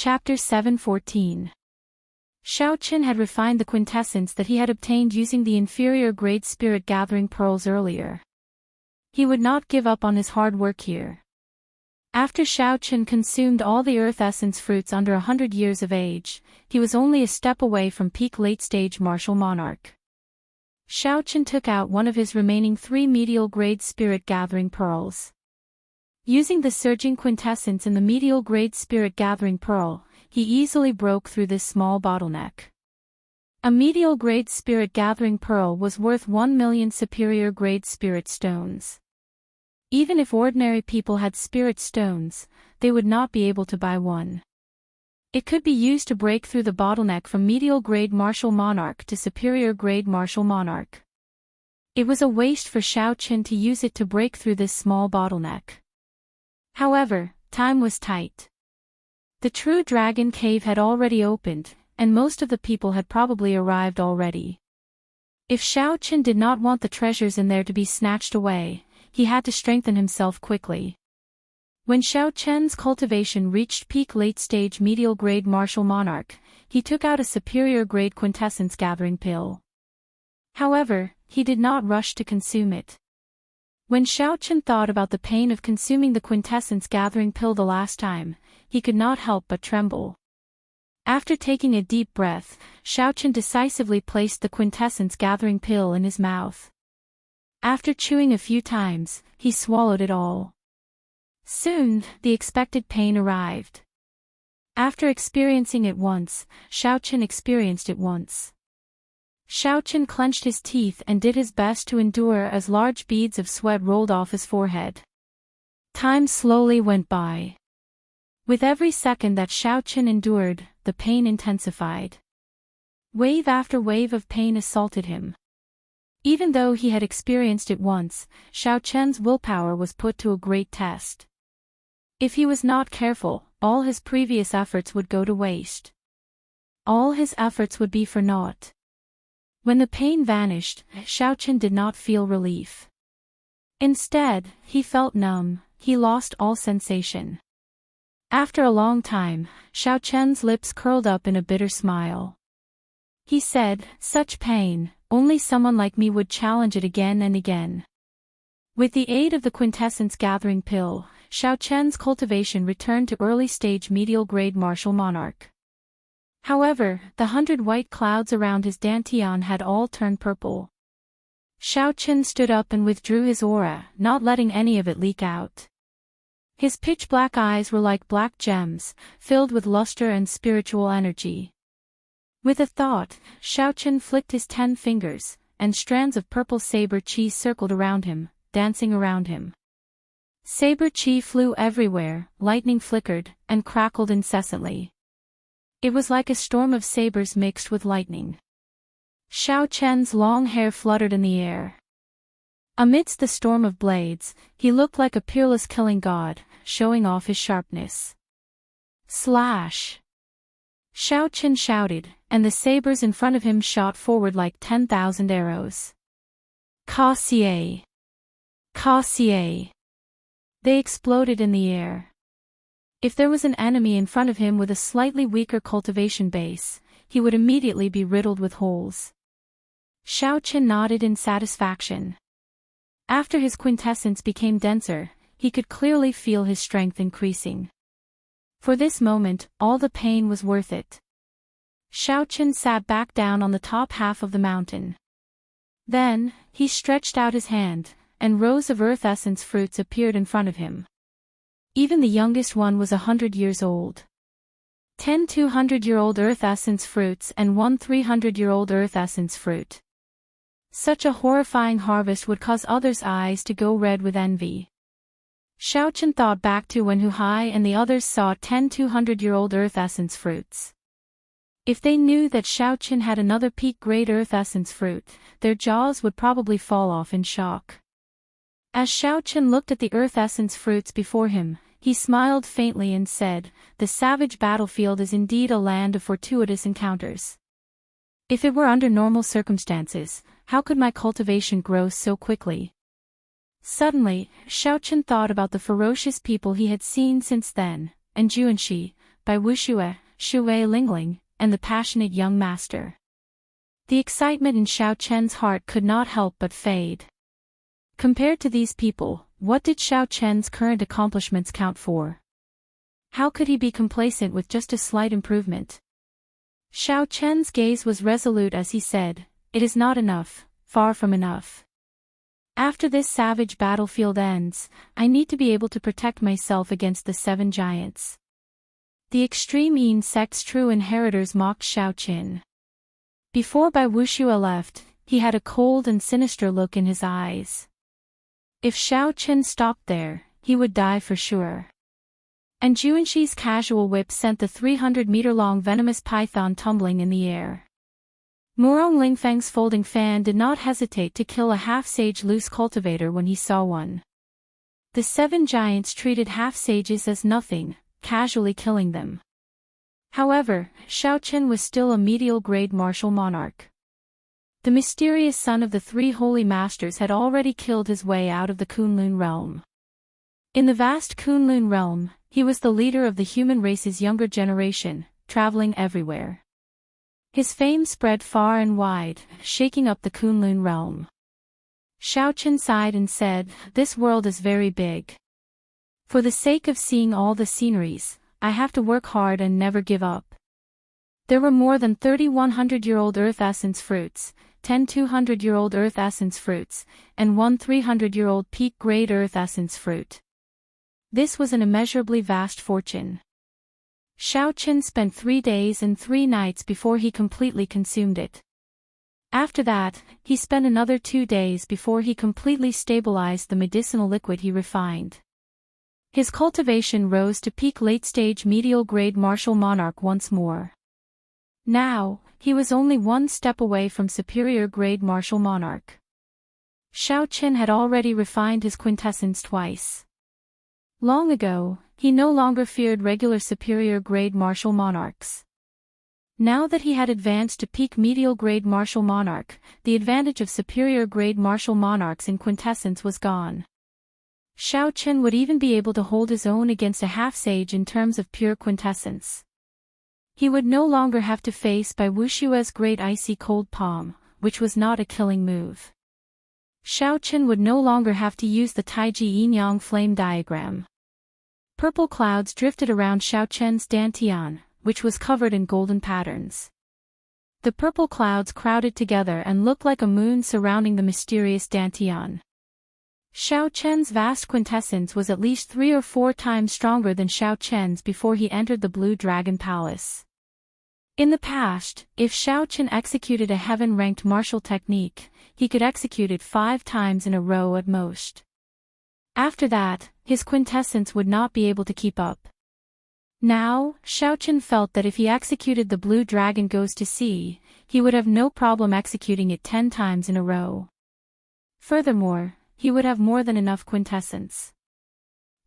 Chapter 7:14. Xiao Qin had refined the quintessence that he had obtained using the inferior grade spirit gathering pearls earlier. He would not give up on his hard work here. After Xiao Qin consumed all the earth essence fruits under 100 years of age, he was only a step away from peak late-stage martial monarch. Xiao Qin took out one of his remaining 3 medial grade spirit gathering pearls. Using the surging quintessence in the medial grade spirit gathering pearl, he easily broke through this small bottleneck. A medial grade spirit gathering pearl was worth 1 million superior grade spirit stones. Even if ordinary people had spirit stones, they would not be able to buy one. It could be used to break through the bottleneck from medial grade martial monarch to superior grade martial monarch. It was a waste for Xiao Qin to use it to break through this small bottleneck. However, time was tight. The true dragon cave had already opened, and most of the people had probably arrived already. If Xiao Qin did not want the treasures in there to be snatched away, he had to strengthen himself quickly. When Xiao Qin's cultivation reached peak late-stage medial grade martial monarch, he took out a superior grade quintessence gathering pill. However, he did not rush to consume it. When Xiao Qin thought about the pain of consuming the quintessence gathering pill the last time, he could not help but tremble. After taking a deep breath, Xiao Qin decisively placed the quintessence gathering pill in his mouth. After chewing a few times, he swallowed it all. Soon, the expected pain arrived. After experiencing it once, Xiao Qin experienced it once. Xiao Qin clenched his teeth and did his best to endure as large beads of sweat rolled off his forehead. Time slowly went by. With every second that Xiao Qin endured, the pain intensified. Wave after wave of pain assaulted him. Even though he had experienced it once, Xiao Qin's willpower was put to a great test. If he was not careful, all his previous efforts would go to waste. All his efforts would be for naught. When the pain vanished, Xiao Qin did not feel relief. Instead, he felt numb, he lost all sensation. After a long time, Xiao Qin's lips curled up in a bitter smile. He said, "Such pain, only someone like me would challenge it again and again." With the aid of the quintessence gathering pill, Xiao Qin's cultivation returned to early-stage medial-grade martial monarch. However, the 100 white clouds around his dantian had all turned purple. Xiao Qin stood up and withdrew his aura, not letting any of it leak out. His pitch-black eyes were like black gems, filled with luster and spiritual energy. With a thought, Xiao Qin flicked his 10 fingers, and strands of purple saber chi circled around him, dancing around him. Saber chi flew everywhere, lightning flickered, and crackled incessantly. It was like a storm of sabers mixed with lightning. Xiao Qin's long hair fluttered in the air. Amidst the storm of blades, he looked like a peerless killing god, showing off his sharpness. Slash! Xiao Qin shouted, and the sabers in front of him shot forward like 10,000 arrows. Ka-xie! Ka-xie! They exploded in the air. If there was an enemy in front of him with a slightly weaker cultivation base, he would immediately be riddled with holes. Xiao Qin nodded in satisfaction. After his quintessence became denser, he could clearly feel his strength increasing. For this moment, all the pain was worth it. Xiao Qin sat back down on the top half of the mountain. Then, he stretched out his hand, and rows of earth essence fruits appeared in front of him. Even the youngest one was 100 years old. 10 200-year-old earth essence fruits and 1 300-year-old earth essence fruit. Such a horrifying harvest would cause others' eyes to go red with envy. Xiao Qin thought back to when Hu Hai and the others saw 10 200-year-old earth essence fruits. If they knew that Xiao Qin had another peak-grade earth essence fruit, their jaws would probably fall off in shock. As Xiao Qin looked at the earth essence fruits before him, he smiled faintly and said, "The savage battlefield is indeed a land of fortuitous encounters. If it were under normal circumstances, how could my cultivation grow so quickly?" Suddenly, Xiao Qin thought about the ferocious people he had seen since then, and Juanxi, by Wuxia, Lingling, and the passionate young master. The excitement in Xiao Chen's heart could not help but fade. Compared to these people, what did Xiao Chen's current accomplishments count for? How could he be complacent with just a slight improvement? Xiao Chen's gaze was resolute as he said, "It is not enough, far from enough. After this savage battlefield ends, I need to be able to protect myself against the 7 giants." The extreme Yin sect's true inheritors mocked Xiao Chen. Before Bai Wuxia left, he had a cold and sinister look in his eyes. If Xiao Chen stopped there, he would die for sure. And Xianxia's casual whip sent the 300-meter-long venomous python tumbling in the air. Murong Lingfeng's folding fan did not hesitate to kill a half-sage loose cultivator when he saw one. The 7 giants treated half-sages as nothing, casually killing them. However, Xiao Chen was still a medial-grade martial monarch. The mysterious son of the 3 holy masters had already killed his way out of the Kunlun realm. In the vast Kunlun realm, he was the leader of the human race's younger generation, traveling everywhere. His fame spread far and wide, shaking up the Kunlun realm. Xiao Chen sighed and said, "This world is very big. For the sake of seeing all the sceneries, I have to work hard and never give up." There were more than 30 100-year-old earth essence fruits, 10 200-year-old earth essence fruits, and 1 300-year-old peak-grade earth essence fruit. This was an immeasurably vast fortune. Xiao Chen spent 3 days and 3 nights before he completely consumed it. After that, he spent another 2 days before he completely stabilized the medicinal liquid he refined. His cultivation rose to peak late-stage medial-grade martial monarch once more. Now, he was only 1 step away from superior-grade martial monarch. Xiao Chen had already refined his quintessence twice. Long ago, he no longer feared regular superior-grade martial monarchs. Now that he had advanced to peak medial-grade martial monarch, the advantage of superior-grade martial monarchs in quintessence was gone. Xiao Chen would even be able to hold his own against a half-sage in terms of pure quintessence. He would no longer have to face Bai Wuxia's great icy cold palm, which was not a killing move. Xiao Chen would no longer have to use the Taiji yin-yang flame diagram. Purple clouds drifted around Xiao Chen's dantian, which was covered in golden patterns. The purple clouds crowded together and looked like a moon surrounding the mysterious dantian. Xiao Chen's vast quintessence was at least 3 or 4 times stronger than Xiao Chen's before he entered the Blue Dragon Palace. In the past, if Xiao Chen executed a heaven-ranked martial technique, he could execute it 5 times in a row at most. After that, his quintessence would not be able to keep up. Now, Xiao Chen felt that if he executed the Blue Dragon Goes to Sea, he would have no problem executing it 10 times in a row. Furthermore, he would have more than enough quintessence.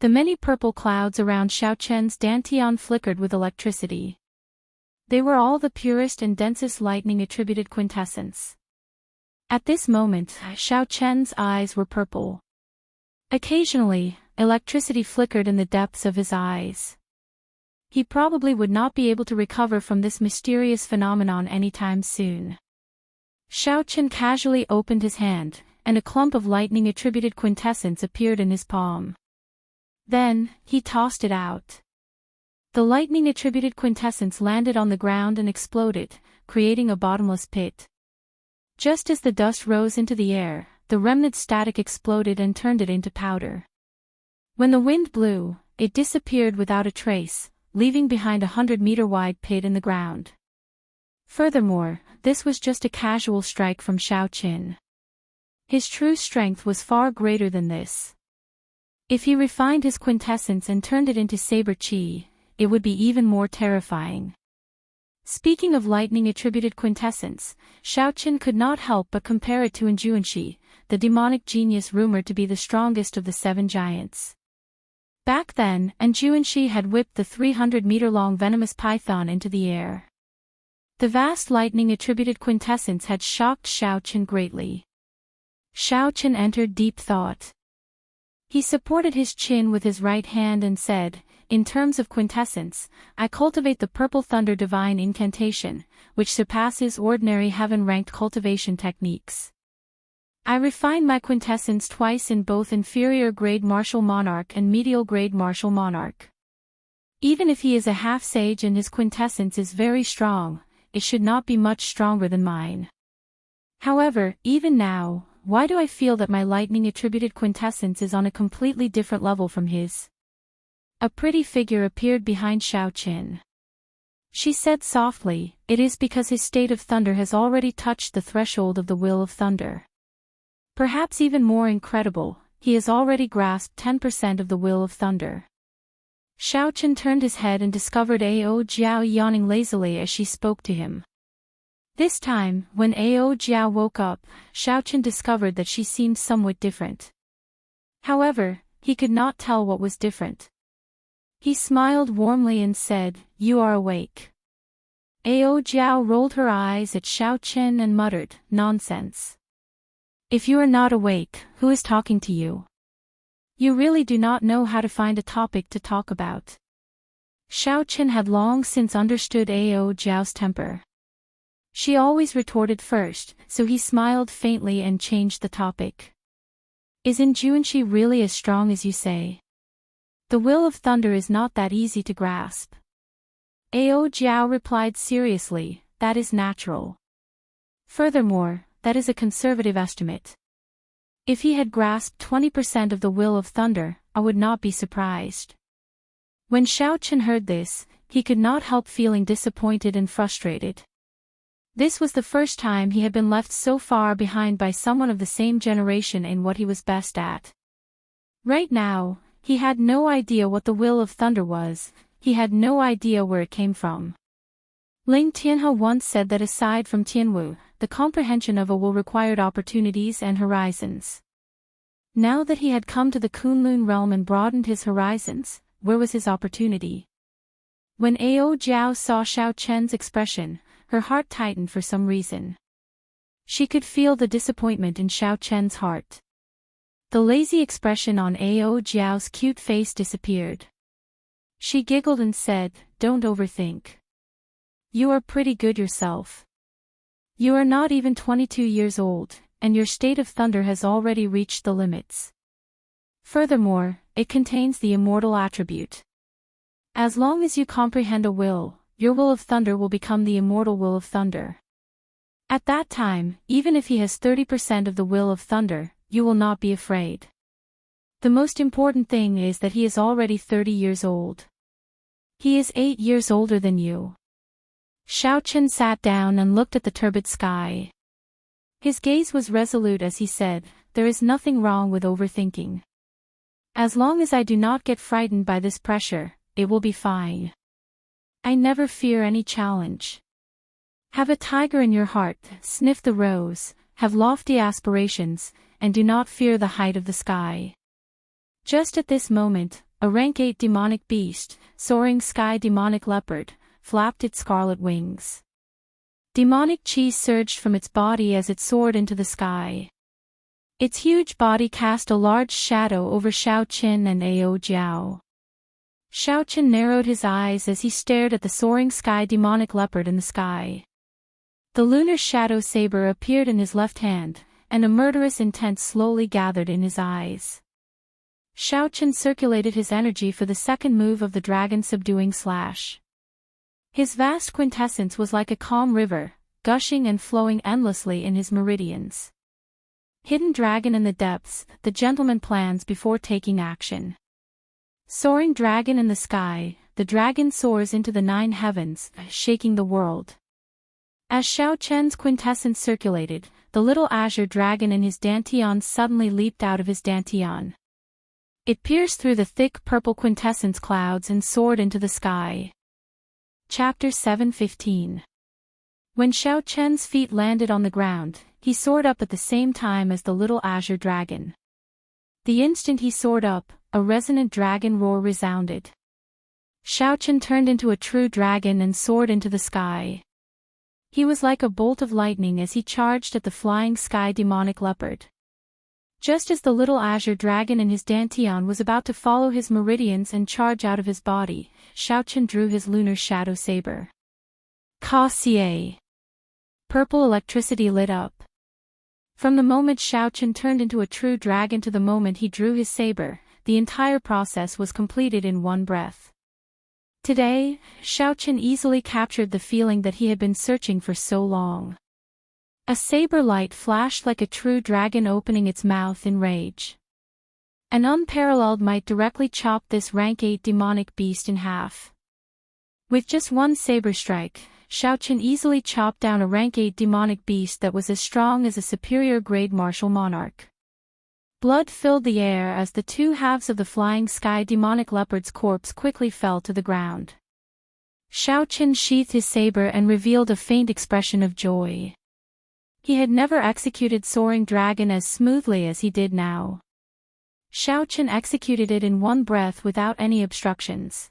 The many purple clouds around Xiao Chen's dantian flickered with electricity. They were all the purest and densest lightning-attributed quintessence. At this moment, Xiao Chen's eyes were purple. Occasionally, electricity flickered in the depths of his eyes. He probably would not be able to recover from this mysterious phenomenon anytime soon. Xiao Chen casually opened his hand, and a clump of lightning-attributed quintessence appeared in his palm. Then, he tossed it out. The lightning-attributed quintessence landed on the ground and exploded, creating a bottomless pit. Just as the dust rose into the air, the remnant static exploded and turned it into powder. When the wind blew, it disappeared without a trace, leaving behind a 100-meter-wide pit in the ground. Furthermore, this was just a casual strike from Xiao Chen. His true strength was far greater than this. If he refined his quintessence and turned it into saber chi, it would be even more terrifying. Speaking of lightning-attributed quintessence, Xiao Chen could not help but compare it to Xianxia, the demonic genius rumored to be the strongest of the 7 giants. Back then, Xianxia had whipped the 300-meter-long venomous python into the air. The vast lightning-attributed quintessence had shocked Xiao Chen greatly. Xiao Chen entered deep thought. He supported his chin with his right hand and said, in terms of quintessence, I cultivate the purple thunder divine incantation, which surpasses ordinary heaven-ranked cultivation techniques. I refine my quintessence twice in both inferior-grade martial monarch and medial-grade martial monarch. Even if he is a half-sage and his quintessence is very strong, it should not be much stronger than mine. However, even now, why do I feel that my lightning-attributed quintessence is on a completely different level from his? A pretty figure appeared behind Xiaoqin. She said softly, "It is because his state of thunder has already touched the threshold of the will of thunder. Perhaps even more incredible, he has already grasped 10% of the will of thunder." Xiaoqin turned his head and discovered Ao Jiao yawning lazily as she spoke to him. This time, when Ao Jiao woke up, Xiaoqin discovered that she seemed somewhat different. However, he could not tell what was different. He smiled warmly and said, "You are awake." Ao Jiao rolled her eyes at Xiaoqin and muttered, "Nonsense. If you are not awake, who is talking to you? You really do not know how to find a topic to talk about." Xiaoqin had long since understood Ao Jiao's temper. She always retorted first, so he smiled faintly and changed the topic. "Isn't Junshi really as strong as you say? The will of thunder is not that easy to grasp." Ao Jiao replied seriously, "That is natural. Furthermore, that is a conservative estimate. If he had grasped 20% of the will of thunder, I would not be surprised." When Xiaoqin heard this, he could not help feeling disappointed and frustrated. This was the first time he had been left so far behind by someone of the same generation in what he was best at. Right now, he had no idea what the will of thunder was, he had no idea where it came from. Ling Tianhe once said that aside from Tianwu, the comprehension of a will required opportunities and horizons. Now that he had come to the Kunlun realm and broadened his horizons, where was his opportunity? When Ao Jiao saw Xiaoqin's expression, her heart tightened for some reason. She could feel the disappointment in Xiaoqin's heart. The lazy expression on Ao Jiao's cute face disappeared. She giggled and said, "Don't overthink. You are pretty good yourself. You are not even 22 years old, and your state of thunder has already reached the limits. Furthermore, it contains the immortal attribute. As long as you comprehend a will, your will of thunder will become the immortal will of thunder. At that time, even if he has 30% of the will of thunder, you will not be afraid. The most important thing is that he is already 30 years old. He is 8 years older than you." Xiaoqin sat down and looked at the turbid sky. His gaze was resolute as he said, "There is nothing wrong with overthinking. As long as I do not get frightened by this pressure, it will be fine. I never fear any challenge. Have a tiger in your heart, sniff the rose, have lofty aspirations, and do not fear the height of the sky." Just at this moment, a rank 8 demonic beast, soaring sky demonic leopard, flapped its scarlet wings. Demonic chi surged from its body as it soared into the sky. Its huge body cast a large shadow over Xiaoqin and Ao Jiao. Xiaoqin narrowed his eyes as he stared at the soaring sky demonic leopard in the sky. The lunar shadow saber appeared in his left hand, and a murderous intent slowly gathered in his eyes. Xiaoqin circulated his energy for the second move of the dragon subduing slash. His vast quintessence was like a calm river, gushing and flowing endlessly in his meridians. Hidden dragon in the depths, the gentleman plans before taking action. Soaring dragon in the sky, the dragon soars into the 9 heavens, shaking the world. As Xiaoqin's quintessence circulated, the little azure dragon in his dantian suddenly leaped out of his dantian. It pierced through the thick purple quintessence clouds and soared into the sky. Chapter 7:15. When Xiaoqin's feet landed on the ground, he soared up at the same time as the little azure dragon. The instant he soared up, a resonant dragon roar resounded. Xiaoqin turned into a true dragon and soared into the sky. He was like a bolt of lightning as he charged at the flying sky demonic leopard. Just as the little azure dragon in his dantian was about to follow his meridians and charge out of his body, Xiaochen drew his lunar shadow saber. Ka-cie. Purple electricity lit up. From the moment Xiaochen turned into a true dragon to the moment he drew his saber, the entire process was completed in one breath. Today, Xiaochen easily captured the feeling that he had been searching for so long. A saber light flashed like a true dragon opening its mouth in rage. An unparalleled might directly chopped this rank 8 demonic beast in half. With just one saber strike, Xiaochen easily chopped down a rank 8 demonic beast that was as strong as a superior grade martial monarch. Blood filled the air as the two halves of the flying sky demonic leopard's corpse quickly fell to the ground. Xiaochen sheathed his saber and revealed a faint expression of joy. He had never executed Soaring Dragon as smoothly as he did now. Xiaochen executed it in one breath without any obstructions.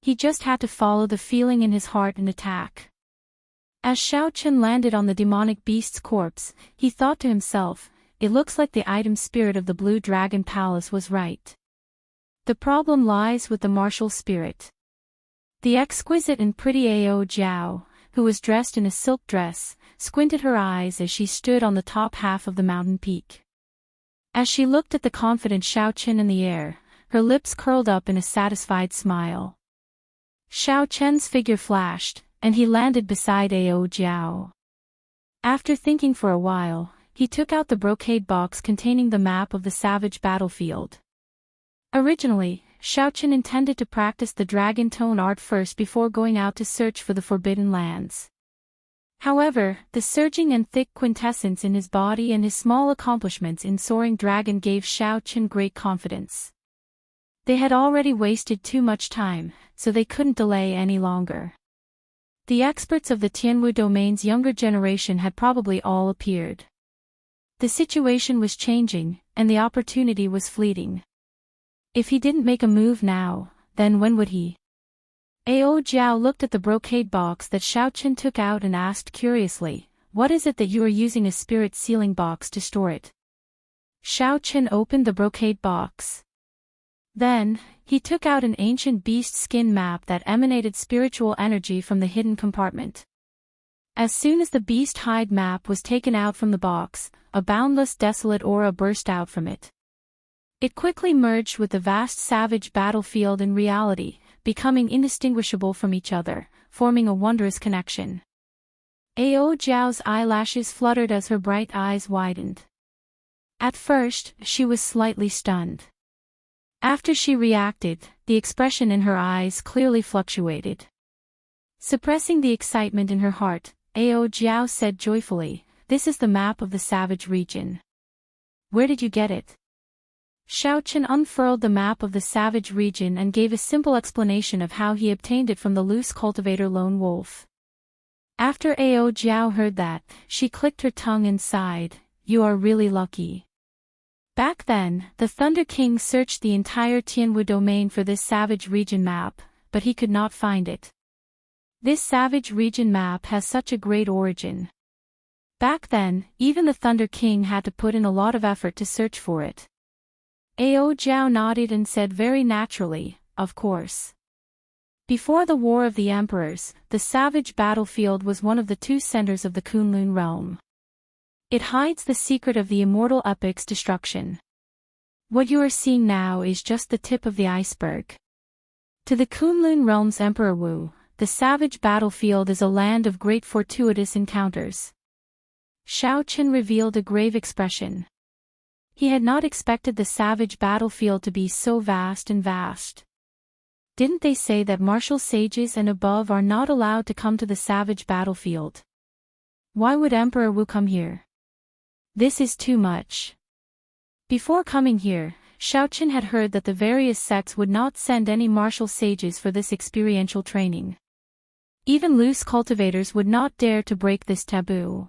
He just had to follow the feeling in his heart and attack. As Xiaochen landed on the demonic beast's corpse, he thought to himself, "It looks like the item spirit of the Blue Dragon Palace was right. The problem lies with the martial spirit." The exquisite and pretty Ao Jiao, who was dressed in a silk dress, squinted her eyes as she stood on the top half of the mountain peak. As she looked at the confident Xiaochen in the air, her lips curled up in a satisfied smile. Xiaochen's figure flashed, and he landed beside Ao Jiao. After thinking for a while, he took out the brocade box containing the map of the savage battlefield. Originally, Xiaochen intended to practice the dragon tone art first before going out to search for the Forbidden Lands. However, the surging and thick quintessence in his body and his small accomplishments in Soaring Dragon gave Xiaochen great confidence. They had already wasted too much time, so they couldn't delay any longer. The experts of the Tianwu domain's younger generation had probably all appeared. The situation was changing, and the opportunity was fleeting. If he didn't make a move now, then when would he? Ao Jiao looked at the brocade box that Xiaochen took out and asked curiously, "What is it that you are using a spirit sealing box to store it?" Xiaochen opened the brocade box. Then, he took out an ancient beast skin map that emanated spiritual energy from the hidden compartment. As soon as the beast hide map was taken out from the box, a boundless desolate aura burst out from it. It quickly merged with the vast savage battlefield in reality, becoming indistinguishable from each other, forming a wondrous connection. Ao Jiao's eyelashes fluttered as her bright eyes widened. At first, she was slightly stunned. After she reacted, the expression in her eyes clearly fluctuated. Suppressing the excitement in her heart, Ao Jiao said joyfully, "This is the map of the savage region. Where did you get it?" Xiaochen unfurled the map of the savage region and gave a simple explanation of how he obtained it from the loose cultivator Lone Wolf. After Ao Jiao heard that, she clicked her tongue and sighed, "You are really lucky." Back then, the Thunder King searched the entire Tianwu domain for this savage region map, but he could not find it. This savage region map has such a great origin. Back then, even the Thunder King had to put in a lot of effort to search for it. Ao Jiao nodded and said very naturally, "Of course." Before the War of the Emperors, the savage battlefield was one of the two centers of the Kunlun realm. It hides the secret of the immortal epic's destruction. What you are seeing now is just the tip of the iceberg. To the Kunlun realm's Emperor Wu, the savage battlefield is a land of great fortuitous encounters. Xiaochen revealed a grave expression. He had not expected the savage battlefield to be so vast and vast. Didn't they say that martial sages and above are not allowed to come to the savage battlefield? Why would Emperor Wu come here? This is too much. Before coming here, Xiaochen had heard that the various sects would not send any martial sages for this experiential training. Even loose cultivators would not dare to break this taboo.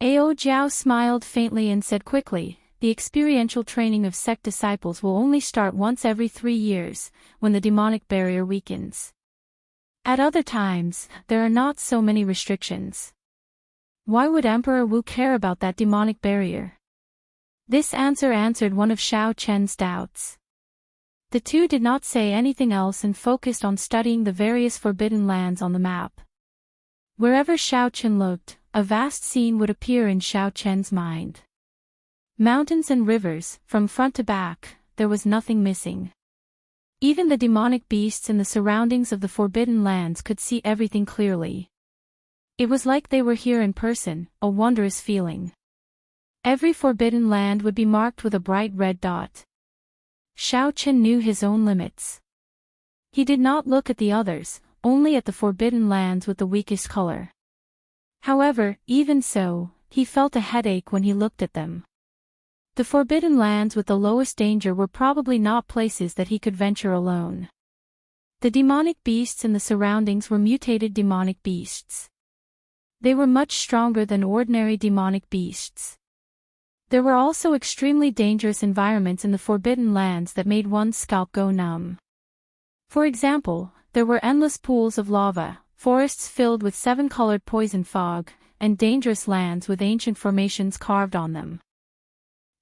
Ao Jiao smiled faintly and said quickly, "The experiential training of sect disciples will only start once every 3 years, when the demonic barrier weakens. At other times, there are not so many restrictions." Why would Emperor Wu care about that demonic barrier? This answer answered one of Xiao Chen's doubts. The two did not say anything else and focused on studying the various forbidden lands on the map. Wherever Xiao Chen looked, a vast scene would appear in Xiao Chen's mind. Mountains and rivers, from front to back, there was nothing missing. Even the demonic beasts in the surroundings of the forbidden lands could see everything clearly. It was like they were here in person, a wondrous feeling. Every forbidden land would be marked with a bright red dot. Xiao Chen knew his own limits. He did not look at the others, only at the forbidden lands with the weakest color. However, even so, he felt a headache when he looked at them. The forbidden lands with the lowest danger were probably not places that he could venture alone. The demonic beasts in the surroundings were mutated demonic beasts. They were much stronger than ordinary demonic beasts. There were also extremely dangerous environments in the forbidden lands that made one's scalp go numb. For example, there were endless pools of lava, forests filled with seven-colored poison fog, and dangerous lands with ancient formations carved on them.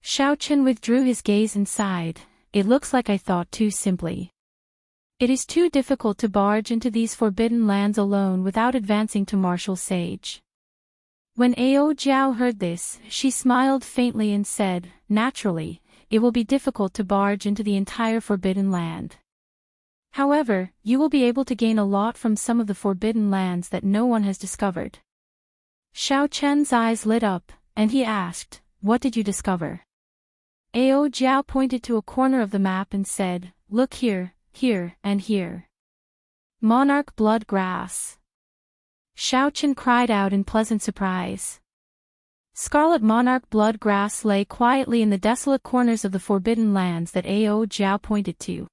Xiao Chen withdrew his gaze and sighed. It looks like I thought too simply. It is too difficult to barge into these forbidden lands alone without advancing to martial sage. When Ao Jiao heard this, she smiled faintly and said, naturally, it will be difficult to barge into the entire forbidden land. However, you will be able to gain a lot from some of the forbidden lands that no one has discovered. Xiao Chen's eyes lit up, and he asked, what did you discover? Ao Jiao pointed to a corner of the map and said, look here, here, and here. Monarch blood grass. Xiao Chen cried out in pleasant surprise. Scarlet monarch blood grass lay quietly in the desolate corners of the forbidden lands that Ao Jiao pointed to.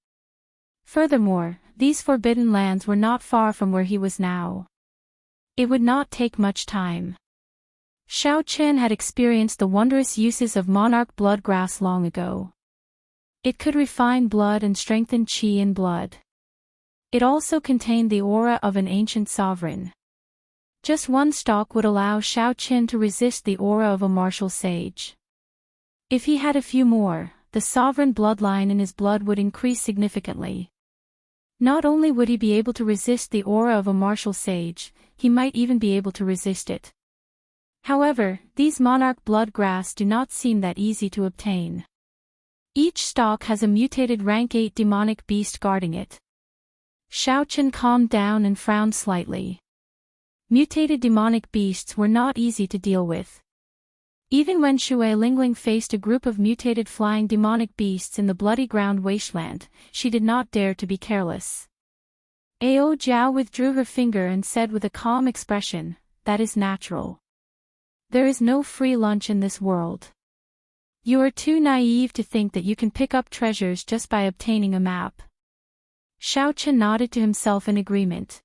Furthermore, these forbidden lands were not far from where he was now. It would not take much time. Xiao Chen had experienced the wondrous uses of monarch blood grass long ago. It could refine blood and strengthen qi in blood. It also contained the aura of an ancient sovereign. Just one stalk would allow Xiao Chen to resist the aura of a martial sage. If he had a few more, the sovereign bloodline in his blood would increase significantly. Not only would he be able to resist the aura of a martial sage, he might even be able to resist it. However, these monarch blood grass do not seem that easy to obtain. Each stalk has a mutated rank 8 demonic beast guarding it. Xiao Chen calmed down and frowned slightly. Mutated demonic beasts were not easy to deal with. Even when Shui Lingling faced a group of mutated flying demonic beasts in the bloody ground wasteland, she did not dare to be careless. Ao Jiao withdrew her finger and said with a calm expression, that is natural. There is no free lunch in this world. You are too naive to think that you can pick up treasures just by obtaining a map. Xiao Chen nodded to himself in agreement.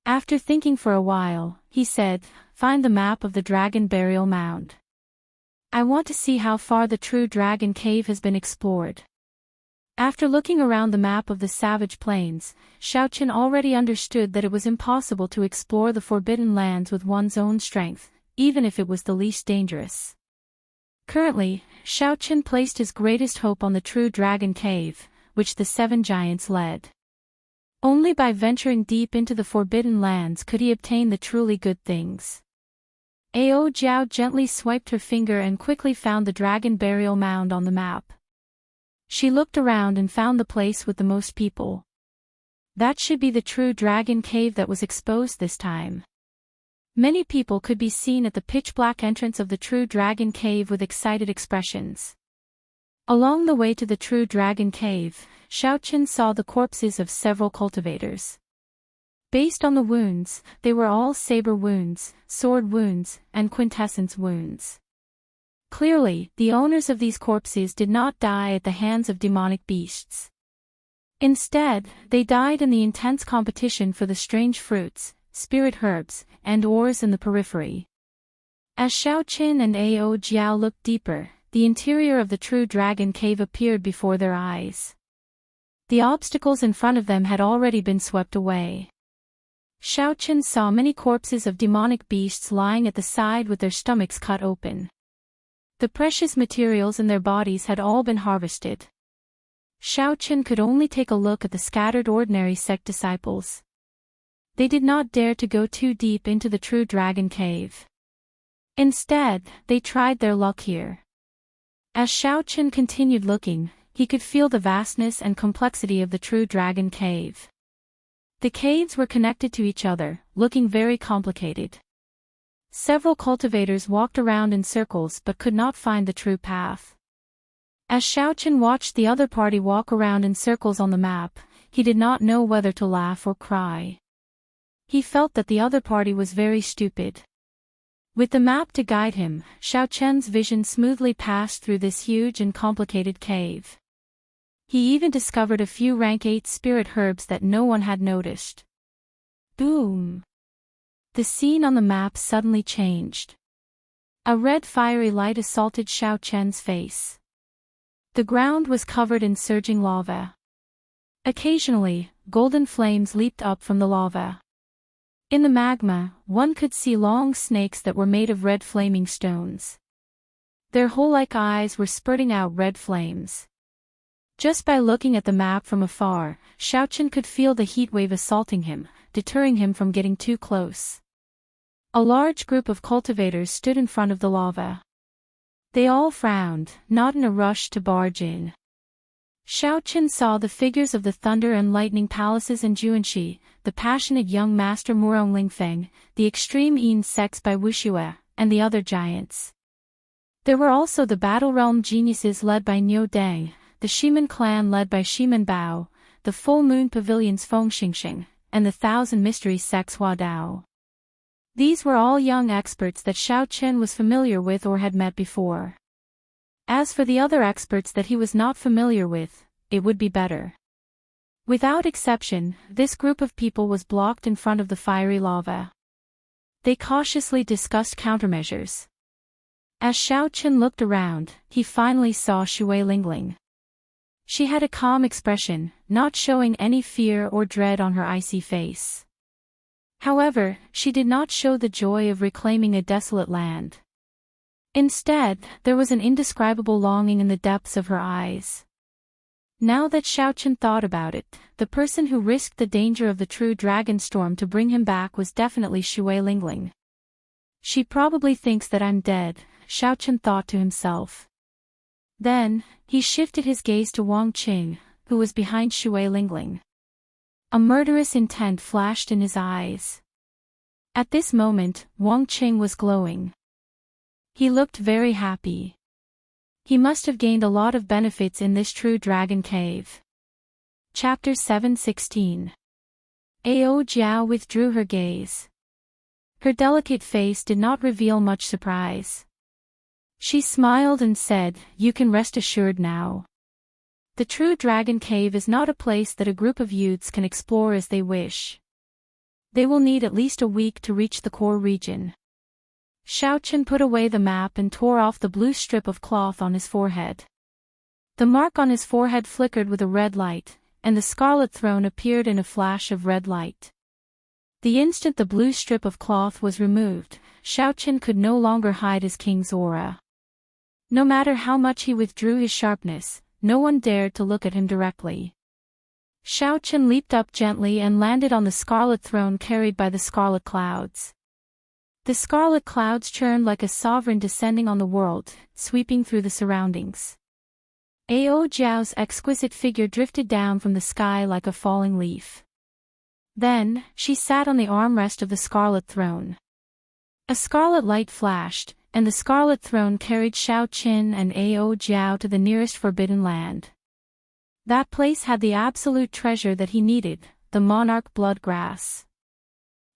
After thinking for a while, he said, find the map of the dragon burial mound. I want to see how far the true dragon cave has been explored. After looking around the map of the savage plains, Xiao Chen already understood that it was impossible to explore the forbidden lands with one's own strength, even if it was the least dangerous. Currently, Xiao Chen placed his greatest hope on the true dragon cave, which the 7 giants led. Only by venturing deep into the forbidden lands could he obtain the truly good things. Ao Jiao gently swiped her finger and quickly found the dragon burial mound on the map. She looked around and found the place with the most people. That should be the true dragon cave that was exposed this time. Many people could be seen at the pitch-black entrance of the true dragon cave with excited expressions. Along the way to the true dragon cave, Xiao Chen saw the corpses of several cultivators. Based on the wounds, they were all saber wounds, sword wounds, and quintessence wounds. Clearly, the owners of these corpses did not die at the hands of demonic beasts. Instead, they died in the intense competition for the strange fruits, spirit herbs, and ores in the periphery. As Xiao Chen and Ao Jiao looked deeper, the interior of the true dragon cave appeared before their eyes. The obstacles in front of them had already been swept away. Xiao Chen saw many corpses of demonic beasts lying at the side with their stomachs cut open. The precious materials in their bodies had all been harvested. Xiaochen could only take a look at the scattered ordinary sect disciples. They did not dare to go too deep into the true dragon cave. Instead, they tried their luck here. As Xiaochen continued looking, he could feel the vastness and complexity of the true dragon cave. The caves were connected to each other, looking very complicated. Several cultivators walked around in circles but could not find the true path. As Xiaochen watched the other party walk around in circles on the map, he did not know whether to laugh or cry. He felt that the other party was very stupid. With the map to guide him, Xiaochen's vision smoothly passed through this huge and complicated cave. He even discovered a few rank 8 spirit herbs that no one had noticed. Boom! The scene on the map suddenly changed. A red fiery light assaulted Xiaochen's face. The ground was covered in surging lava. Occasionally, golden flames leaped up from the lava. In the magma, one could see long snakes that were made of red flaming stones. Their hole-like eyes were spurting out red flames. Just by looking at the map from afar, Xiaochen could feel the heat wave assaulting him, deterring him from getting too close. A large group of cultivators stood in front of the lava. They all frowned, not in a rush to barge in. Xiaochen saw the figures of the Thunder and Lightning Palaces and Xianxia, the passionate young master Murong Lingfeng, the extreme Yin sects by Wuxia, and the other giants. There were also the Battle Realm geniuses led by Niu Deng, the Shiman clan led by Shiman Bao, the Full Moon Pavilion's Feng Xingxing, and the Thousand Mystery sects Hua Dao. These were all young experts that Xiaochen was familiar with or had met before. As for the other experts that he was not familiar with, it would be better. Without exception, this group of people was blocked in front of the fiery lava. They cautiously discussed countermeasures. As Xiaochen looked around, he finally saw Shui Lingling. She had a calm expression, not showing any fear or dread on her icy face. However, she did not show the joy of reclaiming a desolate land. Instead, there was an indescribable longing in the depths of her eyes. Now that Xiaochen thought about it, the person who risked the danger of the true dragon storm to bring him back was definitely Shui Lingling. She probably thinks that I'm dead, Xiaochen thought to himself. Then, he shifted his gaze to Wang Qing, who was behind Shui Lingling. A murderous intent flashed in his eyes. At this moment, Wang Qing was glowing. He looked very happy. He must have gained a lot of benefits in this true dragon cave. Chapter 7:16. Ao Jiao withdrew her gaze. Her delicate face did not reveal much surprise. She smiled and said, "You can rest assured now. The true dragon cave is not a place that a group of youths can explore as they wish. They will need at least a week to reach the core region." Xiaochen put away the map and tore off the blue strip of cloth on his forehead. The mark on his forehead flickered with a red light, and the scarlet throne appeared in a flash of red light. The instant the blue strip of cloth was removed, Xiaochen could no longer hide his king's aura. No matter how much he withdrew his sharpness, no one dared to look at him directly. Xiaochen leaped up gently and landed on the scarlet throne carried by the scarlet clouds. The scarlet clouds churned like a sovereign descending on the world, sweeping through the surroundings. Ao Jiao's exquisite figure drifted down from the sky like a falling leaf. Then, she sat on the armrest of the scarlet throne. A scarlet light flashed, and the scarlet throne carried Xiaochen and Ao Jiao to the nearest forbidden land. That place had the absolute treasure that he needed, the monarch blood grass.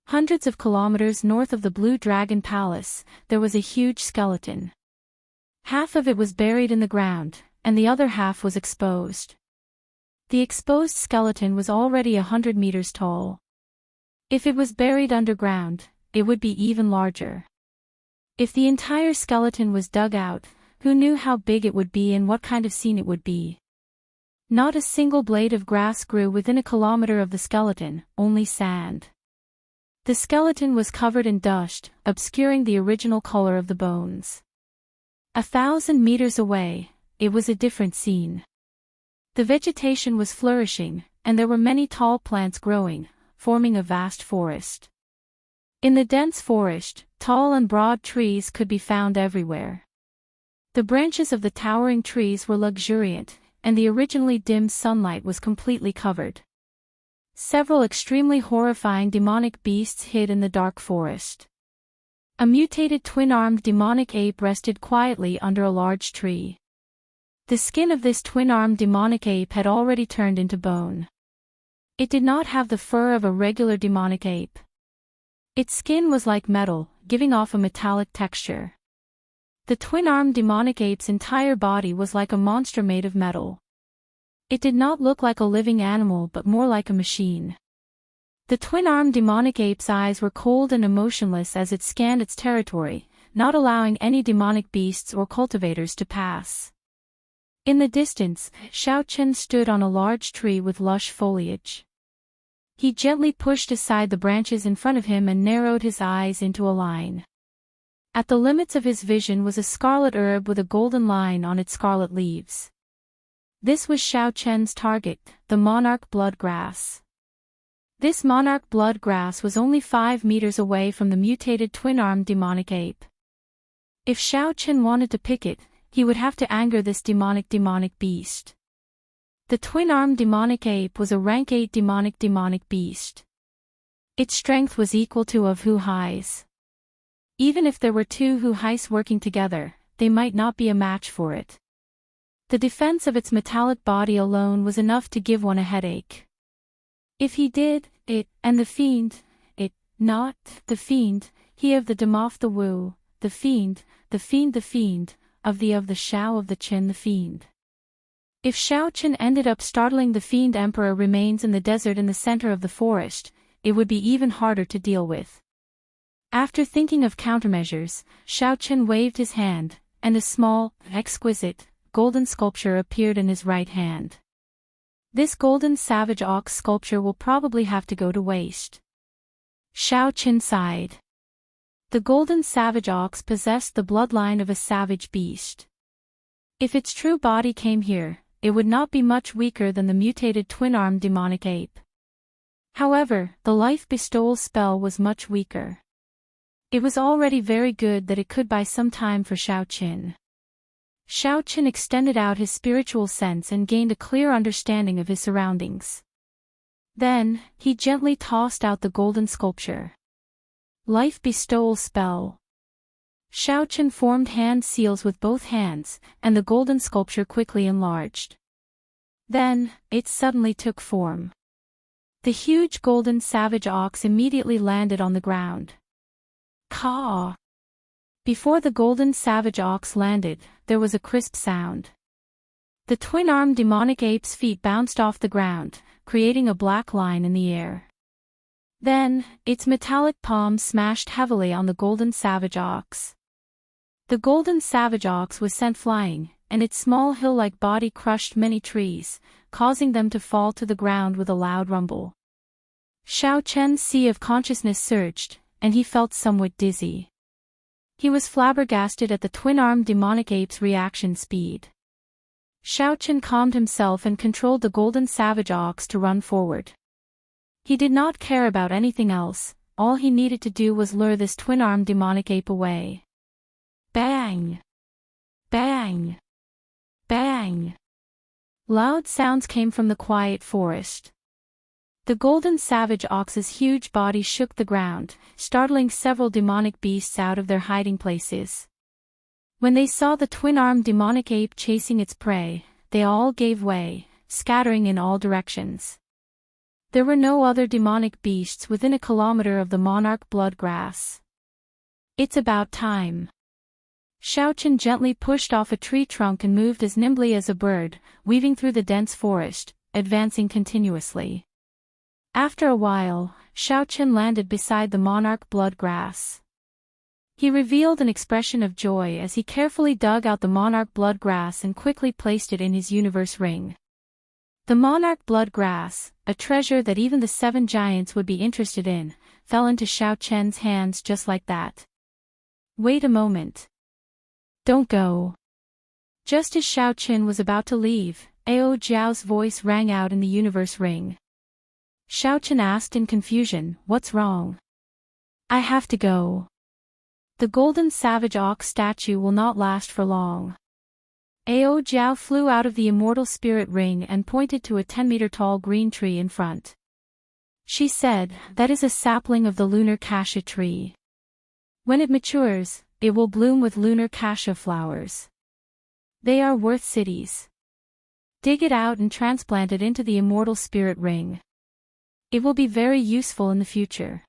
Hundreds of kilometers north of the Blue Dragon Palace, there was a huge skeleton. Half of it was buried in the ground, and the other half was exposed. The exposed skeleton was already 100 meters tall. If it was buried underground, it would be even larger. If the entire skeleton was dug out, who knew how big it would be and what kind of scene it would be? Not a single blade of grass grew within a kilometer of the skeleton, only sand. The skeleton was covered in dust, obscuring the original color of the bones. 1,000 meters away, it was a different scene. The vegetation was flourishing, and there were many tall plants growing, forming a vast forest. In the dense forest, tall and broad trees could be found everywhere. The branches of the towering trees were luxuriant, and the originally dim sunlight was completely covered. Several extremely horrifying demonic beasts hid in the dark forest. A mutated twin-armed demonic ape rested quietly under a large tree. The skin of this twin-armed demonic ape had already turned into bone. It did not have the fur of a regular demonic ape. Its skin was like metal, giving off a metallic texture. The twin-armed demonic ape's entire body was like a monster made of metal. It did not look like a living animal but more like a machine. The twin-armed demonic ape's eyes were cold and emotionless as it scanned its territory, not allowing any demonic beasts or cultivators to pass. In the distance, Xiaochen stood on a large tree with lush foliage. He gently pushed aside the branches in front of him and narrowed his eyes into a line. At the limits of his vision was a scarlet herb with a golden line on its scarlet leaves. This was Xiaochen's target, the monarch bloodgrass. This monarch bloodgrass was only 5 meters away from the mutated twin-armed demonic ape. If Xiaochen wanted to pick it, he would have to anger this demonic beast. The twin-armed demonic ape was a rank 8 demonic beast. Its strength was equal to of Hu Hai's. Even if there were 2 Hu Hais working together, they might not be a match for it. The defense of its metallic body alone was enough to give one a headache. If he did, and the fiend, not the fiend, he of the Demoth the Wu, the fiend, of the Shao of the Qin the fiend. If Xiaochen ended up startling the fiend emperor remains in the desert in the center of the forest, it would be even harder to deal with. After thinking of countermeasures, Xiaochen waved his hand, and a small, exquisite, golden sculpture appeared in his right hand. This golden savage ox sculpture will probably have to go to waste. Xiaochen sighed. The golden savage ox possessed the bloodline of a savage beast. If its true body came here, it would not be much weaker than the mutated twin-armed demonic ape. However, the life bestowal spell was much weaker. It was already very good that it could buy some time for Xiaochen. Xiaochen extended out his spiritual sense and gained a clear understanding of his surroundings. Then, he gently tossed out the golden sculpture. Life bestowal spell. Xiaochen formed hand seals with both hands, and the golden sculpture quickly enlarged. Then, it suddenly took form. The huge golden savage ox immediately landed on the ground. Caw! Before the golden savage ox landed, there was a crisp sound. The twin-armed demonic ape's feet bounced off the ground, creating a black line in the air. Then, its metallic palms smashed heavily on the golden savage ox. The golden savage ox was sent flying, and its small hill-like body crushed many trees, causing them to fall to the ground with a loud rumble. Xiaochen's sea of consciousness surged, and he felt somewhat dizzy. He was flabbergasted at the twin-armed demonic ape's reaction speed. Xiaochen calmed himself and controlled the golden savage ox to run forward. He did not care about anything else, all he needed to do was lure this twin-armed demonic ape away. Bang! Bang! Bang! Loud sounds came from the quiet forest. The golden savage ox's huge body shook the ground, startling several demonic beasts out of their hiding places. When they saw the twin-armed demonic ape chasing its prey, they all gave way, scattering in all directions. There were no other demonic beasts within a kilometer of the monarch bloodgrass. It's about time. Xiaochen gently pushed off a tree trunk and moved as nimbly as a bird, weaving through the dense forest, advancing continuously. After a while, Xiaochen landed beside the monarch bloodgrass. He revealed an expression of joy as he carefully dug out the monarch bloodgrass and quickly placed it in his universe ring. The monarch bloodgrass, a treasure that even the 7 giants would be interested in, fell into Xiaochen's hands just like that. Wait a moment. Don't go. Just as Xiaoqin was about to leave, Ao Jiao's voice rang out in the universe ring. Xiaoqin asked in confusion, "What's wrong?" "I have to go. The golden savage ox statue will not last for long." Ao Jiao flew out of the immortal spirit ring and pointed to a 10-meter-tall green tree in front. She said, "That is a sapling of the lunar cassia tree. When it matures, it will bloom with lunar cassia flowers. They are worth cities. Dig it out and transplant it into the immortal spirit ring. It will be very useful in the future."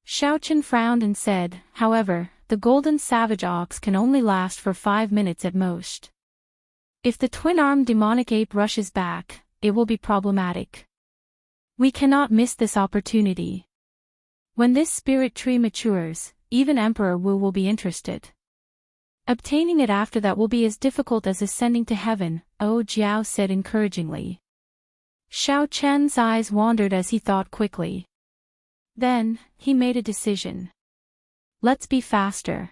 Xiaoqin frowned and said, "However, the golden savage ox can only last for 5 minutes at most. If the twin-armed demonic ape rushes back, it will be problematic. We cannot miss this opportunity. When this spirit tree matures, even Emperor Wu will be interested. Obtaining it after that will be as difficult as ascending to heaven," Ao Jiao said encouragingly. Xiao Chen's eyes wandered as he thought quickly. Then, he made a decision. "Let's be faster."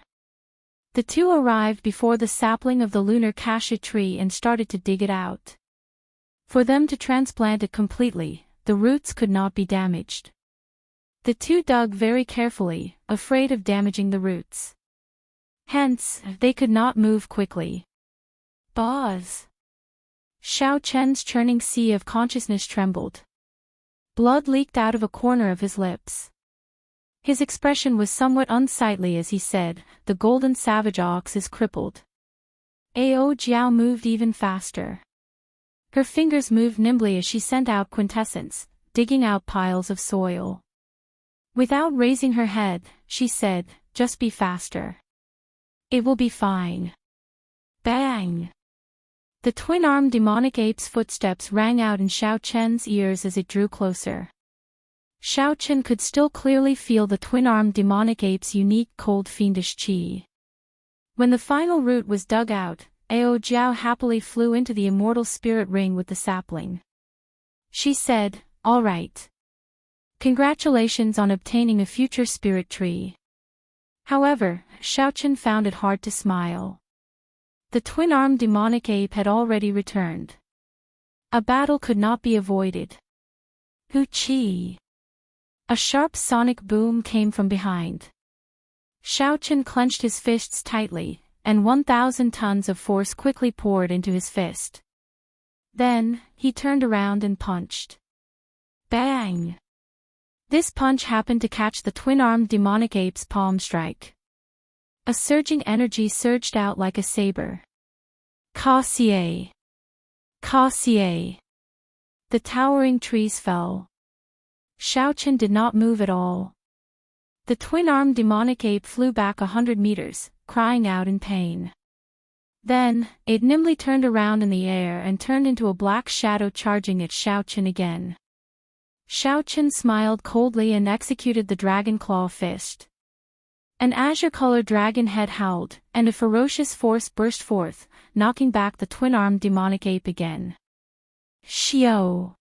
The two arrived before the sapling of the lunar cassia tree and started to dig it out. For them to transplant it completely, the roots could not be damaged. The two dug very carefully, afraid of damaging the roots. Hence, they could not move quickly. Buzz! Xiao Chen's churning sea of consciousness trembled. Blood leaked out of a corner of his lips. His expression was somewhat unsightly as he said, "The golden savage ox is crippled." Ao Jiao moved even faster. Her fingers moved nimbly as she sent out quintessence, digging out piles of soil. Without raising her head, she said, "Just be faster. It will be fine." Bang! The twin-armed demonic ape's footsteps rang out in Xiao Chen's ears as it drew closer. Xiao Chen could still clearly feel the twin-armed demonic ape's unique cold fiendish qi. When the final root was dug out, Ao Jiao happily flew into the immortal spirit ring with the sapling. She said, "All right. Congratulations on obtaining a future spirit tree." However, Xiaoqin found it hard to smile. The twin-armed demonic ape had already returned. A battle could not be avoided. Hu-chi! A sharp sonic boom came from behind. Xiaoqin clenched his fists tightly, and 1,000 tons of force quickly poured into his fist. Then, he turned around and punched. Bang! This punch happened to catch the twin-armed demonic ape's palm strike. A surging energy surged out like a saber. Ka-xie! Ka-xie! The towering trees fell. Xiaoqin did not move at all. The twin-armed demonic ape flew back 100 meters, crying out in pain. Then, it nimbly turned around in the air and turned into a black shadow charging at Xiaoqin again. Xiaoqin smiled coldly and executed the dragon claw fist. An azure-colored dragon head howled, and a ferocious force burst forth, knocking back the twin-armed demonic ape again. Xiao!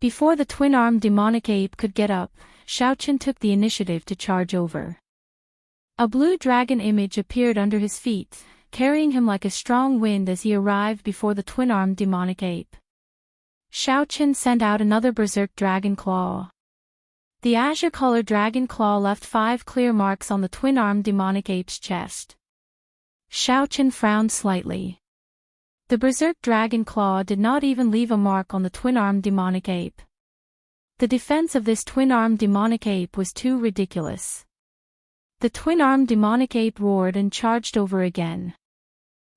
Before the twin-armed demonic ape could get up, Xiaoqin took the initiative to charge over. A blue dragon image appeared under his feet, carrying him like a strong wind as he arrived before the twin-armed demonic ape. Xiaoqin sent out another berserk dragon claw. The azure-colored dragon claw left 5 clear marks on the twin-armed demonic ape's chest. Xiaoqin frowned slightly. The berserk dragon claw did not even leave a mark on the twin-armed demonic ape. The defense of this twin-armed demonic ape was too ridiculous. The twin-armed demonic ape roared and charged over again.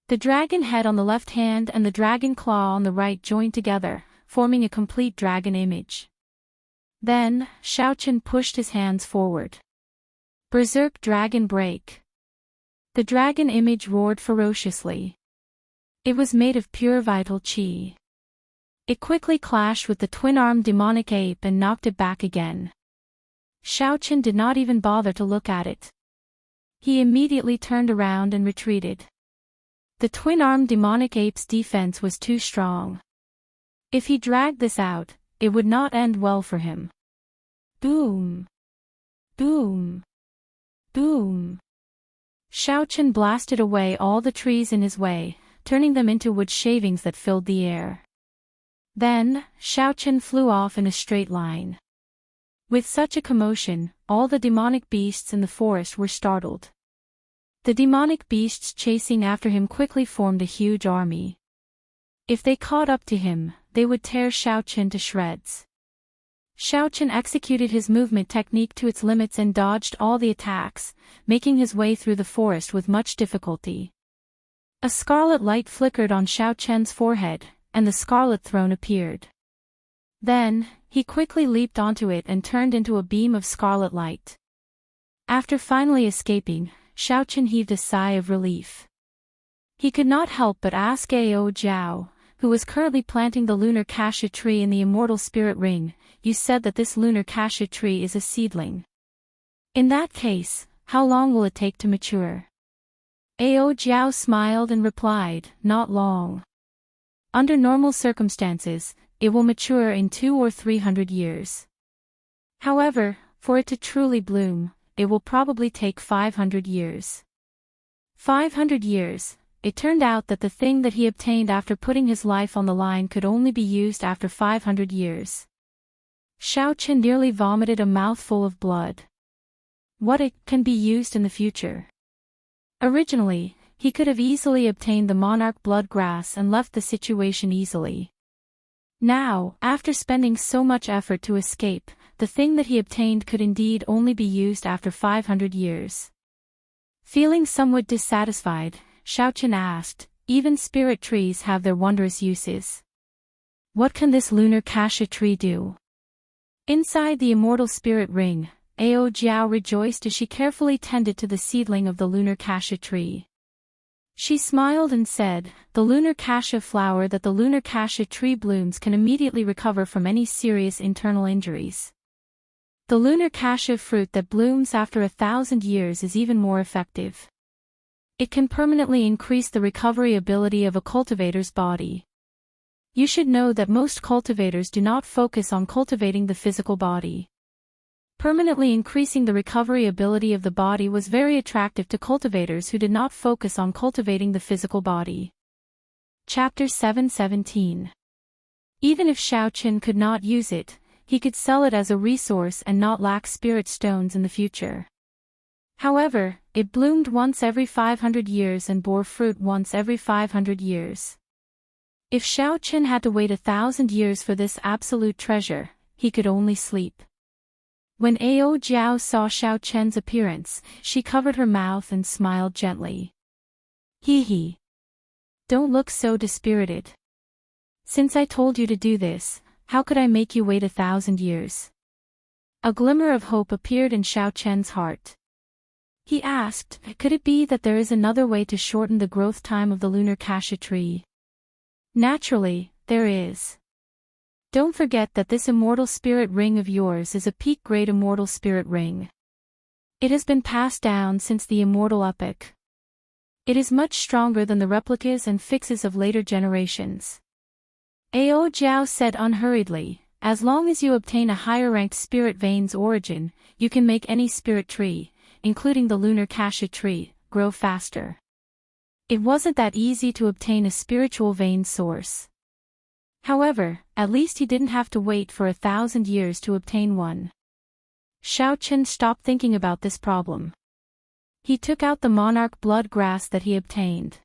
The dragon head on the left hand and the dragon claw on the right joined together, forming a complete dragon image. Then, Xiaoqin pushed his hands forward. Berserk dragon break. The dragon image roared ferociously. It was made of pure vital qi. It quickly clashed with the twin-armed demonic ape and knocked it back again. Xiaoqin did not even bother to look at it. He immediately turned around and retreated. The twin-armed demonic ape's defense was too strong. If he dragged this out, it would not end well for him. Boom! Boom! Boom! Xiaochen blasted away all the trees in his way, turning them into wood shavings that filled the air. Then, Xiaochen flew off in a straight line. With such a commotion, all the demonic beasts in the forest were startled. The demonic beasts chasing after him quickly formed a huge army. If they caught up to him, they would tear Xiaochen to shreds. Xiaochen executed his movement technique to its limits and dodged all the attacks, making his way through the forest with much difficulty. A scarlet light flickered on Xiaochen's forehead, and the scarlet throne appeared. Then, he quickly leaped onto it and turned into a beam of scarlet light. After finally escaping, Xiaochen heaved a sigh of relief. He could not help but ask Ao Jiao, who was currently planting the lunar cassia tree in the immortal spirit ring, "You said that this lunar cassia tree is a seedling. In that case, how long will it take to mature?" Ao Jiao smiled and replied, "Not long. Under normal circumstances, it will mature in 200 or 300 years. However, for it to truly bloom, it will probably take 500 years. 500 years. It turned out that the thing that he obtained after putting his life on the line could only be used after 500 years. Xiaochen nearly vomited a mouthful of blood. What it can be used in the future. Originally, he could have easily obtained the monarch blood grass and left the situation easily. Now, after spending so much effort to escape, the thing that he obtained could indeed only be used after 500 years. Feeling somewhat dissatisfied, Xiaochen asked, "Even spirit trees have their wondrous uses. What can this lunar cassia tree do?" Inside the immortal spirit ring, Ao Jiao rejoiced as she carefully tended to the seedling of the lunar cassia tree. She smiled and said, "The lunar cassia flower that the lunar cassia tree blooms can immediately recover from any serious internal injuries. The lunar cassia fruit that blooms after 1,000 years is even more effective. It can permanently increase the recovery ability of a cultivator's body. You should know that most cultivators do not focus on cultivating the physical body. Permanently increasing the recovery ability of the body was very attractive to cultivators who did not focus on cultivating the physical body." Chapter 717. Even if Xiaochen could not use it, he could sell it as a resource and not lack spirit stones in the future. However, it bloomed once every 500 years and bore fruit once every 500 years. If Xiaochen had to wait 1,000 years for this absolute treasure, he could only sleep. When Ao Jiao saw Xiaochen's appearance, she covered her mouth and smiled gently. "Hee hee. Don't look so dispirited. Since I told you to do this, how could I make you wait 1,000 years?" A glimmer of hope appeared in Xiaochen's heart. He asked, "Could it be that there is another way to shorten the growth time of the lunar cassia tree?" "Naturally, there is. Don't forget that this immortal spirit ring of yours is a peak-grade immortal spirit ring. It has been passed down since the immortal epoch. It is much stronger than the replicas and fixes of later generations." Ao Jiao said unhurriedly, "As long as you obtain a higher-ranked spirit vein's origin, you can make any spirit tree, including the lunar cassia tree, grow faster." It wasn't that easy to obtain a spiritual vein source. However, at least he didn't have to wait for 1,000 years to obtain one. Xiaochen stopped thinking about this problem. He took out the monarch blood grass that he obtained.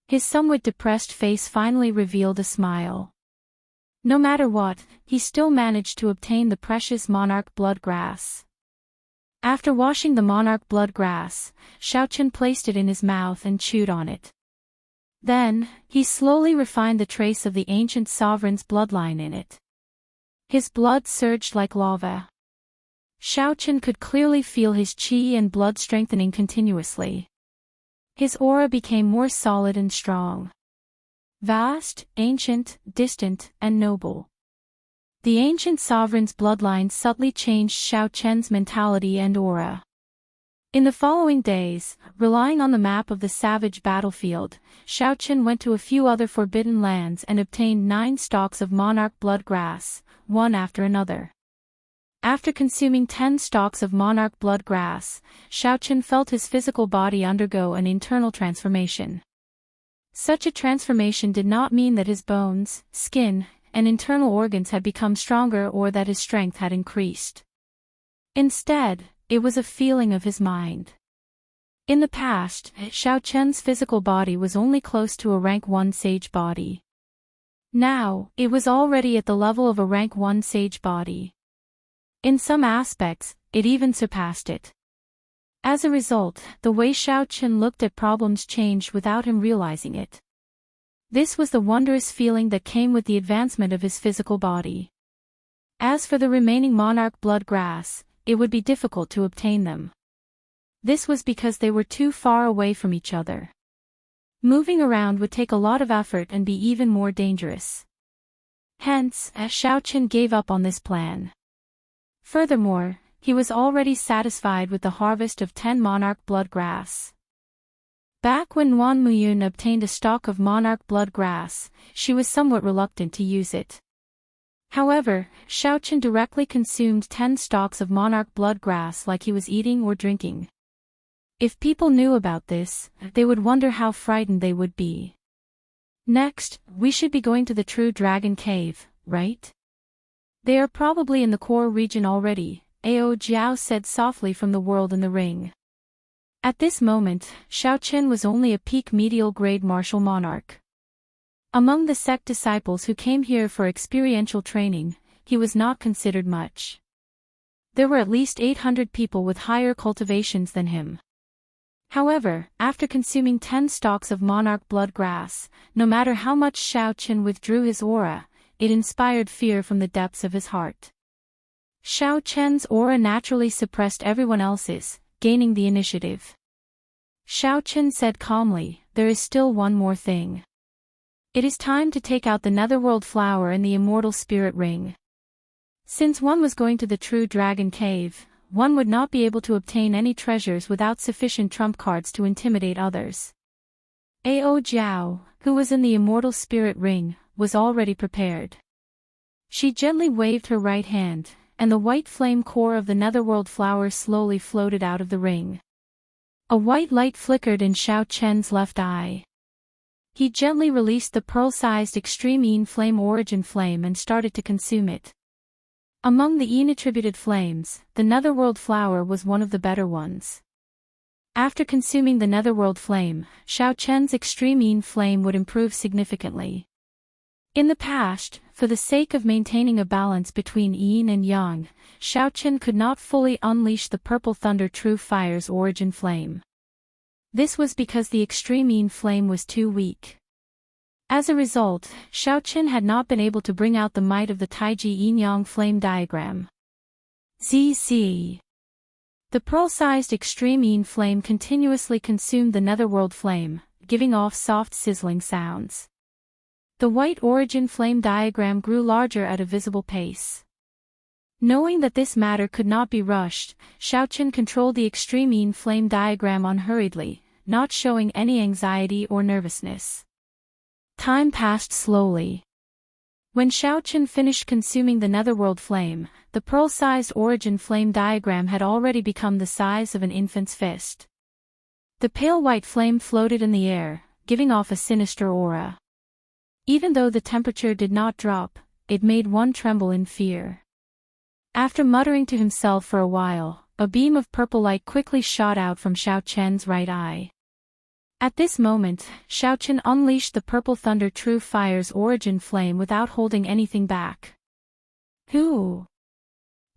His somewhat depressed face finally revealed a smile. No matter what, he still managed to obtain the precious monarch blood grass. After washing the monarch blood grass, Xiaochen placed it in his mouth and chewed on it. Then, he slowly refined the trace of the ancient sovereign's bloodline in it. His blood surged like lava. Xiaochen could clearly feel his qi and blood strengthening continuously. His aura became more solid and strong. Vast, ancient, distant, and noble. The ancient sovereign's bloodline subtly changed Xiaochen's mentality and aura. In the following days, relying on the map of the savage battlefield, Xiaochen went to a few other forbidden lands and obtained 9 stalks of monarch blood grass, one after another. After consuming 10 stalks of monarch blood grass, Xiaochen felt his physical body undergo an internal transformation. Such a transformation did not mean that his bones, skin, and internal organs had become stronger or that his strength had increased. Instead, it was a feeling of his mind. In the past, Xiaochen's physical body was only close to a rank 1 sage body. Now, it was already at the level of a rank 1 sage body. In some aspects, it even surpassed it. As a result, the way Xiaochen looked at problems changed without him realizing it. This was the wondrous feeling that came with the advancement of his physical body. As for the remaining monarch blood grass, it would be difficult to obtain them. This was because they were too far away from each other. Moving around would take a lot of effort and be even more dangerous. Hence, Xiaochen gave up on this plan. Furthermore, he was already satisfied with the harvest of 10 monarch blood grass. Back when Wan Muyun obtained a stalk of monarch blood grass, she was somewhat reluctant to use it. However, Xiaochen directly consumed 10 stalks of monarch blood grass like he was eating or drinking. If people knew about this, they would wonder how frightened they would be. Next, we should be going to the True Dragon Cave, right? They are probably in the core region already, Ao Jiao said softly from the world in the ring. At this moment, Xiaochen was only a peak medial grade martial monarch. Among the sect disciples who came here for experiential training, he was not considered much. There were at least 800 people with higher cultivations than him. However, after consuming 10 stalks of monarch blood grass, no matter how much Xiaochen withdrew his aura, it inspired fear from the depths of his heart. Xiaochen's aura naturally suppressed everyone else's, gaining the initiative. Xiaochen said calmly, "There is still one more thing. It is time to take out the netherworld flower and the immortal spirit ring." Since one was going to the True Dragon Cave, one would not be able to obtain any treasures without sufficient trump cards to intimidate others. Ao Jiao, who was in the immortal spirit ring, was already prepared. She gently waved her right hand, and the white flame core of the netherworld flower slowly floated out of the ring. A white light flickered in Xiaochen's left eye. He gently released the pearl-sized extreme Yin flame origin flame and started to consume it. Among the Yin-attributed flames, the netherworld flower was one of the better ones. After consuming the netherworld flame, Xiaochen's extreme Yin flame would improve significantly. In the past, for the sake of maintaining a balance between Yin and Yang, Xiaochen could not fully unleash the Purple Thunder True Fire's origin flame. This was because the extreme Yin flame was too weak. As a result, Xiaochen had not been able to bring out the might of the Taiji Yin-Yang flame diagram. ZZ. The pearl-sized extreme Yin flame continuously consumed the netherworld flame, giving off soft sizzling sounds. The white origin flame diagram grew larger at a visible pace. Knowing that this matter could not be rushed, Xiaochen controlled the extreme Yin flame diagram unhurriedly, not showing any anxiety or nervousness. Time passed slowly. When Xiaochen finished consuming the netherworld flame, the pearl-sized origin flame diagram had already become the size of an infant's fist. The pale white flame floated in the air, giving off a sinister aura. Even though the temperature did not drop, it made one tremble in fear. After muttering to himself for a while, a beam of purple light quickly shot out from Xiaochen's right eye. At this moment, Xiaochen unleashed the Purple Thunder True Fire's origin flame without holding anything back. Hoo!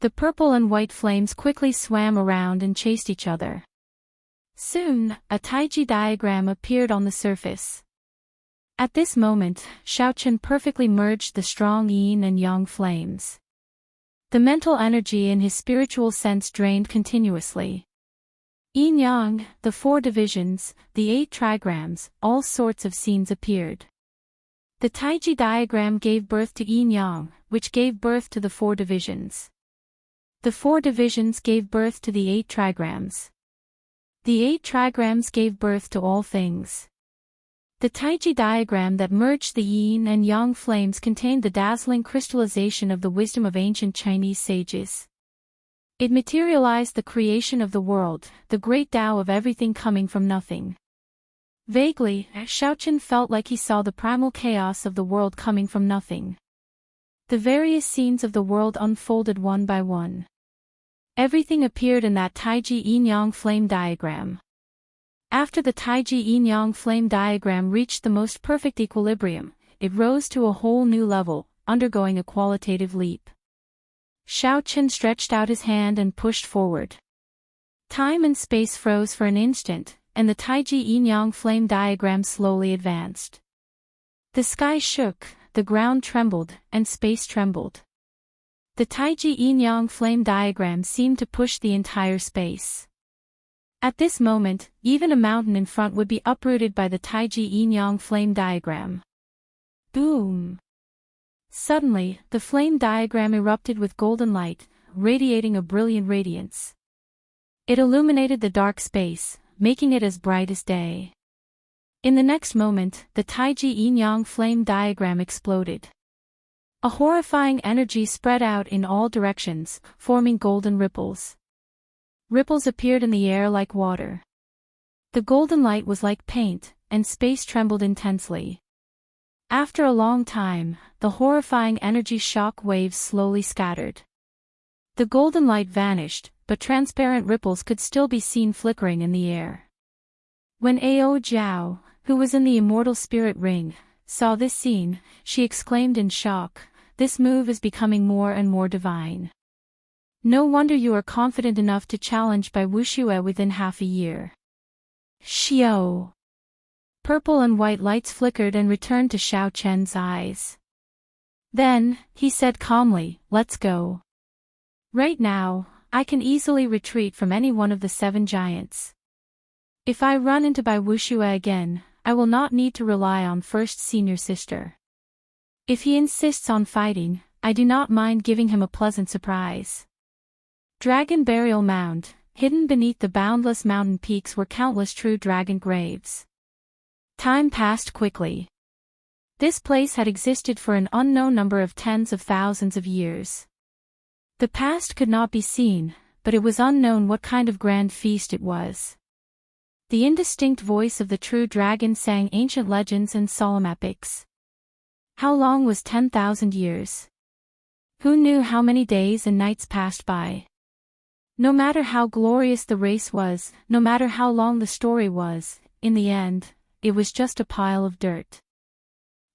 The purple and white flames quickly swam around and chased each other. Soon, a Taiji diagram appeared on the surface. At this moment, Xiaochen perfectly merged the strong Yin and Yang flames. The mental energy in his spiritual sense drained continuously. Yin-Yang, the 4 divisions, the 8 trigrams, all sorts of scenes appeared. The Taiji diagram gave birth to Yin-Yang, which gave birth to the 4 divisions. The 4 divisions gave birth to the 8 trigrams. The 8 trigrams gave birth to all things. The Taiji diagram that merged the Yin and Yang flames contained the dazzling crystallization of the wisdom of ancient Chinese sages. It materialized the creation of the world, the great Tao of everything coming from nothing. Vaguely, Xiaochen felt like he saw the primal chaos of the world coming from nothing. The various scenes of the world unfolded one by one. Everything appeared in that Taiji yin-yang flame diagram. After the Taiji yin-yang flame diagram reached the most perfect equilibrium, it rose to a whole new level, undergoing a qualitative leap. Xiaochen stretched out his hand and pushed forward. Time and space froze for an instant, and the Taiji yin-yang flame diagram slowly advanced. The sky shook, the ground trembled, and space trembled. The Taiji yin-yang flame diagram seemed to push the entire space. At this moment, even a mountain in front would be uprooted by the Taiji yin-yang flame diagram. Boom! Suddenly, the flame diagram erupted with golden light, radiating a brilliant radiance. It illuminated the dark space, making it as bright as day. In the next moment, the Taiji yin-yang flame diagram exploded. A horrifying energy spread out in all directions, forming golden ripples. Ripples appeared in the air like water. The golden light was like paint, and space trembled intensely. After a long time, the horrifying energy shock waves slowly scattered. The golden light vanished, but transparent ripples could still be seen flickering in the air. When Ao Jiao, who was in the immortal spirit ring, saw this scene, she exclaimed in shock, "This move is becoming more and more divine. No wonder you are confident enough to challenge by Wuxia within half a year." Xiao! Purple and white lights flickered and returned to Xiaochen's eyes. Then, he said calmly, "Let's go. Right now, I can easily retreat from any one of the 7 giants. If I run into Bai Wuxia again, I will not need to rely on first senior sister. If he insists on fighting, I do not mind giving him a pleasant surprise." Dragon Burial Mound. Hidden beneath the boundless mountain peaks were countless true dragon graves. Time passed quickly. This place had existed for an unknown number of tens of thousands of years. The past could not be seen, but it was unknown what kind of grand feast it was. The indistinct voice of the true dragon sang ancient legends and solemn epics. How long was 10,000 years? Who knew how many days and nights passed by? No matter how glorious the race was, no matter how long the story was, in the end, it was just a pile of dirt.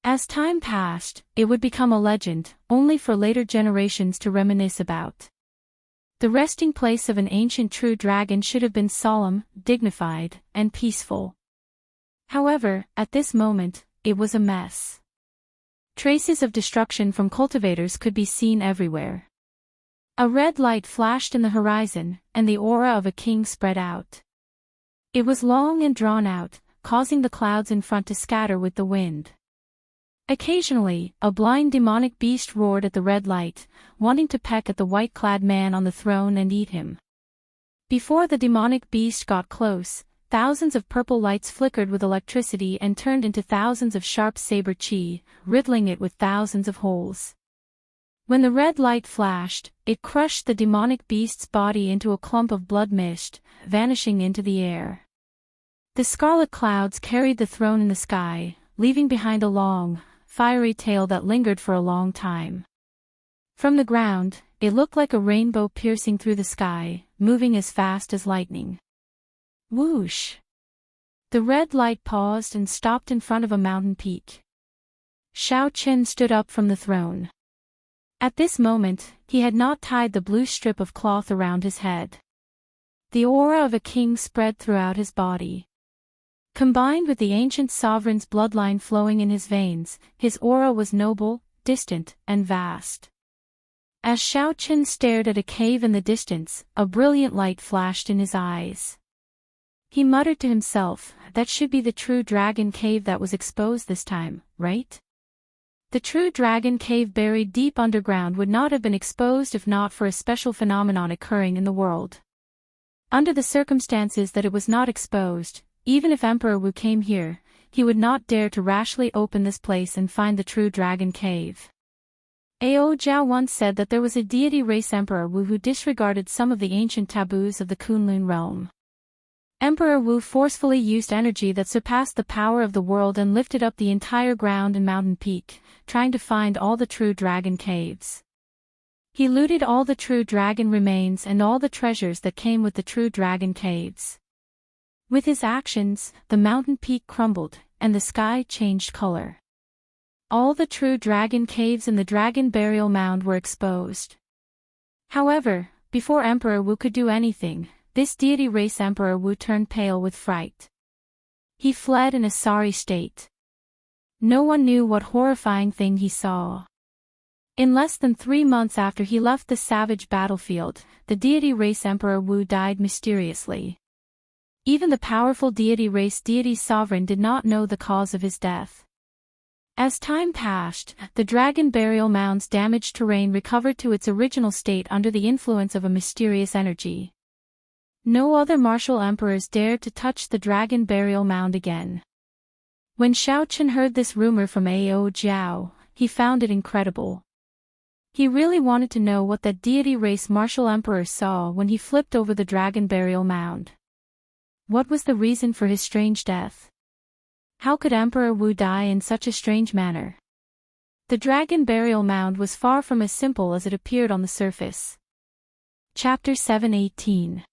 As time passed, it would become a legend, only for later generations to reminisce about. The resting place of an ancient true dragon should have been solemn, dignified, and peaceful. However, at this moment, it was a mess. Traces of destruction from cultivators could be seen everywhere. A red light flashed in the horizon, and the aura of a king spread out. It was long and drawn out, causing the clouds in front to scatter with the wind. Occasionally, a blind demonic beast roared at the red light, wanting to peck at the white-clad man on the throne and eat him. Before the demonic beast got close, thousands of purple lights flickered with electricity and turned into thousands of sharp saber chi, riddling it with thousands of holes. When the red light flashed, it crushed the demonic beast's body into a clump of blood mist, vanishing into the air. The scarlet clouds carried the throne in the sky, leaving behind a long, fiery tail that lingered for a long time. From the ground, it looked like a rainbow piercing through the sky, moving as fast as lightning. Whoosh! The red light paused and stopped in front of a mountain peak. Xiaochen stood up from the throne. At this moment, he had not tied the blue strip of cloth around his head. The aura of a king spread throughout his body. Combined with the ancient sovereign's bloodline flowing in his veins, his aura was noble, distant, and vast. As Xiaochen stared at a cave in the distance, a brilliant light flashed in his eyes. He muttered to himself, "That should be the true dragon cave that was exposed this time, right?" The true dragon cave buried deep underground would not have been exposed if not for a special phenomenon occurring in the world. Under the circumstances that it was not exposed, even if Emperor Wu came here, he would not dare to rashly open this place and find the true dragon cave. Ao Jiao once said that there was a deity race Emperor Wu who disregarded some of the ancient taboos of the Kunlun realm. Emperor Wu forcefully used energy that surpassed the power of the world and lifted up the entire ground and mountain peak, trying to find all the true dragon caves. He looted all the true dragon remains and all the treasures that came with the true dragon caves. With his actions, the mountain peak crumbled, and the sky changed color. All the true dragon caves and the dragon burial mound were exposed. However, before Emperor Wu could do anything, this deity race Emperor Wu turned pale with fright. He fled in a sorry state. No one knew what horrifying thing he saw. In less than 3 months after he left the savage battlefield, the deity race Emperor Wu died mysteriously. Even the powerful deity race deity sovereign did not know the cause of his death. As time passed, the dragon burial mound's damaged terrain recovered to its original state under the influence of a mysterious energy. No other martial emperors dared to touch the dragon burial mound again. When Xiaochen heard this rumor from Ao Jiao, he found it incredible. He really wanted to know what that deity race martial emperor saw when he flipped over the dragon burial mound. What was the reason for his strange death? How could Emperor Wu die in such a strange manner? The dragon burial mound was far from as simple as it appeared on the surface. Chapter 7:18.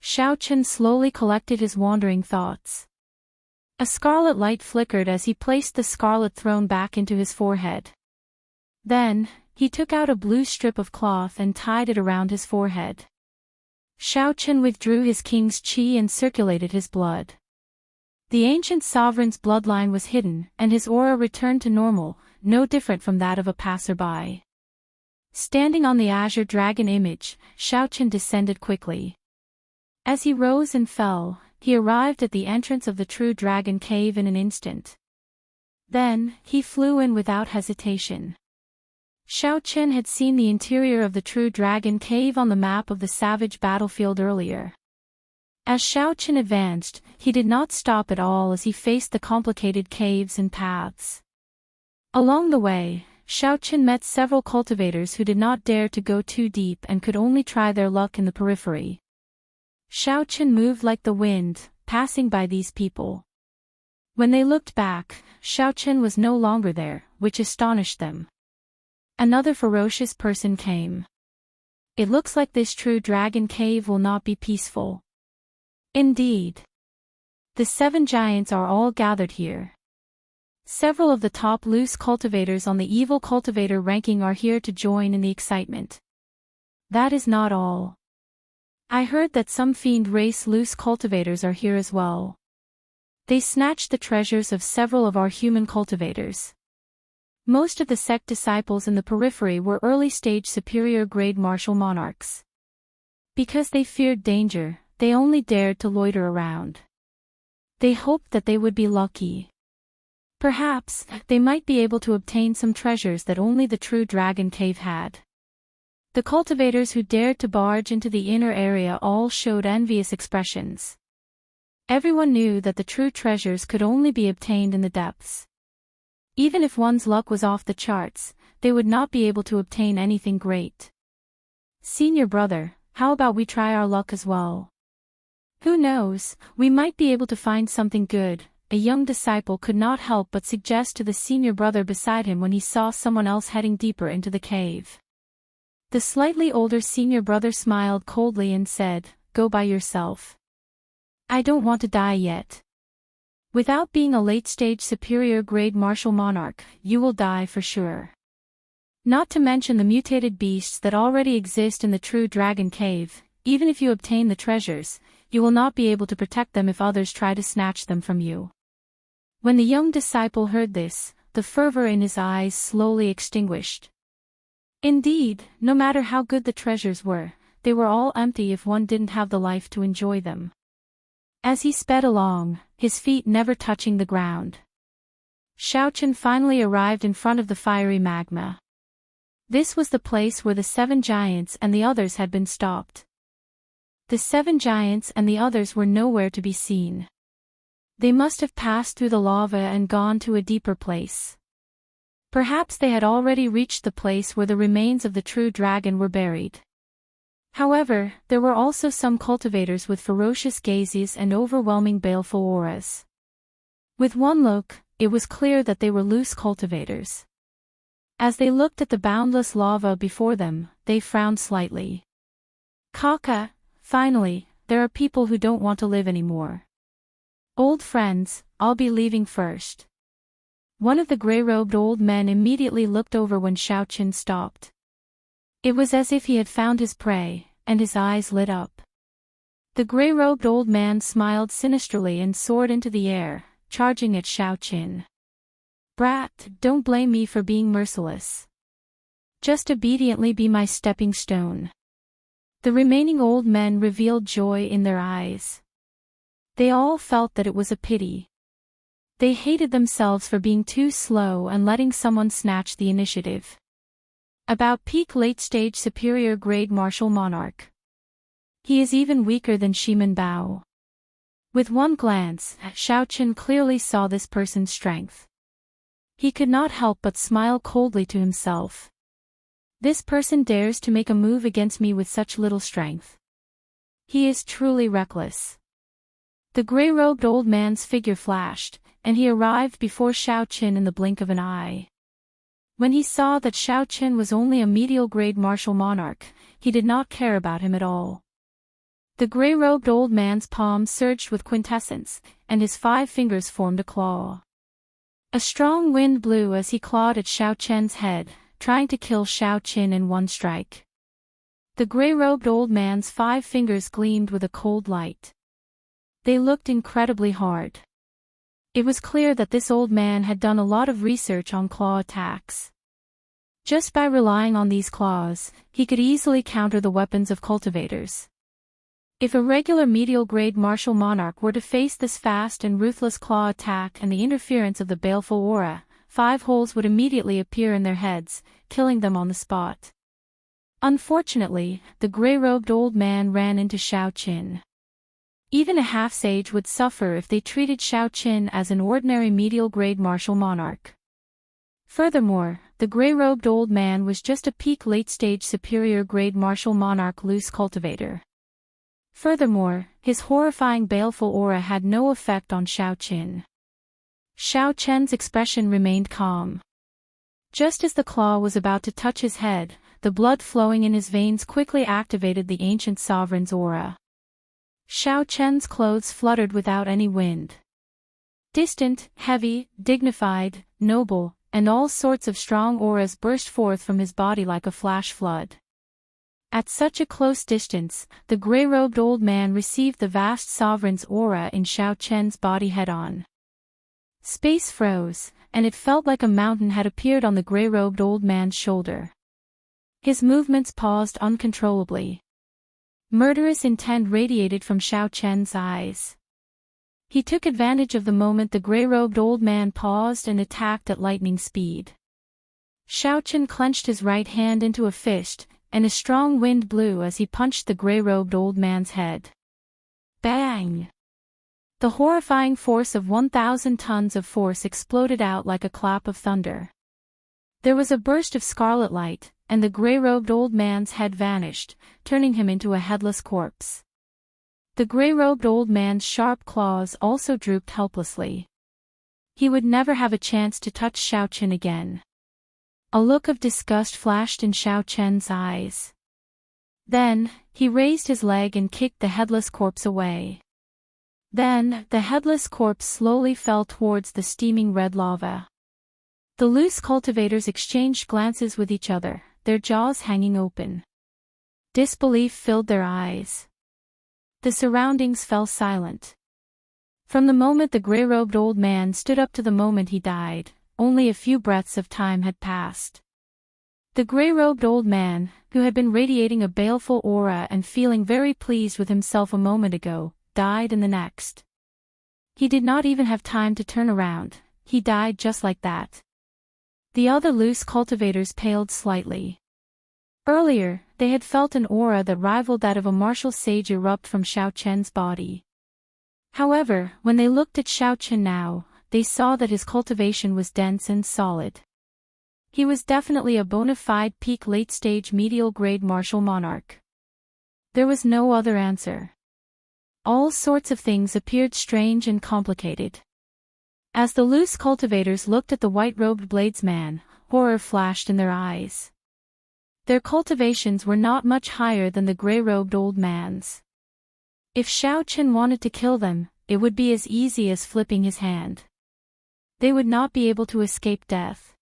Xiaochen slowly collected his wandering thoughts. A scarlet light flickered as he placed the scarlet throne back into his forehead. Then, he took out a blue strip of cloth and tied it around his forehead. Xiaochen withdrew his king's qi and circulated his blood. The ancient sovereign's bloodline was hidden, and his aura returned to normal, no different from that of a passerby. Standing on the azure dragon image, Xiaochen descended quickly. As he rose and fell, he arrived at the entrance of the true dragon cave in an instant. Then, he flew in without hesitation. Xiaochen had seen the interior of the true dragon cave on the map of the savage battlefield earlier. As Xiaochen advanced, he did not stop at all as he faced the complicated caves and paths. Along the way, Xiaochen met several cultivators who did not dare to go too deep and could only try their luck in the periphery. Xiaochen moved like the wind, passing by these people. When they looked back, Xiaochen was no longer there, which astonished them. Another ferocious person came. It looks like this true dragon cave will not be peaceful. Indeed. The 7 giants are all gathered here. Several of the top loose cultivators on the evil cultivator ranking are here to join in the excitement. That is not all. I heard that some fiend race loose cultivators are here as well. They snatched the treasures of several of our human cultivators. Most of the sect disciples in the periphery were early-stage superior-grade martial monarchs. Because they feared danger, they only dared to loiter around. They hoped that they would be lucky. Perhaps, they might be able to obtain some treasures that only the true dragon cave had. The cultivators who dared to barge into the inner area all showed envious expressions. Everyone knew that the true treasures could only be obtained in the depths. Even if one's luck was off the charts, they would not be able to obtain anything great. Senior brother, how about we try our luck as well? Who knows, we might be able to find something good, a young disciple could not help but suggest to the senior brother beside him when he saw someone else heading deeper into the cave. The slightly older senior brother smiled coldly and said, "Go by yourself. I don't want to die yet. Without being a late-stage superior-grade martial monarch, you will die for sure. Not to mention the mutated beasts that already exist in the true dragon cave, even if you obtain the treasures, you will not be able to protect them if others try to snatch them from you." When the young disciple heard this, the fervor in his eyes slowly extinguished. Indeed, no matter how good the treasures were, they were all empty if one didn't have the life to enjoy them. As he sped along, his feet never touching the ground, Xiaochen finally arrived in front of the fiery magma. This was the place where the 7 giants and the others had been stopped. The 7 giants and the others were nowhere to be seen. They must have passed through the lava and gone to a deeper place. Perhaps they had already reached the place where the remains of the true dragon were buried. However, there were also some cultivators with ferocious gazes and overwhelming baleful auras. With one look, it was clear that they were loose cultivators. As they looked at the boundless lava before them, they frowned slightly. Kaka, finally, there are people who don't want to live anymore. Old friends, I'll be leaving first. One of the gray-robed old men immediately looked over when Xiaoqin stopped. It was as if he had found his prey, and his eyes lit up. The gray-robed old man smiled sinisterly and soared into the air, charging at Xiaoqin. Brat, don't blame me for being merciless. Just obediently be my stepping stone. The remaining old men revealed joy in their eyes. They all felt that it was a pity. They hated themselves for being too slow and letting someone snatch the initiative. About peak late-stage superior grade martial monarch. He is even weaker than Shiman Bao. With one glance, Xiaoqin clearly saw this person's strength. He could not help but smile coldly to himself. This person dares to make a move against me with such little strength. He is truly reckless. The gray-robed old man's figure flashed, and he arrived before Xiaoqin in the blink of an eye. When he saw that Xiaoqin was only a medial-grade martial monarch, he did not care about him at all. The gray-robed old man's palm surged with quintessence, and his 5 fingers formed a claw. A strong wind blew as he clawed at Xiaoqin's head, trying to kill Xiaoqin in one strike. The gray-robed old man's 5 fingers gleamed with a cold light. They looked incredibly hard. It was clear that this old man had done a lot of research on claw attacks. Just by relying on these claws, he could easily counter the weapons of cultivators. If a regular medial-grade martial monarch were to face this fast and ruthless claw attack and the interference of the baleful aura, 5 holes would immediately appear in their heads, killing them on the spot. Unfortunately, the gray-robed old man ran into Xiaoqin. Even a half-sage would suffer if they treated Xiaoqin as an ordinary medial-grade martial monarch. Furthermore, the gray-robed old man was just a peak late-stage superior-grade martial monarch loose cultivator. Furthermore, his horrifying baleful aura had no effect on Xiaoqin. Xiaoqin's expression remained calm. Just as the claw was about to touch his head, the blood flowing in his veins quickly activated the ancient sovereign's aura. Xiaoqin's clothes fluttered without any wind. Distant, heavy, dignified, noble, and all sorts of strong auras burst forth from his body like a flash flood. At such a close distance, the gray-robed old man received the vast sovereign's aura in Xiaoqin's body head-on. Space froze, and it felt like a mountain had appeared on the gray-robed old man's shoulder. His movements paused uncontrollably. Murderous intent radiated from Xiaoqin's eyes. He took advantage of the moment the gray-robed old man paused and attacked at lightning speed. Xiaoqin clenched his right hand into a fist, and a strong wind blew as he punched the gray-robed old man's head. Bang! The horrifying force of 1,000 tons of force exploded out like a clap of thunder. There was a burst of scarlet light, and the gray-robed old man's head vanished, turning him into a headless corpse. The gray-robed old man's sharp claws also drooped helplessly. He would never have a chance to touch Xiaoqin again. A look of disgust flashed in Xiaoqin's eyes. Then, he raised his leg and kicked the headless corpse away. Then, the headless corpse slowly fell towards the steaming red lava. The loose cultivators exchanged glances with each other, their jaws hanging open. Disbelief filled their eyes. The surroundings fell silent. From the moment the gray-robed old man stood up to the moment he died, only a few breaths of time had passed. The gray-robed old man, who had been radiating a baleful aura and feeling very pleased with himself a moment ago, died in the next. He did not even have time to turn around, he died just like that. The other loose cultivators paled slightly. Earlier, they had felt an aura that rivaled that of a martial sage erupt from Xiaoqin's body. However, when they looked at Xiaoqin now, they saw that his cultivation was dense and solid. He was definitely a bona fide peak late-stage medial-grade martial monarch. There was no other answer. All sorts of things appeared strange and complicated. As the loose cultivators looked at the white-robed bladesman, horror flashed in their eyes. Their cultivations were not much higher than the gray-robed old man's. If Xiaoqin wanted to kill them, it would be as easy as flipping his hand. They would not be able to escape death.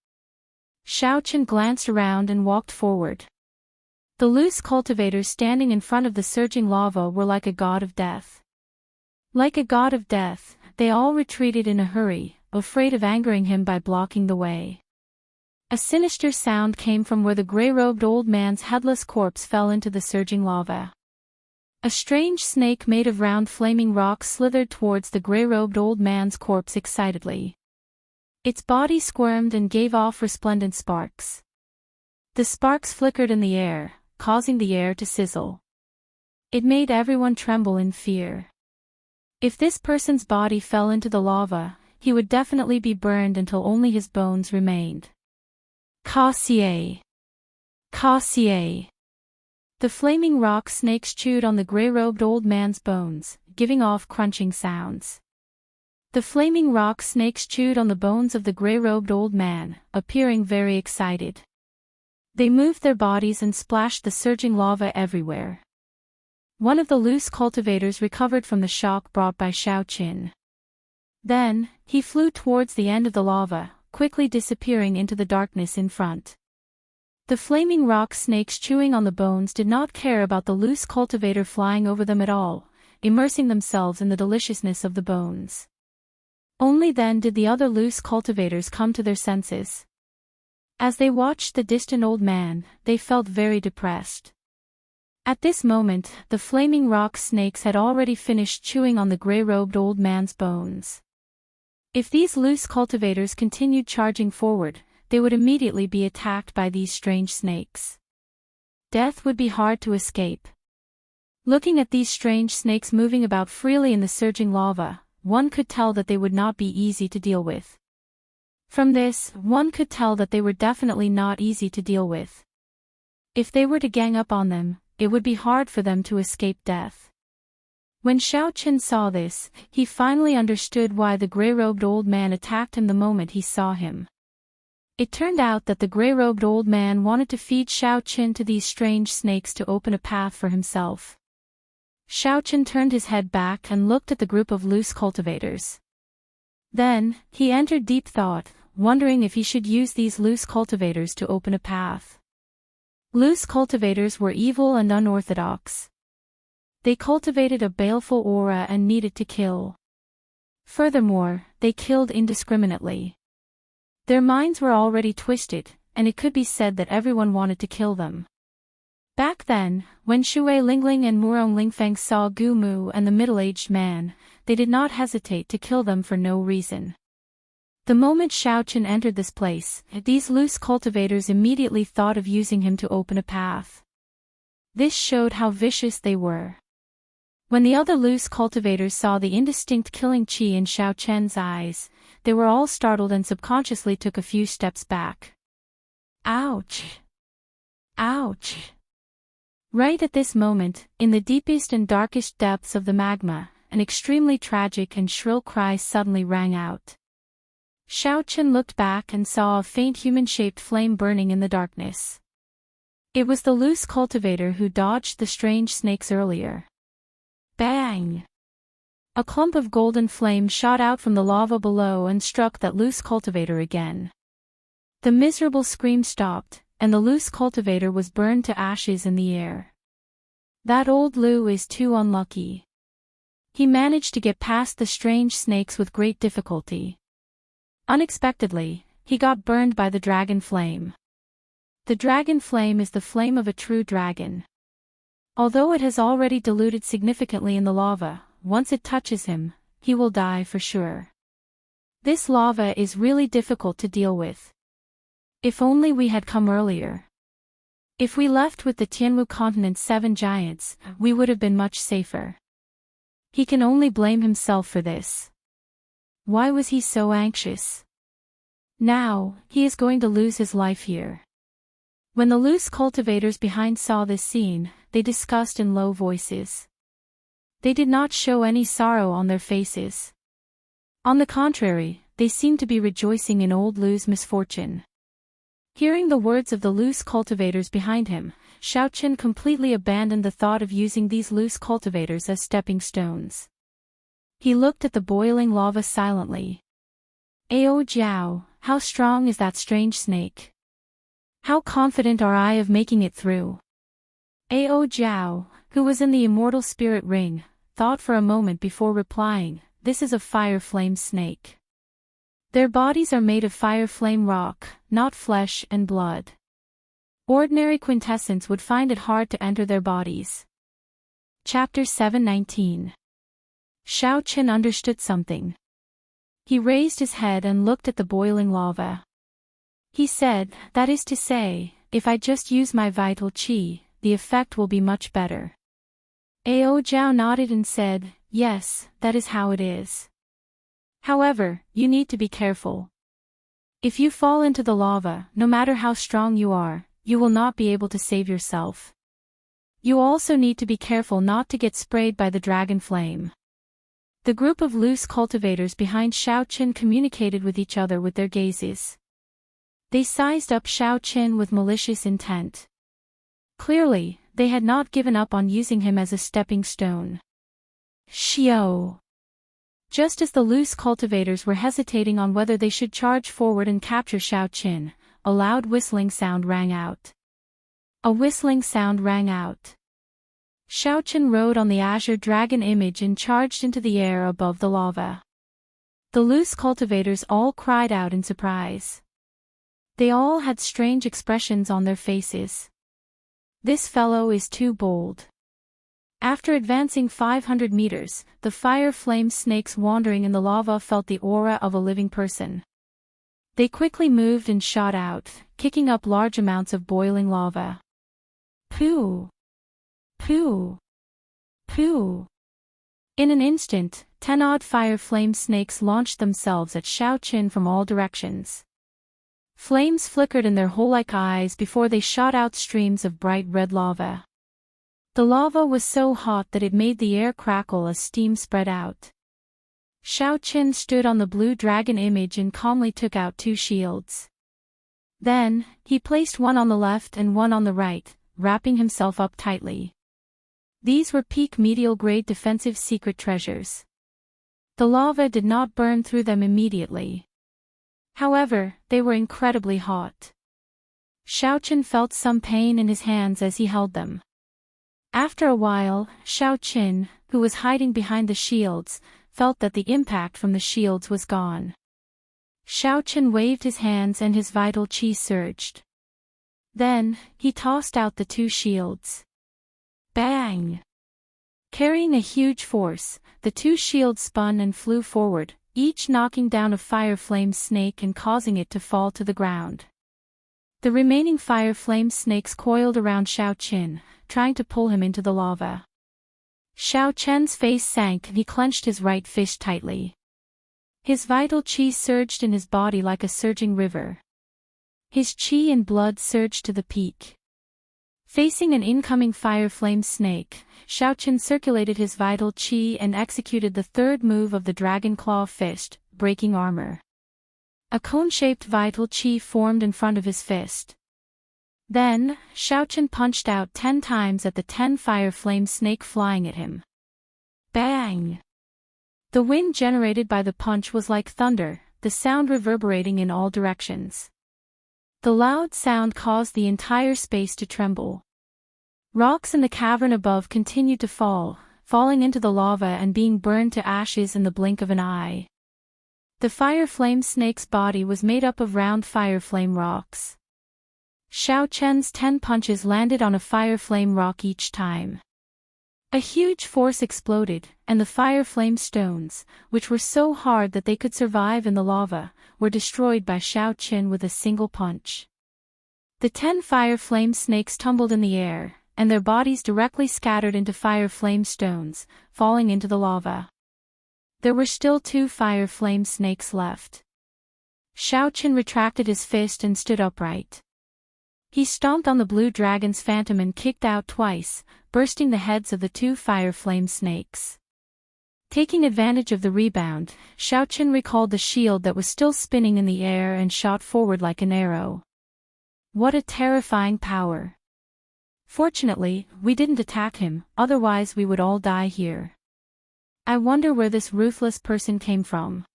Xiaoqin glanced around and walked forward. The loose cultivators standing in front of the surging lava were like a god of death. Like a god of death, they all retreated in a hurry, afraid of angering him by blocking the way. A sinister sound came from where the gray-robed old man's headless corpse fell into the surging lava. A strange snake made of round flaming rocks slithered towards the gray-robed old man's corpse excitedly. Its body squirmed and gave off resplendent sparks. The sparks flickered in the air, causing the air to sizzle. It made everyone tremble in fear. If this person's body fell into the lava, he would definitely be burned until only his bones remained. Cassier! Cassier! The flaming rock snakes chewed on the gray-robed old man's bones, giving off crunching sounds. The flaming rock snakes chewed on the bones of the gray-robed old man, appearing very excited. They moved their bodies and splashed the surging lava everywhere. One of the loose cultivators recovered from the shock brought by Xiaoqin. Then, he flew towards the end of the lava, quickly disappearing into the darkness in front. The flaming rock snakes chewing on the bones did not care about the loose cultivator flying over them at all, immersing themselves in the deliciousness of the bones. Only then did the other loose cultivators come to their senses. As they watched the distant old man, they felt very depressed. At this moment, the flaming rock snakes had already finished chewing on the gray-robed old man's bones. If these loose cultivators continued charging forward, they would immediately be attacked by these strange snakes. Death would be hard to escape. Looking at these strange snakes moving about freely in the surging lava, one could tell that they would not be easy to deal with. From this, one could tell that they were definitely not easy to deal with. If they were to gang up on them, it would be hard for them to escape death. When Xiaoqin saw this, he finally understood why the gray-robed old man attacked him the moment he saw him. It turned out that the gray-robed old man wanted to feed Xiaoqin to these strange snakes to open a path for himself. Xiaoqin turned his head back and looked at the group of loose cultivators. Then, he entered deep thought, wondering if he should use these loose cultivators to open a path. Loose cultivators were evil and unorthodox. They cultivated a baleful aura and needed to kill. Furthermore, they killed indiscriminately. Their minds were already twisted, and it could be said that everyone wanted to kill them. Back then, when Shui Lingling and Murong Lingfeng saw Gu Mu and the middle-aged man, they did not hesitate to kill them for no reason. The moment Xiaoqin entered this place, these loose cultivators immediately thought of using him to open a path. This showed how vicious they were. When the other loose cultivators saw the indistinct killing chi in Xiaoqian's eyes, they were all startled and subconsciously took a few steps back. Ouch! Ouch! Right at this moment, in the deepest and darkest depths of the magma, an extremely tragic and shrill cry suddenly rang out. Xiaoqin looked back and saw a faint human-shaped flame burning in the darkness. It was the loose cultivator who dodged the strange snakes earlier. Bang! A clump of golden flame shot out from the lava below and struck that loose cultivator again. The miserable scream stopped, and the loose cultivator was burned to ashes in the air. That old Lu is too unlucky. He managed to get past the strange snakes with great difficulty. Unexpectedly, he got burned by the dragon flame. The dragon flame is the flame of a true dragon. Although it has already diluted significantly in the lava, once it touches him, he will die for sure. This lava is really difficult to deal with. If only we had come earlier. If we left with the Tianwu continent's 7 giants, we would have been much safer. He can only blame himself for this. Why was he so anxious? Now, he is going to lose his life here. When the loose cultivators behind saw this scene, they discussed in low voices. They did not show any sorrow on their faces. On the contrary, they seemed to be rejoicing in old Lu's misfortune. Hearing the words of the loose cultivators behind him, Xiaoqin completely abandoned the thought of using these loose cultivators as stepping stones. He looked at the boiling lava silently. Ao Jiao, how strong is that strange snake? How confident are I of making it through? Ao Jiao, who was in the immortal spirit ring, thought for a moment before replying, "This is a fire flame snake. Their bodies are made of fire flame rock, not flesh and blood. Ordinary quintessence would find it hard to enter their bodies." Chapter 719. Xiaoqin understood something. He raised his head and looked at the boiling lava. He said, "That is to say, if I just use my vital qi, the effect will be much better." Ao Jiao nodded and said, "Yes, that is how it is. However, you need to be careful. If you fall into the lava, no matter how strong you are, you will not be able to save yourself. You also need to be careful not to get sprayed by the dragon flame." The group of loose cultivators behind Xiaoqin communicated with each other with their gazes. They sized up Xiaoqin with malicious intent. Clearly, they had not given up on using him as a stepping stone. Xiao! Just as the loose cultivators were hesitating on whether they should charge forward and capture Xiaoqin, a loud whistling sound rang out. A whistling sound rang out. Xiaoqin rode on the azure dragon image and charged into the air above the lava. The loose cultivators all cried out in surprise. They all had strange expressions on their faces. "This fellow is too bold." After advancing 500 meters, the fire flame snakes wandering in the lava felt the aura of a living person. They quickly moved and shot out, kicking up large amounts of boiling lava. Pooh! Pooh! Pooh! In an instant, 10 odd fire flame snakes launched themselves at Xiaoqin from all directions. Flames flickered in their hole-like eyes before they shot out streams of bright red lava. The lava was so hot that it made the air crackle as steam spread out. Xiaoqin stood on the blue dragon image and calmly took out 2 shields. Then, he placed one on the left and one on the right, wrapping himself up tightly. These were peak medial-grade defensive secret treasures. The lava did not burn through them immediately. However, they were incredibly hot. Xiaoqin felt some pain in his hands as he held them. After a while, Xiaoqin, who was hiding behind the shields, felt that the impact from the shields was gone. Xiaoqin waved his hands and his vital qi surged. Then, he tossed out the 2 shields. Bang! Carrying a huge force, the 2 shields spun and flew forward, each knocking down a fire flame snake and causing it to fall to the ground. The remaining fire flame snakes coiled around Xiaoqin, trying to pull him into the lava. Xiaoqin's face sank and he clenched his right fist tightly. His vital qi surged in his body like a surging river. His qi and blood surged to the peak. Facing an incoming fire flame snake, Xiaoqin circulated his vital qi and executed the 3rd move of the dragon claw fist, breaking armor. A cone-shaped vital qi formed in front of his fist. Then, Xiaoqin punched out 10 times at the 10 fire flame snake flying at him. Bang! The wind generated by the punch was like thunder, the sound reverberating in all directions. The loud sound caused the entire space to tremble. Rocks in the cavern above continued to fall, falling into the lava and being burned to ashes in the blink of an eye. The fire flame snake's body was made up of round fire flame rocks. Xiaoqin's 10 punches landed on a fire flame rock each time. A huge force exploded, and the fire flame stones, which were so hard that they could survive in the lava, were destroyed by Xiaoqin with a single punch. The 10 fire flame snakes tumbled in the air, and their bodies directly scattered into fire flame stones, falling into the lava. There were still 2 fire flame snakes left. Xiaochen retracted his fist and stood upright. He stomped on the blue dragon's phantom and kicked out twice, bursting the heads of the two fire flame snakes. Taking advantage of the rebound, Xiaochen recalled the shield that was still spinning in the air and shot forward like an arrow. What a terrifying power! Fortunately, we didn't attack him, otherwise we would all die here. I wonder where this ruthless person came from.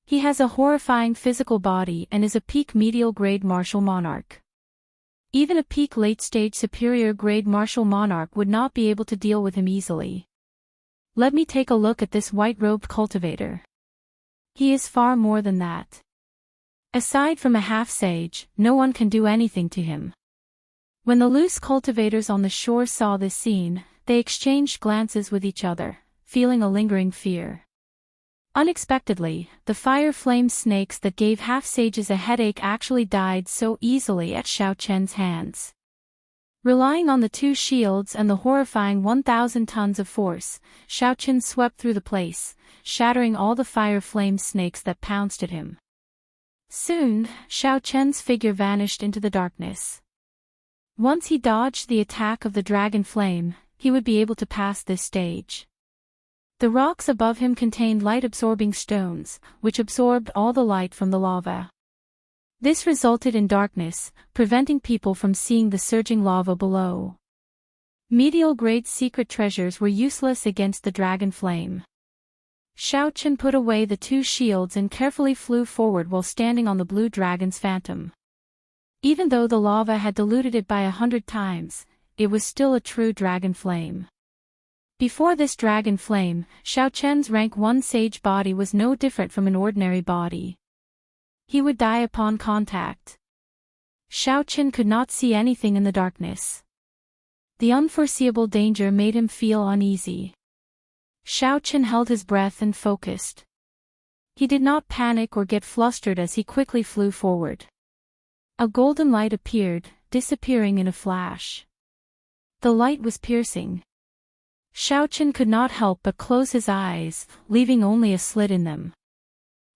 He has a horrifying physical body and is a peak medial grade martial monarch. Even a peak late-stage superior grade martial monarch would not be able to deal with him easily. Let me take a look at this white-robed cultivator. He is far more than that. Aside from a half-sage, no one can do anything to him. When the loose cultivators on the shore saw this scene, they exchanged glances with each other, feeling a lingering fear. Unexpectedly, the fire flame snakes that gave half-sages a headache actually died so easily at Xiaochen's hands. Relying on the two shields and the horrifying 1,000 tons of force, Xiaochen swept through the place, shattering all the fire flame snakes that pounced at him. Soon, Xiaochen's figure vanished into the darkness. Once he dodged the attack of the dragon flame, he would be able to pass this stage. The rocks above him contained light-absorbing stones, which absorbed all the light from the lava. This resulted in darkness, preventing people from seeing the surging lava below. Medial-grade secret treasures were useless against the dragon flame. Xiaochen put away the two shields and carefully flew forward while standing on the blue dragon's phantom. Even though the lava had diluted it by 100 times, it was still a true dragon flame. Before this dragon flame, Xiaochen's rank 1 sage body was no different from an ordinary body. He would die upon contact. Xiaochen could not see anything in the darkness. The unforeseeable danger made him feel uneasy. Xiaochen held his breath and focused. He did not panic or get flustered as he quickly flew forward. A golden light appeared, disappearing in a flash. The light was piercing. Xiaochen could not help but close his eyes, leaving only a slit in them.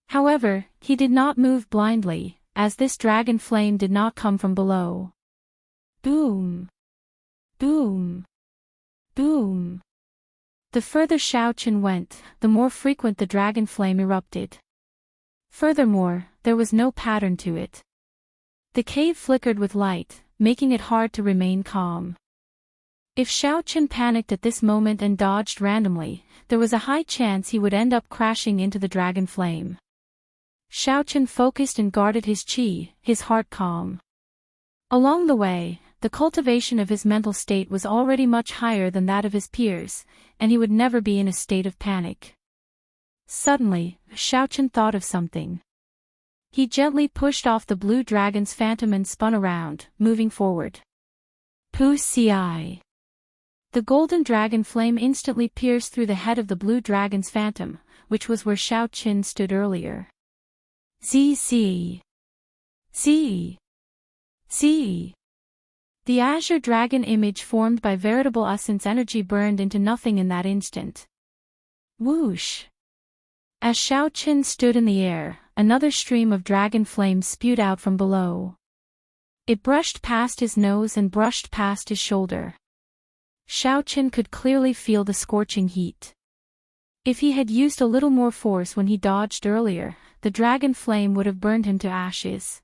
However, he did not move blindly, as this dragon flame did not come from below. Boom! Boom! Boom! The further Xiaochen went, the more frequent the dragon flame erupted. Furthermore, there was no pattern to it. The cave flickered with light, making it hard to remain calm. If Xiaochen panicked at this moment and dodged randomly, there was a high chance he would end up crashing into the dragon flame. Xiaochen focused and guarded his qi, his heart calm. Along the way, the cultivation of his mental state was already much higher than that of his peers, and he would never be in a state of panic. Suddenly, Xiaochen thought of something. He gently pushed off the blue dragon's phantom and spun around, moving forward. Pu Ci. The golden dragon flame instantly pierced through the head of the blue dragon's phantom, which was where Xiaochen stood earlier. Zi. The azure dragon image formed by veritable essence energy burned into nothing in that instant. Whoosh! As Xiaochen stood in the air, another stream of dragon flame spewed out from below. It brushed past his nose and brushed past his shoulder. Xiaochen could clearly feel the scorching heat. If he had used a little more force when he dodged earlier, the dragon flame would have burned him to ashes.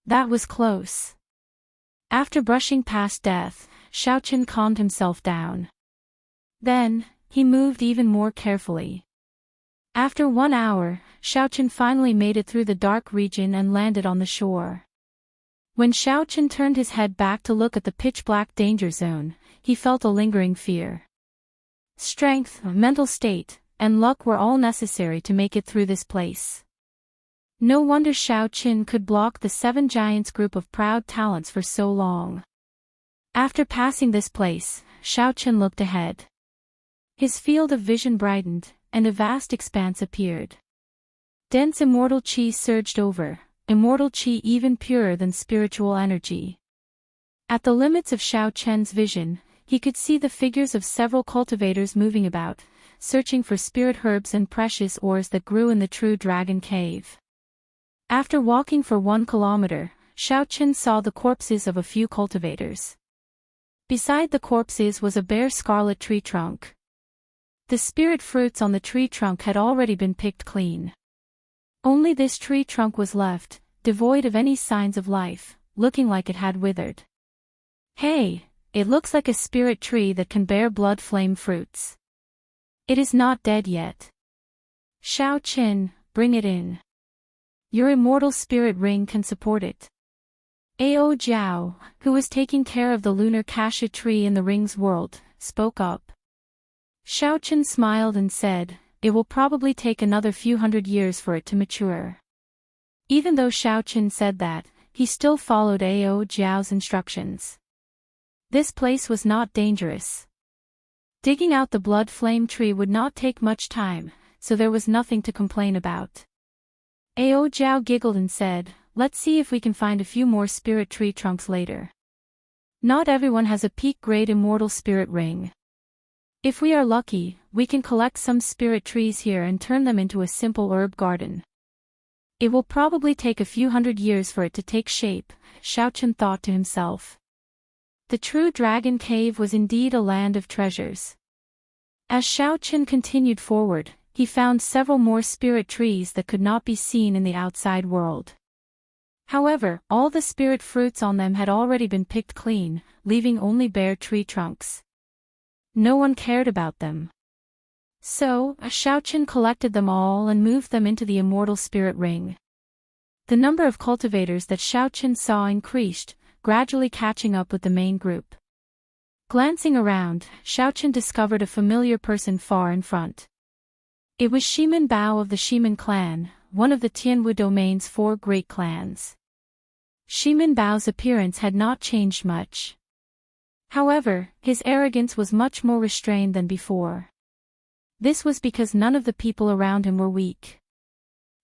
That was close. After brushing past death, Xiaochen calmed himself down. Then, he moved even more carefully. After 1 hour, Xiaochen finally made it through the dark region and landed on the shore. When Xiaochen turned his head back to look at the pitch-black danger zone, he felt a lingering fear. Strength, mental state, and luck were all necessary to make it through this place. No wonder Xiaochen could block the 7 giants group of proud talents for so long. After passing this place, Xiaochen looked ahead. His field of vision brightened, and a vast expanse appeared. Dense immortal qi surged over, immortal qi even purer than spiritual energy. At the limits of Xiaochen's vision, he could see the figures of several cultivators moving about, searching for spirit herbs and precious ores that grew in the true dragon cave. After walking for 1 kilometer, Xiaochen saw the corpses of a few cultivators. Beside the corpses was a bare scarlet tree trunk. The spirit fruits on the tree trunk had already been picked clean. Only this tree trunk was left, devoid of any signs of life, looking like it had withered. Hey, it looks like a spirit tree that can bear blood flame fruits. It is not dead yet. Xiaochen, bring it in. Your immortal spirit ring can support it. Ao Jiao, who was taking care of the lunar cassia tree in the ring's world, spoke up. Xiaochen smiled and said, it will probably take another few hundred years for it to mature. Even though Xiaochen said that, he still followed Ao Jiao's instructions. This place was not dangerous. Digging out the blood flame tree would not take much time, so there was nothing to complain about. Ao Jiao giggled and said, let's see if we can find a few more spirit tree trunks later. Not everyone has a peak-grade immortal spirit ring. If we are lucky, we can collect some spirit trees here and turn them into a simple herb garden. It will probably take a few hundred years for it to take shape, Xiaochen thought to himself. The true dragon cave was indeed a land of treasures. As Xiaochen continued forward, he found several more spirit trees that could not be seen in the outside world. However, all the spirit fruits on them had already been picked clean, leaving only bare tree trunks. No one cared about them. So, Xiaochen collected them all and moved them into the immortal spirit ring. The number of cultivators that Xiaochen saw increased, gradually catching up with the main group. Glancing around, Xiaochen discovered a familiar person far in front. It was Shimin Bao of the Shimin clan, one of the Tianwu domain's 4 great clans. Shimin Bao's appearance had not changed much. However, his arrogance was much more restrained than before. This was because none of the people around him were weak.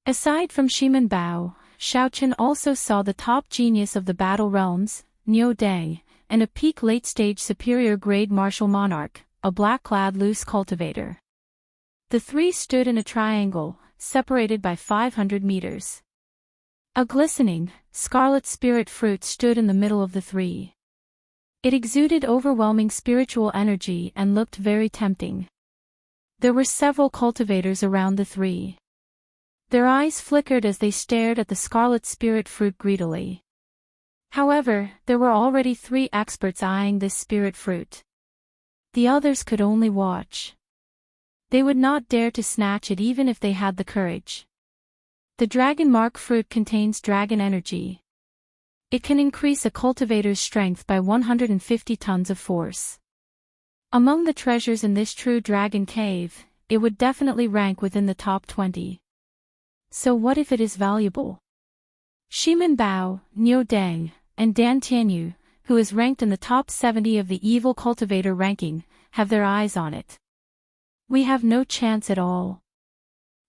Aside from Shimin Bao, Xiaochen also saw the top genius of the battle realms, Niu Deng, and a peak late-stage superior-grade martial monarch, a black-clad loose cultivator. The three stood in a triangle, separated by 500 meters. A glistening, scarlet spirit fruit stood in the middle of the three. It exuded overwhelming spiritual energy and looked very tempting. There were several cultivators around the three. Their eyes flickered as they stared at the scarlet spirit fruit greedily. However, there were already 3 experts eyeing this spirit fruit. The others could only watch. They would not dare to snatch it even if they had the courage. The dragon mark fruit contains dragon energy. It can increase a cultivator's strength by 150 tons of force. Among the treasures in this true dragon cave, it would definitely rank within the top 20. So what if it is valuable? Shimin Bao, Niu Deng, and Dan Tianyu, who is ranked in the top 70 of the evil cultivator ranking, have their eyes on it. We have no chance at all.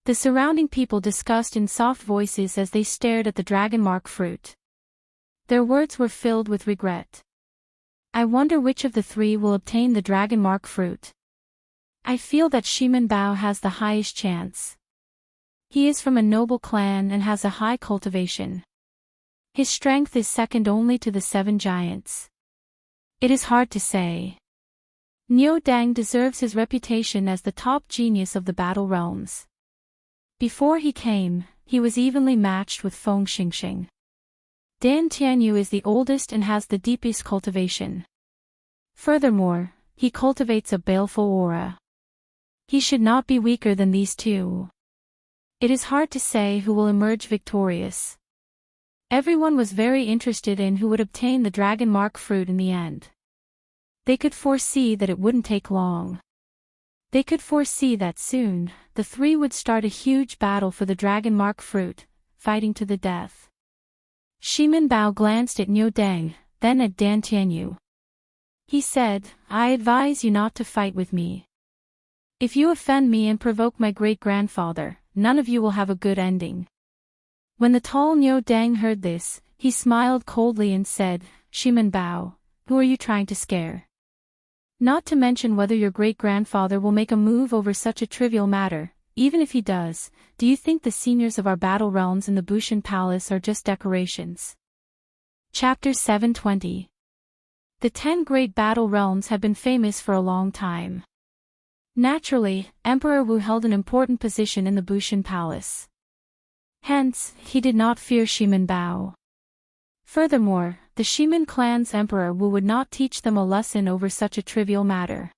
The surrounding people discussed in soft voices as they stared at the dragon mark fruit. Their words were filled with regret. I wonder which of the 3 will obtain the dragon mark fruit. I feel that Shimin Bao has the highest chance. He is from a noble clan and has a high cultivation. His strength is second only to the 7 giants. It is hard to say. Niu Deng deserves his reputation as the top genius of the battle realms. Before he came, he was evenly matched with Feng Xingxing. Dan Tianyu is the oldest and has the deepest cultivation. Furthermore, he cultivates a baleful aura. He should not be weaker than these 2. It is hard to say who will emerge victorious. Everyone was very interested in who would obtain the dragon mark fruit in the end. They could foresee that it wouldn't take long. They could foresee that soon, the 3 would start a huge battle for the dragon mark fruit, fighting to the death. Shimin Bao glanced at Niu Deng, then at Dan Tianyu. He said, I advise you not to fight with me. If you offend me and provoke my great-grandfather, none of you will have a good ending. When the tall Niu Deng heard this, he smiled coldly and said, Shimin Bao, who are you trying to scare? Not to mention whether your great-grandfather will make a move over such a trivial matter, even if he does, do you think the seniors of our battle realms in the Bushan Palace are just decorations? Chapter 720. The 10 great battle realms have been famous for a long time. Naturally, Emperor Wu held an important position in the Bushan Palace. Hence, he did not fear Shimen Bao. Furthermore, the Shimen clan's Emperor Wu would not teach them a lesson over such a trivial matter.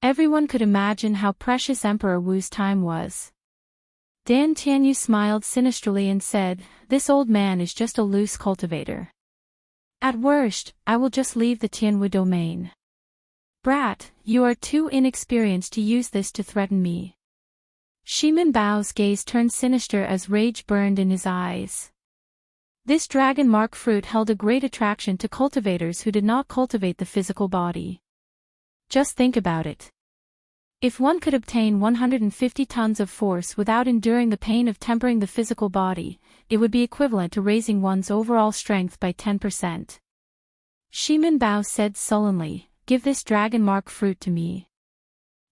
Everyone could imagine how precious Emperor Wu's time was. Dan Tianyu smiled sinisterly and said, "This old man is just a loose cultivator. At worst, I will just leave the Tianwu domain. Brat, you are too inexperienced to use this to threaten me." Shimen Bao's gaze turned sinister as rage burned in his eyes. This dragon mark fruit held a great attraction to cultivators who did not cultivate the physical body. Just think about it. If one could obtain 150 tons of force without enduring the pain of tempering the physical body, it would be equivalent to raising one's overall strength by 10%. Shimen Bao said sullenly, "Give this dragon mark fruit to me.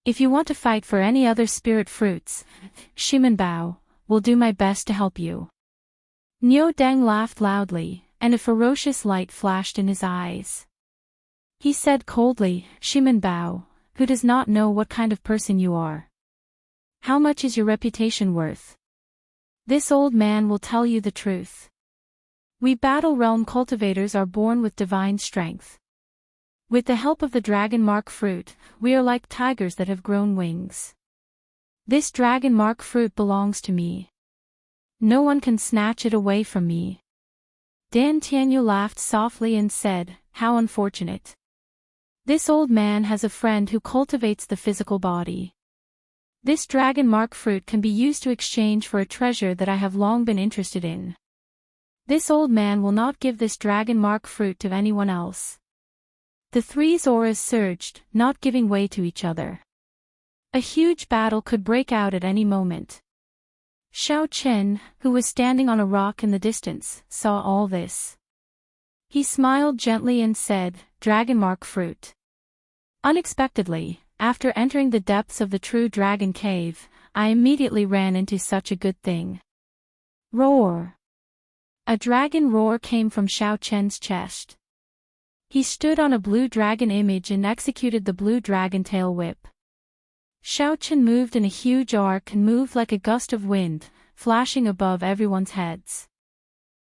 If you want to fight for any other spirit fruits, Shimen Bao, will do my best to help you." Niu Deng laughed loudly, and a ferocious light flashed in his eyes. He said coldly, "Shimen Bao, who does not know what kind of person you are? How much is your reputation worth? This old man will tell you the truth. We Battle Realm cultivators are born with divine strength. With the help of the dragon mark fruit, we are like tigers that have grown wings. This dragon mark fruit belongs to me. No one can snatch it away from me." Dan Tianyu laughed softly and said, "How unfortunate. This old man has a friend who cultivates the physical body. This dragon mark fruit can be used to exchange for a treasure that I have long been interested in. This old man will not give this dragon mark fruit to anyone else." The three's auras surged, not giving way to each other. A huge battle could break out at any moment. Xiao Chen, who was standing on a rock in the distance, saw all this. He smiled gently and said, "Dragon mark fruit." Unexpectedly, after entering the depths of the true dragon cave, I immediately ran into such a good thing. Roar! A dragon roar came from Xiao Chen's chest. He stood on a blue dragon image and executed the blue dragon tail whip. Xiao Chen moved in a huge arc and moved like a gust of wind, flashing above everyone's heads.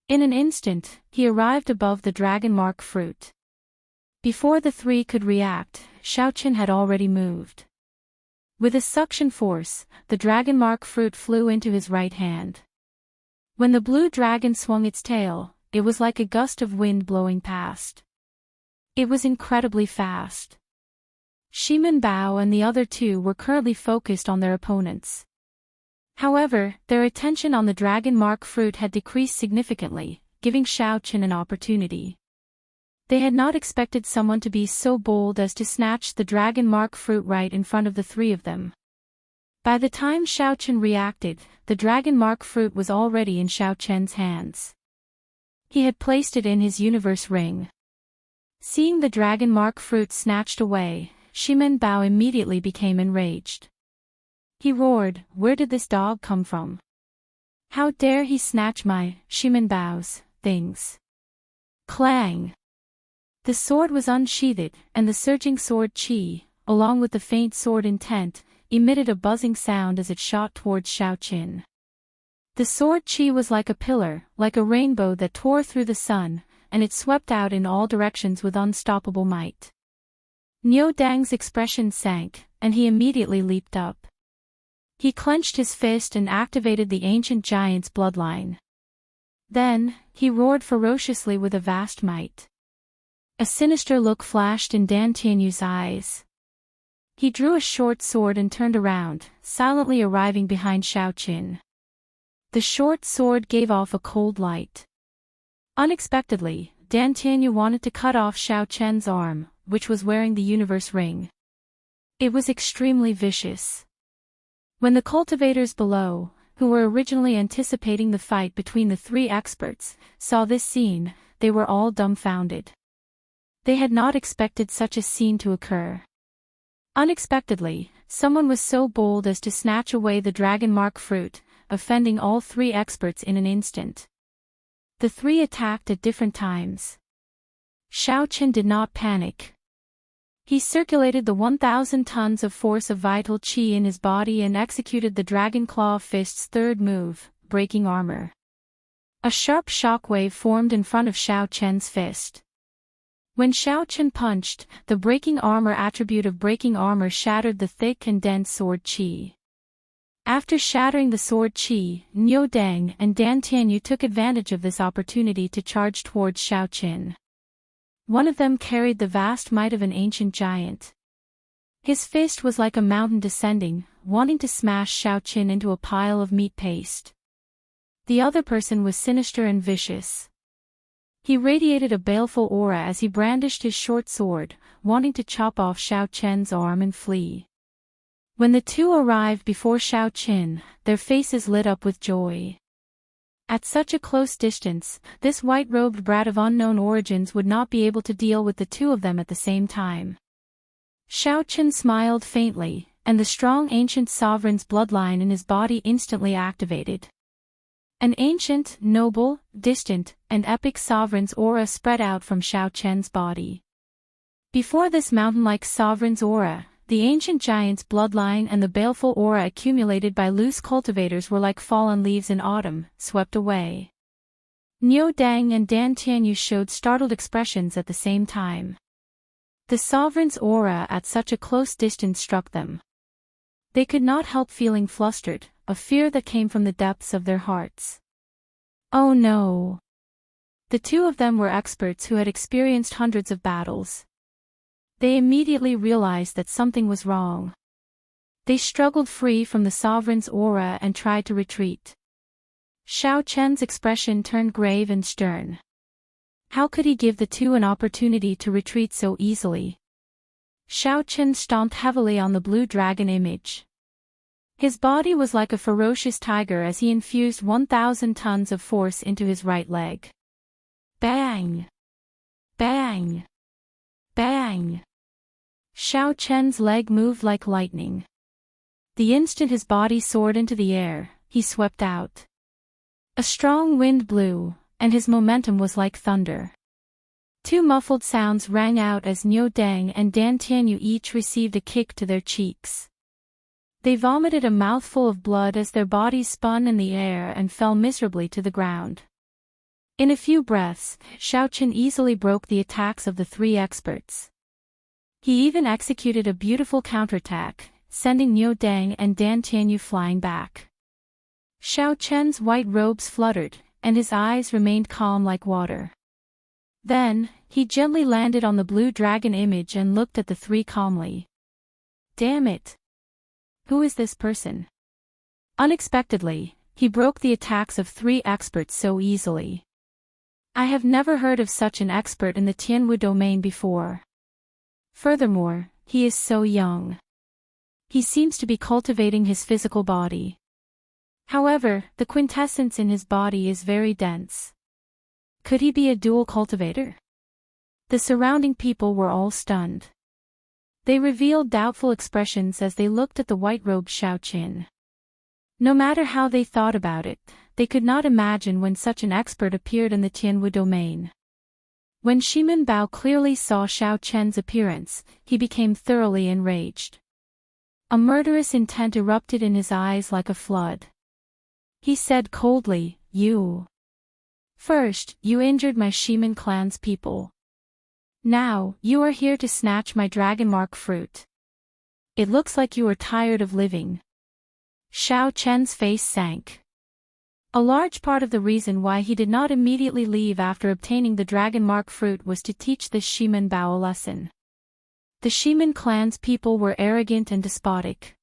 In an instant, he arrived above the dragon mark fruit. Before the three could react, Xiao Chen had already moved. With a suction force, the dragon mark fruit flew into his right hand. When the blue dragon swung its tail, it was like a gust of wind blowing past. It was incredibly fast. Shimen Bao and the other two were currently focused on their opponents. However, their attention on the dragon mark fruit had decreased significantly, giving Xiao Chen an opportunity. They had not expected someone to be so bold as to snatch the dragon mark fruit right in front of the three of them. By the time Xiao Chen reacted, the dragon mark fruit was already in Xiao Chen's hands. He had placed it in his universe ring. Seeing the dragon mark fruit snatched away, Shimen Bao immediately became enraged. He roared, "Where did this dog come from? How dare he snatch my, Shimen Bao's, things?" Clang! The sword was unsheathed, and the surging sword qi, along with the faint sword intent, emitted a buzzing sound as it shot towards Xiao Chen. The sword qi was like a pillar, like a rainbow that tore through the sun, and it swept out in all directions with unstoppable might. Niu Dang's expression sank, and he immediately leaped up. He clenched his fist and activated the ancient giant's bloodline. Then, he roared ferociously with a vast might. A sinister look flashed in Dan Tianyu's eyes. He drew a short sword and turned around, silently arriving behind Xiao Chen. The short sword gave off a cold light. Unexpectedly, Dan Tianyu wanted to cut off Xiao Chen's arm, which was wearing the universe ring. It was extremely vicious. When the cultivators below, who were originally anticipating the fight between the three experts, saw this scene, they were all dumbfounded. They had not expected such a scene to occur. Unexpectedly, someone was so bold as to snatch away the dragon mark fruit, offending all three experts in an instant. The three attacked at different times. Xiaochen did not panic. He circulated the 1,000 tons of force of vital qi in his body and executed the Dragon Claw Fist's third move, breaking armor. A sharp shockwave formed in front of Xiaochen's fist. When Xiaochen punched, the breaking armor attribute of breaking armor shattered the thick and dense sword qi. After shattering the sword qi, Niu Deng and Dan Tianyu took advantage of this opportunity to charge towards Xiaochen. One of them carried the vast might of an ancient giant. His fist was like a mountain descending, wanting to smash Xiaochen into a pile of meat paste. The other person was sinister and vicious. He radiated a baleful aura as he brandished his short sword, wanting to chop off Xiaochen's arm and flee. When the two arrived before Xiaochen, their faces lit up with joy. At such a close distance, this white-robed brat of unknown origins would not be able to deal with the two of them at the same time. Xiaochen smiled faintly, and the strong ancient sovereign's bloodline in his body instantly activated. An ancient, noble, distant, and epic sovereign's aura spread out from Xiaochen's body. Before this mountain-like sovereign's aura, the ancient giant's bloodline and the baleful aura accumulated by loose cultivators were like fallen leaves in autumn, swept away. Niu Deng and Dan Tianyu showed startled expressions at the same time. The sovereign's aura at such a close distance struck them. They could not help feeling flustered, a fear that came from the depths of their hearts. Oh no! The two of them were experts who had experienced hundreds of battles. They immediately realized that something was wrong. They struggled free from the sovereign's aura and tried to retreat. Xiaochen's expression turned grave and stern. How could he give the two an opportunity to retreat so easily? Xiaochen stomped heavily on the blue dragon image. His body was like a ferocious tiger as he infused 1,000 tons of force into his right leg. Bang! Bang! Bang! Xiaochen's leg moved like lightning. The instant his body soared into the air, he swept out. A strong wind blew, and his momentum was like thunder. Two muffled sounds rang out as Niu Deng and Dan Tianyu each received a kick to their cheeks. They vomited a mouthful of blood as their bodies spun in the air and fell miserably to the ground. In a few breaths, Xiaochen easily broke the attacks of the three experts. He even executed a beautiful counterattack, sending Niu Deng and Dan Tianyu flying back. Xiaochen's white robes fluttered, and his eyes remained calm like water. Then, he gently landed on the blue dragon image and looked at the three calmly. Damn it! Who is this person? Unexpectedly, he broke the attacks of three experts so easily. I have never heard of such an expert in the Tianwu domain before. Furthermore, he is so young. He seems to be cultivating his physical body. However, the quintessence in his body is very dense. Could he be a dual cultivator? The surrounding people were all stunned. They revealed doubtful expressions as they looked at the white-robed Xiaochen. No matter how they thought about it, they could not imagine when such an expert appeared in the Tianwu domain. When Shimen Bao clearly saw Xiaochen's appearance, he became thoroughly enraged. A murderous intent erupted in his eyes like a flood. He said coldly, First, you injured my Shimen clan's people. Now, you are here to snatch my dragon mark fruit. It looks like you are tired of living. Xiaochen's face sank. A large part of the reason why he did not immediately leave after obtaining the dragon mark fruit was to teach this Shimen Bao a lesson. The Shimen clan's people were arrogant and despotic.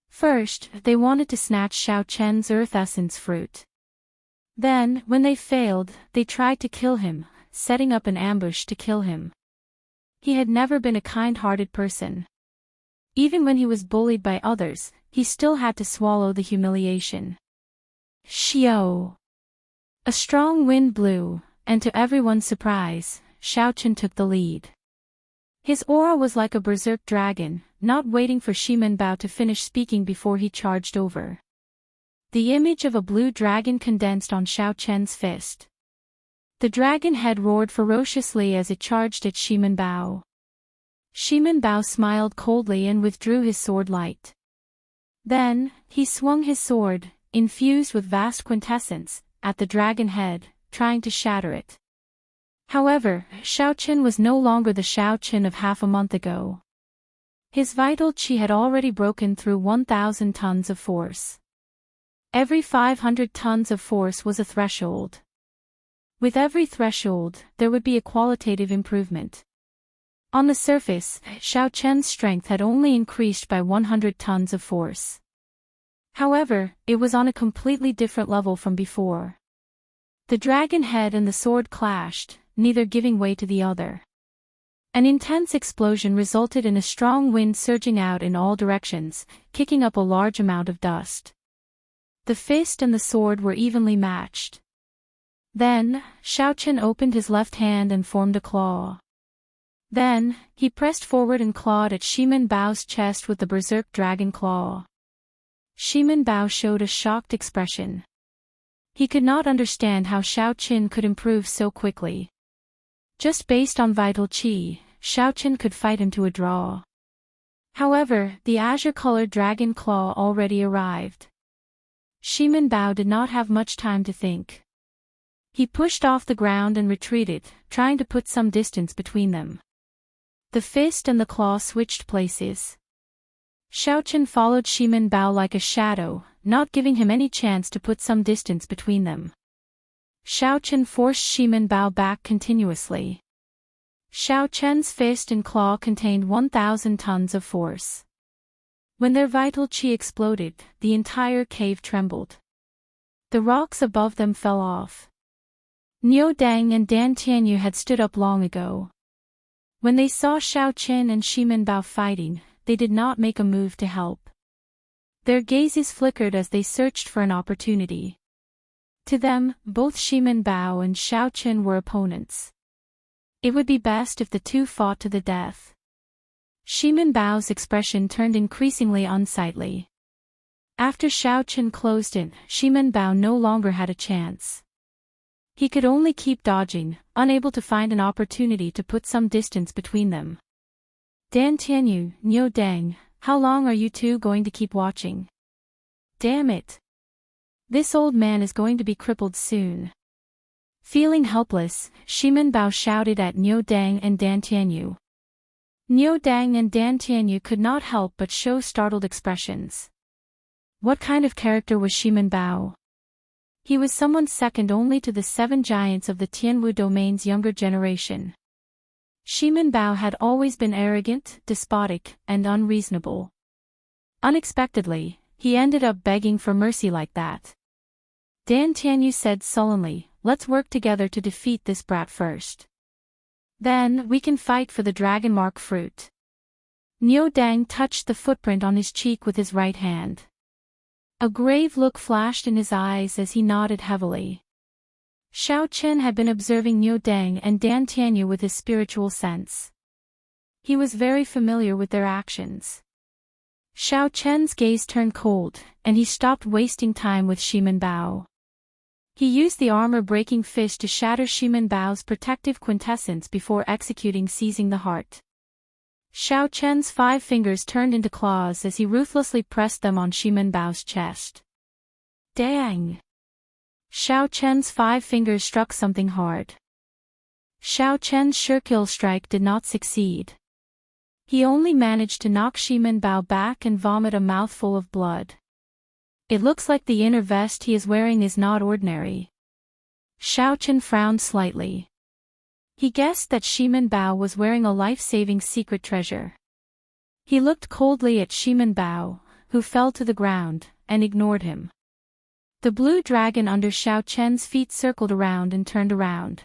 First, they wanted to snatch Xiaochen's earth essence fruit. Then, when they failed, they tried to kill him, setting up an ambush to kill him. He had never been a kind-hearted person. Even when he was bullied by others, he still had to swallow the humiliation. Xiao! A strong wind blew, and to everyone's surprise, Xiaochen took the lead. His aura was like a berserk dragon, not waiting for Shimen Bao to finish speaking before he charged over. The image of a blue dragon condensed on Xiao Chen's fist. The dragon head roared ferociously as it charged at Shimen Bao. Shimen Bao smiled coldly and withdrew his sword light. Then, he swung his sword, infused with vast quintessence, at the dragon head, trying to shatter it. However, Xiao Chen was no longer the Xiao Chen of half a month ago. His vital qi had already broken through 1,000 tons of force. Every 500 tons of force was a threshold. With every threshold, there would be a qualitative improvement. On the surface, Xiao Chen's strength had only increased by 100 tons of force. However, it was on a completely different level from before. The dragon head and the sword clashed, neither giving way to the other. An intense explosion resulted in a strong wind surging out in all directions, kicking up a large amount of dust. The fist and the sword were evenly matched. Then, Xiao Chen opened his left hand and formed a claw. Then, he pressed forward and clawed at Shimen Bao's chest with the berserk dragon claw. Shimen Bao showed a shocked expression. He could not understand how Xiao Chen could improve so quickly. Just based on vital qi, Xiao Chen could fight him to a draw. However, the azure-colored dragon claw already arrived. Shimen Bao did not have much time to think. He pushed off the ground and retreated, trying to put some distance between them. The fist and the claw switched places. Xiao Chen followed Shimen Bao like a shadow, not giving him any chance to put some distance between them. Xiao Chen forced Shimen Bao back continuously. Xiao Chen's fist and claw contained 1,000 tons of force. When their vital qi exploded, the entire cave trembled. The rocks above them fell off. Niu Dang and Dan Tianyu had stood up long ago. When they saw Xiao Chen and Shimen Bao fighting, they did not make a move to help. Their gazes flickered as they searched for an opportunity. To them, both Shimen Bao and Xiao Chen were opponents. It would be best if the two fought to the death. Shimen Bao's expression turned increasingly unsightly. After Xiao Chen closed in, Shimen Bao no longer had a chance. He could only keep dodging, unable to find an opportunity to put some distance between them. Dan Tianyu, Niu Dang, how long are you two going to keep watching? Damn it! This old man is going to be crippled soon. Feeling helpless, Shimen Bao shouted at Niu Dang and Dan Tianyu. Niu Dang and Dan Tianyu could not help but show startled expressions. What kind of character was Shimen Bao? He was someone second only to the 7 giants of the Tianwu domain's younger generation. Shimen Bao had always been arrogant, despotic, and unreasonable. Unexpectedly, he ended up begging for mercy like that. Dan Tianyu said sullenly, "Let's work together to defeat this brat first. Then, we can fight for the dragon mark fruit." Niu Dang touched the footprint on his cheek with his right hand. A grave look flashed in his eyes as he nodded heavily. Xiao Chen had been observing Niu Dang and Dan Tianyu with his spiritual sense. He was very familiar with their actions. Xiao Chen's gaze turned cold, and he stopped wasting time with Shimen Bao. He used the armor-breaking fist to shatter Shimen Bao's protective quintessence before executing seizing the heart. Xiao Chen's 5 fingers turned into claws as he ruthlessly pressed them on Shimen Bao's chest. Dang! Xiao Chen's 5 fingers struck something hard. Xiao Chen's sure-kill strike did not succeed. He only managed to knock Shimen Bao back and vomit a mouthful of blood. It looks like the inner vest he is wearing is not ordinary. Xiao Chen frowned slightly. He guessed that Shimen Bao was wearing a life-saving secret treasure. He looked coldly at Shimen Bao, who fell to the ground, and ignored him. The blue dragon under Xiao Chen's feet circled around and turned around.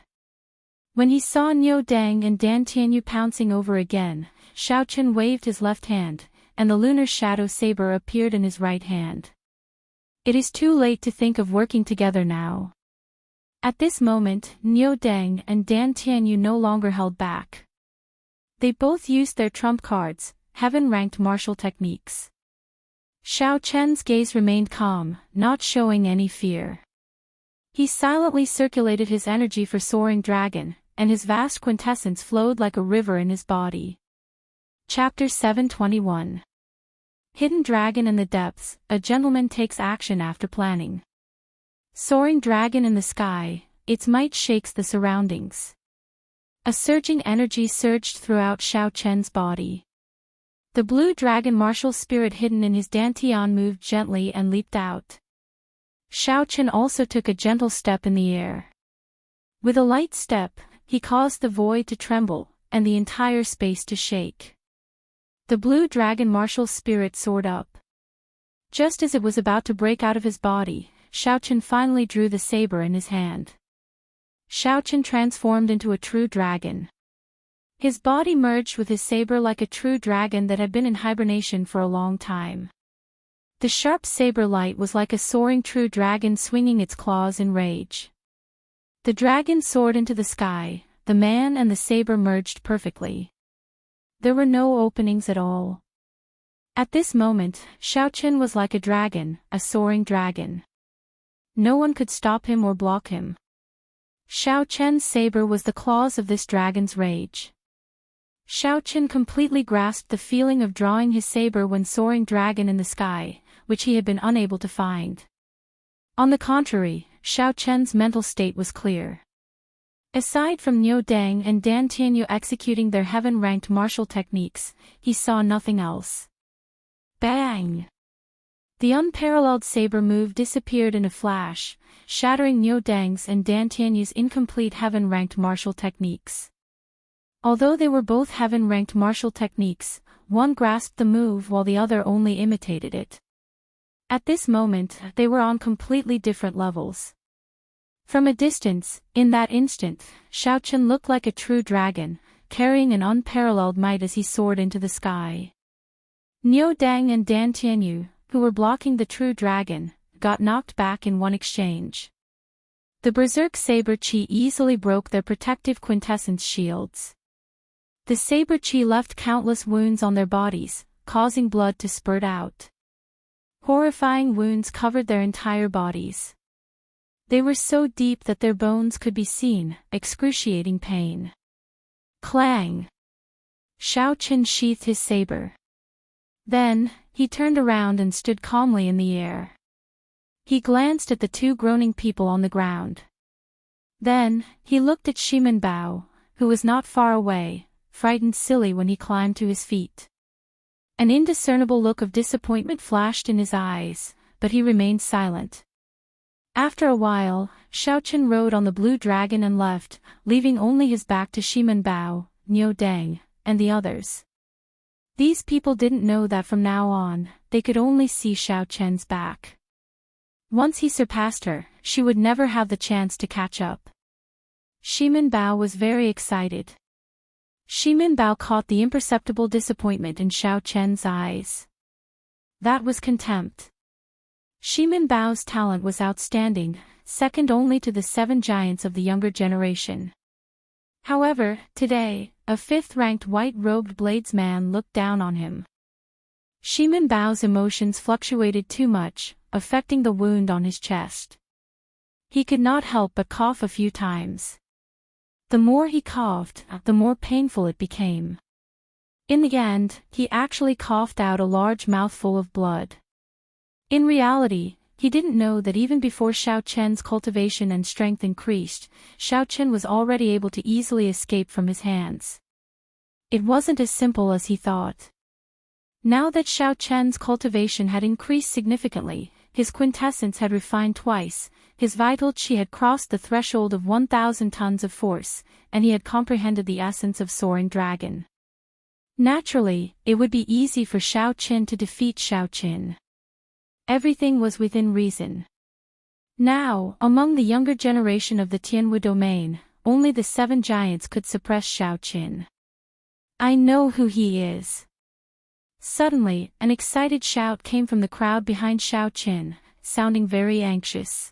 When he saw Niu Dang and Dan Tianyu pouncing over again, Xiao Chen waved his left hand, and the lunar shadow saber appeared in his right hand. It is too late to think of working together now. At this moment, Niu Dang and Dan Tianyu no longer held back. They both used their trump cards, heaven-ranked martial techniques. Xiao Chen's gaze remained calm, not showing any fear. He silently circulated his energy for Soaring Dragon, and his vast quintessence flowed like a river in his body. Chapter 721. Hidden Dragon in the Depths, a gentleman takes action after planning. Soaring dragon in the sky, its might shakes the surroundings. A surging energy surged throughout Xiao Chen's body. The blue dragon martial spirit hidden in his dantian moved gently and leaped out. Xiao Chen also took a gentle step in the air. With a light step, he caused the void to tremble, and the entire space to shake. The blue dragon martial spirit soared up. Just as it was about to break out of his body, Xiao Chen finally drew the saber in his hand. Xiao Chen transformed into a true dragon. His body merged with his saber like a true dragon that had been in hibernation for a long time. The sharp saber light was like a soaring true dragon swinging its claws in rage. The dragon soared into the sky, the man and the saber merged perfectly. There were no openings at all. At this moment, Xiao Chen was like a dragon, a soaring dragon. No one could stop him or block him. Xiao Chen's saber was the claws of this dragon's rage. Xiao Chen completely grasped the feeling of drawing his saber when soaring dragon in the sky, which he had been unable to find. On the contrary, Xiao Chen's mental state was clear. Aside from Niu Dang and Dan Tianyu executing their heaven-ranked martial techniques, he saw nothing else. Bang! The unparalleled saber move disappeared in a flash, shattering Niu Dang's and Dan Tianyu's incomplete heaven-ranked martial techniques. Although they were both heaven-ranked martial techniques, one grasped the move while the other only imitated it. At this moment, they were on completely different levels. From a distance, in that instant, Xiao Chen looked like a true dragon, carrying an unparalleled might as he soared into the sky. Niu Dang and Dan Tianyu, who were blocking the true dragon, got knocked back in one exchange. The berserk saber chi easily broke their protective quintessence shields. The saber chi left countless wounds on their bodies, causing blood to spurt out. Horrifying wounds covered their entire bodies. They were so deep that their bones could be seen, excruciating pain. Clang! Xiao Chen sheathed his saber. Then, he turned around and stood calmly in the air. He glanced at the two groaning people on the ground. Then, he looked at Shimen Bao, who was not far away, frightened silly when he climbed to his feet. An indiscernible look of disappointment flashed in his eyes, but he remained silent. After a while, Xiao Chen rode on the blue dragon and left, leaving only his back to Shimen Bao, Niu Dang, and the others. These people didn't know that from now on, they could only see Xiao Chen's back. Once he surpassed her, she would never have the chance to catch up. Shimen Bao was very excited. Shimen Bao caught the imperceptible disappointment in Xiao Chen's eyes. That was contempt. Shimen Bao's talent was outstanding, second only to the 7 giants of the younger generation. However, today, a 5th-ranked white-robed bladesman looked down on him. Shimen Bao's emotions fluctuated too much, affecting the wound on his chest. He could not help but cough a few times. The more he coughed, the more painful it became. In the end, he actually coughed out a large mouthful of blood. In reality, he didn't know that even before Xiao Chen's cultivation and strength increased, Xiao Chen was already able to easily escape from his hands. It wasn't as simple as he thought. Now that Xiao Chen's cultivation had increased significantly, his quintessence had refined twice, his vital qi had crossed the threshold of 1,000 tons of force, and he had comprehended the essence of Soaring Dragon. Naturally, it would be easy for Xiao Chen to defeat Xiao Qin. Everything was within reason. Now, among the younger generation of the Tianwu domain, only the 7 giants could suppress Xiao Qin. I know who he is. Suddenly, an excited shout came from the crowd behind Xiao Qin, sounding very anxious.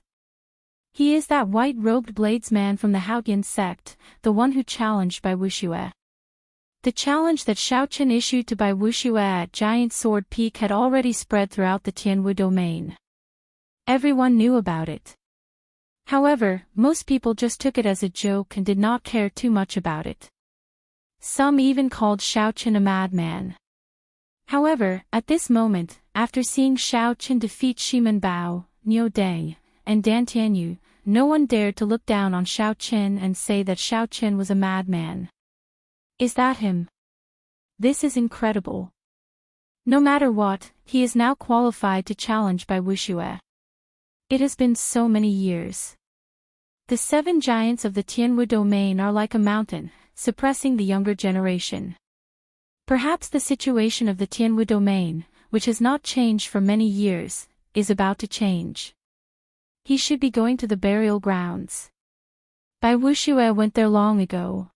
He is that white-robed bladesman from the Haotian sect, the one who challenged by Wuxia. The challenge that Xiaoqin issued to Bai Wuxia at Giant Sword Peak had already spread throughout the Tianwu domain. Everyone knew about it. However, most people just took it as a joke and did not care too much about it. Some even called Xiaoqin a madman. However, at this moment, after seeing Xiaoqin defeat Shimen Bao, Niu Deng, and Dan Tianyu, no one dared to look down on Xiaoqin and say that Xiaoqin was a madman. Is that him? This is incredible. No matter what, he is now qualified to challenge Bai Wuxia. It has been so many years. The 7 giants of the Tianwu domain are like a mountain, suppressing the younger generation. Perhaps the situation of the Tianwu domain, which has not changed for many years, is about to change. He should be going to the burial grounds. Bai Wuxia went there long ago.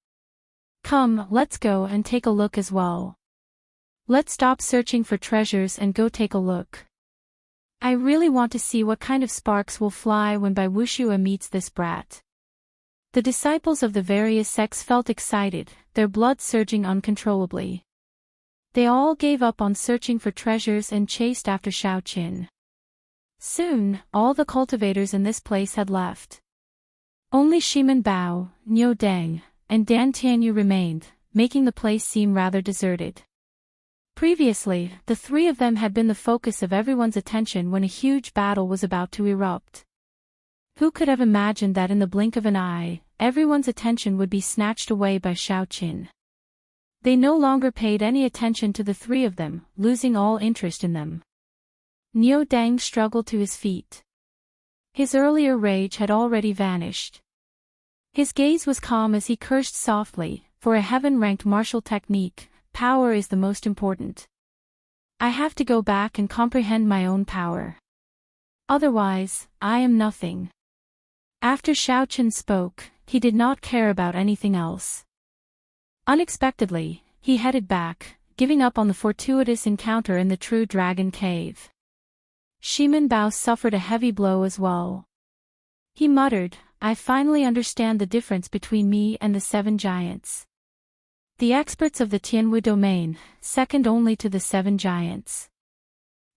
Come, let's go and take a look as well. Let's stop searching for treasures and go take a look. I really want to see what kind of sparks will fly when Bai Wuxia meets this brat. The disciples of the various sects felt excited, their blood surging uncontrollably. They all gave up on searching for treasures and chased after Xiaoqin. Soon, all the cultivators in this place had left. Only Shimen Bao, Niu Deng, and Dan Tianyu remained, making the place seem rather deserted. Previously, the 3 of them had been the focus of everyone's attention when a huge battle was about to erupt. Who could have imagined that in the blink of an eye, everyone's attention would be snatched away by Xiaoqin? They no longer paid any attention to the 3 of them, losing all interest in them. Niu Deng struggled to his feet. His earlier rage had already vanished. His gaze was calm as he cursed softly, for a heaven-ranked martial technique, power is the most important. I have to go back and comprehend my own power. Otherwise, I am nothing. After Xiaoqin spoke, he did not care about anything else. Unexpectedly, he headed back, giving up on the fortuitous encounter in the True Dragon Cave. Shimen Bao suffered a heavy blow as well. He muttered, I finally understand the difference between me and the 7 giants. The experts of the Tianwu domain, second only to the 7 giants.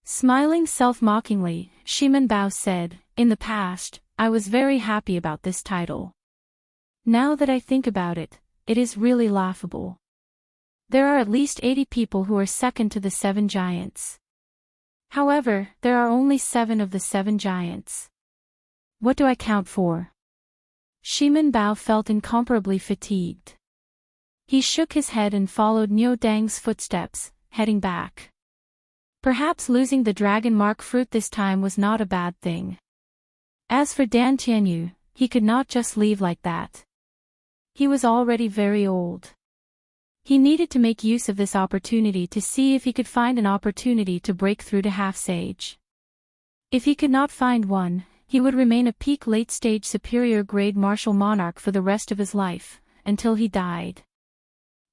Smiling self-mockingly, Shimen Bao said, in the past, I was very happy about this title. Now that I think about it, it is really laughable. There are at least 80 people who are second to the 7 giants. However, there are only 7 of the 7 giants. What do I count for? Shimen Bao felt incomparably fatigued. He shook his head and followed Niu Deng's footsteps, heading back. Perhaps losing the dragon mark fruit this time was not a bad thing. As for Dan Tianyu, he could not just leave like that. He was already very old. He needed to make use of this opportunity to see if he could find an opportunity to break through to half-sage. If he could not find one, he would remain a peak late-stage superior-grade martial monarch for the rest of his life, until he died.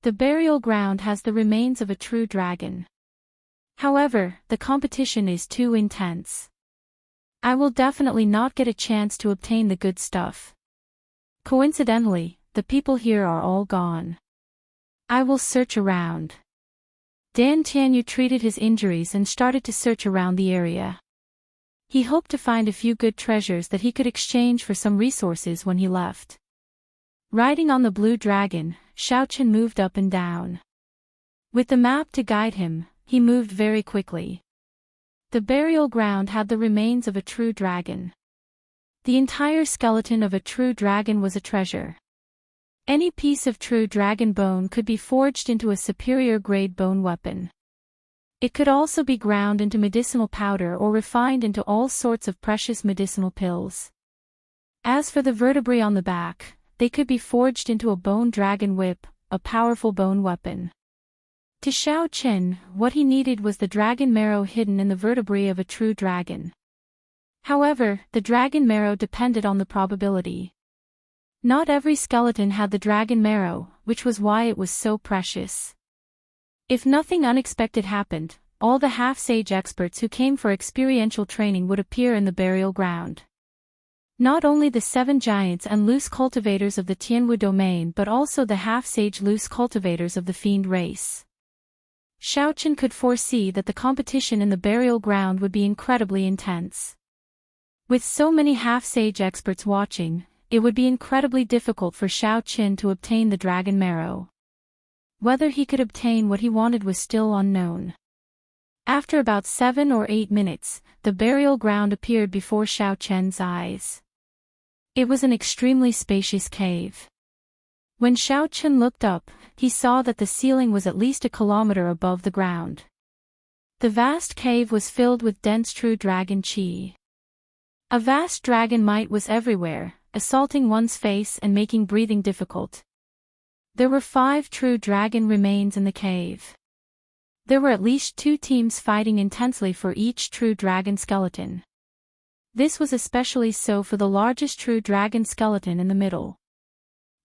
The burial ground has the remains of a true dragon. However, the competition is too intense. I will definitely not get a chance to obtain the good stuff. Coincidentally, the people here are all gone. I will search around. Dan Tianyu treated his injuries and started to search around the area. He hoped to find a few good treasures that he could exchange for some resources when he left. Riding on the blue dragon, Xiaoqin moved up and down. With the map to guide him, he moved very quickly. The burial ground had the remains of a true dragon. The entire skeleton of a true dragon was a treasure. Any piece of true dragon bone could be forged into a superior-grade bone weapon. It could also be ground into medicinal powder or refined into all sorts of precious medicinal pills. As for the vertebrae on the back, they could be forged into a bone dragon whip, a powerful bone weapon. To Xiaoqin, what he needed was the dragon marrow hidden in the vertebrae of a true dragon. However, the dragon marrow depended on the probability. Not every skeleton had the dragon marrow, which was why it was so precious. If nothing unexpected happened, all the half-sage experts who came for experiential training would appear in the burial ground. Not only the 7 giants and loose cultivators of the Tianwu domain but also the half-sage loose cultivators of the fiend race. Xiaochen could foresee that the competition in the burial ground would be incredibly intense. With so many half-sage experts watching, it would be incredibly difficult for Xiaochen to obtain the dragon marrow. Whether he could obtain what he wanted was still unknown. After about 7 or 8 minutes, the burial ground appeared before Xiaochen's eyes. It was an extremely spacious cave. When Xiaochen looked up, he saw that the ceiling was at least a kilometer above the ground. The vast cave was filled with dense true dragon qi. A vast dragon might was everywhere, assaulting one's face and making breathing difficult. There were 5 true dragon remains in the cave. There were at least 2 teams fighting intensely for each true dragon skeleton. This was especially so for the largest true dragon skeleton in the middle.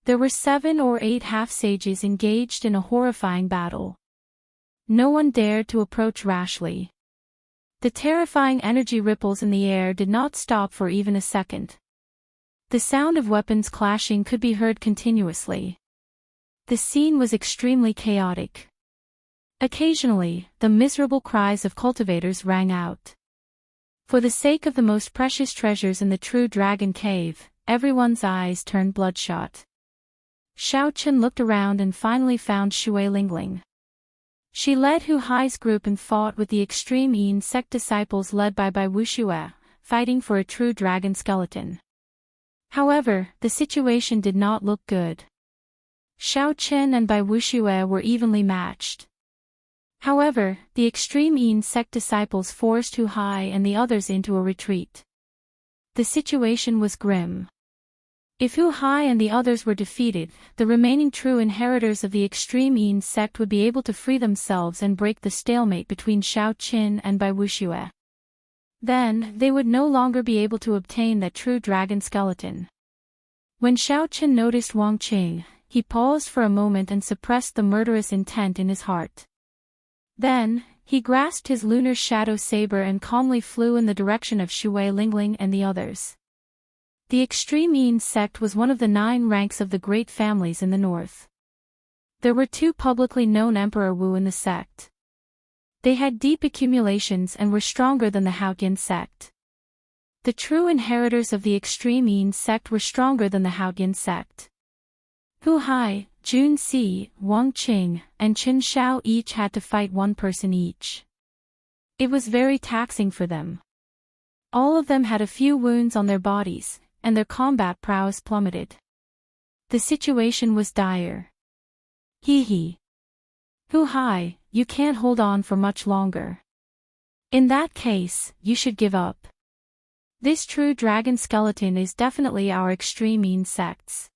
There were 7 or 8 half-sages engaged in a horrifying battle. No one dared to approach rashly. The terrifying energy ripples in the air did not stop for even a second. The sound of weapons clashing could be heard continuously. The scene was extremely chaotic. Occasionally, the miserable cries of cultivators rang out. For the sake of the most precious treasures in the true dragon cave, everyone's eyes turned bloodshot. Xiaochen looked around and finally found Shui Lingling. She led Hu Hai's group and fought with the extreme Yin sect disciples led by Wuxia, fighting for a true dragon skeleton. However, the situation did not look good. Xiaochen and Wuxia were evenly matched. However, the extreme Yin sect disciples forced Hu Hai and the others into a retreat. The situation was grim. If Hu Hai and the others were defeated, the remaining true inheritors of the extreme Yin sect would be able to free themselves and break the stalemate between Xiaochen and Wuxia. Then, they would no longer be able to obtain that true dragon skeleton. When Xiaochen noticed Wang Qing, he paused for a moment and suppressed the murderous intent in his heart. Then, he grasped his lunar shadow saber and calmly flew in the direction of Shui Lingling and the others. The extreme Yin sect was one of the 9 ranks of the great families in the north. There were 2 publicly known Emperor Wu in the sect. They had deep accumulations and were stronger than the Haotian sect. The true inheritors of the extreme Yin sect were stronger than the Haotian sect. Hu Hai, Jun Si, Wang Qing, and Qin Shao each had to fight 1 person each. It was very taxing for them. All of them had a few wounds on their bodies, and their combat prowess plummeted. The situation was dire. Hee. Hu Hai, you can't hold on for much longer. In that case, you should give up. This true dragon skeleton is definitely our extreme Yin sects.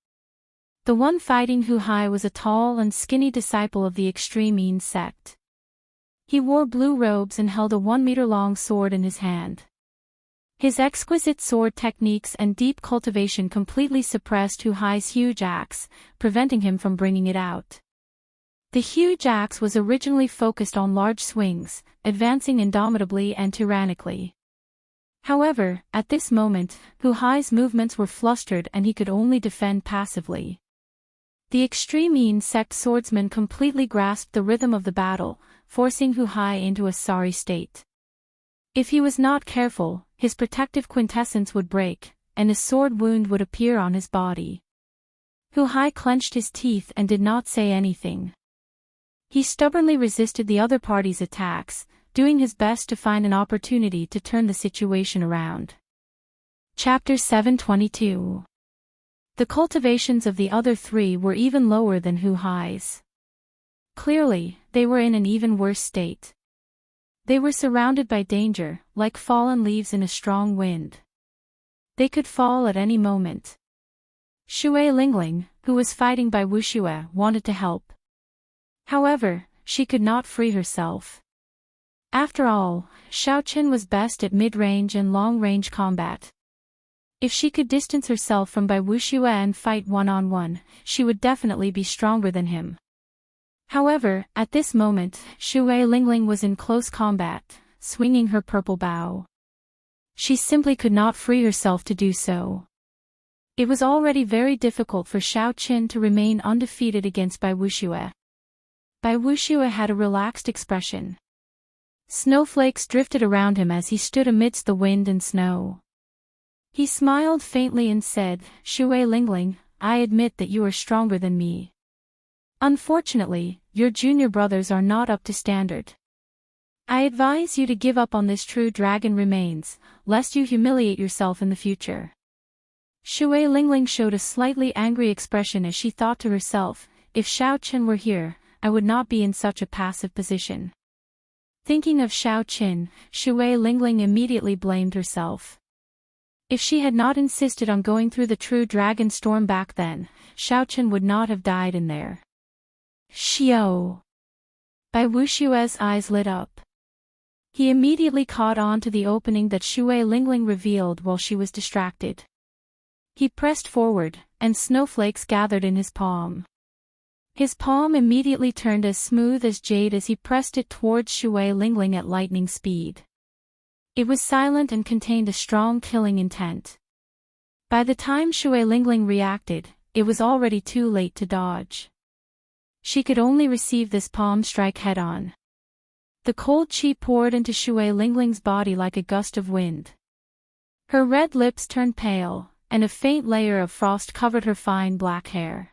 The one fighting Hu Hai was a tall and skinny disciple of the extreme Yin sect. He wore blue robes and held a 1-meter-long sword in his hand. His exquisite sword techniques and deep cultivation completely suppressed Hu Hai's huge axe, preventing him from bringing it out. The huge axe was originally focused on large swings, advancing indomitably and tyrannically. However, at this moment, Hu Hai's movements were flustered and he could only defend passively. The extreme Yin sect swordsman completely grasped the rhythm of the battle, forcing Hu Hai into a sorry state. If he was not careful, his protective quintessence would break, and a sword wound would appear on his body. Hu Hai clenched his teeth and did not say anything. He stubbornly resisted the other party's attacks, doing his best to find an opportunity to turn the situation around. Chapter 722. The cultivations of the other 3 were even lower than Hu Hai's. Clearly, they were in an even worse state. They were surrounded by danger, like fallen leaves in a strong wind. They could fall at any moment. Shui Lingling, who was fighting Wuxia, wanted to help. However, she could not free herself. After all, Xiaochen was best at mid-range and long-range combat. If she could distance herself from Wuxia and fight one-on-one, she would definitely be stronger than him. However, at this moment, Shui Lingling was in close combat, swinging her purple bow. She simply could not free herself to do so. It was already very difficult for Xiao Qin to remain undefeated against Bai Wuxia. Bai Wuxia had a relaxed expression. Snowflakes drifted around him as he stood amidst the wind and snow. He smiled faintly and said, "Shui Lingling, I admit that you are stronger than me. Unfortunately, your junior brothers are not up to standard. I advise you to give up on this true dragon remains, lest you humiliate yourself in the future." Shui Lingling showed a slightly angry expression as she thought to herself, if Xiao Qin were here, I would not be in such a passive position. Thinking of Xiao Qin, Shui Lingling immediately blamed herself. If she had not insisted on going through the true dragon storm back then, Xiao Qin would not have died in there. Xiao! Bai Wuxia's eyes lit up. He immediately caught on to the opening that Shui Lingling revealed while she was distracted. He pressed forward, and snowflakes gathered in his palm. His palm immediately turned as smooth as jade as he pressed it towards Shui Lingling at lightning speed. It was silent and contained a strong killing intent. By the time Shui Lingling reacted, it was already too late to dodge. She could only receive this palm strike head-on. The cold chi poured into Shui Lingling's body like a gust of wind. Her red lips turned pale, and a faint layer of frost covered her fine black hair.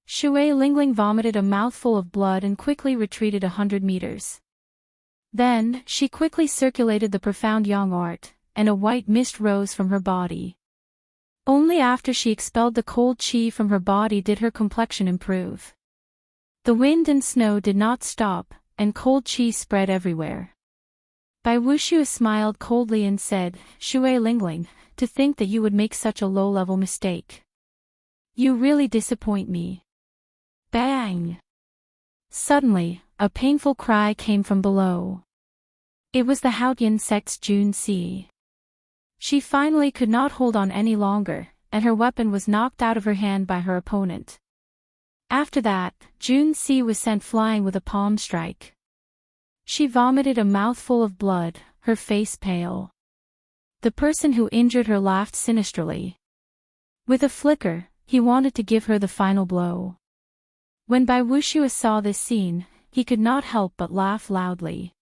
Shui Lingling vomited a mouthful of blood and quickly retreated 100 meters. Then, she quickly circulated the profound yang art, and a white mist rose from her body. Only after she expelled the cold chi from her body did her complexion improve. The wind and snow did not stop, and cold chi spread everywhere. Bai Wuxia smiled coldly and said, "Shui Lingling, to think that you would make such a low-level mistake. You really disappoint me." Bang! Suddenly, a painful cry came from below. It was the Haotian sect's Jun Si. She finally could not hold on any longer, and her weapon was knocked out of her hand by her opponent. After that, Jun Si was sent flying with a palm strike. She vomited a mouthful of blood, her face pale. The person who injured her laughed sinisterly. With a flicker, he wanted to give her the final blow. When Bai Wuxia saw this scene, he could not help but laugh loudly.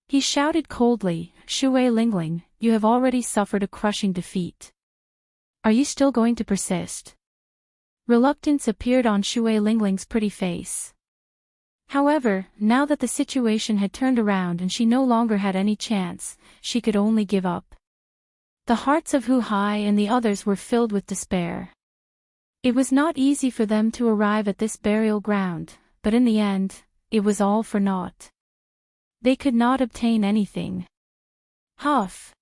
He shouted coldly, "Shui Lingling, you have already suffered a crushing defeat. Are you still going to persist?" Reluctance appeared on Shui Lingling's pretty face. However, now that the situation had turned around and she no longer had any chance, she could only give up. The hearts of Hu Hai and the others were filled with despair. It was not easy for them to arrive at this burial ground, but in the end, it was all for naught. They could not obtain anything. Huff!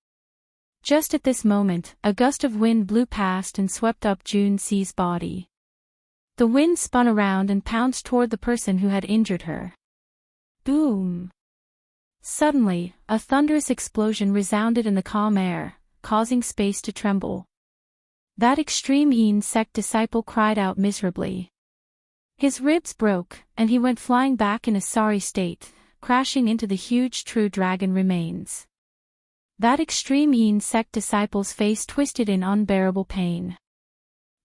Just at this moment, a gust of wind blew past and swept up Jun Si's body. The wind spun around and pounced toward the person who had injured her. Boom! Suddenly, a thunderous explosion resounded in the calm air, causing space to tremble. That extreme Yin sect disciple cried out miserably. His ribs broke, and he went flying back in a sorry state, crashing into the huge true dragon remains. That extreme Yin sect disciple's face twisted in unbearable pain.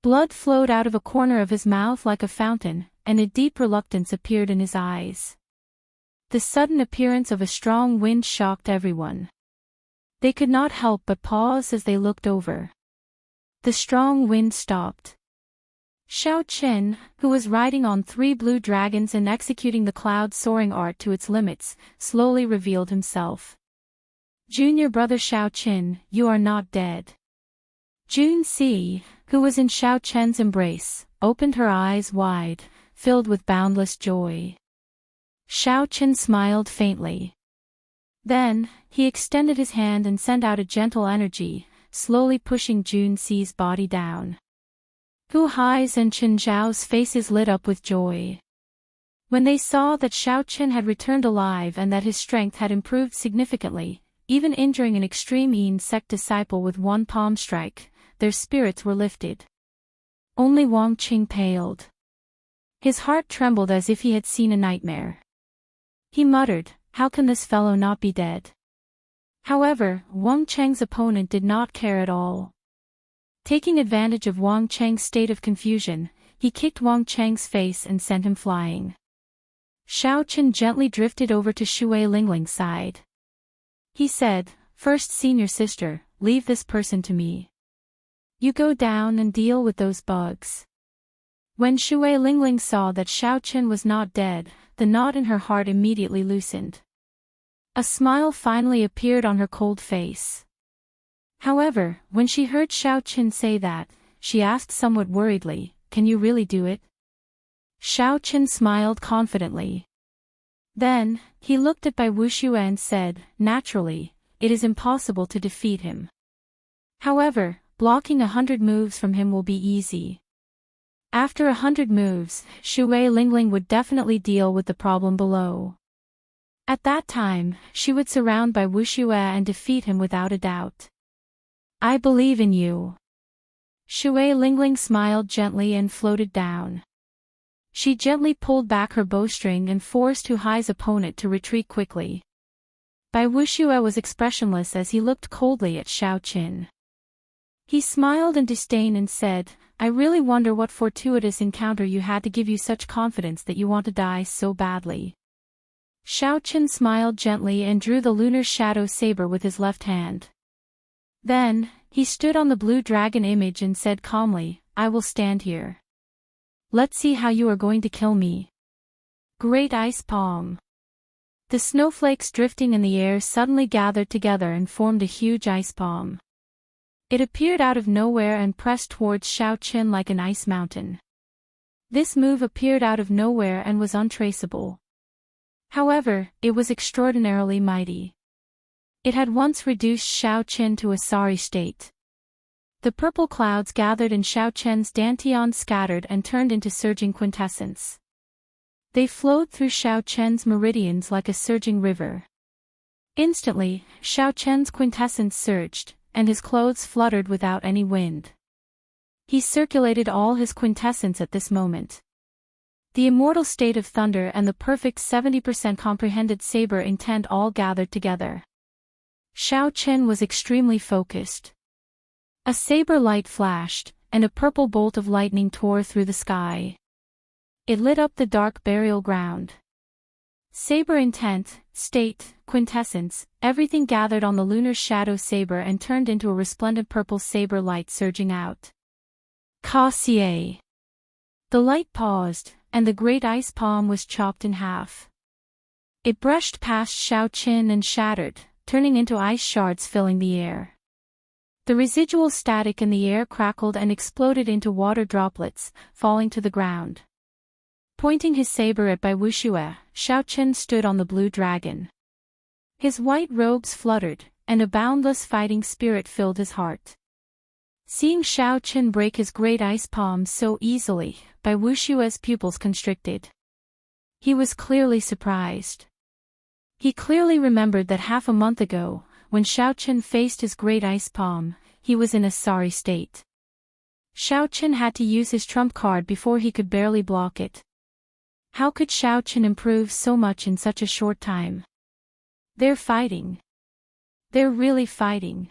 Blood flowed out of a corner of his mouth like a fountain, and a deep reluctance appeared in his eyes. The sudden appearance of a strong wind shocked everyone. They could not help but pause as they looked over. The strong wind stopped. Xiao Qin, who was riding on 3 blue dragons and executing the cloud-soaring art to its limits, slowly revealed himself. "Junior brother Xiao Qin, you are not dead." Jun Si, who was in Xiao Qin's embrace, opened her eyes wide, filled with boundless joy. Xiao Qin smiled faintly. Then, he extended his hand and sent out a gentle energy, slowly pushing Jun Si's body down. Hu Hai's and Chen Zhao's faces lit up with joy. When they saw that Xiao Qin had returned alive and that his strength had improved significantly, even injuring an extreme Yin sect disciple with one palm strike, their spirits were lifted. Only Wang Qing paled. His heart trembled as if he had seen a nightmare. He muttered, "How can this fellow not be dead? However, Wang Cheng's opponent did not care at all. Taking advantage of Wang Cheng's state of confusion, he kicked Wang Cheng's face and sent him flying. Xiaochen gently drifted over to Shui Lingling's side. He said, "First senior sister, leave this person to me. You go down and deal with those bugs." When Shui Lingling saw that Xiaochen was not dead, the knot in her heart immediately loosened. A smile finally appeared on her cold face. However, when she heard Xiaochen say that, she asked somewhat worriedly, "Can you really do it?" Xiaochen smiled confidently. Then, he looked at Bai Wuxia and said, "Naturally, it is impossible to defeat him. However, blocking 100 moves from him will be easy." After 100 moves, Shui Lingling would definitely deal with the problem below. At that time, she would surround Bai Wuxia and defeat him without a doubt. "I believe in you." Shui Lingling smiled gently and floated down. She gently pulled back her bowstring and forced Hu Hai's opponent to retreat quickly. Bai Wuxia was expressionless as he looked coldly at Xiaochen. He smiled in disdain and said, "I really wonder what fortuitous encounter you had to give you such confidence that you want to die so badly." Xiaochen smiled gently and drew the lunar shadow saber with his left hand. Then, he stood on the blue dragon image and said calmly, "I will stand here. Let's see how you are going to kill me." Great Ice Palm. The snowflakes drifting in the air suddenly gathered together and formed a huge ice palm. It appeared out of nowhere and pressed towards Xiaochen like an ice mountain. This move appeared out of nowhere and was untraceable. However, it was extraordinarily mighty. It had once reduced Xiaochen to a sorry state. The purple clouds gathered in Xiaochen's dantian scattered and turned into surging quintessence. They flowed through Xiaochen's meridians like a surging river. Instantly, Xiaochen's quintessence surged, and his clothes fluttered without any wind. He circulated all his quintessence at this moment. The immortal state of thunder and the perfect 70% comprehended saber intent all gathered together. Xiaochen was extremely focused. A saber light flashed, and a purple bolt of lightning tore through the sky. It lit up the dark burial ground. Saber intent, state, quintessence, everything gathered on the lunar shadow saber and turned into a resplendent purple saber light surging out. Ka-xie. The light paused, and the great ice palm was chopped in half. It brushed past Xiaochen and shattered, turning into ice shards filling the air. The residual static in the air crackled and exploded into water droplets, falling to the ground. Pointing his saber at Bai Wuxia, Xiaochen stood on the blue dragon. His white robes fluttered, and a boundless fighting spirit filled his heart. Seeing Xiaochen break his great ice palm so easily, Bai Wuxia's pupils constricted. He was clearly surprised. He clearly remembered that half a month ago, when Xiaochen faced his great ice palm, he was in a sorry state. Xiaochen had to use his trump card before he could barely block it. How could Xiaochen improve so much in such a short time? They're fighting. They're really fighting.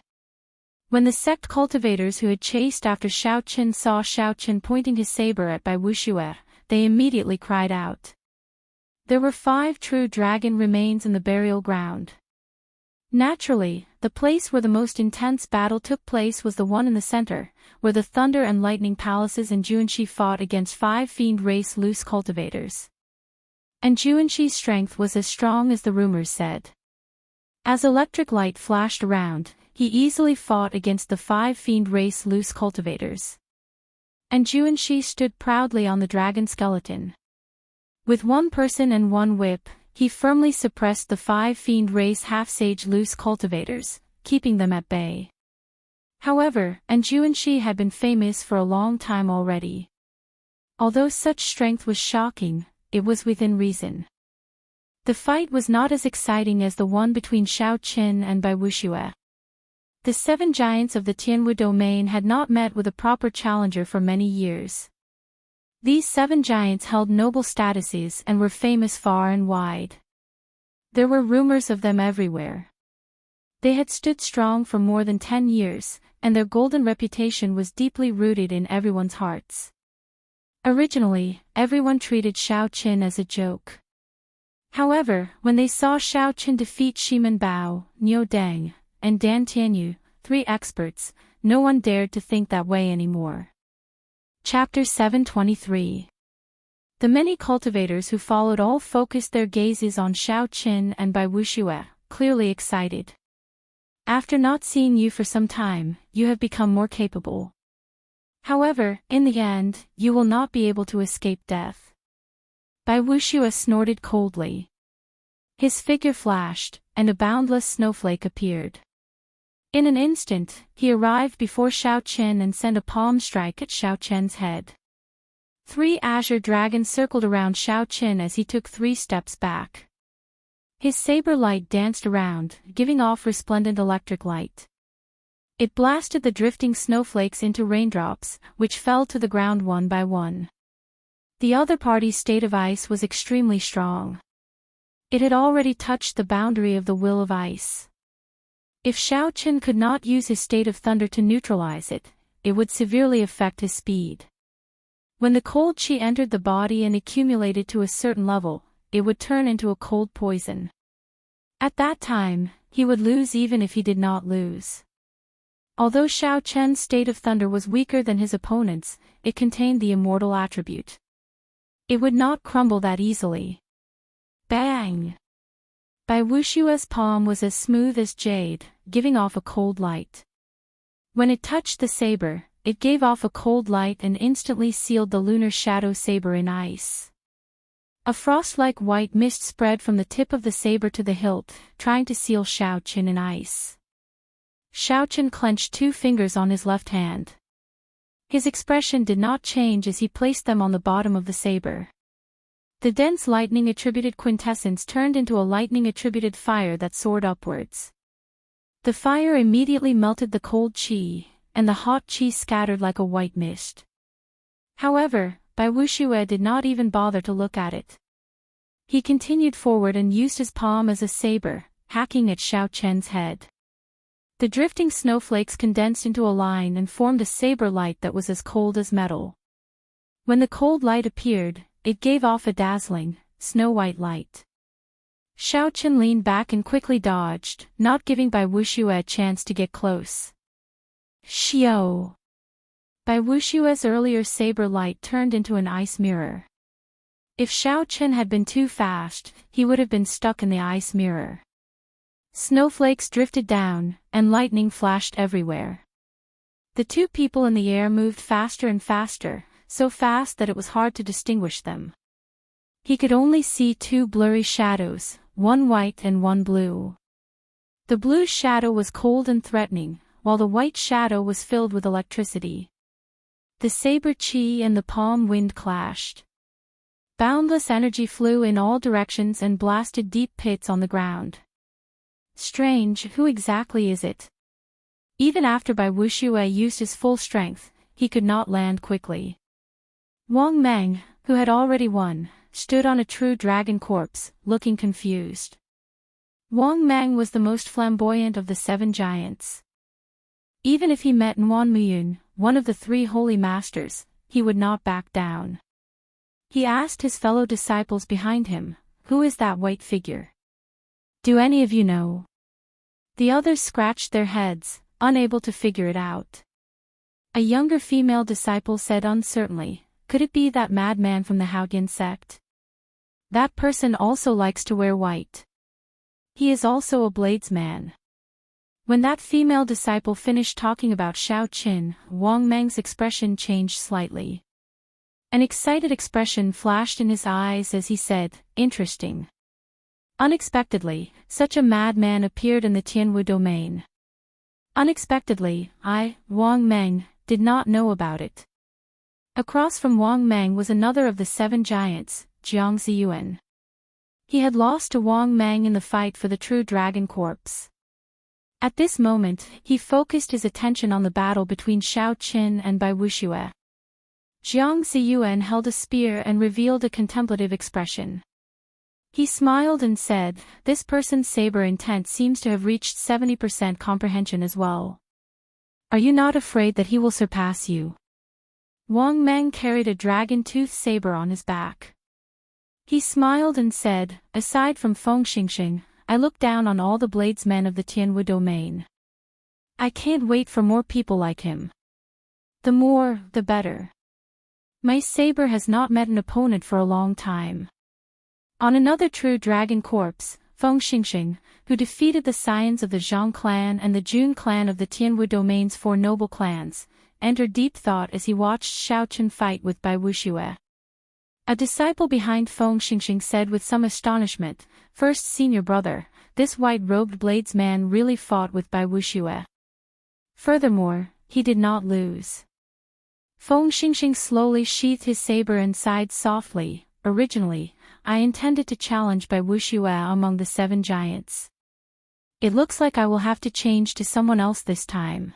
When the sect cultivators who had chased after Xiaochen saw Xiaochen pointing his saber at Bai Wuxia, they immediately cried out. There were 5 true dragon remains in the burial ground. Naturally, the place where the most intense battle took place was the one in the center, where the Thunder and Lightning Palaces and Xianxia fought against 5 fiend race loose cultivators. And Xianxia's strength was as strong as the rumors said. As electric light flashed around, he easily fought against the 5 fiend race loose cultivators. And Xianxia stood proudly on the dragon skeleton. With 1 person and 1 whip, he firmly suppressed the 5 fiend race half-sage loose cultivators, keeping them at bay. However, Xianxia had been famous for a long time already. Although such strength was shocking, it was within reason. The fight was not as exciting as the one between Xiaochen and Bai Wuxia. The 7 giants of the Tianwu domain had not met with a proper challenger for many years. These 7 giants held noble statuses and were famous far and wide. There were rumors of them everywhere. They had stood strong for more than 10 years, and their golden reputation was deeply rooted in everyone's hearts. Originally, everyone treated Xiaoqin as a joke. However, when they saw Xiaoqin defeat Shimen Bao, Niu Deng, and Dan Tianyu, 3 experts, no one dared to think that way anymore. Chapter 723. The many cultivators who followed all focused their gazes on Xiaoqin and Bai Wuxia, clearly excited. After not seeing you for some time, you have become more capable. However, in the end, you will not be able to escape death. Bai Wuxia snorted coldly. His figure flashed, and a boundless snowflake appeared. In an instant, he arrived before Xiaoqin and sent a palm strike at Xiaoqin's head. 3 azure dragons circled around Xiaoqin as he took 3 steps back. His saber light danced around, giving off resplendent electric light. It blasted the drifting snowflakes into raindrops, which fell to the ground one by one. The other party's state of ice was extremely strong. It had already touched the boundary of the will of ice. If Xiaoqin could not use his state of thunder to neutralize it, it would severely affect his speed. When the cold qi entered the body and accumulated to a certain level, it would turn into a cold poison. At that time, he would lose even if he did not lose. Although Xiaoqin's state of thunder was weaker than his opponent's, it contained the immortal attribute. It would not crumble that easily. Bang! Bai Wuxia's palm was as smooth as jade, giving off a cold light. When it touched the saber, it gave off a cold light and instantly sealed the lunar shadow saber in ice. A frost-like white mist spread from the tip of the saber to the hilt, trying to seal Xiaoqin in ice. Xiaoqin clenched 2 fingers on his left hand. His expression did not change as he placed them on the bottom of the saber. The dense lightning-attributed quintessence turned into a lightning-attributed fire that soared upwards. The fire immediately melted the cold qi, and the hot qi scattered like a white mist. However, Bai Wuxia did not even bother to look at it. He continued forward and used his palm as a saber, hacking at Xiaoqin's head. The drifting snowflakes condensed into a line and formed a saber light that was as cold as metal. When the cold light appeared, it gave off a dazzling, snow-white light. Xiaoqin leaned back and quickly dodged, not giving Bai Wuxia a chance to get close. Xiao! Bai Wuxia's earlier saber light turned into an ice mirror. If Xiaoqin had been too fast, he would have been stuck in the ice mirror. Snowflakes drifted down, and lightning flashed everywhere. The 2 people in the air moved faster and faster, so fast that it was hard to distinguish them. He could only see 2 blurry shadows, one white and one blue. The blue shadow was cold and threatening, while the white shadow was filled with electricity. The saber qi and the palm wind clashed. Boundless energy flew in all directions and blasted deep pits on the ground. Strange, who exactly is it? Even after Bai Wuxia used his full strength, he could not land quickly. Wang Meng, who had already won, stood on a true dragon corpse, looking confused. Wang Meng was the most flamboyant of the 7 giants. Even if he met Nguyen Muyun, one of the 3 holy masters, he would not back down. He asked his fellow disciples behind him, "Who is that white figure? Do any of you know?" The others scratched their heads, unable to figure it out. A younger female disciple said uncertainly, "Could it be that madman from the Haotian sect? That person also likes to wear white. He is also a bladesman." When that female disciple finished talking about Xiaoqin, Wang Meng's expression changed slightly. An excited expression flashed in his eyes as he said, "Interesting." Unexpectedly, such a madman appeared in the Tianwu domain. Unexpectedly, Wang Meng, did not know about it. Across from Wang Meng was another of the 7 giants, Jiang Ziyuan. He had lost to Wang Meng in the fight for the true dragon corpse. At this moment, he focused his attention on the battle between Xiaoqin and Bai Wuxia. Jiang Ziyuan held a spear and revealed a contemplative expression. He smiled and said, "This person's saber intent seems to have reached 70% comprehension as well. Are you not afraid that he will surpass you?" Wang Meng carried a dragon-toothed saber on his back. He smiled and said, "Aside from Feng Xingxing, I look down on all the bladesmen of the Tianwu domain. I can't wait for more people like him. The more, the better. My saber has not met an opponent for a long time." On another true dragon corpse, Feng Xingxing, who defeated the scions of the Zhang clan and the Jun clan of the Tianwu domain's four noble clans, entered deep thought as he watched Xiaochen fight with Bai Wuxue. A disciple behind Feng Xingxing said with some astonishment, "First senior brother, this white-robed bladesman really fought with Bai Wuxue. Furthermore, he did not lose." Feng Xingxing slowly sheathed his saber and sighed softly, "Originally, I intended to challenge Bai Wuxue among the 7 giants. It looks like I will have to change to someone else this time."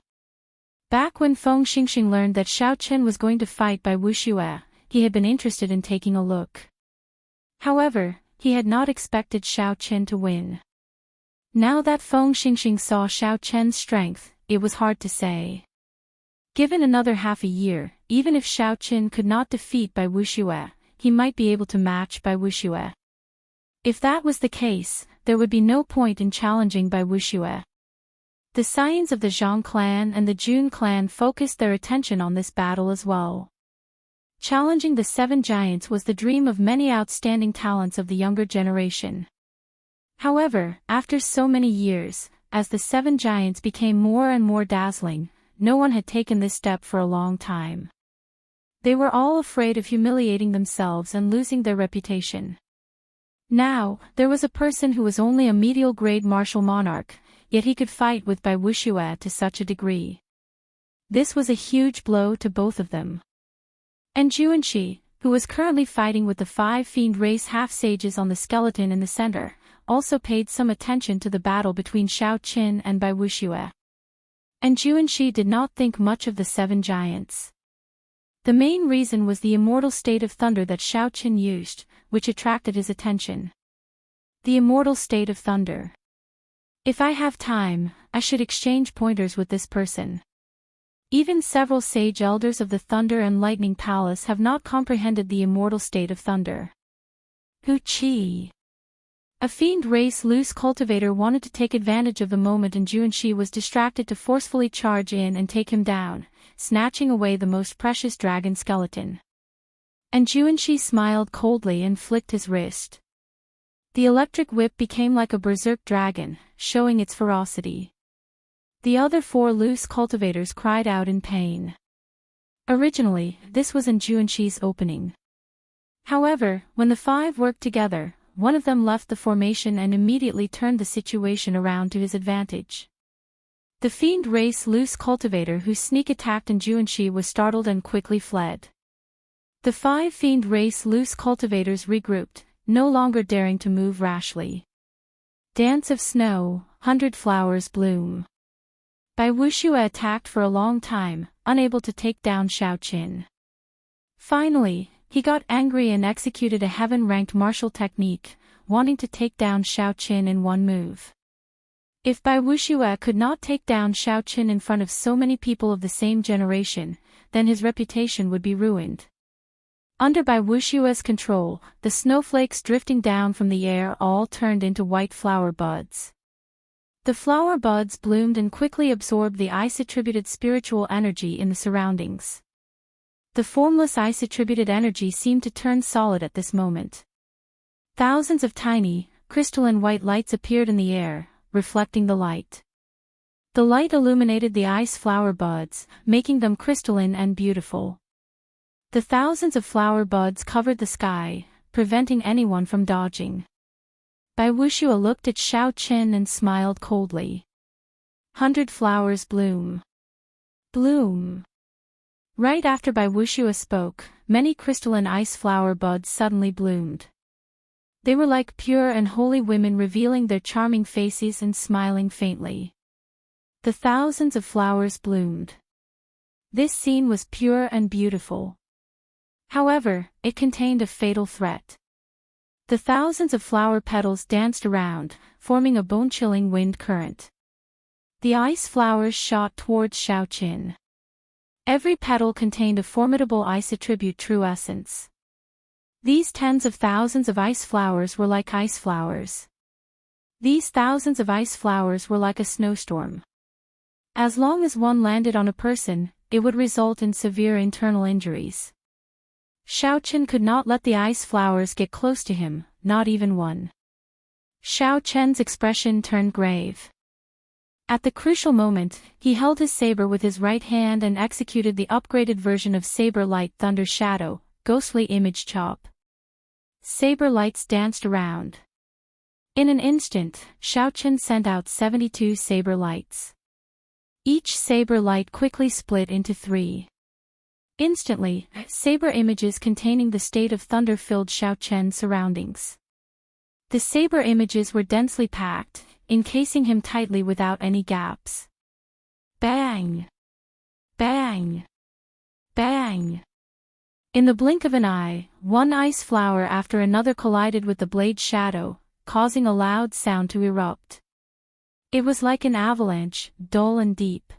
Back when Feng Xingxing learned that Xiaochen was going to fight Bai Wuxue, he had been interested in taking a look. However, he had not expected Xiaochen to win. Now that Feng Xingxing saw Xiaochen's strength, it was hard to say. Given another half a year, even if Xiaochen could not defeat Bai Wuxue, he might be able to match Bai Wuxue. If that was the case, there would be no point in challenging Bai Wuxue. The scions of the Zhang clan and the Jun clan focused their attention on this battle as well. Challenging the 7 giants was the dream of many outstanding talents of the younger generation. However, after so many years, as the 7 giants became more and more dazzling, no one had taken this step for a long time. They were all afraid of humiliating themselves and losing their reputation. Now, there was a person who was only a medial-grade martial monarch, yet he could fight with Bai Wuxue to such a degree. This was a huge blow to both of them. And Xianxia, who was currently fighting with the 5 fiend race half-sages on the skeleton in the center, also paid some attention to the battle between Xiaochen and Bai Wuxue. And Xianxia did not think much of the 7 giants. The main reason was the immortal state of thunder that Xiaochen used, which attracted his attention. The immortal state of thunder. If I have time, I should exchange pointers with this person. Even several sage elders of the Thunder and Lightning Palace have not comprehended the immortal state of thunder. Hu Qi. A fiend race loose cultivator wanted to take advantage of the moment and Xianxia was distracted to forcefully charge in and take him down, snatching away the most precious dragon skeleton. And Xianxia smiled coldly and flicked his wrist. The electric whip became like a berserk dragon, showing its ferocity. The other 4 loose cultivators cried out in pain. Originally, this was in Xianxia's opening. However, when the 5 worked together, one of them left the formation and immediately turned the situation around to his advantage. The fiend race loose cultivator who sneak attacked in Xianxia was startled and quickly fled. The 5 fiend race loose cultivators regrouped, no longer daring to move rashly. Dance of Snow, 100 Flowers Bloom. Bai Wuxue attacked for a long time, unable to take down Xiaochen. Finally, he got angry and executed a heaven-ranked martial technique, wanting to take down Xiaochen in one move. If Bai Wuxue could not take down Xiaochen in front of so many people of the same generation, then his reputation would be ruined. Under Bai Wuxue's control, the snowflakes drifting down from the air all turned into white flower buds. The flower buds bloomed and quickly absorbed the ice-attributed spiritual energy in the surroundings. The formless ice-attributed energy seemed to turn solid at this moment. Thousands of tiny, crystalline white lights appeared in the air, reflecting the light. The light illuminated the ice flower buds, making them crystalline and beautiful. The thousands of flower buds covered the sky, preventing anyone from dodging. Bai Wuxue looked at Xiaochen and smiled coldly. 100 flowers bloom. Bloom. Right after Bai Wuxue spoke, many crystalline ice flower buds suddenly bloomed. They were like pure and holy women revealing their charming faces and smiling faintly. The thousands of flowers bloomed. This scene was pure and beautiful. However, it contained a fatal threat. The thousands of flower petals danced around, forming a bone-chilling wind current. The ice flowers shot towards Xiaoqin. Every petal contained a formidable ice attribute true essence. These tens of thousands of ice flowers were like ice flowers. These thousands of ice flowers were like a snowstorm. As long as one landed on a person, it would result in severe internal injuries. Xiaoqin could not let the ice flowers get close to him, not even one. Xiaoqian's expression turned grave. At the crucial moment, he held his saber with his right hand and executed the upgraded version of Saber Light Thunder Shadow, Ghostly Image Chop. Saber lights danced around. In an instant, Xiaoqin sent out 72 saber lights. Each saber light quickly split into 3. Instantly, saber images containing the state of thunder filled Xiaoqian's surroundings. The saber images were densely packed, encasing him tightly without any gaps. Bang! Bang! Bang! In the blink of an eye, one ice flower after another collided with the blade's shadow, causing a loud sound to erupt. It was like an avalanche, dull and deep.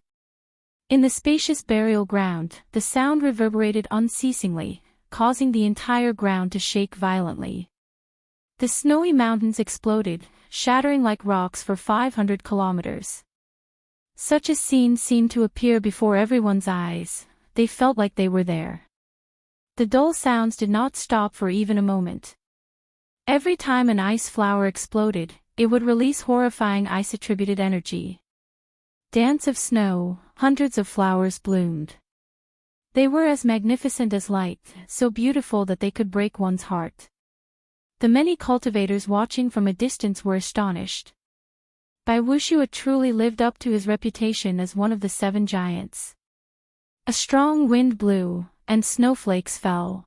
In the spacious burial ground, the sound reverberated unceasingly, causing the entire ground to shake violently. The snowy mountains exploded, shattering like rocks for 500 kilometers. Such a scene seemed to appear before everyone's eyes. They felt like they were there. The dull sounds did not stop for even a moment. Every time an ice flower exploded, it would release horrifying ice-attributed energy. Dance of snow, hundreds of flowers bloomed. They were as magnificent as light, so beautiful that they could break one's heart. The many cultivators watching from a distance were astonished. Bai Wuxia truly lived up to his reputation as one of the 7 giants. A strong wind blew, and snowflakes fell.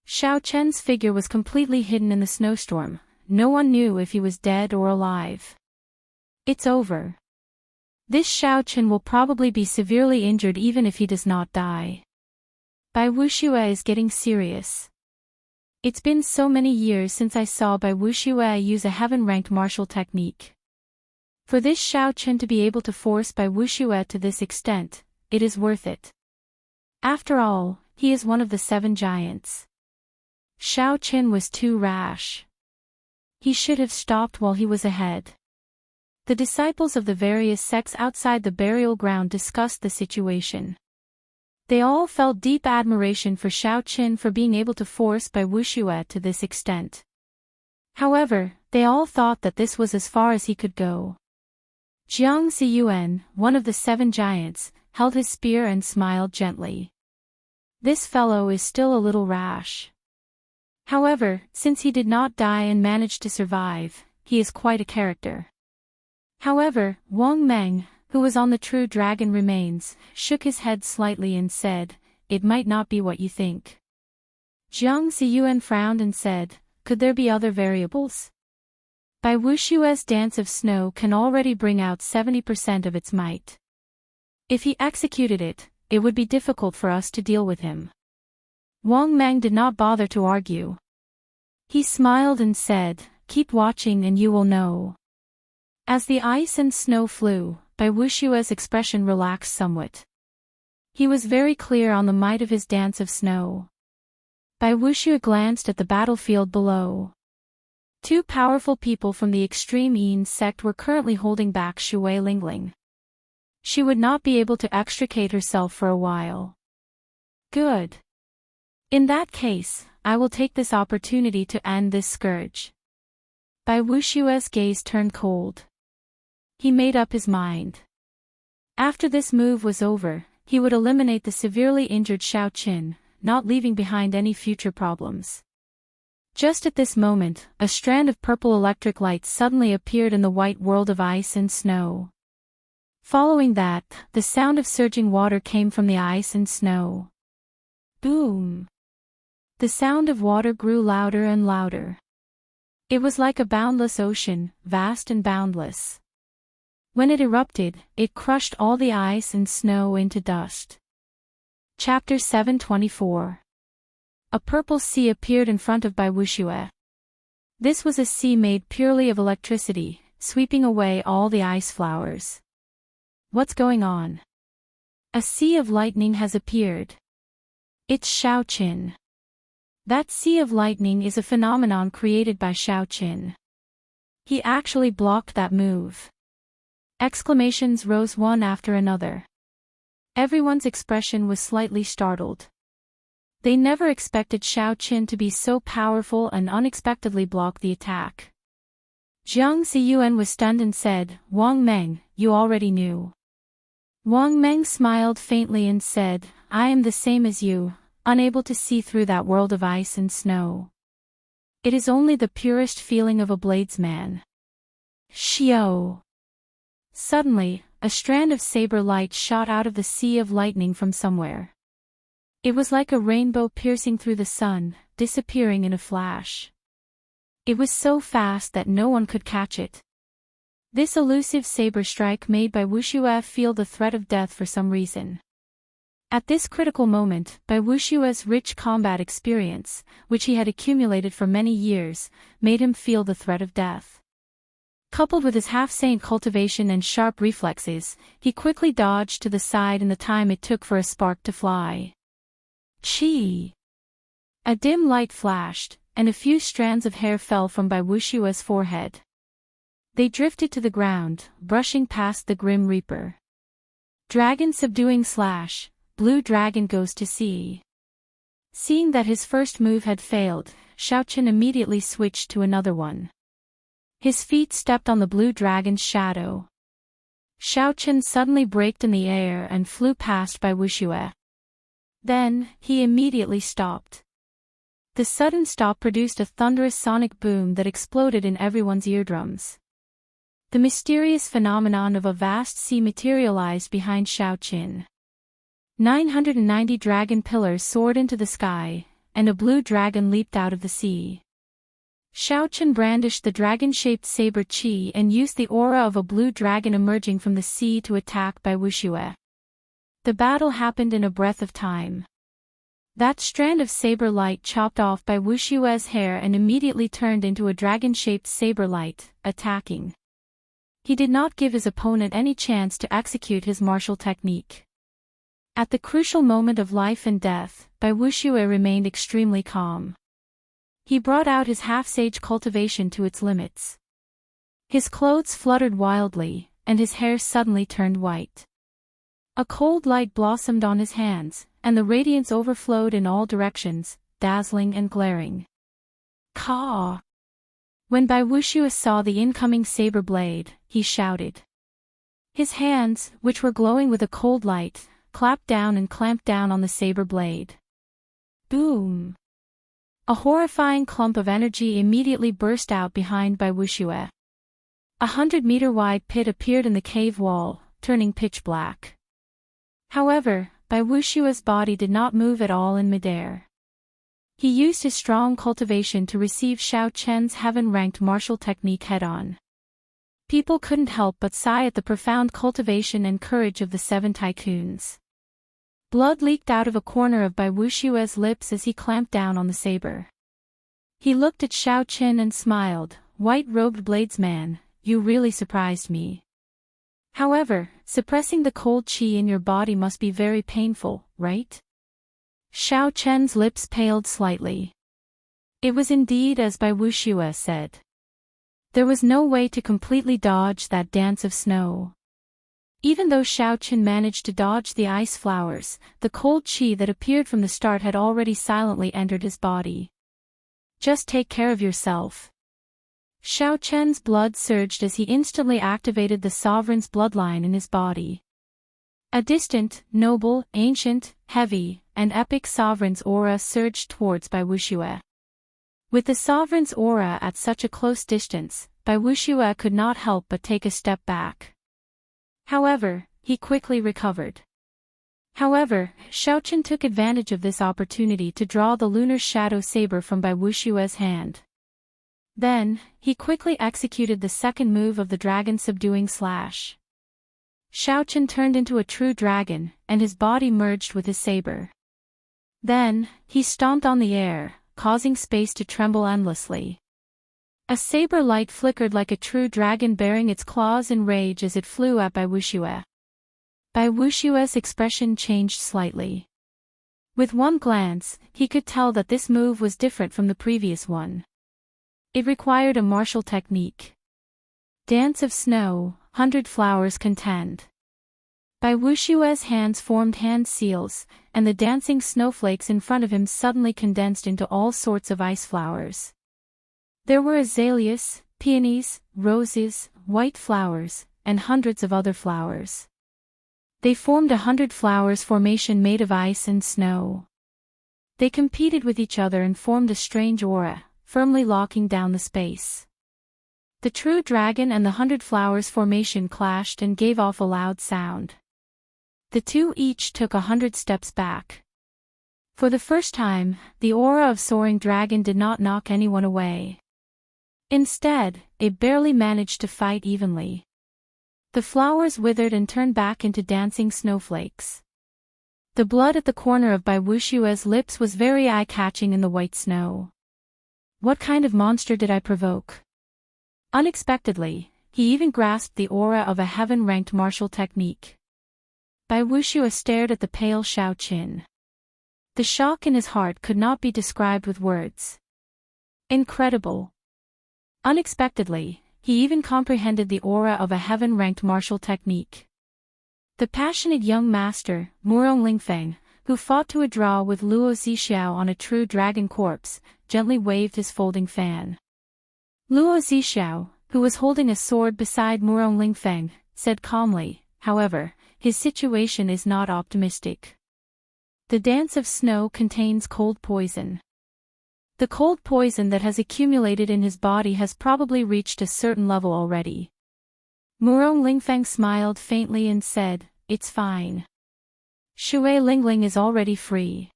Xiaoqian's figure was completely hidden in the snowstorm. No one knew if he was dead or alive. It's over. This Xiaoqian will probably be severely injured even if he does not die. Bai Wuxia is getting serious. It's been so many years since I saw Bai Wuxia use a heaven-ranked martial technique. For this Xiaoqian to be able to force Bai Wuxia to this extent, it is worth it. After all, he is one of the 7 giants. Xiaoqian was too rash. He should have stopped while he was ahead. The disciples of the various sects outside the burial ground discussed the situation. They all felt deep admiration for Xiaoqian for being able to force Bai Wuxia to this extent. However, they all thought that this was as far as he could go. Jiang Ziyuan, one of the 7 giants, held his spear and smiled gently. This fellow is still a little rash. However, since he did not die and managed to survive, he is quite a character. However, Wang Meng, who was on the true dragon remains, shook his head slightly and said, "It might not be what you think." Jiang Ziyuan frowned and said, "Could there be other variables? Bai Wuxia's dance of snow can already bring out 70% of its might. If he executed it, it would be difficult for us to deal with him." Wang Meng did not bother to argue. He smiled and said, "Keep watching and you will know." As the ice and snow flew, Bai Wuxia's expression relaxed somewhat. He was very clear on the might of his dance of snow. Bai Wuxia glanced at the battlefield below. 2 powerful people from the extreme Yin sect were currently holding back Shui Lingling. She would not be able to extricate herself for a while. Good. In that case, I will take this opportunity to end this scourge. Bai Wuxia's gaze turned cold. He made up his mind. After this move was over, he would eliminate the severely injured Xiaoqian, not leaving behind any future problems. Just at this moment, a strand of purple electric light suddenly appeared in the white world of ice and snow. Following that, the sound of surging water came from the ice and snow. Boom! The sound of water grew louder and louder. It was like a boundless ocean, vast and boundless. When it erupted, it crushed all the ice and snow into dust. Chapter 724. A purple sea appeared in front of Bai Wuxia. This was a sea made purely of electricity, sweeping away all the ice flowers. What's going on? A sea of lightning has appeared. It's Xiaoqin. That sea of lightning is a phenomenon created by Xiaoqin. He actually blocked that move. Exclamations rose one after another. Everyone's expression was slightly startled. They never expected Xiaoqin to be so powerful and unexpectedly block the attack. Jiang Ziyuan was stunned and said, "Wang Meng, you already knew." Wang Meng smiled faintly and said, "I am the same as you, unable to see through that world of ice and snow. It is only the purest feeling of a bladesman." Xiao. Suddenly, a strand of saber light shot out of the sea of lightning from somewhere. It was like a rainbow piercing through the sun, disappearing in a flash. It was so fast that no one could catch it. This elusive saber strike made Bai Wuxia feel the threat of death for some reason. At this critical moment, Bai Wuxia's rich combat experience, which he had accumulated for many years, made him feel the threat of death. Coupled with his half-saint cultivation and sharp reflexes, he quickly dodged to the side in the time it took for a spark to fly. Chi! A dim light flashed, and a few strands of hair fell from Bai Wuxia's forehead. They drifted to the ground, brushing past the Grim Reaper. Dragon subduing slash, blue dragon goes to sea. Seeing that his first move had failed, Xiaoqin immediately switched to another one. His feet stepped on the blue dragon's shadow. Xiaoqin suddenly braked in the air and flew past Bai Wuxia. Then, he immediately stopped. The sudden stop produced a thunderous sonic boom that exploded in everyone's eardrums. The mysterious phenomenon of a vast sea materialized behind Xiaoqin. 990 dragon pillars soared into the sky, and a blue dragon leaped out of the sea. Xiaoqin brandished the dragon-shaped saber Qi and used the aura of a blue dragon emerging from the sea to attack Bai Wuxia. The battle happened in a breath of time. That strand of saber light chopped off Bai Wuxia's hair and immediately turned into a dragon-shaped saber light, attacking. He did not give his opponent any chance to execute his martial technique. At the crucial moment of life and death, Bai Wuxia remained extremely calm. He brought out his half-sage cultivation to its limits. His clothes fluttered wildly, and his hair suddenly turned white. A cold light blossomed on his hands, and the radiance overflowed in all directions, dazzling and glaring. Caw! When Bai Wuxia saw the incoming saber blade, he shouted. His hands, which were glowing with a cold light, clapped down and clamped down on the saber blade. Boom! A horrifying clump of energy immediately burst out behind Bai Wuxia. 100-meter-wide pit appeared in the cave wall, turning pitch black. However, Bai Wuxia's body did not move at all in midair. He used his strong cultivation to receive Xiaoqin's heaven-ranked martial technique head-on. People couldn't help but sigh at the profound cultivation and courage of the 7 tycoons. Blood leaked out of a corner of Bai Wuxia's lips as he clamped down on the saber. He looked at Xiaoqin and smiled, "White-robed bladesman, you really surprised me. However, suppressing the cold qi in your body must be very painful, right?" Xiaoqin's lips paled slightly. It was indeed as Bai Wuxia said. There was no way to completely dodge that dance of snow. Even though Xiaoqin managed to dodge the ice flowers, the cold qi that appeared from the start had already silently entered his body. Just take care of yourself. Xiaoqin's blood surged as he instantly activated the sovereign's bloodline in his body. A distant, noble, ancient, heavy, and epic sovereign's aura surged towards Bai Wuxia. With the sovereign's aura at such a close distance, Bai Wuxia could not help but take a step back. However, he quickly recovered. However, Xiaoqin took advantage of this opportunity to draw the lunar shadow saber from Bai Wuxia's hand. Then, he quickly executed the second move of the dragon subduing slash. Xiaoqin turned into a true dragon, and his body merged with his saber. Then, he stomped on the air, causing space to tremble endlessly. A saber light flickered like a true dragon baring its claws in rage as it flew at Bai Wuxia. Bai Wuxia's expression changed slightly. With one glance, he could tell that this move was different from the previous one. It required a martial technique. Dance of snow, 100 flowers contend. Bai Wuxia's hands formed hand seals, and the dancing snowflakes in front of him suddenly condensed into all sorts of ice flowers. There were azaleas, peonies, roses, white flowers, and hundreds of other flowers. They formed a 100 flowers formation made of ice and snow. They competed with each other and formed a strange aura, firmly locking down the space. The true dragon and the 100 flowers formation clashed and gave off a loud sound. The two each took 100 steps back. For the first time, the aura of soaring dragon did not knock anyone away. Instead, it barely managed to fight evenly. The flowers withered and turned back into dancing snowflakes. The blood at the corner of Bai Wuxia's lips was very eye-catching in the white snow. What kind of monster did I provoke? Unexpectedly, he even grasped the aura of a heaven-ranked martial technique. Bai Wuxia stared at the pale Xiaoqin. The shock in his heart could not be described with words. Incredible. Unexpectedly, he even comprehended the aura of a heaven-ranked martial technique. The passionate young master, Murong Lingfeng, who fought to a draw with Luo Zixiao on a true dragon corpse, gently waved his folding fan. Luo Zixiao, who was holding a sword beside Murong Lingfeng, said calmly, however, his situation is not optimistic. The dance of snow contains cold poison. The cold poison that has accumulated in his body has probably reached a certain level already. Murong Lingfeng smiled faintly and said, "It's fine. Shui Lingling is already free."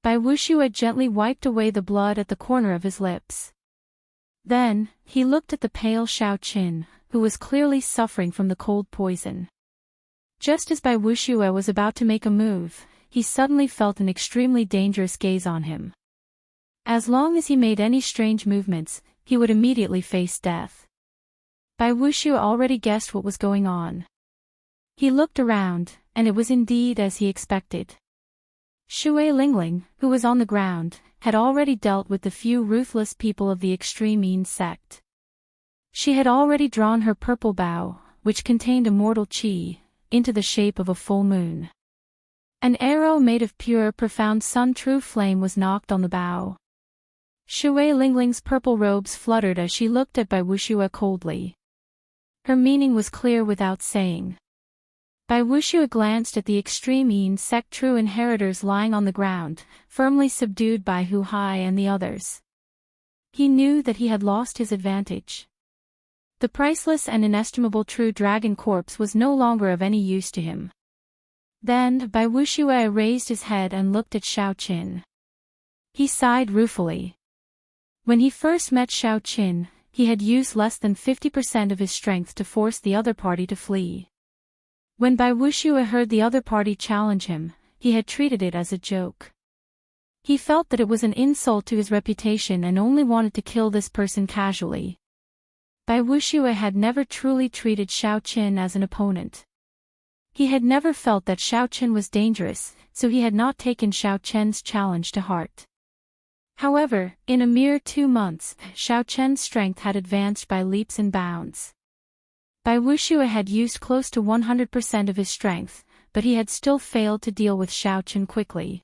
Bai Wuxia gently wiped away the blood at the corner of his lips. Then, he looked at the pale Xiaoqin, who was clearly suffering from the cold poison. Just as Bai Wuxia was about to make a move, he suddenly felt an extremely dangerous gaze on him. As long as he made any strange movements, he would immediately face death. Bai Wuxia already guessed what was going on. He looked around, and it was indeed as he expected. Shui Lingling, who was on the ground, had already dealt with the few ruthless people of the extreme Yin sect. She had already drawn her purple bow, which contained immortal qi, into the shape of a full moon. An arrow made of pure profound sun true flame was knocked on the bow. Shui Lingling's purple robes fluttered as she looked at Bai Wuxia coldly. Her meaning was clear without saying. Bai Wuxia glanced at the extreme Yin sect true inheritors lying on the ground, firmly subdued by Hu Hai and the others. He knew that he had lost his advantage. The priceless and inestimable true dragon corpse was no longer of any use to him. Then Bai Wuxia raised his head and looked at Xiaoqin. He sighed ruefully. When he first met Xiaoqin, he had used less than 50% of his strength to force the other party to flee. When Bai Wuxia heard the other party challenge him, he had treated it as a joke. He felt that it was an insult to his reputation and only wanted to kill this person casually. Bai Wuxia had never truly treated Xiaoqin as an opponent. He had never felt that Xiaoqin was dangerous, so he had not taken Xiaoqin's challenge to heart. However, in a mere 2 months, Xiaoqin's strength had advanced by leaps and bounds. Bai Wuxia had used close to 100% of his strength, but he had still failed to deal with Xiaoqin quickly.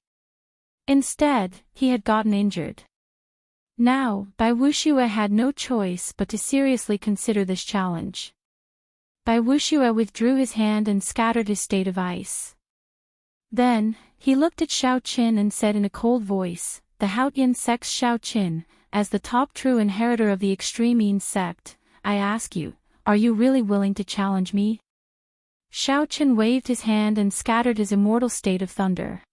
Instead, he had gotten injured. Now, Bai Wuxia had no choice but to seriously consider this challenge. Bai Wuxia withdrew his hand and scattered his state of ice. Then, he looked at Xiaoqin and said in a cold voice, "The Haotian sect's Xiaoqin, as the top true inheritor of the extreme Yin sect, I ask you, are you really willing to challenge me?" Xiaoqin waved his hand and scattered his immortal state of thunder.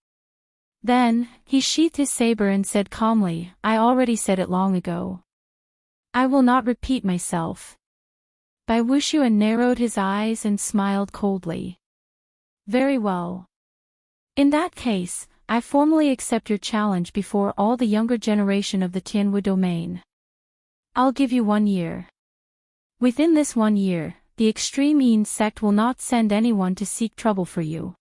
Then, he sheathed his saber and said calmly, "I already said it long ago. I will not repeat myself." Bai Wuxia narrowed his eyes and smiled coldly. "Very well. In that case, I formally accept your challenge before all the younger generation of the Tianwu domain." I'll give you 1 year. Within this 1 year, the extreme Yin sect will not send anyone to seek trouble for you.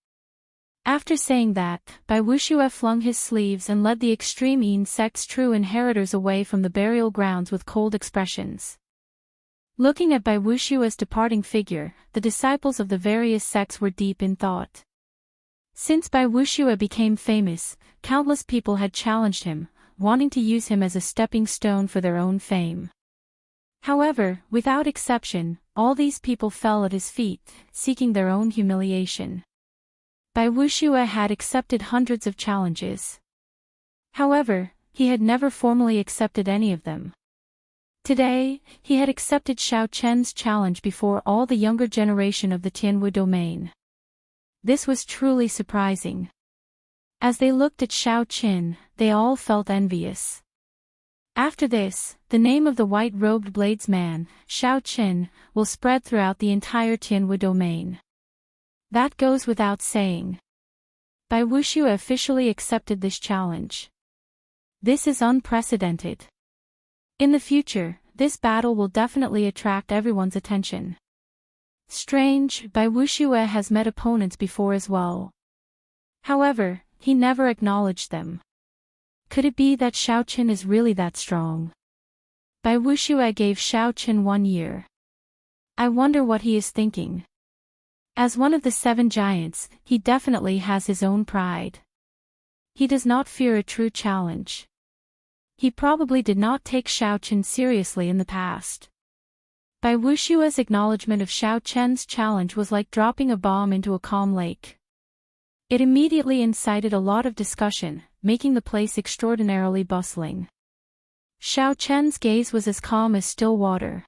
After saying that, Bai Wuxia flung his sleeves and led the extreme Yin sect's true inheritors away from the burial grounds with cold expressions. Looking at Bai Wuxia's departing figure, the disciples of the various sects were deep in thought. Since Bai Wuxia became famous, countless people had challenged him, wanting to use him as a stepping stone for their own fame. However, without exception, all these people fell at his feet, seeking their own humiliation. Bai Wuxia had accepted hundreds of challenges. However, he had never formally accepted any of them. Today, he had accepted Xiao Chen's challenge before all the younger generation of the Tianwu domain. This was truly surprising. As they looked at Xiao Chen, they all felt envious. After this, the name of the white-robed bladesman, Xiao Chen, will spread throughout the entire Tianwu domain. That goes without saying. Bai Wuxia officially accepted this challenge. This is unprecedented. In the future, this battle will definitely attract everyone's attention. Strange, Bai Wuxia has met opponents before as well. However, he never acknowledged them. Could it be that Xiao Chen is really that strong? Bai Wuxia gave Xiao Chen 1 year. I wonder what he is thinking. As one of the 7 giants, he definitely has his own pride. He does not fear a true challenge. He probably did not take Xiao Chen seriously in the past. Bai Wuxia's acknowledgement of Xiao Chen's challenge was like dropping a bomb into a calm lake. It immediately incited a lot of discussion, making the place extraordinarily bustling. Xiao Chen's gaze was as calm as still water.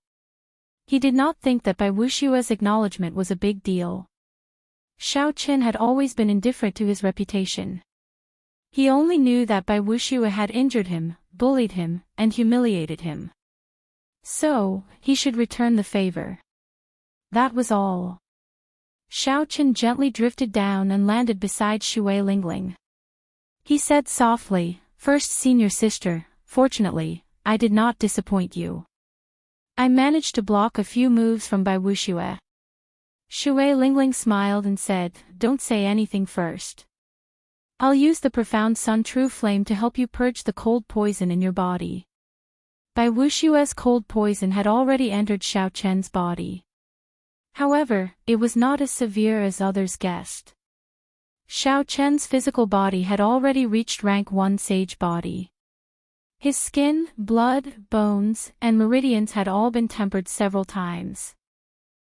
He did not think that Bai Wuxia's acknowledgement was a big deal. Xiao Chen had always been indifferent to his reputation. He only knew that Bai Wuxia had injured him, bullied him, and humiliated him. So, he should return the favor. That was all. Xiao Chen gently drifted down and landed beside Shui Lingling. He said softly, "First senior sister, fortunately, I did not disappoint you. I managed to block a few moves from Bai Wuxia." Shui Lingling smiled and said, "Don't say anything first. I'll use the profound Sun True Flame to help you purge the cold poison in your body." Bai Wuxia's cold poison had already entered Xiao Chen's body. However, it was not as severe as others guessed. Xiao Chen's physical body had already reached rank 1 sage body. His skin, blood, bones, and meridians had all been tempered several times.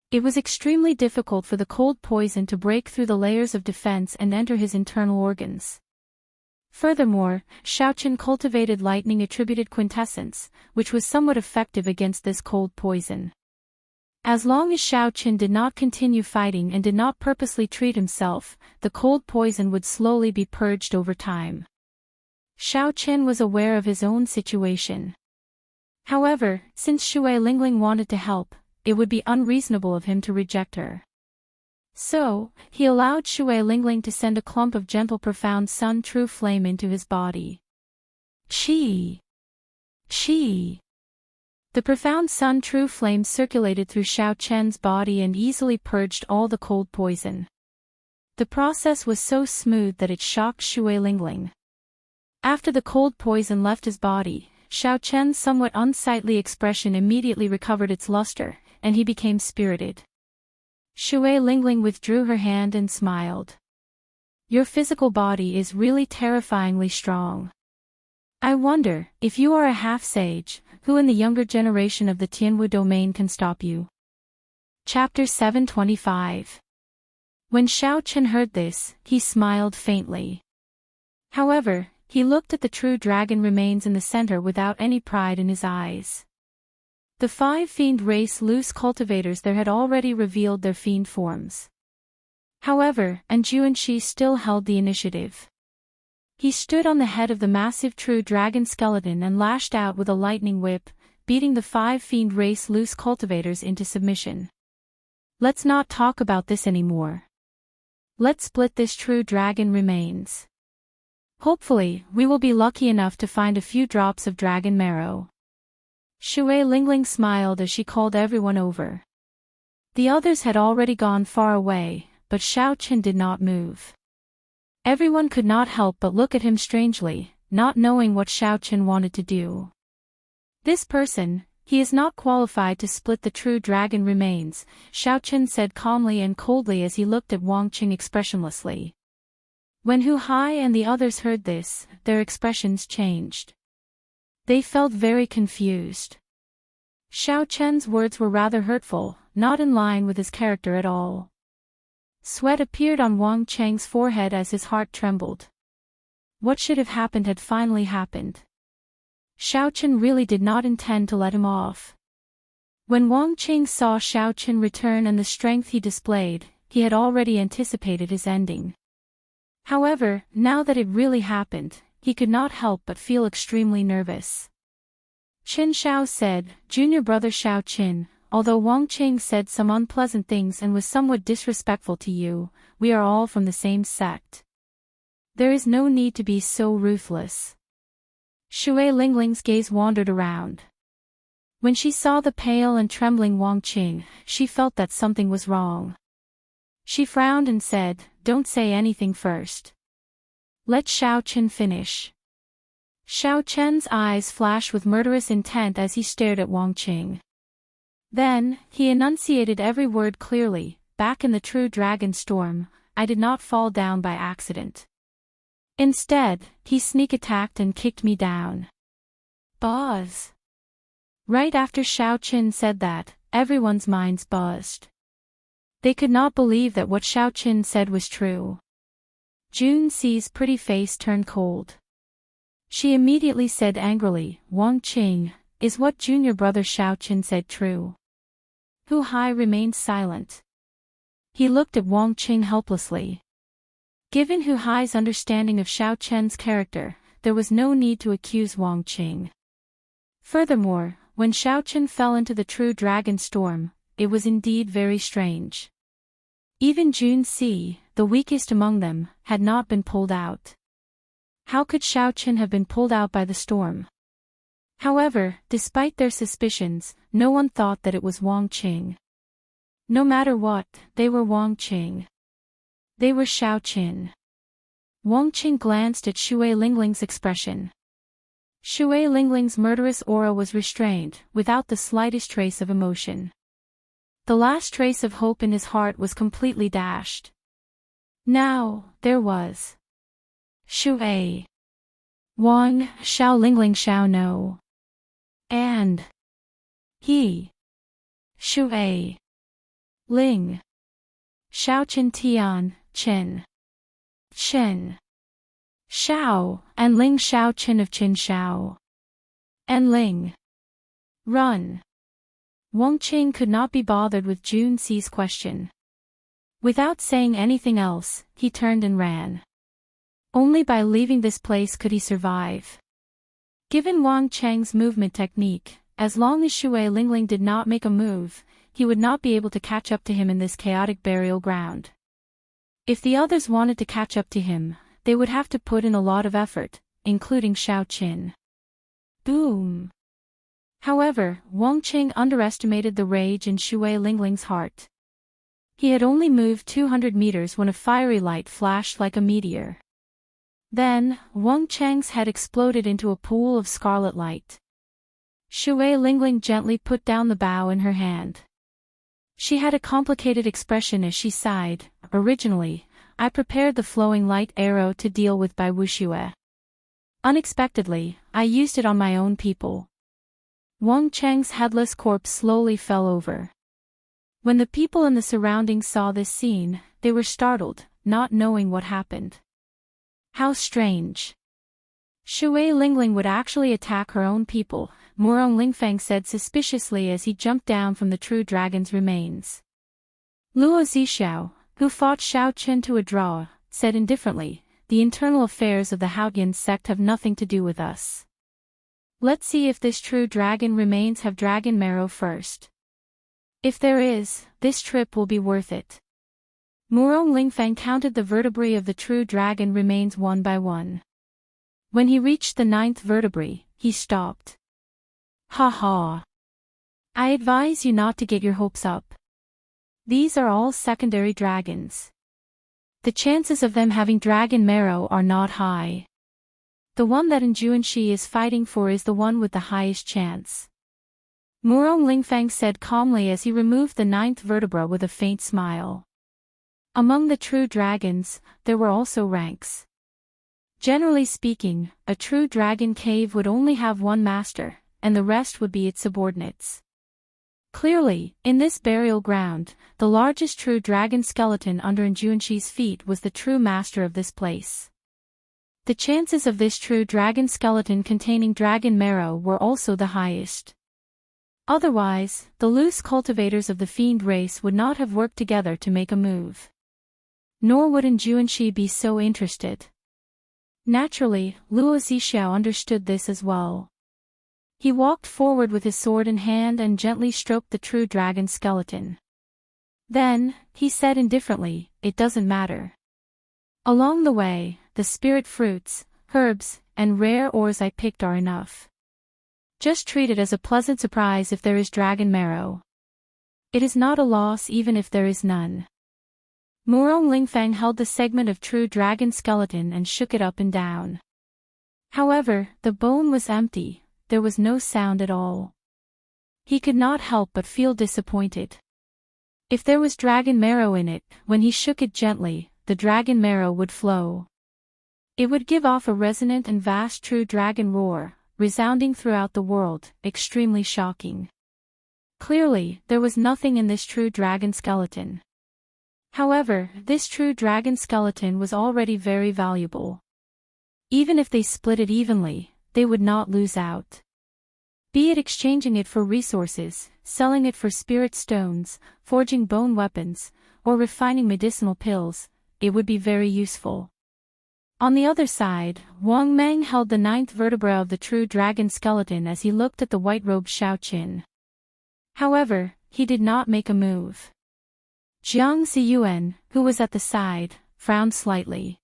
It was extremely difficult for the cold poison to break through the layers of defense and enter his internal organs. Furthermore, Xiao Chen cultivated lightning-attributed quintessence, which was somewhat effective against this cold poison. As long as Xiao Chen did not continue fighting and did not purposely treat himself, the cold poison would slowly be purged over time. Xiao Chen was aware of his own situation. However, since Shui Lingling wanted to help, it would be unreasonable of him to reject her. So, he allowed Shui Lingling to send a clump of gentle profound Sun True Flame into his body. Qi! Qi! The profound Sun True Flame circulated through Xiao Chen's body and easily purged all the cold poison. The process was so smooth that it shocked Shui Lingling. After the cold poison left his body, Xiao Chen's somewhat unsightly expression immediately recovered its luster, and he became spirited. Shui Lingling withdrew her hand and smiled. "Your physical body is really terrifyingly strong. I wonder, if you are a half-sage, who in the younger generation of the Tianwu domain can stop you?" Chapter 725. When Xiao Chen heard this, he smiled faintly. However, he looked at the true dragon remains in the center without any pride in his eyes. The 5 fiend race loose cultivators there had already revealed their fiend forms. However, Anju and Shi still held the initiative. He stood on the head of the massive true dragon skeleton and lashed out with a lightning whip, beating the 5 fiend race loose cultivators into submission. "Let's not talk about this anymore. Let's split this true dragon remains. Hopefully, we will be lucky enough to find a few drops of dragon marrow." Shui Lingling smiled as she called everyone over. The others had already gone far away, but Xiaoqin did not move. Everyone could not help but look at him strangely, not knowing what Xiaoqin wanted to do. This person, he is not qualified to split the true dragon remains, Xiaoqin said calmly and coldly as he looked at Wang Qing expressionlessly. When Hu Hai and the others heard this, their expressions changed. They felt very confused. Xiaoqian's words were rather hurtful, not in line with his character at all. Sweat appeared on Wang Cheng's forehead as his heart trembled. What should have happened had finally happened. Xiaoqin really did not intend to let him off. When Wang Cheng saw Xiaoqin return and the strength he displayed, he had already anticipated his ending. However, now that it really happened, he could not help but feel extremely nervous. Qin Xiao said, "Junior brother Xiaoqin, although Wang Cheng said some unpleasant things and was somewhat disrespectful to you, we are all from the same sect. There is no need to be so ruthless." Shui Lingling's gaze wandered around. When she saw the pale and trembling Wang Qing, she felt that something was wrong. She frowned and said, "Don't say anything first. Let Xiaoqin finish." Xiaoqian's eyes flashed with murderous intent as he stared at Wang Qing. Then, he enunciated every word clearly, "Back in the true dragon storm, I did not fall down by accident. Instead, he sneak attacked and kicked me down." Buzz. Right after Xiaoqin said that, everyone's minds buzzed. They could not believe that what Xiaoqin said was true. Jun Xi's pretty face turned cold. She immediately said angrily, "Wang Qing, is what junior brother Xiaoqin said true?" Hu Hai remained silent. He looked at Wang Qing helplessly. Given Hu Hai's understanding of Xiaoqian's character, there was no need to accuse Wang Qing. Furthermore, when Xiaoqian fell into the true dragon storm, it was indeed very strange. Even Jun Xi, the weakest among them, had not been pulled out. How could Xiaoqian have been pulled out by the storm? However, despite their suspicions, no one thought that it was Wang Qing. No matter what, they were Wang Qing. They were Xiaoqin. Wang Qing glanced at Shui Lingling's expression. Shui Lingling's murderous aura was restrained, without the slightest trace of emotion. The last trace of hope in his heart was completely dashed. Now, there was Shui. Wang, Xiao Lingling Xiao no. And he. Shui. Ling. Xiaoqin Tian, Qin. Qin. Xiao, and Ling Xiaoqin of Qin Xiao. And Ling. Run. Wang Qing could not be bothered with Jun Xi's question. Without saying anything else, he turned and ran. Only by leaving this place could he survive. Given Wang Cheng's movement technique, as long as Shui Lingling did not make a move, he would not be able to catch up to him in this chaotic burial ground. If the others wanted to catch up to him, they would have to put in a lot of effort, including Xiaoqin. Boom! However, Wang Qing underestimated the rage in Shui Lingling's heart. He had only moved 200 meters when a fiery light flashed like a meteor. Then, Wang Cheng's head exploded into a pool of scarlet light. Shui Lingling gently put down the bow in her hand. She had a complicated expression as she sighed. "Originally, I prepared the flowing light arrow to deal with by Wuxia. Unexpectedly, I used it on my own people." Wang Cheng's headless corpse slowly fell over. When the people in the surroundings saw this scene, they were startled, not knowing what happened. How strange. Shui Lingling would actually attack her own people, Murong Lingfeng said suspiciously as he jumped down from the true dragon's remains. Luo Zixiao, who fought Xiaoqin to a draw, said indifferently, "The internal affairs of the Haotian sect have nothing to do with us. Let's see if this true dragon remains have dragon marrow first. If there is, this trip will be worth it." Murong Lingfeng counted the vertebrae of the true dragon remains one by one. When he reached the 9th vertebrae, he stopped. Ha ha. I advise you not to get your hopes up. These are all secondary dragons. The chances of them having dragon marrow are not high. The one that Xianxia is fighting for is the one with the highest chance. Murong Lingfang said calmly as he removed the 9th vertebra with a faint smile. Among the true dragons, there were also ranks. Generally speaking, a true dragon cave would only have one master, and the rest would be its subordinates. Clearly, in this burial ground, the largest true dragon skeleton under Xianxia's feet was the true master of this place. The chances of this true dragon skeleton containing dragon marrow were also the highest. Otherwise, the loose cultivators of the fiend race would not have worked together to make a move. Nor would Xianxia be so interested. Naturally, Luo Zixiao understood this as well. He walked forward with his sword in hand and gently stroked the true dragon skeleton. Then, he said indifferently, "It doesn't matter. Along the way, the spirit fruits, herbs, and rare ores I picked are enough. Just treat it as a pleasant surprise if there is dragon marrow. It is not a loss even if there is none." Murong Lingfang held the segment of true dragon skeleton and shook it up and down. However, the bone was empty, there was no sound at all. He could not help but feel disappointed. If there was dragon marrow in it, when he shook it gently, the dragon marrow would flow. It would give off a resonant and vast true dragon roar, resounding throughout the world, extremely shocking. Clearly, there was nothing in this true dragon skeleton. However, this true dragon skeleton was already very valuable. Even if they split it evenly, they would not lose out. Be it exchanging it for resources, selling it for spirit stones, forging bone weapons, or refining medicinal pills, it would be very useful. On the other side, Wang Mang held the 9th vertebra of the true dragon skeleton as he looked at the white-robed Xiaoqin. However, he did not make a move. Jiang Ziyuan, who was at the side, frowned slightly.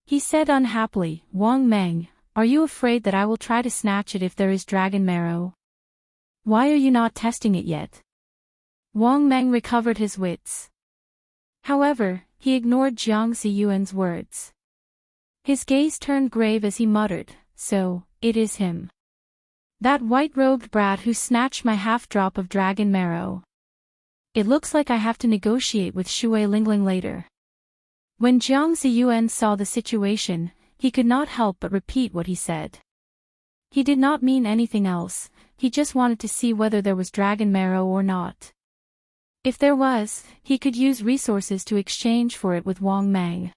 He said unhappily, "Wang Mang, are you afraid that I will try to snatch it if there is dragon marrow? Why are you not testing it yet?" Wang Mang recovered his wits. However, he ignored Jiang Ziyuan's words. His gaze turned grave as he muttered, "So, it is him. That white-robed brat who snatched my half-drop of dragon marrow. It looks like I have to negotiate with Shui Lingling later." When Jiang Ziyuan saw the situation, he could not help but repeat what he said. He did not mean anything else, he just wanted to see whether there was dragon marrow or not. If there was, he could use resources to exchange for it with Wang Mang.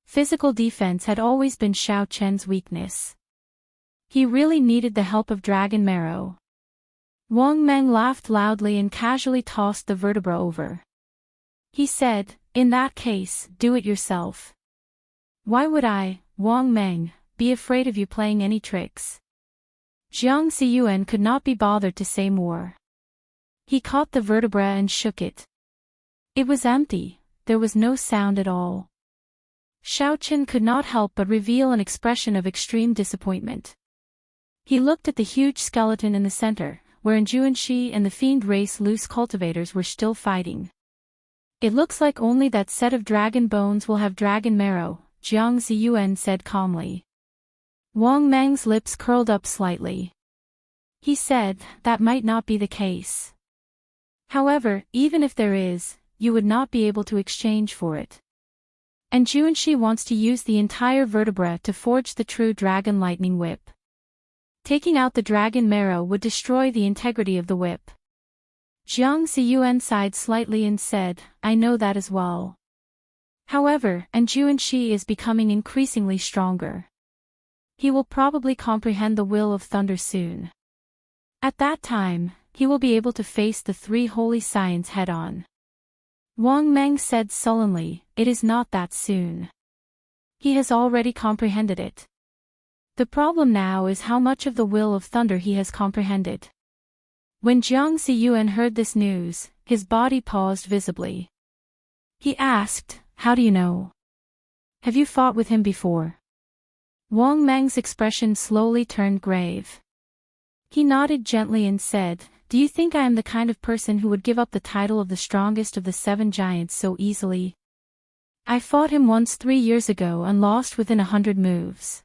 Physical defense had always been Xiao Chen's weakness. He really needed the help of dragon marrow. Wang Mang laughed loudly and casually tossed the vertebra over. He said, "In that case, do it yourself. Why would I, Wang Mang, be afraid of you playing any tricks?" Jiang Ziyuan could not be bothered to say more. He caught the vertebra and shook it. It was empty, there was no sound at all. Xiaoqin could not help but reveal an expression of extreme disappointment. He looked at the huge skeleton in the center, where Xianxia and the fiend race loose cultivators were still fighting. "It looks like only that set of dragon bones will have dragon marrow," Jiang Ziyuan said calmly. Wang Mang's lips curled up slightly. He said, "That might not be the case. However, even if there is, you would not be able to exchange for it. And Xianxia wants to use the entire vertebra to forge the true dragon lightning whip. Taking out the dragon marrow would destroy the integrity of the whip." Jiang Ziyuan sighed slightly and said, "I know that as well. However, Xianxia is becoming increasingly stronger. He will probably comprehend the will of thunder soon. At that time, he will be able to face the 3 holy scions head-on." Wang Mang said sullenly, "It is not that soon. He has already comprehended it. The problem now is how much of the will of thunder he has comprehended." When Jiang Ziyuan heard this news, his body paused visibly. He asked, "How do you know? Have you fought with him before?" Wang Mang's expression slowly turned grave. He nodded gently and said, "Do you think I am the kind of person who would give up the title of the strongest of the 7 giants so easily? I fought him once 3 years ago and lost within 100 moves.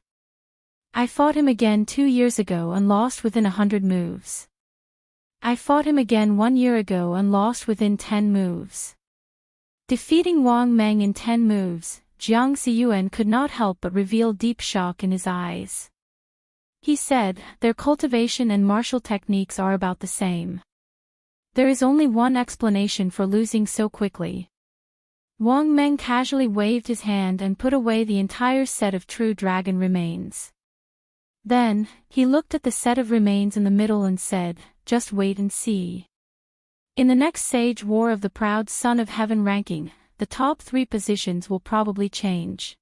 I fought him again 2 years ago and lost within 100 moves. I fought him again 1 year ago and lost within 10 moves." Defeating Wang Meng in 10 moves, Jiang Xiyuan could not help but reveal deep shock in his eyes. He said, "Their cultivation and martial techniques are about the same. There is only one explanation for losing so quickly." Wang Meng casually waved his hand and put away the entire set of true dragon remains. Then, he looked at the set of remains in the middle and said, "Just wait and see. In the next Sage War of the Proud Son of Heaven ranking, the top 3 positions will probably change."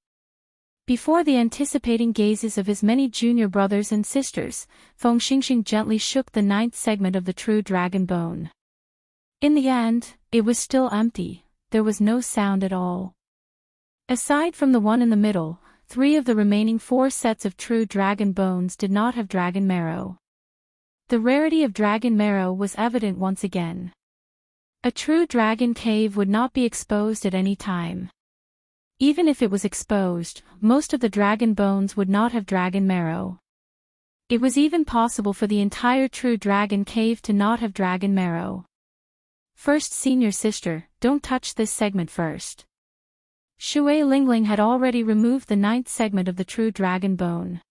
Before the anticipating gazes of his many junior brothers and sisters, Feng Xingxing gently shook the 9th segment of the true dragon bone. In the end, it was still empty, there was no sound at all. Aside from the one in the middle, 3 of the remaining 4 sets of true dragon bones did not have dragon marrow. The rarity of dragon marrow was evident once again. A true dragon cave would not be exposed at any time. Even if it was exposed, most of the dragon bones would not have dragon marrow. It was even possible for the entire true dragon cave to not have dragon marrow. "First, senior sister, don't touch this segment first." Shui Lingling had already removed the 9th segment of the true dragon bone.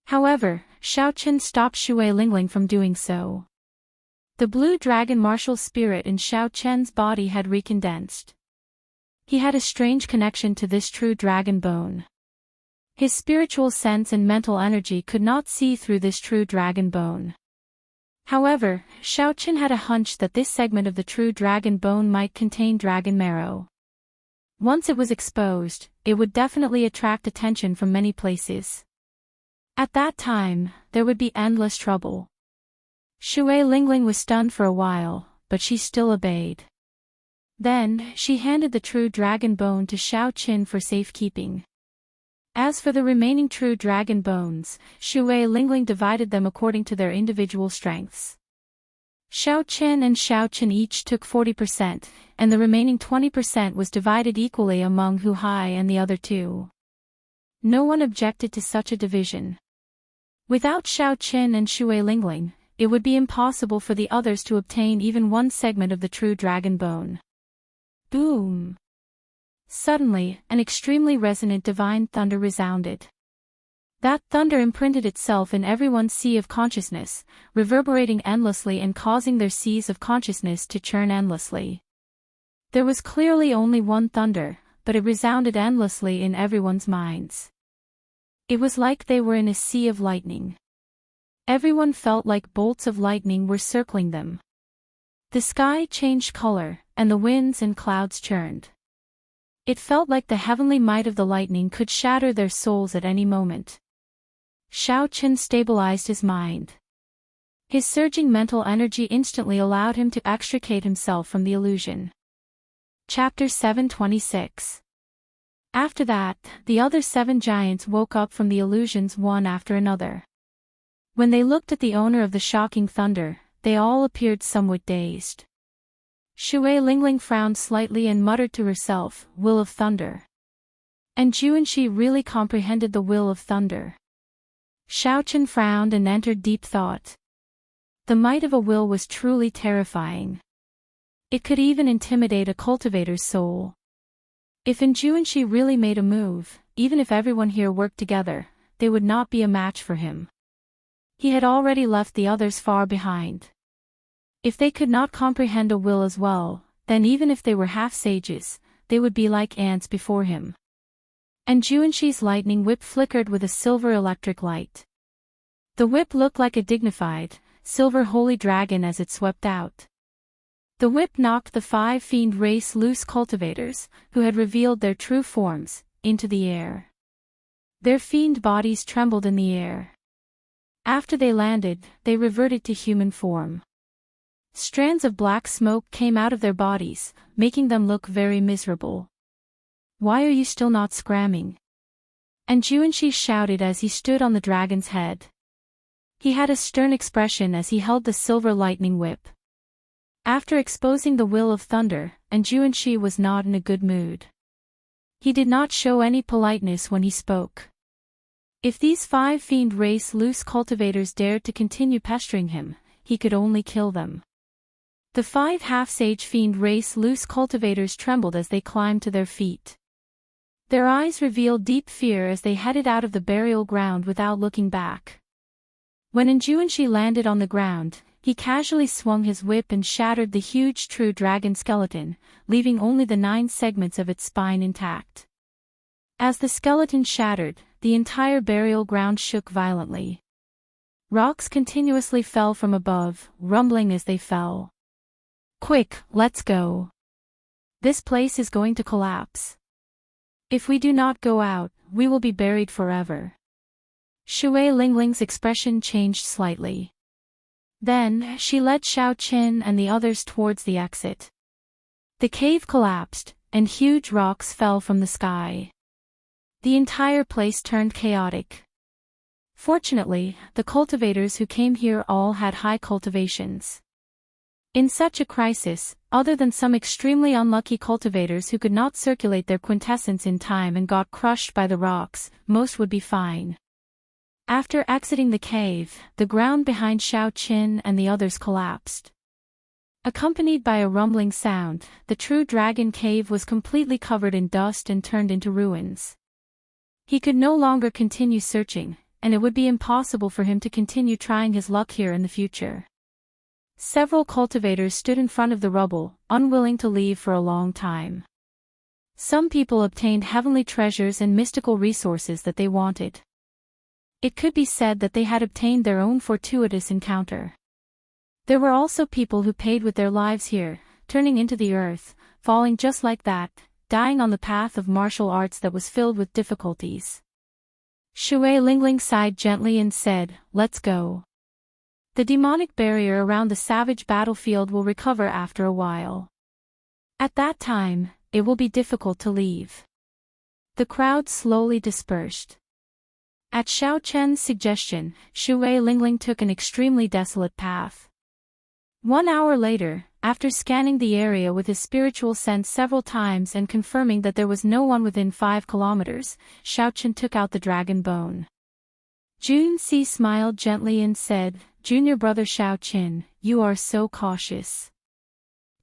However, Xiaochen stopped Shui Lingling from doing so. The blue dragon martial spirit in Xiaochen's body had recondensed. He had a strange connection to this true dragon bone. His spiritual sense and mental energy could not see through this true dragon bone. However, Xiaochen had a hunch that this segment of the true dragon bone might contain dragon marrow. Once it was exposed, it would definitely attract attention from many places. At that time, there would be endless trouble. Shui Lingling was stunned for a while, but she still obeyed. Then, she handed the true dragon bone to Xiaochen for safekeeping. As for the remaining true dragon bones, Shui Lingling divided them according to their individual strengths. Xiaochen and Xiaochen each took 40%, and the remaining 20% was divided equally among Hu Hai and the other 2. No one objected to such a division. Without Xiaochen and Shui Lingling, it would be impossible for the others to obtain even one segment of the true dragon bone. Boom! Suddenly, an extremely resonant divine thunder resounded. That thunder imprinted itself in everyone's sea of consciousness, reverberating endlessly and causing their seas of consciousness to churn endlessly. There was clearly only one thunder, but it resounded endlessly in everyone's minds. It was like they were in a sea of lightning. Everyone felt like bolts of lightning were circling them. The sky changed color, and the winds and clouds churned. It felt like the heavenly might of the lightning could shatter their souls at any moment. Xiaochen stabilized his mind. His surging mental energy instantly allowed him to extricate himself from the illusion. Chapter 726. After that, the other 7 giants woke up from the illusions one after another. When they looked at the owner of the shocking thunder, they all appeared somewhat dazed. Shui Lingling frowned slightly and muttered to herself, "Will of thunder." And Juanxi really comprehended the will of thunder. Xiaochen frowned and entered deep thought. The might of a will was truly terrifying. It could even intimidate a cultivator's soul. If Juanxi really made a move, even if everyone here worked together, they would not be a match for him. He had already left the others far behind. If they could not comprehend a will as well, then even if they were half-sages, they would be like ants before him. And Juanxi's lightning whip flickered with a silver electric light. The whip looked like a dignified, silver holy dragon as it swept out. The whip knocked the 5 fiend race loose cultivators, who had revealed their true forms, into the air. Their fiend bodies trembled in the air. After they landed, they reverted to human form. Strands of black smoke came out of their bodies, making them look very miserable. "Why are you still not scramming?" And Juanxi shouted as he stood on the dragon's head. He had a stern expression as he held the silver lightning whip. After exposing the will of thunder, and Xianxia was not in a good mood. He did not show any politeness when he spoke. If these 5 fiend race loose cultivators dared to continue pestering him, he could only kill them. The 5 half-sage fiend race loose cultivators trembled as they climbed to their feet. Their eyes revealed deep fear as they headed out of the burial ground without looking back. When Xianxia landed on the ground, he casually swung his whip and shattered the huge true dragon skeleton, leaving only the 9 segments of its spine intact. As the skeleton shattered, the entire burial ground shook violently. Rocks continuously fell from above, rumbling as they fell. "Quick, let's go. This place is going to collapse. If we do not go out, we will be buried forever." Shui Lingling's expression changed slightly. Then, she led Xiaoqin and the others towards the exit. The cave collapsed, and huge rocks fell from the sky. The entire place turned chaotic. Fortunately, the cultivators who came here all had high cultivations. In such a crisis, other than some extremely unlucky cultivators who could not circulate their quintessence in time and got crushed by the rocks, most would be fine. After exiting the cave, the ground behind Xiaoqin and the others collapsed. Accompanied by a rumbling sound, the true dragon cave was completely covered in dust and turned into ruins. He could no longer continue searching, and it would be impossible for him to continue trying his luck here in the future. Several cultivators stood in front of the rubble, unwilling to leave for a long time. Some people obtained heavenly treasures and mystical resources that they wanted. It could be said that they had obtained their own fortuitous encounter. There were also people who paid with their lives here, turning into the earth, falling just like that, dying on the path of martial arts that was filled with difficulties. Shui Lingling sighed gently and said, "Let's go. The demonic barrier around the savage battlefield will recover after a while. At that time, it will be difficult to leave." The crowd slowly dispersed. At Xiao Chen's suggestion, Shui Lingling took an extremely desolate path. 1 hour later, after scanning the area with his spiritual sense several times and confirming that there was no one within 5 kilometers, Xiao Chen took out the dragon bone. Jun Si smiled gently and said, "Junior brother Xiao Chen, you are so cautious.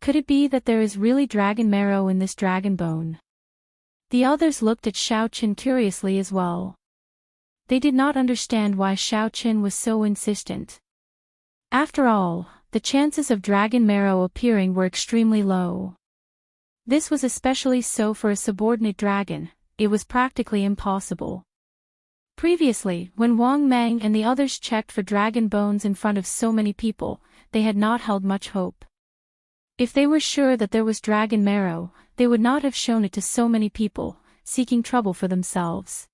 Could it be that there is really dragon marrow in this dragon bone?" The others looked at Xiao Chen curiously as well. They did not understand why Xiao Chen was so insistent. After all, the chances of dragon marrow appearing were extremely low. This was especially so for a subordinate dragon. It was practically impossible. Previously, when Wang Meng and the others checked for dragon bones in front of so many people, they had not held much hope. If they were sure that there was dragon marrow, they would not have shown it to so many people, seeking trouble for themselves.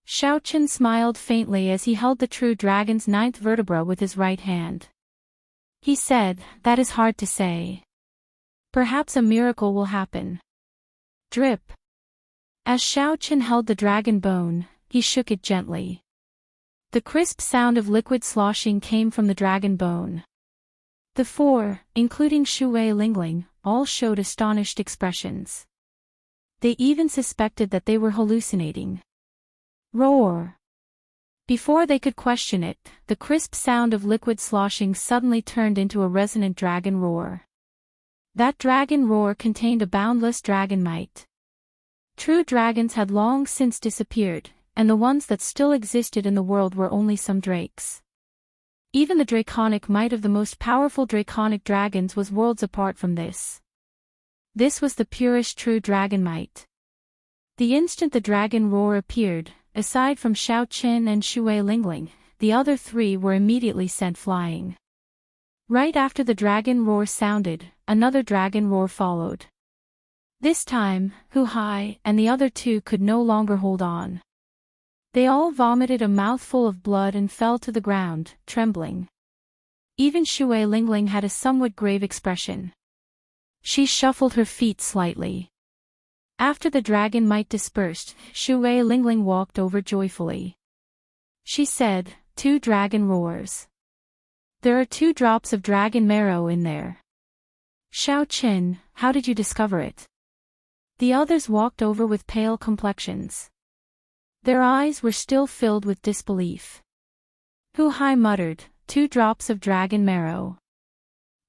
Xiao Chen smiled faintly as he held the true dragon's 9th vertebra with his right hand. He said, "That is hard to say. Perhaps a miracle will happen." Drip. As Xiao Chen held the dragon bone, he shook it gently. The crisp sound of liquid sloshing came from the dragon bone. The 4, including Shui Lingling, all showed astonished expressions. They even suspected that they were hallucinating. Roar! Before they could question it, the crisp sound of liquid sloshing suddenly turned into a resonant dragon roar. That dragon roar contained a boundless dragon might. True dragons had long since disappeared, and the ones that still existed in the world were only some drakes. Even the draconic might of the most powerful draconic dragons was worlds apart from this. This was the purest true dragon might. The instant the dragon roar appeared, aside from Xiao Qin and Shui Lingling, the other 3 were immediately sent flying. Right after the dragon roar sounded, another dragon roar followed. This time, Hu Hai and the other 2 could no longer hold on. They all vomited a mouthful of blood and fell to the ground, trembling. Even Shui Lingling had a somewhat grave expression. She shuffled her feet slightly. After the dragon might dispersed, Shui Lingling walked over joyfully. She said, 2 dragon roars. There are 2 drops of dragon marrow in there. Xiaoqin, how did you discover it? The others walked over with pale complexions. Their eyes were still filled with disbelief. Hu Hai muttered, 2 drops of dragon marrow.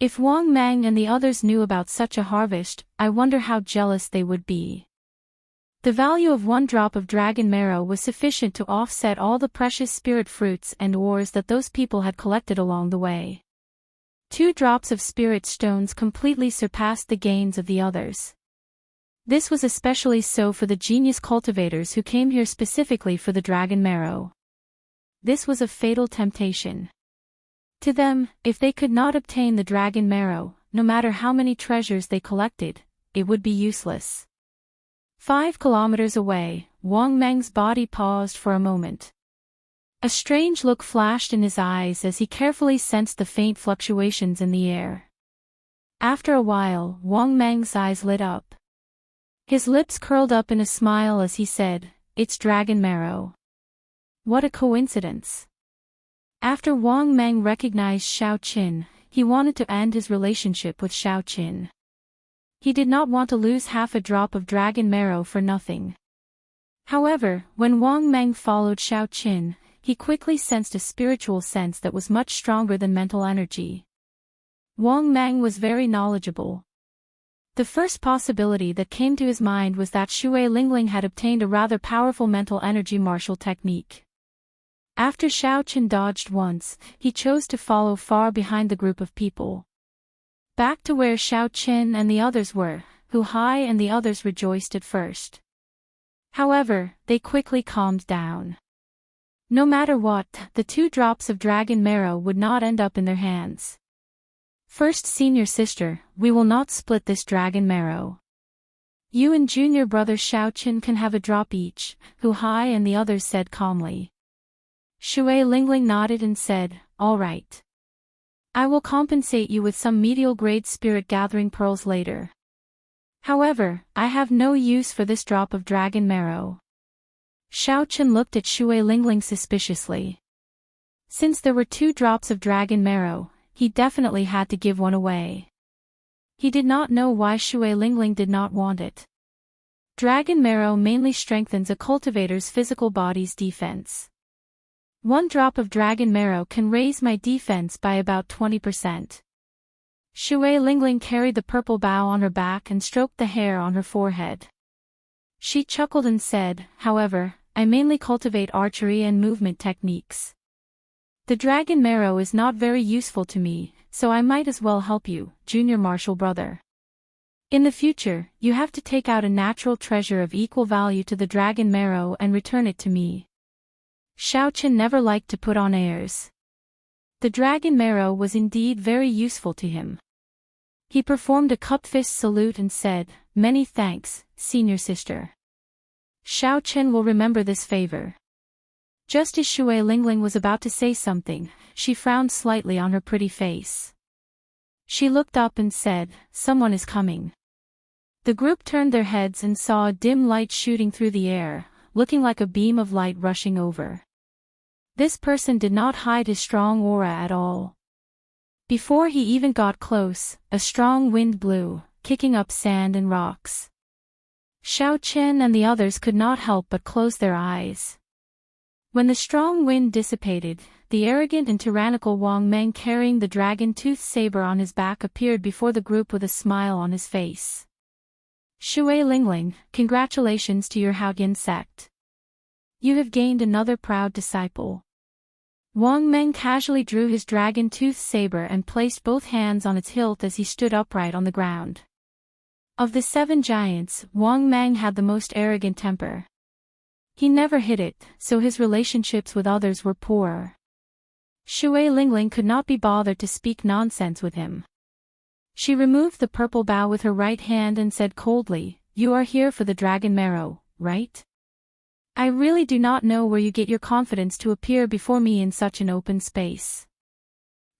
If Wang Mang and the others knew about such a harvest, I wonder how jealous they would be. The value of 1 drop of dragon marrow was sufficient to offset all the precious spirit fruits and ores that those people had collected along the way. 2 drops of spirit stones completely surpassed the gains of the others. This was especially so for the genius cultivators who came here specifically for the dragon marrow. This was a fatal temptation. To them, if they could not obtain the dragon marrow, no matter how many treasures they collected, it would be useless. 5 kilometers away, Wang Meng's body paused for a moment. A strange look flashed in his eyes as he carefully sensed the faint fluctuations in the air. After a while, Wang Meng's eyes lit up. His lips curled up in a smile as he said, "It's dragon marrow." What a coincidence. After Wang Meng recognized Xiaoqin, he wanted to end his relationship with Xiaoqin. He did not want to lose half a drop of dragon marrow for nothing. However, when Wang Meng followed Xiaoqin, he quickly sensed a spiritual sense that was much stronger than mental energy. Wang Meng was very knowledgeable. The first possibility that came to his mind was that Shui Lingling had obtained a rather powerful mental energy martial technique. After Xiaoqin dodged once, he chose to follow far behind the group of people. Back to where Xiaoqin and the others were, Hu Hai and the others rejoiced at first. However, they quickly calmed down. No matter what, the 2 drops of dragon marrow would not end up in their hands. First, senior sister, we will not split this dragon marrow. You and junior brother Xiaoqin can have a drop each, Hu Hai and the others said calmly. Shui Lingling nodded and said, all right. I will compensate you with some medial-grade spirit-gathering pearls later. However, I have no use for this drop of dragon marrow. Xiaoqin looked at Shui Lingling suspiciously. Since there were 2 drops of dragon marrow, he definitely had to give one away. He did not know why Shui Lingling did not want it. Dragon marrow mainly strengthens a cultivator's physical body's defense. 1 drop of dragon marrow can raise my defense by about 20%. Shui Lingling carried the purple bough on her back and stroked the hair on her forehead. She chuckled and said, however, I mainly cultivate archery and movement techniques. The dragon marrow is not very useful to me, so I might as well help you, junior martial brother. In the future, you have to take out a natural treasure of equal value to the dragon marrow and return it to me. Xiaoqin never liked to put on airs. The dragon marrow was indeed very useful to him. He performed a cup-fist salute and said, many thanks, senior sister. Xiaoqin will remember this favor. Just as Shui Lingling was about to say something, she frowned slightly on her pretty face. She looked up and said, someone is coming. The group turned their heads and saw a dim light shooting through the air, looking like a beam of light rushing over. This person did not hide his strong aura at all. Before he even got close, a strong wind blew, kicking up sand and rocks. Xiaoqin and the others could not help but close their eyes. When the strong wind dissipated, the arrogant and tyrannical Wang Meng carrying the dragon-toothed saber on his back appeared before the group with a smile on his face. Shui Lingling, congratulations to your Haoyan sect. You have gained another proud disciple. Wang Meng casually drew his dragon-toothed saber and placed both hands on its hilt as he stood upright on the ground. Of the 7 giants, Wang Meng had the most arrogant temper. He never hid it, so his relationships with others were poor. Shui Lingling could not be bothered to speak nonsense with him. She removed the purple bough with her right hand and said coldly, you are here for the dragon marrow, right? I really do not know where you get your confidence to appear before me in such an open space.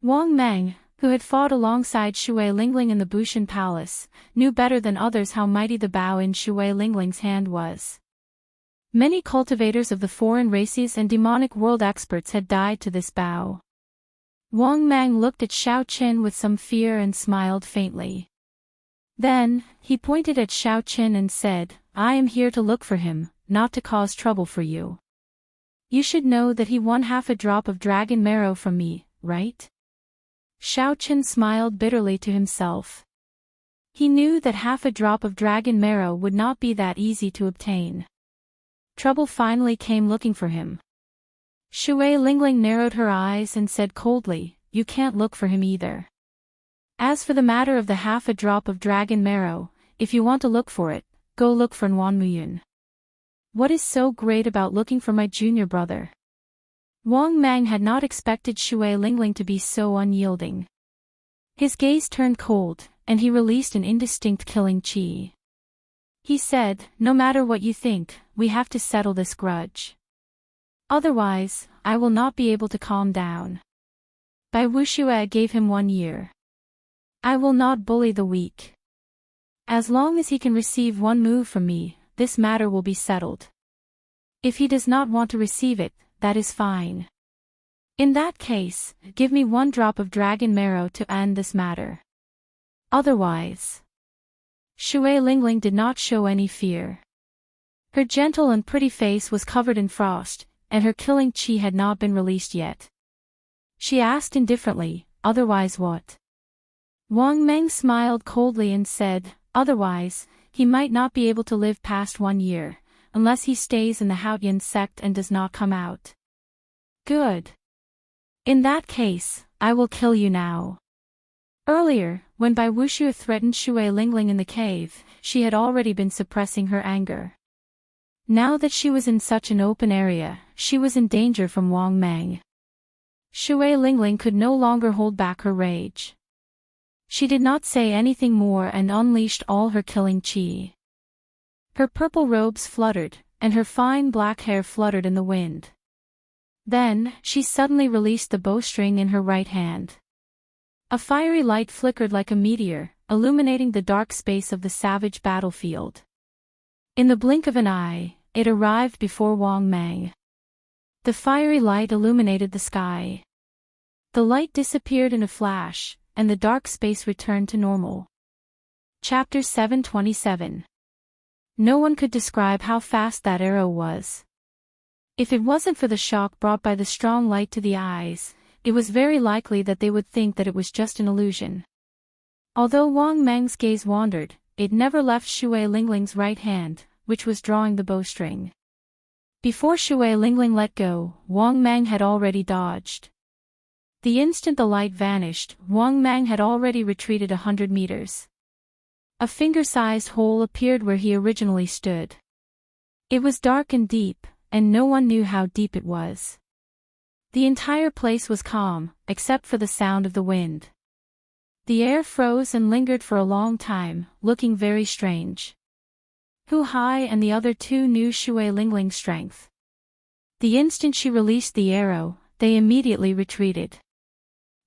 Wang Meng, who had fought alongside Shui Lingling in the Bushan Palace, knew better than others how mighty the bough in Shui Lingling's hand was. Many cultivators of the foreign races and demonic world experts had died to this bow. Wang Mang looked at Xiao Qin with some fear and smiled faintly. Then, he pointed at Xiao Qin and said, "I am here to look for him, not to cause trouble for you. You should know that he won half a drop of dragon marrow from me, right?" Xiao Qin smiled bitterly to himself. He knew that half a drop of dragon marrow would not be that easy to obtain. Trouble finally came looking for him. Shui Lingling narrowed her eyes and said coldly, "You can't look for him either. As for the matter of the half a drop of dragon marrow, if you want to look for it, go look for Nguan Muyun. What is so great about looking for my junior brother?" Wang Mang had not expected Shui Lingling to be so unyielding. His gaze turned cold, and he released an indistinct killing chi. He said, "No matter what you think, we have to settle this grudge. Otherwise, I will not be able to calm down." Bai Wuxia gave him 1 year. "I will not bully the weak. As long as he can receive one move from me, this matter will be settled. If he does not want to receive it, that is fine. In that case, give me 1 drop of dragon marrow to end this matter. Otherwise..." Shui Lingling did not show any fear. Her gentle and pretty face was covered in frost, and her killing chi had not been released yet. She asked indifferently, "Otherwise what?" Wang Meng smiled coldly and said, "Otherwise, he might not be able to live past 1 year, unless he stays in the Haotian sect and does not come out." "Good. In that case, I will kill you now." Earlier, when Bai Wuxia threatened Shui Lingling in the cave, she had already been suppressing her anger. Now that she was in such an open area, she was in danger from Wang Mang. Shui Lingling could no longer hold back her rage. She did not say anything more and unleashed all her killing chi. Her purple robes fluttered, and her fine black hair fluttered in the wind. Then, she suddenly released the bowstring in her right hand. A fiery light flickered like a meteor, illuminating the dark space of the savage battlefield. In the blink of an eye, it arrived before Wang Mang. The fiery light illuminated the sky. The light disappeared in a flash, and the dark space returned to normal. Chapter 727. No one could describe how fast that arrow was. If it wasn't for the shock brought by the strong light to the eyes, it was very likely that they would think that it was just an illusion. Although Wang Meng's gaze wandered, it never left Shui Lingling's right hand, which was drawing the bowstring. Before Shui Lingling let go, Wang Mang had already dodged. The instant the light vanished, Wang Mang had already retreated 100 meters. A finger-sized hole appeared where he originally stood. It was dark and deep, and no one knew how deep it was. The entire place was calm, except for the sound of the wind. The air froze and lingered for a long time, looking very strange. Hu Hai and the other 2 knew Shui Lingling's strength. The instant she released the arrow, they immediately retreated.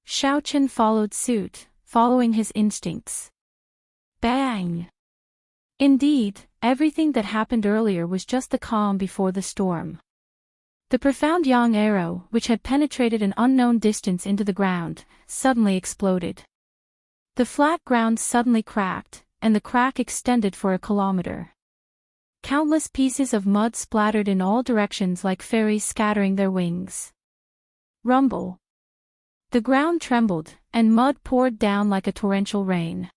Xiao Qin followed suit, following his instincts. Bang! Indeed, everything that happened earlier was just the calm before the storm. The profound yang arrow, which had penetrated an unknown distance into the ground, suddenly exploded. The flat ground suddenly cracked, and the crack extended for a kilometer. Countless pieces of mud splattered in all directions like fairies scattering their wings. Rumble. The ground trembled, and mud poured down like a torrential rain.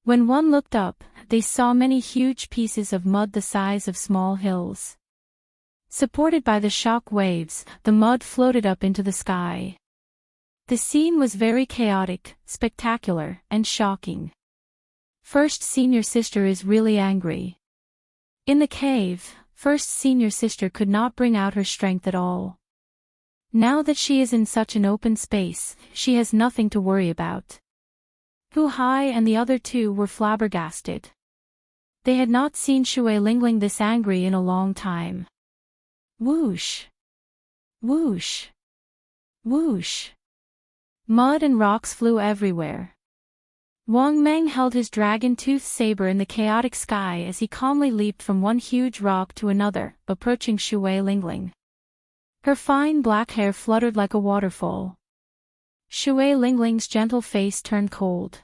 When one looked up, they saw many huge pieces of mud the size of small hills. Supported by the shock waves, the mud floated up into the sky. The scene was very chaotic, spectacular, and shocking. First Senior Sister is really angry. In the cave, First Senior Sister could not bring out her strength at all. Now that she is in such an open space, she has nothing to worry about. Hu Hai and the other 2 were flabbergasted. They had not seen Shui Lingling this angry in a long time. Whoosh! Whoosh! Whoosh! Mud and rocks flew everywhere. Wang Meng held his dragon-toothed saber in the chaotic sky as he calmly leaped from one huge rock to another, approaching Shui Lingling. Her fine black hair fluttered like a waterfall. Shui Lingling's gentle face turned cold.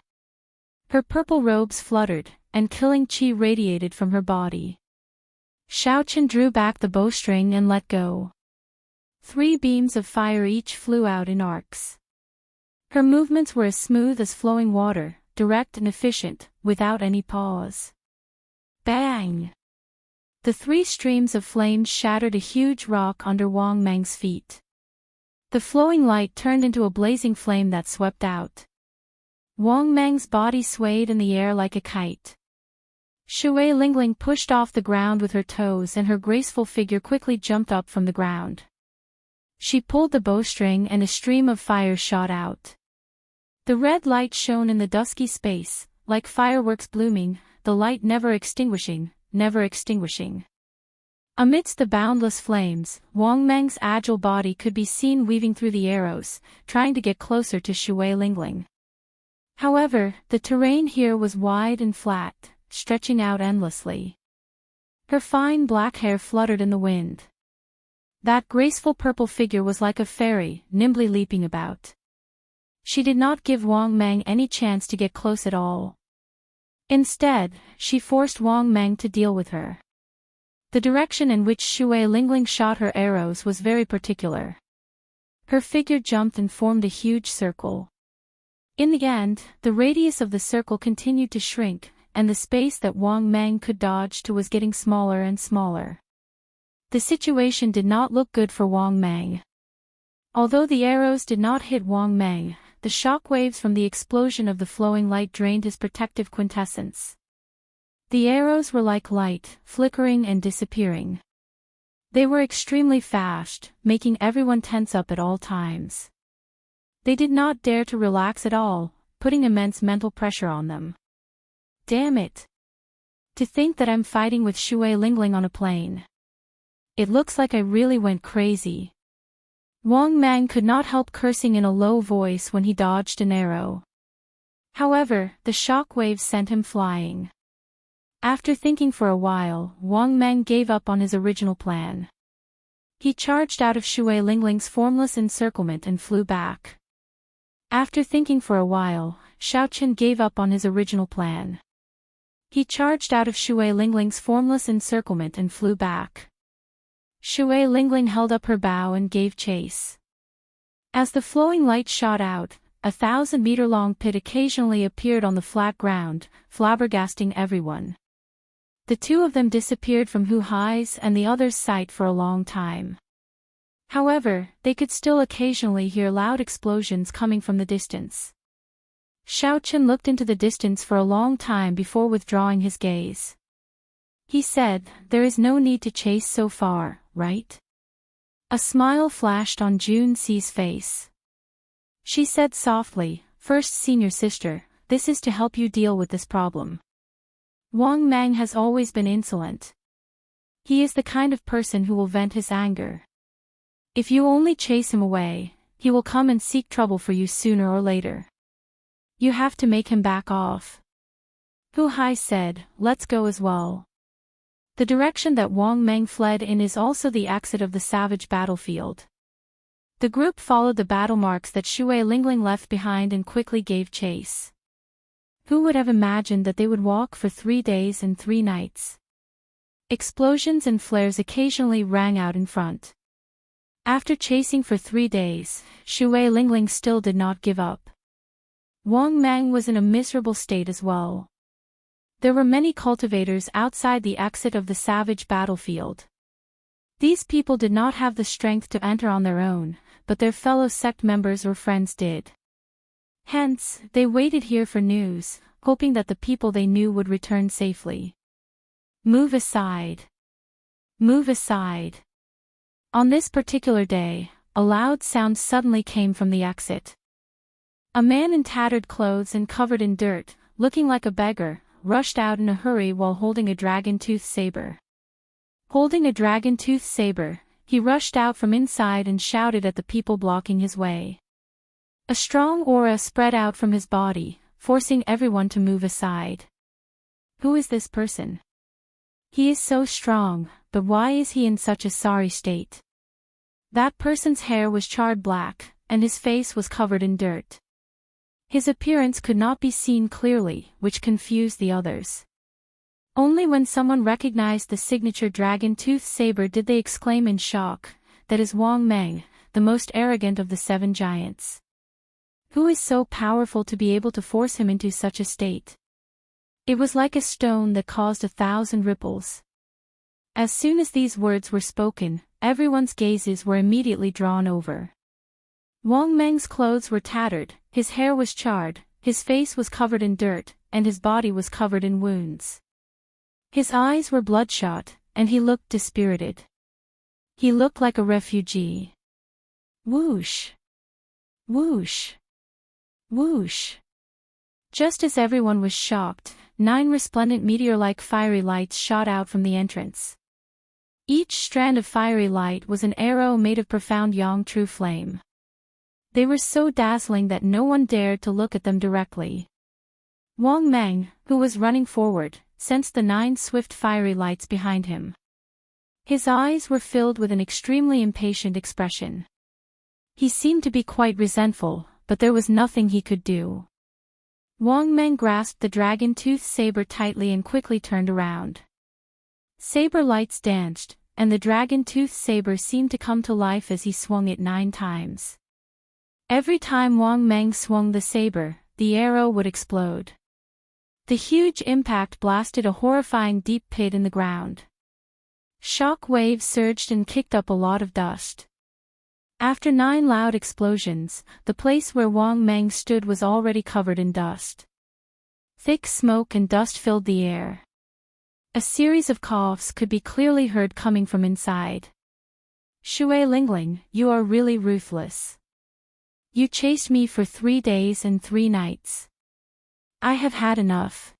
Her purple robes fluttered, and killing qi radiated from her body. Xiaochen drew back the bowstring and let go. 3 beams of fire each flew out in arcs. Her movements were as smooth as flowing water, direct and efficient, without any pause. Bang! The 3 streams of flames shattered a huge rock under Wang Meng's feet. The flowing light turned into a blazing flame that swept out. Wang Meng's body swayed in the air like a kite. Shui Lingling pushed off the ground with her toes and her graceful figure quickly jumped up from the ground. She pulled the bowstring and a stream of fire shot out. The red light shone in the dusky space, like fireworks blooming, the light never extinguishing, never extinguishing. Amidst the boundless flames, Wang Meng's agile body could be seen weaving through the arrows, trying to get closer to Shui Lingling. However, the terrain here was wide and flat, stretching out endlessly. Her fine black hair fluttered in the wind. That graceful purple figure was like a fairy, nimbly leaping about. She did not give Wang Meng any chance to get close at all. Instead, she forced Wang Meng to deal with her. The direction in which Shui Lingling shot her arrows was very particular. Her figure jumped and formed a huge circle. In the end, the radius of the circle continued to shrink, and the space that Wang Meng could dodge to was getting smaller and smaller. The situation did not look good for Wang Meng. Although the arrows did not hit Wang Meng, the shock waves from the explosion of the flowing light drained his protective quintessence. The arrows were like light, flickering and disappearing. They were extremely fast, making everyone tense up at all times. They did not dare to relax at all, putting immense mental pressure on them. Damn it! To think that I'm fighting with Shui Lingling on a plane. It looks like I really went crazy. Wang Meng could not help cursing in a low voice when he dodged an arrow. However, the shock waves sent him flying. After thinking for a while, Wang Meng gave up on his original plan. He charged out of Shui Lingling's formless encirclement and flew back. After thinking for a while, Xiaochen gave up on his original plan. He charged out of Shui Lingling's formless encirclement and flew back. Shui Lingling held up her bow and gave chase. As the flowing light shot out, a 1,000-meter-long pit occasionally appeared on the flat ground, flabbergasting everyone. The 2 of them disappeared from Hu Hai's and the other's sight for a long time. However, they could still occasionally hear loud explosions coming from the distance. Xiaochen looked into the distance for a long time before withdrawing his gaze. He said, "There is no need to chase so far, right?" A smile flashed on Jun Ci's face. She said softly, "First, senior sister, this is to help you deal with this problem. Wang Meng has always been insolent. He is the kind of person who will vent his anger. If you only chase him away, he will come and seek trouble for you sooner or later. You have to make him back off." Hu Hai said, "Let's go as well." The direction that Wang Meng fled in is also the exit of the savage battlefield. The group followed the battle marks that Shui Lingling left behind and quickly gave chase. Who would have imagined that they would walk for 3 days and 3 nights? Explosions and flares occasionally rang out in front. After chasing for 3 days, Shui Lingling still did not give up. Wang Meng was in a miserable state as well. There were many cultivators outside the exit of the savage battlefield. These people did not have the strength to enter on their own, but their fellow sect members or friends did. Hence, they waited here for news, hoping that the people they knew would return safely. Move aside. Move aside. On this particular day, a loud sound suddenly came from the exit. A man in tattered clothes and covered in dirt, looking like a beggar, rushed out in a hurry while holding a dragon-toothed saber. Holding a dragon-toothed saber, he rushed out from inside and shouted at the people blocking his way. A strong aura spread out from his body, forcing everyone to move aside. Who is this person? He is so strong, but why is he in such a sorry state? That person's hair was charred black, and his face was covered in dirt. His appearance could not be seen clearly, which confused the others. Only when someone recognized the signature dragon-toothed saber did they exclaim in shock, "That is Wang Meng, the most arrogant of the 7 giants. Who is so powerful to be able to force him into such a state?" It was like a stone that caused 1,000 ripples. As soon as these words were spoken, everyone's gazes were immediately drawn over. Wang Meng's clothes were tattered, his hair was charred, his face was covered in dirt, and his body was covered in wounds. His eyes were bloodshot, and he looked dispirited. He looked like a refugee. Whoosh! Whoosh! Whoosh! Just as everyone was shocked, 9 resplendent meteor-like fiery lights shot out from the entrance. Each strand of fiery light was an arrow made of profound yang true flame. They were so dazzling that no one dared to look at them directly. Wang Meng, who was running forward, sensed the 9 swift fiery lights behind him. His eyes were filled with an extremely impatient expression. He seemed to be quite resentful, but there was nothing he could do. Wang Meng grasped the dragon-toothed saber tightly and quickly turned around. Saber lights danced, and the dragon-toothed saber seemed to come to life as he swung it 9 times. Every time Wang Meng swung the saber, the arrow would explode. The huge impact blasted a horrifying deep pit in the ground. Shock waves surged and kicked up a lot of dust. After 9 loud explosions, the place where Wang Meng stood was already covered in dust. Thick smoke and dust filled the air. A series of coughs could be clearly heard coming from inside. "Shui Lingling, you are really ruthless. You chased me for 3 days and 3 nights. I have had enough.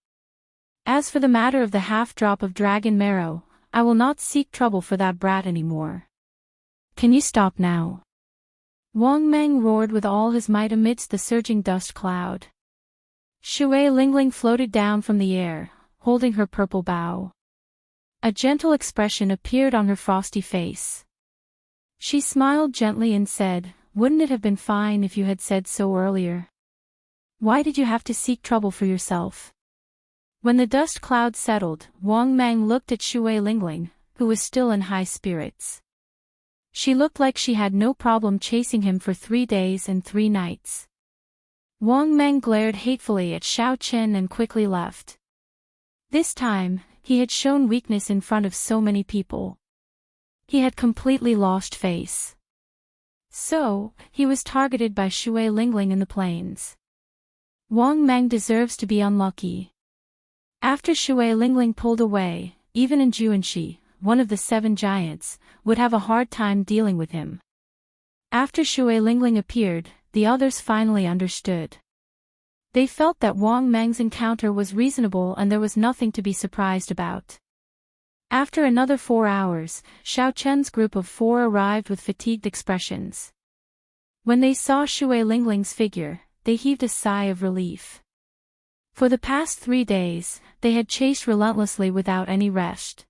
As for the matter of the half-drop of dragon marrow, I will not seek trouble for that brat anymore. Can you stop now?" Wang Meng roared with all his might amidst the surging dust cloud. Shui Lingling floated down from the air, holding her purple bow. A gentle expression appeared on her frosty face. She smiled gently and said, "Wouldn't it have been fine if you had said so earlier? Why did you have to seek trouble for yourself?" When the dust cloud settled, Wang Meng looked at Shui Lingling, who was still in high spirits. She looked like she had no problem chasing him for 3 days and 3 nights. Wang Meng glared hatefully at Xiao Chen and quickly left. This time, he had shown weakness in front of so many people. He had completely lost face. So, he was targeted by Shui Lingling in the plains. Wang Meng deserves to be unlucky. After Shui Lingling pulled away, even in Juanxi, one of the 7 giants, would have a hard time dealing with him. After Shui Lingling appeared, the others finally understood. They felt that Wang Meng's encounter was reasonable and there was nothing to be surprised about. After another 4 hours, Xiao Chen's group of 4 arrived with fatigued expressions. When they saw Shui Lingling's figure, they heaved a sigh of relief. For the past 3 days, they had chased relentlessly without any rest.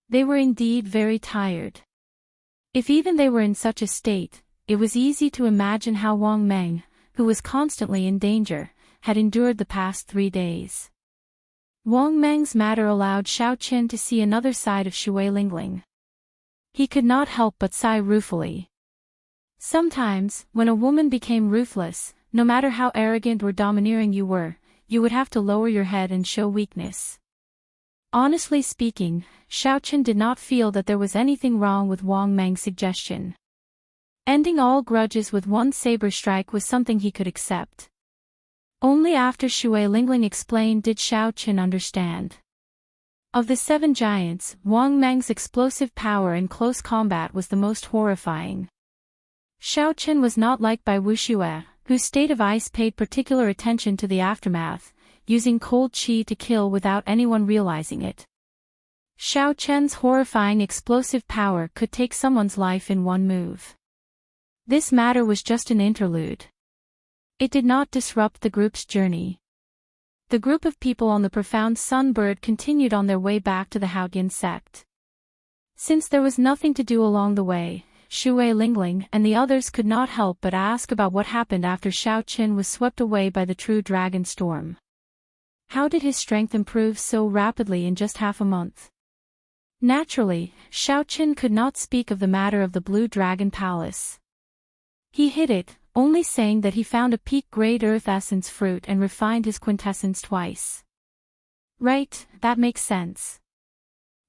They were indeed very tired. If even they were in such a state, it was easy to imagine how Wang Meng, who was constantly in danger, had endured the past 3 days. Wang Meng's matter allowed Xiao Chen to see another side of Shui Lingling. He could not help but sigh ruefully. Sometimes, when a woman became ruthless, no matter how arrogant or domineering you were, you would have to lower your head and show weakness. Honestly speaking, Xiao Chen did not feel that there was anything wrong with Wang Meng's suggestion. Ending all grudges with one saber strike was something he could accept. Only after Shui Lingling explained did Xiao Chen understand. Of the 7 giants, Wang Meng's explosive power in close combat was the most horrifying. Xiao Chen was not like Bai Wuxia, whose state of ice paid particular attention to the aftermath, using cold qi to kill without anyone realizing it. Xiao Chen's horrifying explosive power could take someone's life in one move. This matter was just an interlude. It did not disrupt the group's journey. The group of people on the profound sunbird continued on their way back to the Haoyan sect. Since there was nothing to do along the way, Shui Lingling and the others could not help but ask about what happened after Xiao Qin was swept away by the true dragon storm. How did his strength improve so rapidly in just half a month? Naturally, Xiao Qin could not speak of the matter of the Blue Dragon Palace. He hid it, only saying that he found a peak-grade earth essence fruit and refined his quintessence twice. Right, that makes sense.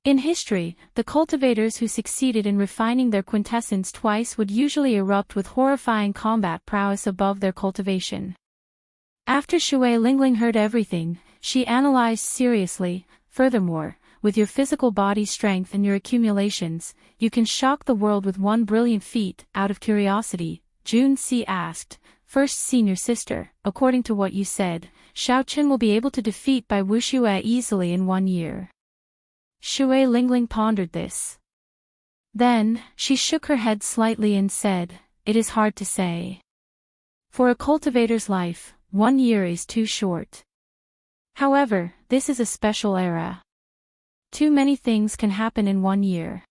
In history, the cultivators who succeeded in refining their quintessence twice would usually erupt with horrifying combat prowess above their cultivation. After Shui Lingling heard everything, she analyzed seriously. Furthermore, with your physical body strength and your accumulations, you can shock the world with one brilliant feat. Out of curiosity, Jun Si asked, "First senior sister, according to what you said, Xiao Qin will be able to defeat Bai Wuxia easily in 1 year." Shui Lingling pondered this. Then, she shook her head slightly and said, "It is hard to say. For a cultivator's life, 1 year is too short. However, this is a special era. Too many things can happen in 1 year."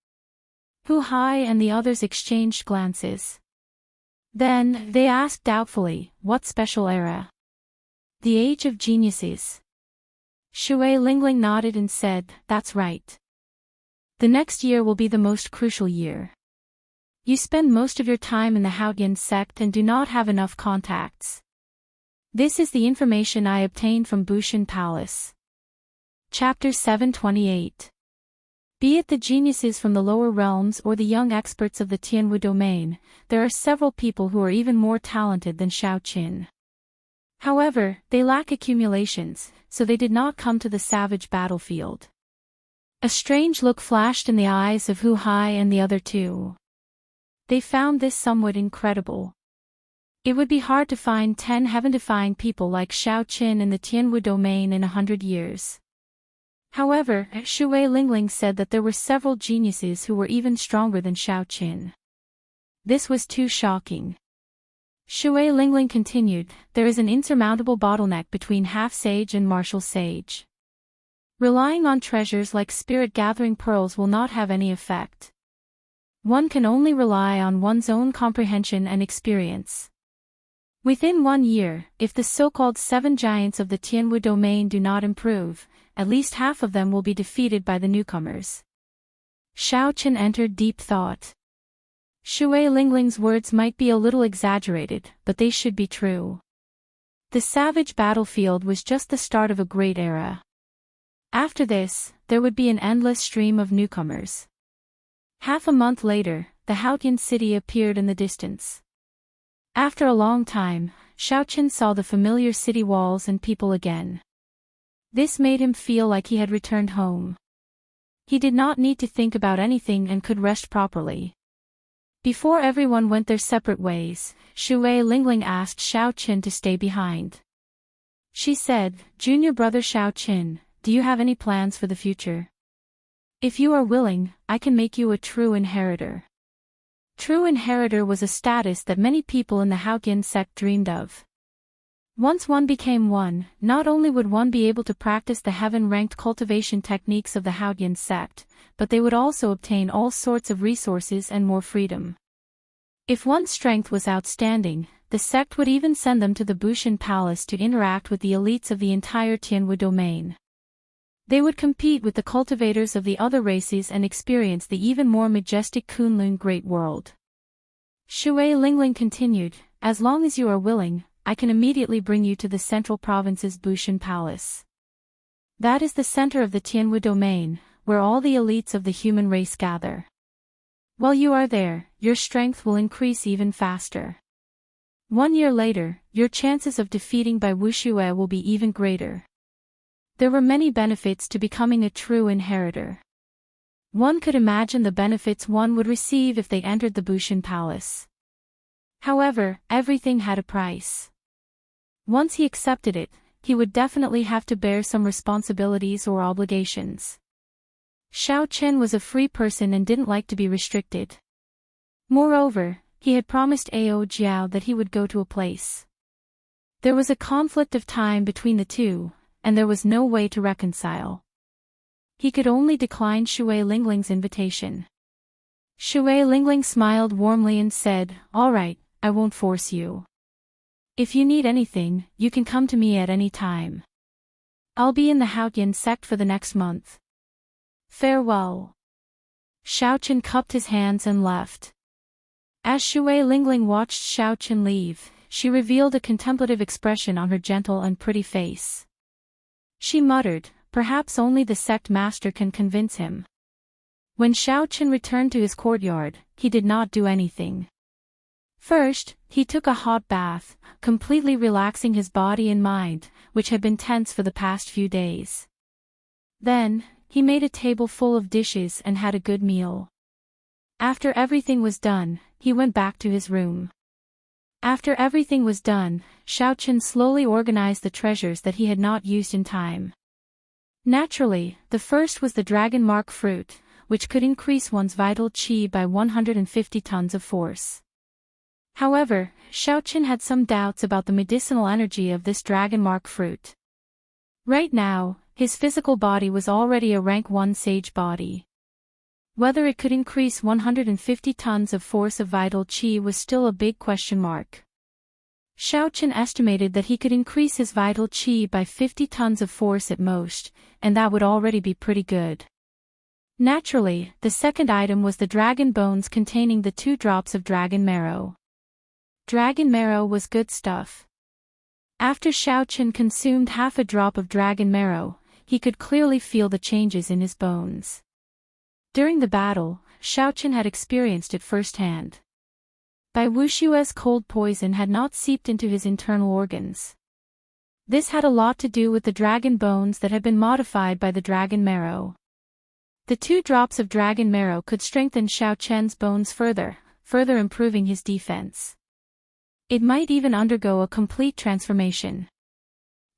Hu Hai and the others exchanged glances. Then, they asked doubtfully, "What special era?" "The Age of Geniuses." Shui Lingling nodded and said, "That's right. The next year will be the most crucial year. You spend most of your time in the Haoyan sect and do not have enough contacts. This is the information I obtained from Bushan Palace." Chapter 728. Be it the geniuses from the lower realms or the young experts of the Tianwu domain, there are several people who are even more talented than Xiao Qin. However, they lack accumulations, so they did not come to the savage battlefield. A strange look flashed in the eyes of Hu Hai and the other two. They found this somewhat incredible. It would be hard to find 10 heaven-defying people like Xiao Qin in the Tianwu domain in 100 years. However, Shui Lingling said that there were several geniuses who were even stronger than Xiao Qin. This was too shocking. Shui Lingling continued, "There is an insurmountable bottleneck between half-sage and martial sage. Relying on treasures like spirit-gathering pearls will not have any effect. One can only rely on one's own comprehension and experience. Within 1 year, if the so-called 7 giants of the Tianwu domain do not improve, at least half of them will be defeated by the newcomers." Xiao Qin entered deep thought. Shui Lingling's words might be a little exaggerated, but they should be true. The savage battlefield was just the start of a great era. After this, there would be an endless stream of newcomers. Half a month later, the Haoyan city appeared in the distance. After a long time, Xiao Qin saw the familiar city walls and people again. This made him feel like he had returned home. He did not need to think about anything and could rest properly. Before everyone went their separate ways, Shui Lingling asked Xiao Qin to stay behind. She said, "Junior brother Xiao Qin, do you have any plans for the future? If you are willing, I can make you a true inheritor." True inheritor was a status that many people in the Haoyan sect dreamed of. Once one became one, not only would one be able to practice the heaven-ranked cultivation techniques of the Haoyan sect, but they would also obtain all sorts of resources and more freedom. If one's strength was outstanding, the sect would even send them to the Bushan Palace to interact with the elites of the entire Tianwu domain. They would compete with the cultivators of the other races and experience the even more majestic Kunlun Great World. Shui Lingling continued, "As long as you are willing, I can immediately bring you to the central province's Bushan Palace. That is the center of the Tianwu domain, where all the elites of the human race gather. While you are there, your strength will increase even faster. 1 year later, your chances of defeating Bai Wuxia will be even greater." There were many benefits to becoming a true inheritor. One could imagine the benefits one would receive if they entered the Bushan Palace. However, everything had a price. Once he accepted it, he would definitely have to bear some responsibilities or obligations. Xiao Qin was a free person and didn't like to be restricted. Moreover, he had promised Ao Jiao that he would go to a place. There was a conflict of time between the two, and there was no way to reconcile. He could only decline Shui Lingling's invitation. Shui Lingling smiled warmly and said, "All right, I won't force you. If you need anything, you can come to me at any time. I'll be in the Haotian sect for the next month. Farewell." Xiaoqin cupped his hands and left. As Shui Lingling watched Xiaoqin leave, she revealed a contemplative expression on her gentle and pretty face. She muttered, "Perhaps only the sect master can convince him." When Xiaoqin returned to his courtyard, he did not do anything. First, he took a hot bath, completely relaxing his body and mind, which had been tense for the past few days. Then, he made a table full of dishes and had a good meal. After everything was done, he went back to his room. After everything was done, Xiaoqin slowly organized the treasures that he had not used in time. Naturally, the first was the dragon mark fruit, which could increase one's vital qi by 150 tons of force. However, Xiaoqin had some doubts about the medicinal energy of this dragon mark fruit. Right now, his physical body was already a rank 1 sage body. Whether it could increase 150 tons of force of vital qi was still a big question mark. Xiaoqin estimated that he could increase his vital qi by 50 tons of force at most, and that would already be pretty good. Naturally, the second item was the dragon bones containing the 2 drops of dragon marrow. Dragon marrow was good stuff. After Xiaoqin consumed half a drop of dragon marrow, he could clearly feel the changes in his bones. During the battle, Xiaoqin had experienced it firsthand. Bai Wushue's cold poison had not seeped into his internal organs. This had a lot to do with the dragon bones that had been modified by the dragon marrow. The 2 drops of dragon marrow could strengthen Xiaoqian's bones further improving his defense. It might even undergo a complete transformation.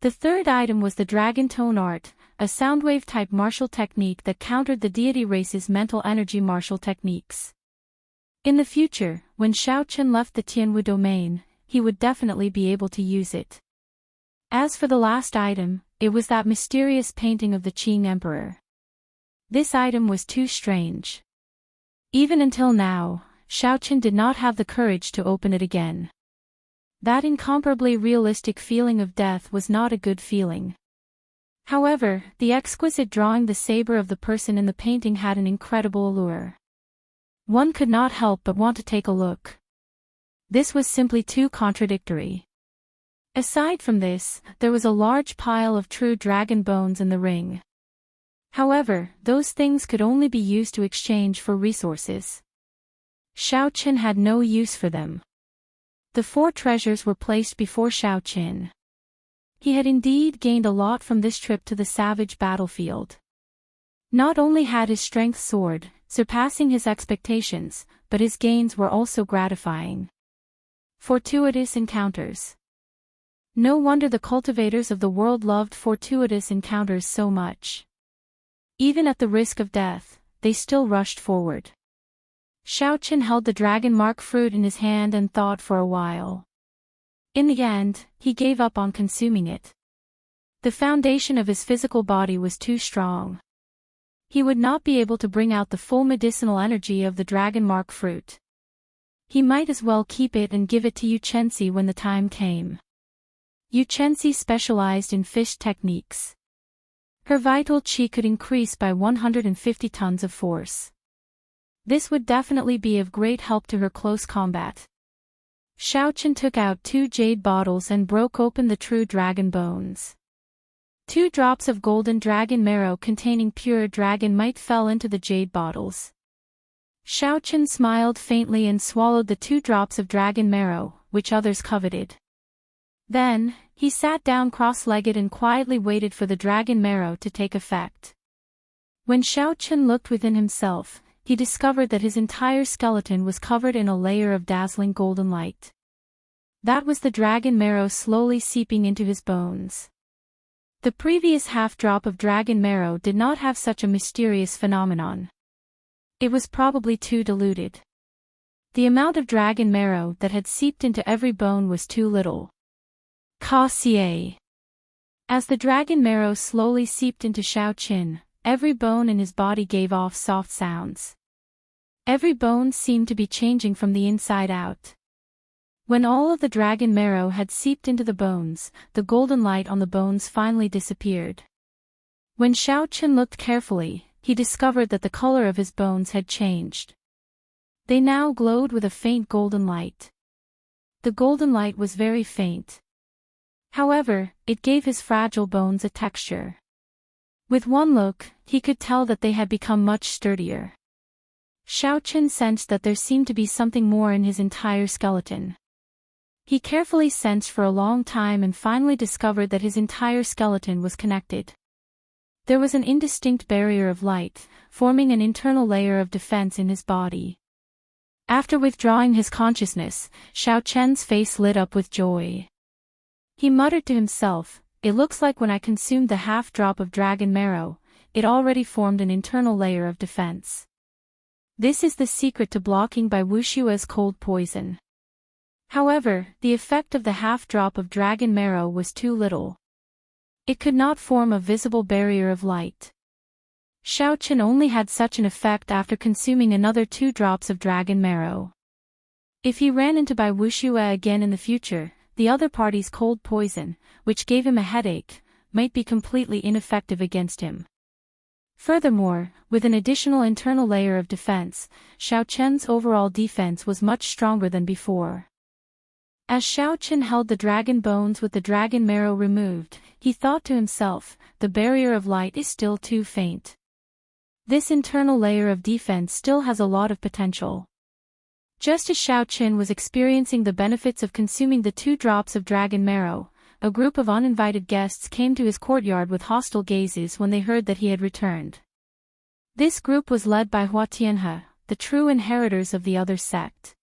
The third item was the Dragon Tone Art, a soundwave-type martial technique that countered the deity race's mental energy martial techniques. In the future, when Xiaoqin left the Tianwu domain, he would definitely be able to use it. As for the last item, it was that mysterious painting of the Qing Emperor. This item was too strange. Even until now, Xiaoqin did not have the courage to open it again. That incomparably realistic feeling of death was not a good feeling. However, the exquisite drawing the saber of the person in the painting had an incredible allure. One could not help but want to take a look. This was simply too contradictory. Aside from this, there was a large pile of true dragon bones in the ring. However, those things could only be used to exchange for resources. Xiaoqin had no use for them. The 4 treasures were placed before Xiaoqin. He had indeed gained a lot from this trip to the savage battlefield. Not only had his strength soared, surpassing his expectations, but his gains were also gratifying. Fortuitous encounters. No wonder the cultivators of the world loved fortuitous encounters so much. Even at the risk of death, they still rushed forward. Xiaoqin held the dragon mark fruit in his hand and thought for a while. In the end, he gave up on consuming it. The foundation of his physical body was too strong. He would not be able to bring out the full medicinal energy of the dragon mark fruit. He might as well keep it and give it to Yuchensi when the time came. Yuchensi specialized in fish techniques. Her vital qi could increase by 150 tons of force. This would definitely be of great help to her close combat. Xiaoqin took out 2 jade bottles and broke open the true dragon bones. 2 drops of golden dragon marrow containing pure dragon might fell into the jade bottles. Xiaoqin smiled faintly and swallowed the 2 drops of dragon marrow, which others coveted. Then, he sat down cross-legged and quietly waited for the dragon marrow to take effect. When Xiaoqin looked within himself, he discovered that his entire skeleton was covered in a layer of dazzling golden light. That was the dragon marrow slowly seeping into his bones. The previous half-drop of dragon marrow did not have such a mysterious phenomenon. It was probably too diluted. The amount of dragon marrow that had seeped into every bone was too little. Ka Xie. As the dragon marrow slowly seeped into Xiaoqin, every bone in his body gave off soft sounds. Every bone seemed to be changing from the inside out. When all of the dragon marrow had seeped into the bones, the golden light on the bones finally disappeared. When Xiaoqin looked carefully, he discovered that the color of his bones had changed. They now glowed with a faint golden light. The golden light was very faint. However, it gave his fragile bones a texture. With one look, he could tell that they had become much sturdier. Xiaoqin sensed that there seemed to be something more in his entire skeleton. He carefully sensed for a long time and finally discovered that his entire skeleton was connected. There was an indistinct barrier of light, forming an internal layer of defense in his body. After withdrawing his consciousness, Xiaoqian's face lit up with joy. He muttered to himself, "It looks like when I consumed the half-drop of dragon marrow, it already formed an internal layer of defense. This is the secret to blocking by Wuxia's cold poison." However, the effect of the half-drop of dragon marrow was too little. It could not form a visible barrier of light. Xiaoqin only had such an effect after consuming another 2 drops of dragon marrow. If he ran into Bai Wuxia again in the future, the other party's cold poison, which gave him a headache, might be completely ineffective against him. Furthermore, with an additional internal layer of defense, Xiaoqian's overall defense was much stronger than before. As Xiaoqin held the dragon bones with the dragon marrow removed, he thought to himself, the barrier of light is still too faint. This internal layer of defense still has a lot of potential. Just as Xiaoqin was experiencing the benefits of consuming the 2 drops of dragon marrow, a group of uninvited guests came to his courtyard with hostile gazes when they heard that he had returned. This group was led by Hua Tianhe, the true inheritors of the other sect.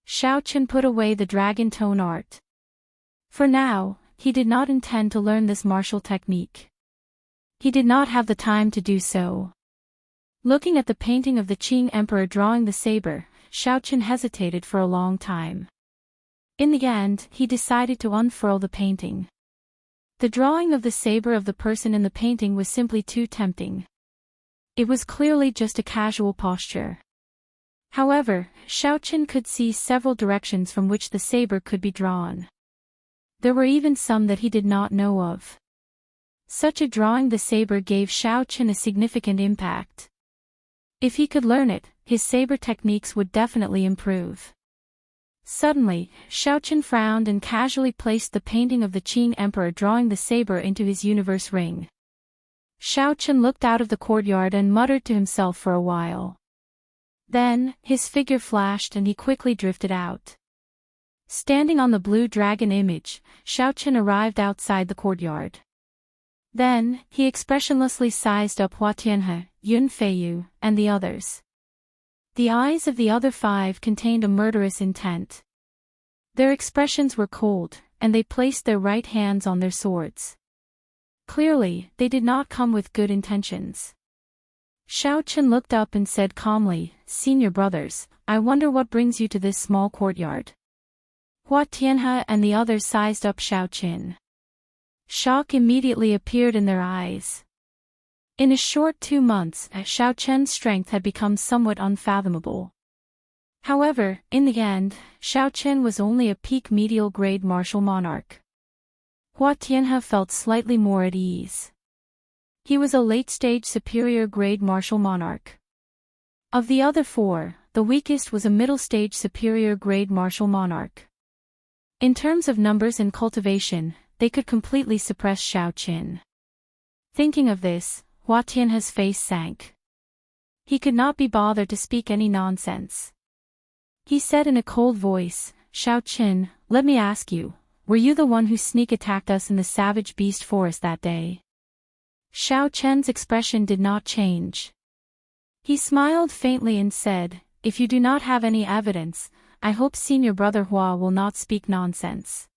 Xiaoqin put away the dragon tone art. For now, he did not intend to learn this martial technique. He did not have the time to do so. Looking at the painting of the Qing emperor drawing the saber, Xiaoqin hesitated for a long time. In the end, he decided to unfurl the painting. The drawing of the saber of the person in the painting was simply too tempting. It was clearly just a casual posture. However, Xiaoqin could see several directions from which the saber could be drawn. There were even some that he did not know of. Such a drawing the saber gave Xiaoqin a significant impact. If he could learn it, his saber techniques would definitely improve. Suddenly, Xiaoqin frowned and casually placed the painting of the Qing emperor drawing the saber into his universe ring. Xiaoqin looked out of the courtyard and muttered to himself for a while. Then, his figure flashed and he quickly drifted out. Standing on the blue dragon image, Xiaoqin arrived outside the courtyard. Then, he expressionlessly sized up Hua Tianhe, Yun Feiyu, and the others. The eyes of the other 5 contained a murderous intent. Their expressions were cold, and they placed their right hands on their swords. Clearly, they did not come with good intentions. Xiaoqin looked up and said calmly, "Senior brothers, I wonder what brings you to this small courtyard." Hua Tianhe and the others sized up Xiaoqin. Shock immediately appeared in their eyes. In a short 2 months, Xiaoqian's strength had become somewhat unfathomable. However, in the end, Xiaoqin was only a peak medial grade martial monarch. Hua Tianhe felt slightly more at ease. He was a late-stage superior grade martial monarch. Of the other 4, the weakest was a middle-stage superior grade martial monarch. In terms of numbers and cultivation, they could completely suppress Xiaoqin. Thinking of this, Hua Tianhe's face sank. He could not be bothered to speak any nonsense. He said in a cold voice, "Xiaoqin, let me ask you, were you the one who sneak attacked us in the savage beast forest that day?" Xiaoqian's expression did not change. He smiled faintly and said, "If you do not have any evidence, I hope senior brother Hua will not speak nonsense."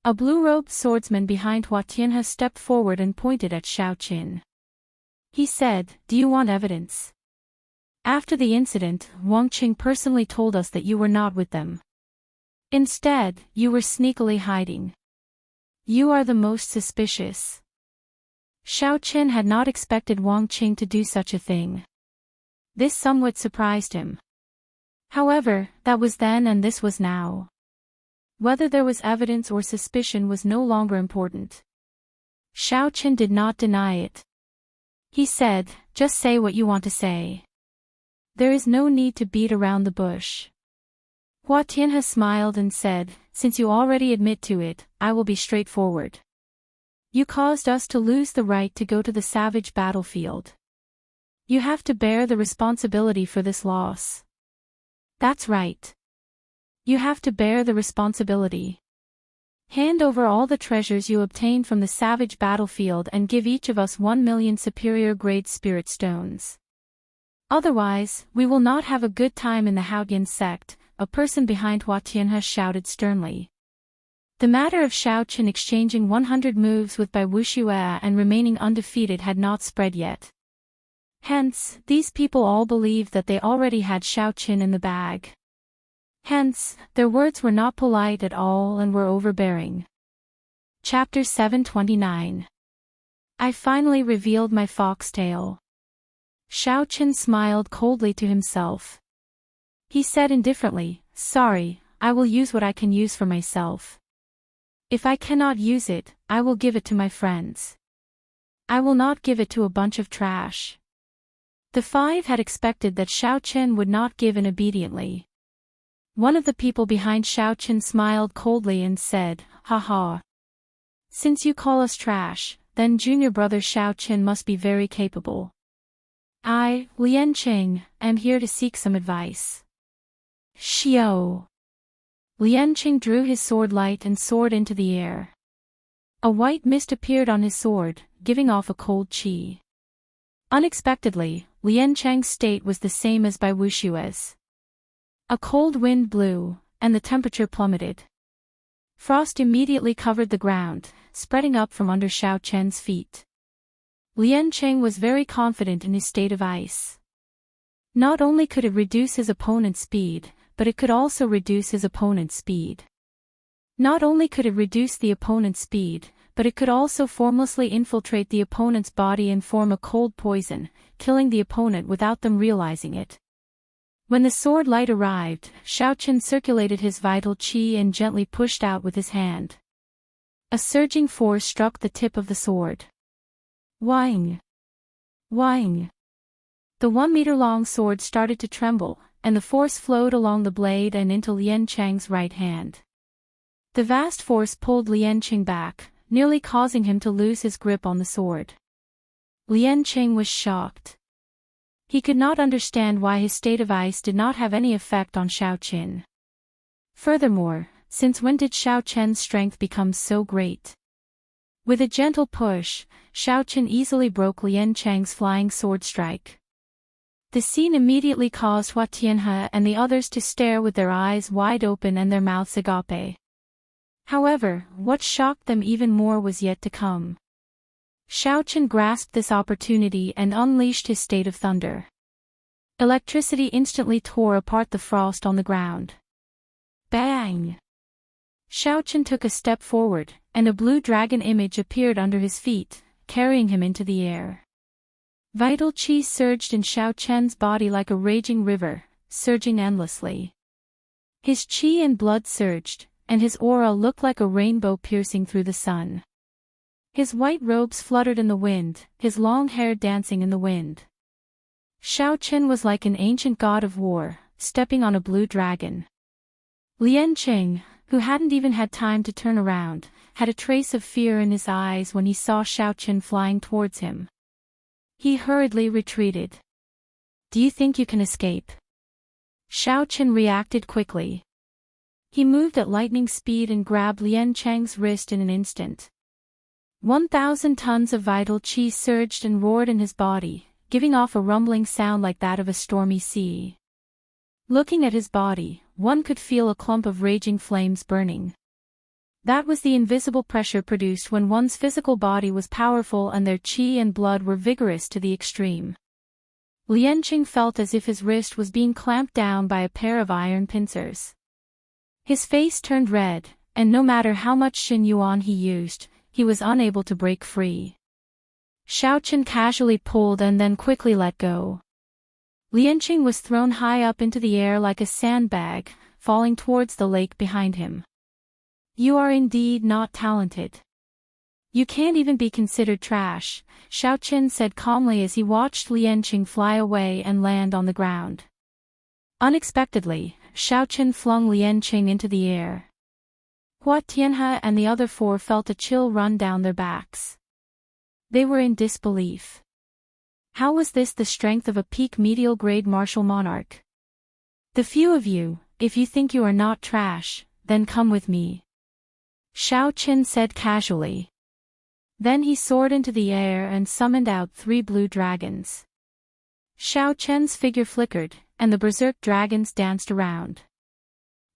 A blue-robed swordsman behind Hua Tianhe stepped forward and pointed at Xiaoqin. He said, "Do you want evidence? After the incident, Wang Qing personally told us that you were not with them. Instead, you were sneakily hiding." You are the most suspicious. Xiao Chen had not expected Wang Qing to do such a thing. This somewhat surprised him. However, that was then and this was now. Whether there was evidence or suspicion was no longer important. Xiao Chen did not deny it. He said, "Just say what you want to say. There is no need to beat around the bush." Hua Tianhe smiled and said, "Since you already admit to it, I will be straightforward. You caused us to lose the right to go to the savage battlefield. You have to bear the responsibility for this loss." "That's right. You have to bear the responsibility. Hand over all the treasures you obtained from the savage battlefield and give each of us 1,000,000 superior-grade spirit stones. Otherwise, we will not have a good time in the Haotian sect," a person behind Hua Tianhe shouted sternly. The matter of Xiao Chen exchanging 100 moves with Bai Wuxia and remaining undefeated had not spread yet. Hence, these people all believed that they already had Xiao Chen in the bag. Hence, their words were not polite at all and were overbearing. Chapter 729. I finally revealed my foxtail. Xiao Chen smiled coldly to himself. He said indifferently, "Sorry, I will use what I can use for myself. If I cannot use it, I will give it to my friends. I will not give it to a bunch of trash." The five had expected that Xiao Chen would not give in obediently. One of the people behind Xiao Chen smiled coldly and said, "Ha ha. Since you call us trash, then junior brother Xiao Chen must be very capable. I, Lian Qing, am here to seek some advice." Xiao. Lian Qing drew his sword light and soared into the air. A white mist appeared on his sword, giving off a cold qi. Unexpectedly, Lian Cheng's state was the same as Bai Wuxia's. A cold wind blew, and the temperature plummeted. Frost immediately covered the ground, spreading up from under Xiao Chen's feet. Lian Cheng was very confident in his state of ice. Not only could it reduce his opponent's speed, but it could also reduce his opponent's speed. Not only could it reduce the opponent's speed, but it could also formlessly infiltrate the opponent's body and form a cold poison, killing the opponent without them realizing it. When the sword light arrived, Xiao Chen circulated his vital qi and gently pushed out with his hand. A surging force struck the tip of the sword. Wang! Wang! The 1-meter-long sword started to tremble, and the force flowed along the blade and into Lian Cheng's right hand. The vast force pulled Lian Cheng back, nearly causing him to lose his grip on the sword. Lian Cheng was shocked. He could not understand why his state of ice did not have any effect on Xiao Chen. Furthermore, since when did Xiao Chen's strength become so great? With a gentle push, Xiao Chen easily broke Lian Cheng's flying sword strike. The scene immediately caused Hua Tianhe and the others to stare with their eyes wide open and their mouths agape. However, what shocked them even more was yet to come. Xiao Chen grasped this opportunity and unleashed his state of thunder. Electricity instantly tore apart the frost on the ground. Bang! Xiao Chen took a step forward, and a blue dragon image appeared under his feet, carrying him into the air. Vital qi surged in Xiao Chen's body like a raging river, surging endlessly. His qi and blood surged, and his aura looked like a rainbow piercing through the sun. His white robes fluttered in the wind, his long hair dancing in the wind. Xiao Chen was like an ancient god of war, stepping on a blue dragon. Lian Qing, who hadn't even had time to turn around, had a trace of fear in his eyes when he saw Xiao Chen flying towards him. He hurriedly retreated. "Do you think you can escape?" Xiao Chen reacted quickly. He moved at lightning speed and grabbed Lian Cheng's wrist in an instant. 1,000 tons of vital qi surged and roared in his body, giving off a rumbling sound like that of a stormy sea. Looking at his body, one could feel a clump of raging flames burning. That was the invisible pressure produced when one's physical body was powerful and their qi and blood were vigorous to the extreme. Lian Qing felt as if his wrist was being clamped down by a pair of iron pincers. His face turned red, and no matter how much Xin Yuan he used, he was unable to break free. Xiaochen casually pulled and then quickly let go. Lianqing was thrown high up into the air like a sandbag, falling towards the lake behind him. You are indeed not talented. You can't even be considered trash, Xiaochen said calmly as he watched Lianqing fly away and land on the ground. Unexpectedly, Xiaochen flung Lianqing into the air. Hua Tianhe and the other four felt a chill run down their backs. They were in disbelief. How was this the strength of a peak medial grade martial monarch? The few of you, if you think you are not trash, then come with me, Xiaochen said casually. Then he soared into the air and summoned out 3 blue dragons. Xiaochen's figure flickered, and the berserk dragons danced around.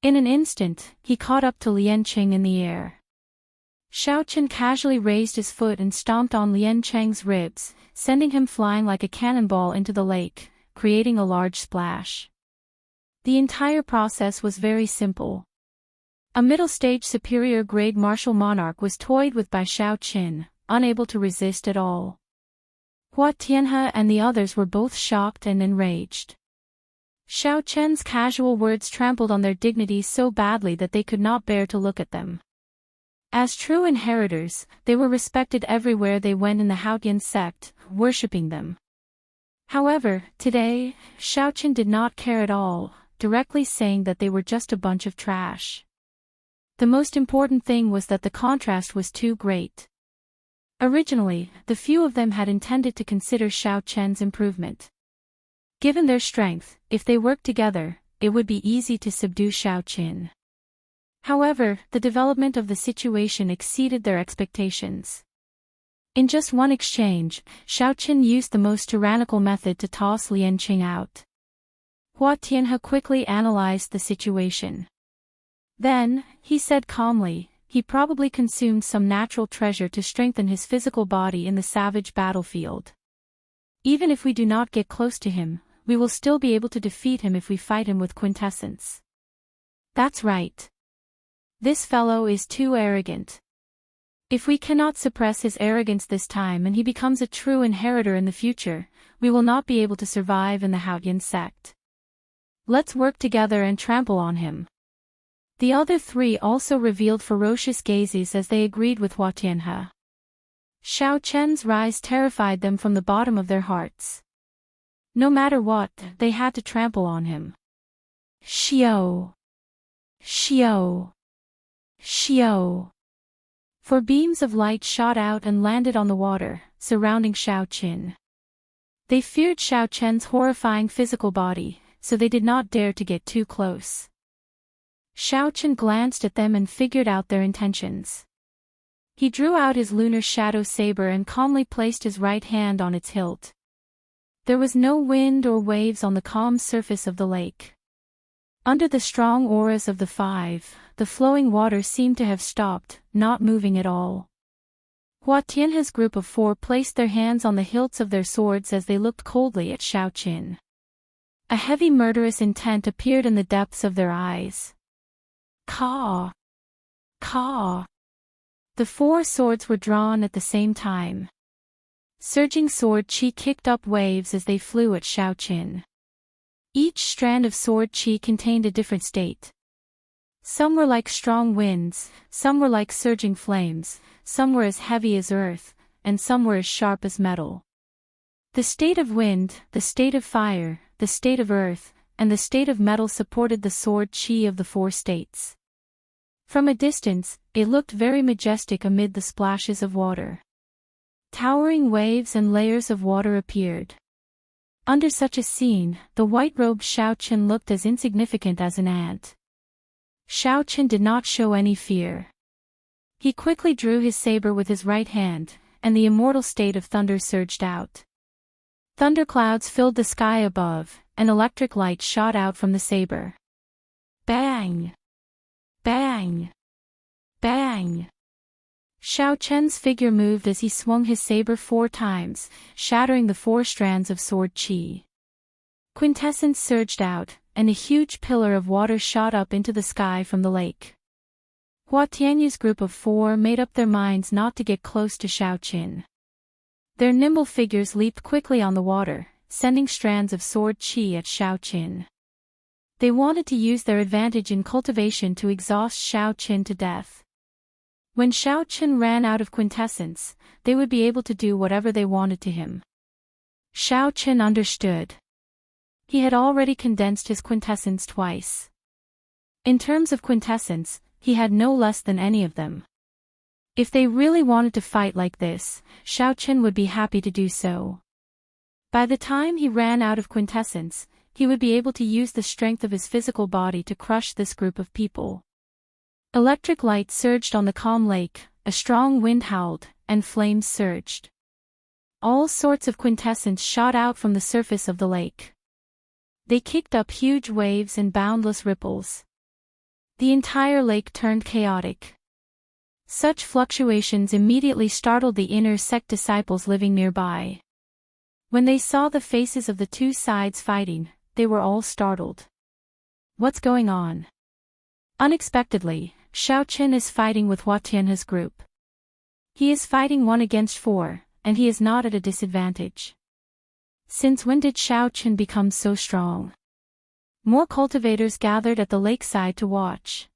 In an instant, he caught up to Lianqing in the air. Xiaochen casually raised his foot and stomped on Lianqing's ribs, sending him flying like a cannonball into the lake, creating a large splash. The entire process was very simple. A middle-stage superior-grade martial monarch was toyed with by Xiaochen, unable to resist at all. Hua Tianhe and the others were both shocked and enraged. Xiaochen's casual words trampled on their dignity so badly that they could not bear to look at them. As true inheritors, they were respected everywhere they went in the Haotian sect, worshipping them. However, today, Xiaochen did not care at all, directly saying that they were just a bunch of trash. The most important thing was that the contrast was too great. Originally, the few of them had intended to consider Xiaochen's improvement. Given their strength, if they worked together, it would be easy to subdue Xiaochen. However, the development of the situation exceeded their expectations. In just one exchange, Xiaochen used the most tyrannical method to toss Lianqing out. Hua Tianhe quickly analyzed the situation. Then, he said calmly, he probably consumed some natural treasure to strengthen his physical body in the savage battlefield. Even if we do not get close to him, we will still be able to defeat him if we fight him with quintessence. That's right. This fellow is too arrogant. If we cannot suppress his arrogance this time and he becomes a true inheritor in the future, we will not be able to survive in the Haotian sect. Let's work together and trample on him. The other 3 also revealed ferocious gazes as they agreed with Hua Tianhe. Xiaochen's rise terrified them from the bottom of their hearts. No matter what, they had to trample on him. Xiao! Xiao! Xiao! 4 beams of light shot out and landed on the water, surrounding Xiaochen. They feared Xiaochen's horrifying physical body, so they did not dare to get too close. Xiaochen glanced at them and figured out their intentions. He drew out his lunar shadow saber and calmly placed his right hand on its hilt. There was no wind or waves on the calm surface of the lake. Under the strong auras of the 5, the flowing water seemed to have stopped, not moving at all. Hua Tianhe's group of 4 placed their hands on the hilts of their swords as they looked coldly at Xiaochen. A heavy murderous intent appeared in the depths of their eyes. Caw! Caw! The 4 swords were drawn at the same time. Surging sword chi kicked up waves as they flew at Xiaochen. Each strand of sword chi contained a different state. Some were like strong winds, some were like surging flames, some were as heavy as earth, and some were as sharp as metal. The state of wind, the state of fire, the state of earth, and the state of metal supported the sword chi of the 4 states. From a distance, it looked very majestic amid the splashes of water. Towering waves and layers of water appeared. Under such a scene, the white-robed Xiaochen looked as insignificant as an ant. Xiaochen did not show any fear. He quickly drew his saber with his right hand, and the immortal state of thunder surged out. Thunderclouds filled the sky above, and electric light shot out from the saber. Bang! Bang! Bang! Xiaochen's figure moved as he swung his saber 4 times, shattering the 4 strands of sword chi. Quintessence surged out, and a huge pillar of water shot up into the sky from the lake. Hua Tianyu's group of 4 made up their minds not to get close to Xiaoqin. Their nimble figures leaped quickly on the water, sending strands of sword qi at Xiaoqin. They wanted to use their advantage in cultivation to exhaust Xiaoqin to death. When Xiaoqin ran out of quintessence, they would be able to do whatever they wanted to him. Xiaoqin understood. He had already condensed his quintessence twice. In terms of quintessence, he had no less than any of them. If they really wanted to fight like this, Xiaoqin would be happy to do so. By the time he ran out of quintessence, he would be able to use the strength of his physical body to crush this group of people. Electric light surged on the calm lake, a strong wind howled, and flames surged. All sorts of quintessence shot out from the surface of the lake. They kicked up huge waves and boundless ripples. The entire lake turned chaotic. Such fluctuations immediately startled the inner sect disciples living nearby. When they saw the faces of the two sides fighting, they were all startled. What's going on? Unexpectedly, Xiaoqin is fighting with Hua Tianhe's group. He is fighting 1 against 4, and he is not at a disadvantage. Since when did Xiaoqin become so strong? More cultivators gathered at the lakeside to watch.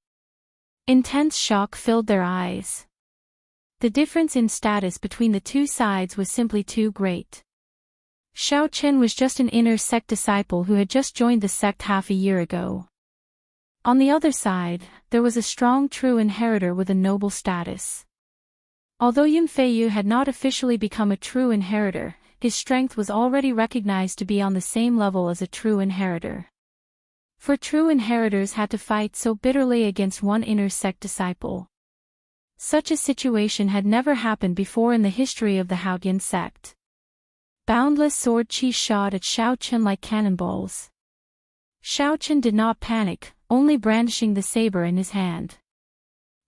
Intense shock filled their eyes. The difference in status between the two sides was simply too great. Xiaoqin was just an inner sect disciple who had just joined the sect half a year ago. On the other side, there was a strong true inheritor with a noble status. Although Yunfeiyu had not officially become a true inheritor, his strength was already recognized to be on the same level as a true inheritor. For true inheritors had to fight so bitterly against one inner sect disciple. Such a situation had never happened before in the history of the Haotian sect. Boundless sword qi shot at Xiaoqin like cannonballs. Xiaoqin did not panic, only brandishing the saber in his hand.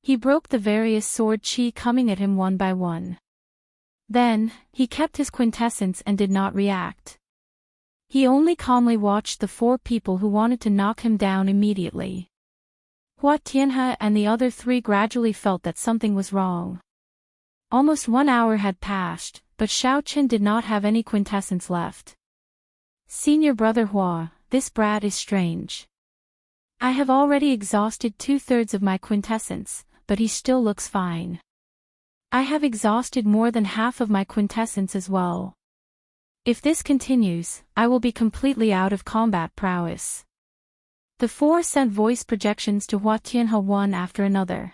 He broke the various sword qi coming at him one by one. Then, he kept his quintessence and did not react. He only calmly watched the 4 people who wanted to knock him down immediately. Hua Tianhe and the other 3 gradually felt that something was wrong. Almost 1 hour had passed, but Xiaoqin did not have any quintessence left. Senior brother Hua, this brat is strange. I have already exhausted 2/3 of my quintessence, but he still looks fine. I have exhausted more than half of my quintessence as well. If this continues, I will be completely out of combat prowess. The 4 sent voice projections to Hua Tianhe one after another.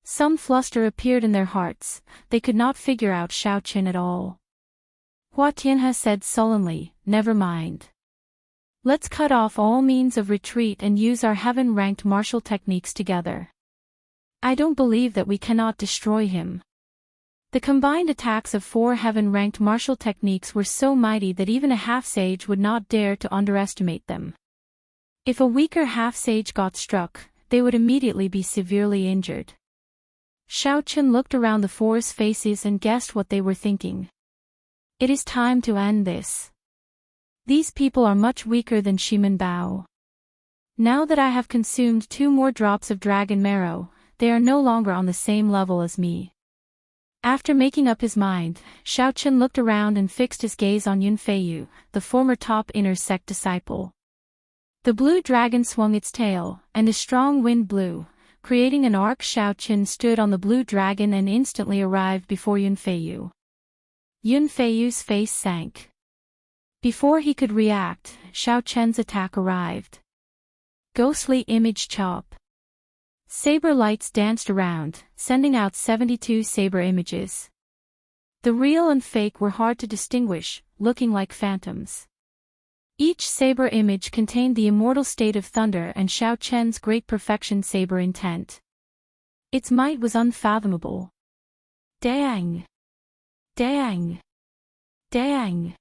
Some fluster appeared in their hearts, they could not figure out Xiaoqin at all. Hua Tianhe said sullenly, never mind. Let's cut off all means of retreat and use our heaven-ranked martial techniques together. I don't believe that we cannot destroy him. The combined attacks of 4 heaven-ranked martial techniques were so mighty that even a half-sage would not dare to underestimate them. If a weaker half-sage got struck, they would immediately be severely injured. Xiaoqin looked around the 4's faces and guessed what they were thinking. It is time to end this. These people are much weaker than Shimen Bao. Now that I have consumed 2 more drops of dragon marrow, they are no longer on the same level as me. After making up his mind, Xiaoqin looked around and fixed his gaze on Yunfeiyu, the former top inner sect disciple. The blue dragon swung its tail, and a strong wind blew, creating an arc. Xiaoqin stood on the blue dragon and instantly arrived before Yunfeiyu. Yunfeiyu's face sank. Before he could react, Xiaoqin's attack arrived. Ghostly image chop. Saber lights danced around, sending out 72 saber images. The real and fake were hard to distinguish, looking like phantoms. Each saber image contained the immortal state of thunder and Xiaoqin's great perfection saber intent. Its might was unfathomable. Dang! Dang! Dang!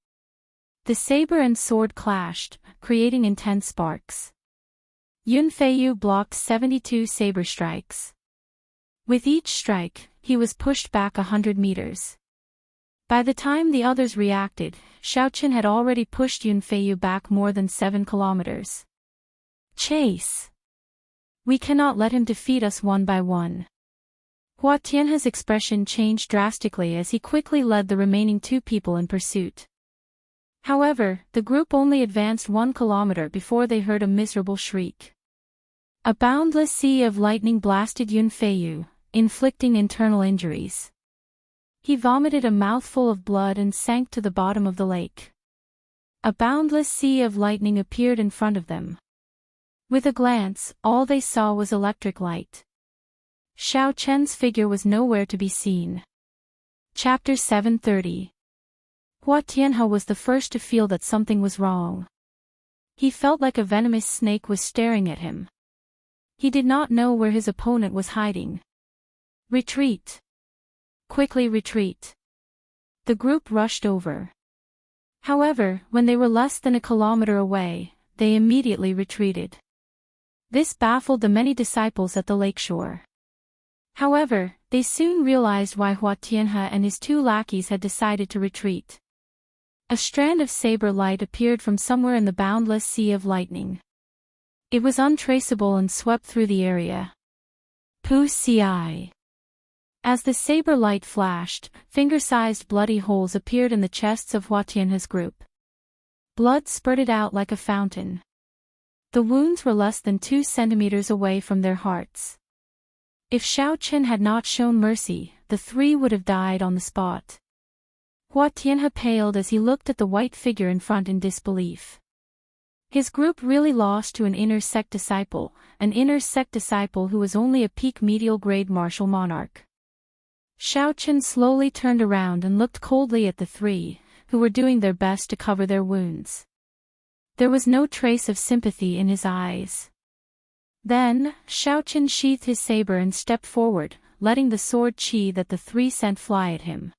The saber and sword clashed, creating intense sparks. Yunfeiyu blocked 72 saber strikes. With each strike, he was pushed back 100 meters. By the time the others reacted, Xiaoqin had already pushed Yunfeiyu back more than 7 kilometers. Chase! We cannot let him defeat us one by one. Hua Tianhe's expression changed drastically as he quickly led the remaining 2 people in pursuit. However, the group only advanced 1 kilometer before they heard a miserable shriek. A boundless sea of lightning blasted Yun Feiyu, inflicting internal injuries. He vomited a mouthful of blood and sank to the bottom of the lake. A boundless sea of lightning appeared in front of them. With a glance, all they saw was electric light. Xiao Chen's figure was nowhere to be seen. Chapter 730. Hua Tianhe was the first to feel that something was wrong. He felt like a venomous snake was staring at him. He did not know where his opponent was hiding. Retreat! Quickly retreat! The group rushed over. However, when they were less than a kilometer away, they immediately retreated. This baffled the many disciples at the lakeshore. However, they soon realized why Hua Tianhe and his 2 lackeys had decided to retreat. A strand of saber light appeared from somewhere in the boundless sea of lightning. It was untraceable and swept through the area. Pu Ci. As the saber light flashed, finger-sized bloody holes appeared in the chests of Hua Tianhe's group. Blood spurted out like a fountain. The wounds were less than 2 centimeters away from their hearts. If Xiao Chen had not shown mercy, the 3 would have died on the spot. Hua Tianhe paled as he looked at the white figure in front in disbelief. His group really lost to an inner sect disciple who was only a peak medial grade martial monarch. Xiao Chen slowly turned around and looked coldly at the 3, who were doing their best to cover their wounds. There was no trace of sympathy in his eyes. Then, Xiao Chen sheathed his saber and stepped forward, letting the sword qi that the 3 sent fly at him.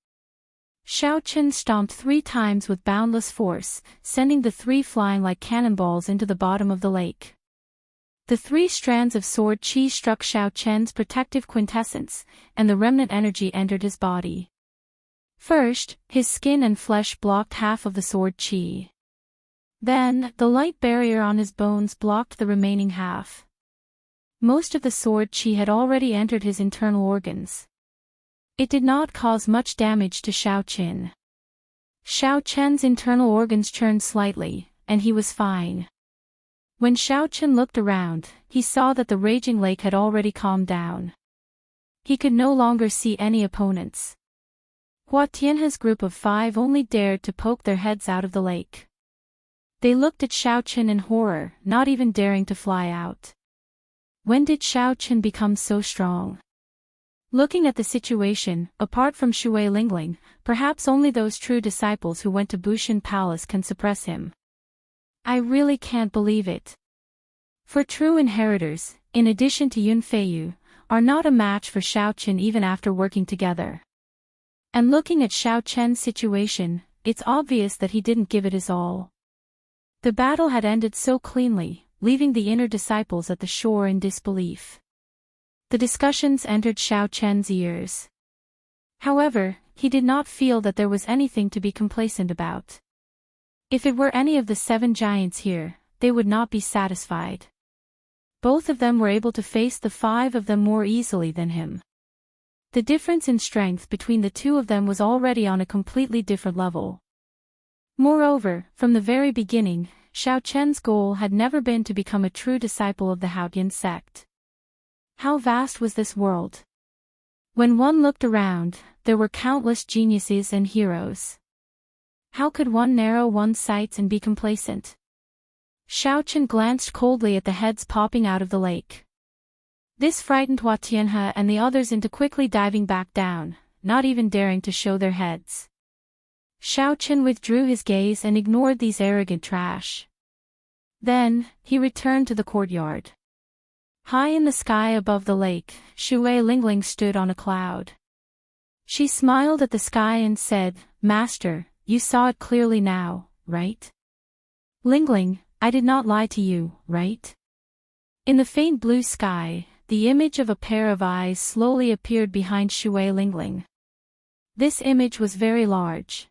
Xiao Chen stomped 3 times with boundless force, sending the 3 flying like cannonballs into the bottom of the lake. The 3 strands of sword qi struck Xiao Chen's protective quintessence, and the remnant energy entered his body. First, his skin and flesh blocked half of the sword qi. Then, the light barrier on his bones blocked the remaining half. Most of the sword qi had already entered his internal organs. It did not cause much damage to Xiao Chen. Xiao Chen's internal organs churned slightly, and he was fine. When Xiao Chen looked around, he saw that the raging lake had already calmed down. He could no longer see any opponents. Hua Tianhe's group of 5 only dared to poke their heads out of the lake. They looked at Xiao Chen in horror, not even daring to fly out. When did Xiao Chen become so strong? Looking at the situation, apart from Shui Lingling, perhaps only those true disciples who went to Bushan Palace can suppress him. I really can't believe it. For true inheritors, in addition to Yun Feiyu, are not a match for Xiao Chen even after working together. And looking at Xiao Chen's situation, it's obvious that he didn't give it his all. The battle had ended so cleanly, leaving the inner disciples at the shore in disbelief. The discussions entered Xiao Chen's ears. However, he did not feel that there was anything to be complacent about. If it were any of the 7 giants here, they would not be satisfied. Both of them were able to face the 5 of them more easily than him. The difference in strength between the 2 of them was already on a completely different level. Moreover, from the very beginning, Xiao Chen's goal had never been to become a true disciple of the Haotian sect. How vast was this world? When one looked around, there were countless geniuses and heroes. How could one narrow one's sights and be complacent? Xiao Chen glanced coldly at the heads popping out of the lake. This frightened Hua Tianhe and the others into quickly diving back down, not even daring to show their heads. Xiao Chen withdrew his gaze and ignored these arrogant trash. Then, he returned to the courtyard. High in the sky above the lake, Shui Lingling stood on a cloud. She smiled at the sky and said, "Master, you saw it clearly now, right? Lingling, I did not lie to you, right?" In the faint blue sky, the image of a pair of eyes slowly appeared behind Shui Lingling. This image was very large.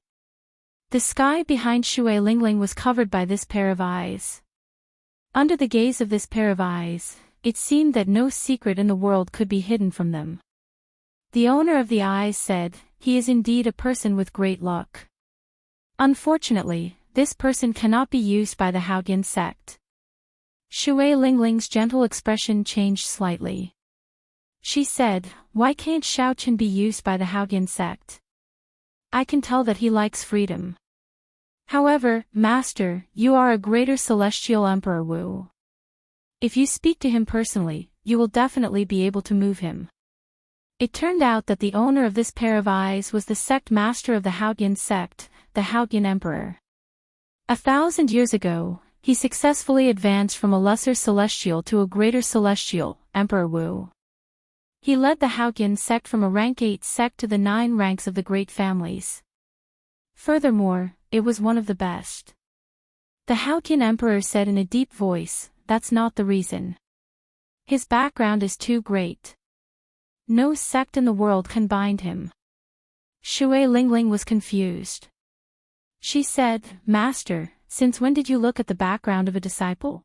The sky behind Shui Lingling was covered by this pair of eyes. Under the gaze of this pair of eyes, it seemed that no secret in the world could be hidden from them. The owner of the eyes said, "He is indeed a person with great luck. Unfortunately, this person cannot be used by the Haoyan sect." Shui Lingling's gentle expression changed slightly. She said, "Why can't Xiaochen be used by the Haoyan sect? I can tell that he likes freedom. However, Master, you are a greater celestial Emperor Wu. If you speak to him personally, you will definitely be able to move him." It turned out that the owner of this pair of eyes was the sect master of the Haoyan sect, the Haoyan Emperor. 1,000 years ago, he successfully advanced from a lesser celestial to a greater celestial, Emperor Wu. He led the Haoyan sect from a rank 8 sect to the 9 ranks of the great families. Furthermore, it was one of the best. The Haoyan Emperor said in a deep voice, "That's not the reason. His background is too great. No sect in the world can bind him." Shui Lingling was confused. She said, "Master, since when did you look at the background of a disciple?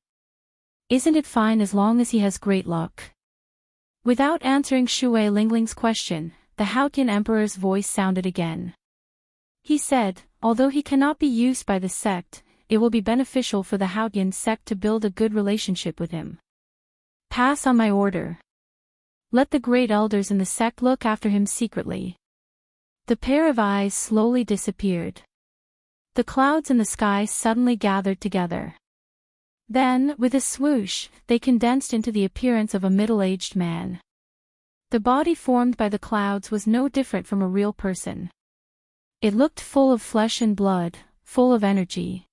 Isn't it fine as long as he has great luck?" Without answering Shui Lingling's question, the Haoyan Emperor's voice sounded again. He said, "Although he cannot be used by the sect, it will be beneficial for the Haoyan sect to build a good relationship with him. Pass on my order. Let the great elders in the sect look after him secretly." The pair of eyes slowly disappeared. The clouds in the sky suddenly gathered together. Then, with a swoosh, they condensed into the appearance of a middle-aged man. The body formed by the clouds was no different from a real person. It looked full of flesh and blood, full of energy.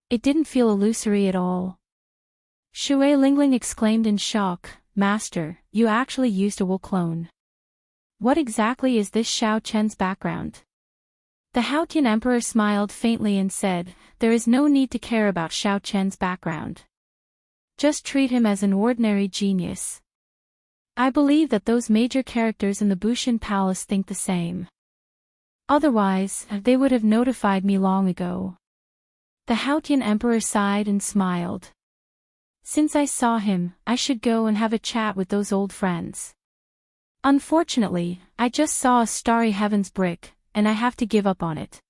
It didn't feel illusory at all. Shui Lingling exclaimed in shock, "Master, you actually used a Wu clone. What exactly is this Xiao Chen's background?" The Haoyan Emperor smiled faintly and said, "There is no need to care about Xiao Chen's background. Just treat him as an ordinary genius. I believe that those major characters in the Bushan Palace think the same. Otherwise, they would have notified me long ago." The Haoyan Emperor sighed and smiled. "Since I saw him, I should go and have a chat with those old friends. Unfortunately, I just saw a starry heavens brick, and I have to give up on it."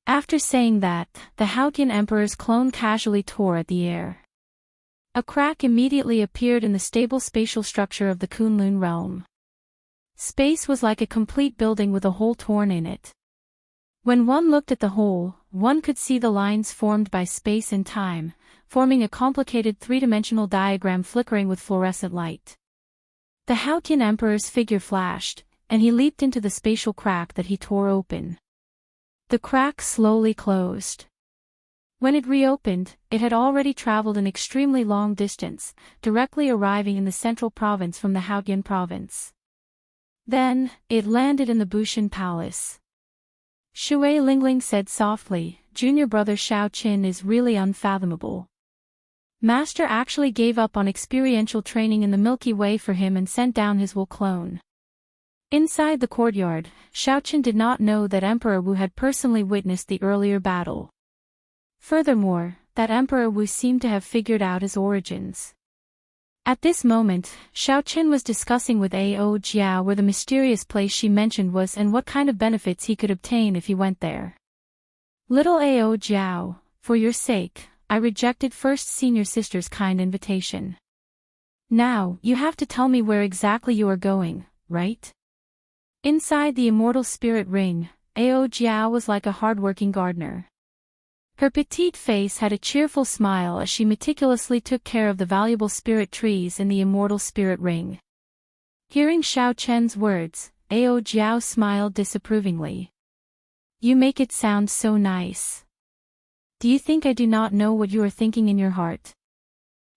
After saying that, the Haoyan Emperor's clone casually tore at the air. A crack immediately appeared in the stable spatial structure of the Kunlun realm. Space was like a complete building with a hole torn in it. When one looked at the hole, one could see the lines formed by space and time, forming a complicated three-dimensional diagram flickering with fluorescent light. The Haoyan Emperor's figure flashed, and he leaped into the spatial crack that he tore open. The crack slowly closed. When it reopened, it had already traveled an extremely long distance, directly arriving in the central province from the Haoyan province. Then, it landed in the Bushan Palace. Shui Lingling said softly, "Junior brother Xiao Qin is really unfathomable. Master actually gave up on experiential training in the Milky Way for him and sent down his Wu clone." Inside the courtyard, Xiaochen did not know that Emperor Wu had personally witnessed the earlier battle. Furthermore, that Emperor Wu seemed to have figured out his origins. At this moment, Xiaochen was discussing with Ao Jiao where the mysterious place she mentioned was and what kind of benefits he could obtain if he went there. "Little Ao Jiao, for your sake, I rejected first senior sister's kind invitation. Now, you have to tell me where exactly you are going, right?" Inside the immortal spirit ring, Ao Jiao was like a hardworking gardener. Her petite face had a cheerful smile as she meticulously took care of the valuable spirit trees in the immortal spirit ring. Hearing Xiao Chen's words, Ao Jiao smiled disapprovingly. "You make it sound so nice. Do you think I do not know what you are thinking in your heart?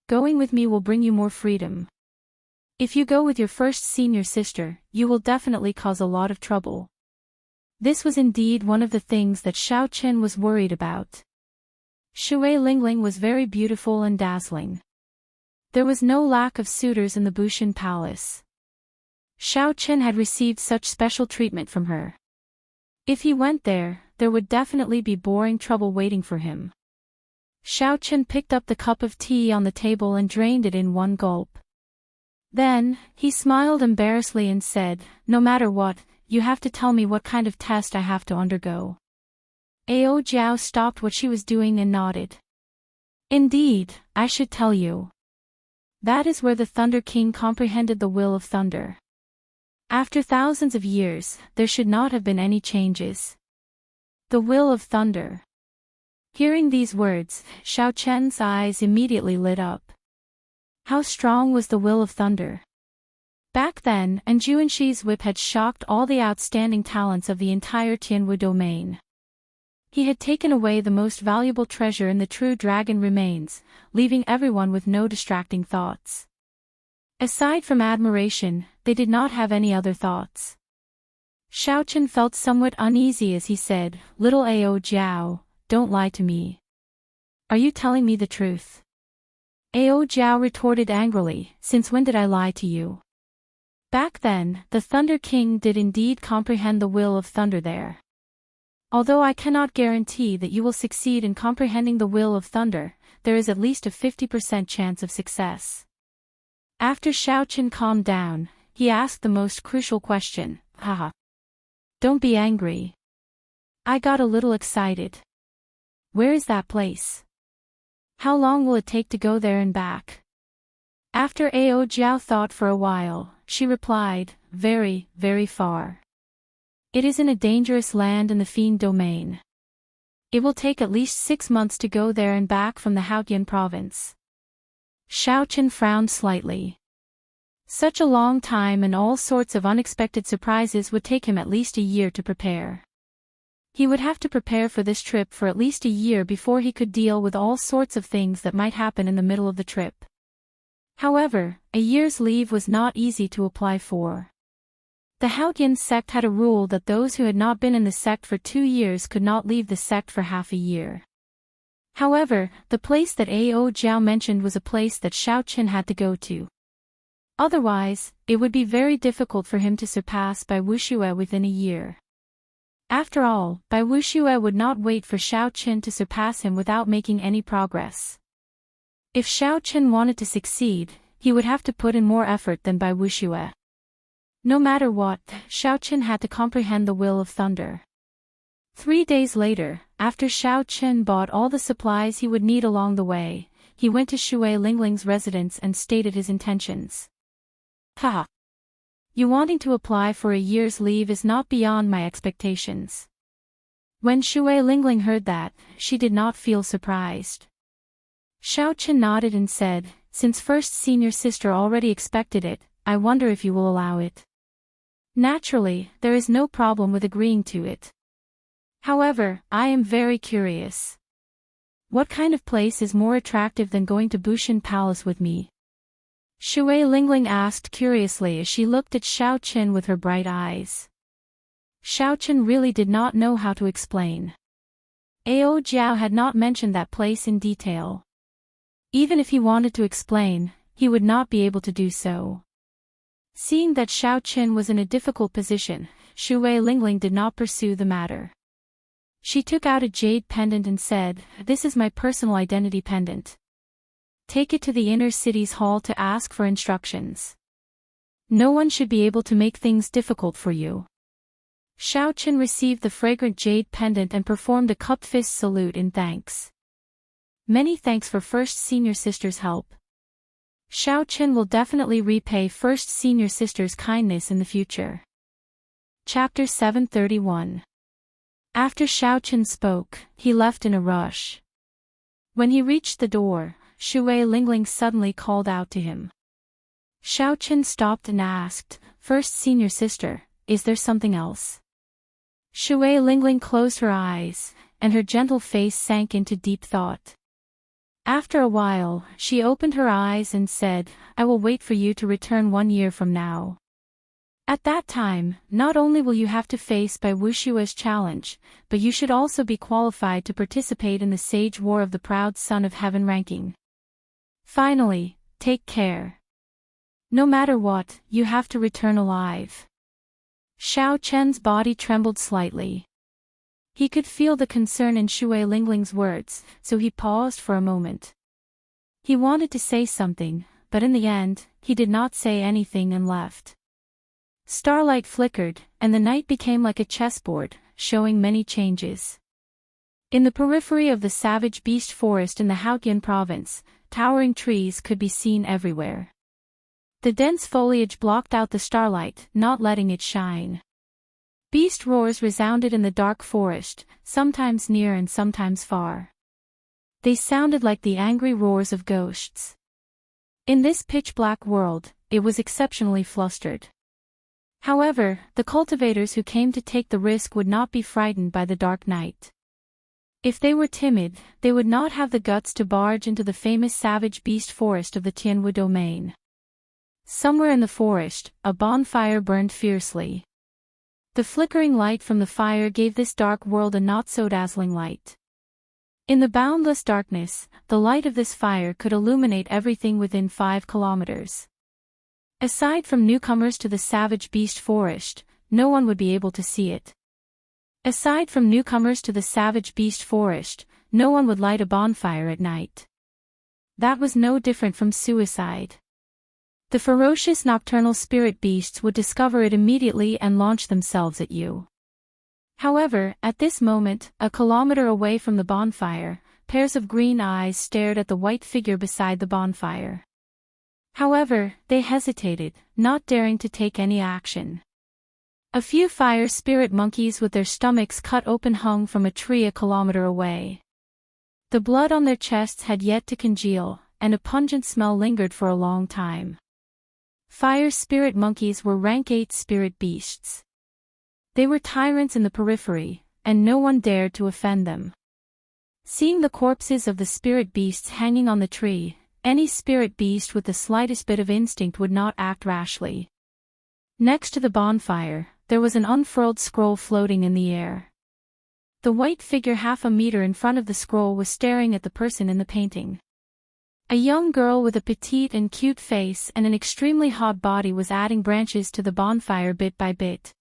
Going with me will bring you more freedom. If you go with your first senior sister, you will definitely cause a lot of trouble." This was indeed one of the things that Xiao Chen was worried about. Shui Lingling was very beautiful and dazzling. There was no lack of suitors in the Bushan Palace. Xiao Chen had received such special treatment from her. If he went there, there would definitely be boring trouble waiting for him. Xiaochen picked up the cup of tea on the table and drained it in one gulp. Then, he smiled embarrassedly and said, "No matter what, you have to tell me what kind of test I have to undergo." Ao Jiao stopped what she was doing and nodded. "Indeed, I should tell you. That is where the Thunder King comprehended the will of thunder. After thousands of years, there should not have been any changes. The will of thunder." Hearing these words, Xiaochen's eyes immediately lit up. How strong was the will of thunder? Back then, Anjuanshi's whip had shocked all the outstanding talents of the entire Tianwu domain. He had taken away the most valuable treasure in the true dragon remains, leaving everyone with no distracting thoughts. Aside from admiration, they did not have any other thoughts. Xiaochen felt somewhat uneasy as he said, "Little Ao Jiao, don't lie to me. Are you telling me the truth?" Ao Jiao retorted angrily, "Since when did I lie to you?" Back then, the Thunder King did indeed comprehend the will of thunder there. Although I cannot guarantee that you will succeed in comprehending the will of thunder, there is at least a 50% chance of success. After Xiaochen calmed down, he asked the most crucial question, "Haha. Don't be angry. I got a little excited. Where is that place? How long will it take to go there and back?" After Ao Jiao thought for a while, she replied, "Very, very far. It is in a dangerous land in the Fiend domain. It will take at least 6 months to go there and back from the Haotian province." Xiaochen frowned slightly. Such a long time and all sorts of unexpected surprises would take him at least a year to prepare. He would have to prepare for this trip for at least a year before he could deal with all sorts of things that might happen in the middle of the trip. However, a year's leave was not easy to apply for. The Haotian sect had a rule that those who had not been in the sect for 2 years could not leave the sect for half a year. However, the place that Ao Jiao mentioned was a place that Xiaochen had to go to. Otherwise, it would be very difficult for him to surpass Bai Wuxue within a year. After all, Bai Wuxue would not wait for Xiaochen to surpass him without making any progress. If Xiaochen wanted to succeed, he would have to put in more effort than Bai Wuxue. No matter what, Xiaochen had to comprehend the will of thunder. 3 days later, after Xiaochen bought all the supplies he would need along the way, he went to Shui Lingling's residence and stated his intentions. "Haha. You wanting to apply for a year's leave is not beyond my expectations." When Shui Lingling heard that, she did not feel surprised. Xiaochen nodded and said, "Since first senior sister already expected it, I wonder if you will allow it." Naturally, there is no problem with agreeing to it. However, I am very curious. What kind of place is more attractive than going to Bushan Palace with me? Shui Lingling asked curiously as she looked at Xiaochen with her bright eyes. Xiaochen really did not know how to explain. Ao Jiao had not mentioned that place in detail. Even if he wanted to explain, he would not be able to do so. Seeing that Xiaochen was in a difficult position, Shui Lingling did not pursue the matter. She took out a jade pendant and said, "This is my personal identity pendant. Take it to the inner city's hall to ask for instructions. No one should be able to make things difficult for you." Xiaochen received the fragrant jade pendant and performed a cupped fist salute in thanks. "Many thanks for First Senior Sister's help. Xiaochen will definitely repay First Senior Sister's kindness in the future." Chapter 731. After Xiaochen spoke, he left in a rush. When he reached the door, Shui Lingling suddenly called out to him. Xiaochen stopped and asked, "First Senior Sister, is there something else?" Shui Lingling closed her eyes, and her gentle face sank into deep thought. After a while, she opened her eyes and said, "I will wait for you to return 1 year from now. At that time, not only will you have to face Bai Wuxue's challenge, but you should also be qualified to participate in the Sage War of the Proud Son of Heaven ranking. Finally, take care. No matter what, you have to return alive." Xiaochen's body trembled slightly. He could feel the concern in Shui Lingling's words, so he paused for a moment. He wanted to say something, but in the end, he did not say anything and left. Starlight flickered, and the night became like a chessboard, showing many changes. In the periphery of the savage beast forest in the Haotian province, towering trees could be seen everywhere. The dense foliage blocked out the starlight, not letting it shine. Beast roars resounded in the dark forest, sometimes near and sometimes far. They sounded like the angry roars of ghosts. In this pitch-black world, it was exceptionally flustered. However, the cultivators who came to take the risk would not be frightened by the dark night. If they were timid, they would not have the guts to barge into the famous savage beast forest of the Tianwu domain. Somewhere in the forest, a bonfire burned fiercely. The flickering light from the fire gave this dark world a not-so-dazzling light. In the boundless darkness, the light of this fire could illuminate everything within 5 kilometers. Aside from newcomers to the savage beast forest, no one would be able to see it. Aside from newcomers to the savage beast forest, no one would light a bonfire at night. That was no different from suicide. The ferocious nocturnal spirit beasts would discover it immediately and launch themselves at you. However, at this moment, a kilometer away from the bonfire, pairs of green eyes stared at the white figure beside the bonfire. However, they hesitated, not daring to take any action. A few fire spirit monkeys with their stomachs cut open hung from a tree a kilometer away. The blood on their chests had yet to congeal, and a pungent smell lingered for a long time. Fire spirit monkeys were rank 8 spirit beasts. They were tyrants in the periphery, and no one dared to offend them. Seeing the corpses of the spirit beasts hanging on the tree, any spirit beast with the slightest bit of instinct would not act rashly. Next to the bonfire, there was an unfurled scroll floating in the air. The white figure half a meter in front of the scroll was staring at the person in the painting. A young girl with a petite and cute face and an extremely hot body was adding branches to the bonfire bit by bit.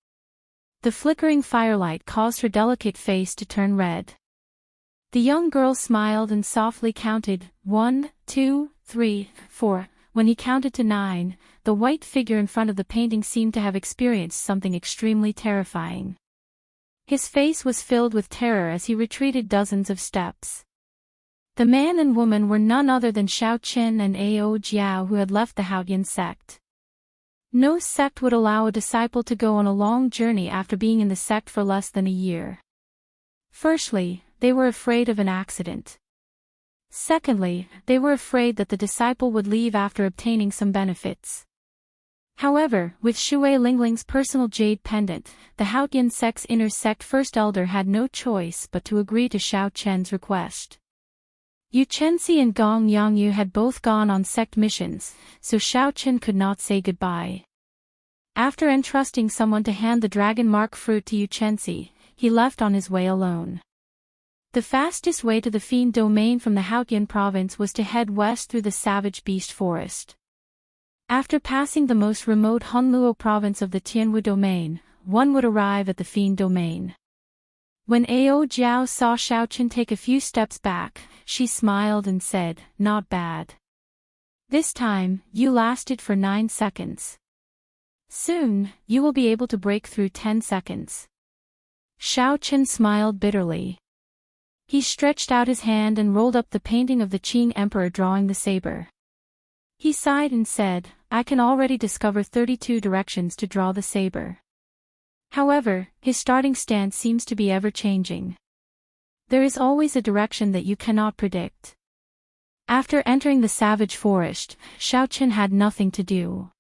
The flickering firelight caused her delicate face to turn red. The young girl smiled and softly counted, 1, 2, 3, 4. When he counted to 9, the white figure in front of the painting seemed to have experienced something extremely terrifying. His face was filled with terror as he retreated dozens of steps. The man and woman were none other than Xiaoqin and Ao Jiao, who had left the Haotian sect. No sect would allow a disciple to go on a long journey after being in the sect for less than a year. Firstly, they were afraid of an accident. Secondly, they were afraid that the disciple would leave after obtaining some benefits. However, with Shui Lingling's personal jade pendant, the Haotian sect's inner sect first elder had no choice but to agree to Xiaoqian's request. Xianxia and Gong Yangyu had both gone on sect missions, so Xiaoqian could not say goodbye. After entrusting someone to hand the dragon mark fruit to Xianxia, he left on his way alone. The fastest way to the Fiend domain from the Haotian province was to head west through the savage beast forest. After passing the most remote Hunluo province of the Tianwu domain, one would arrive at the Fiend domain. When Ao Jiao saw Xiaoqian take a few steps back, she smiled and said, "Not bad. This time, you lasted for 9 seconds. Soon, you will be able to break through 10 seconds." Xiaoqian smiled bitterly. He stretched out his hand and rolled up the painting of the Qing Emperor drawing the saber. He sighed and said, "I can already discover 32 directions to draw the saber." However, his starting stance seems to be ever-changing. There is always a direction that you cannot predict. After entering the savage forest, Xiaoqian had nothing to do.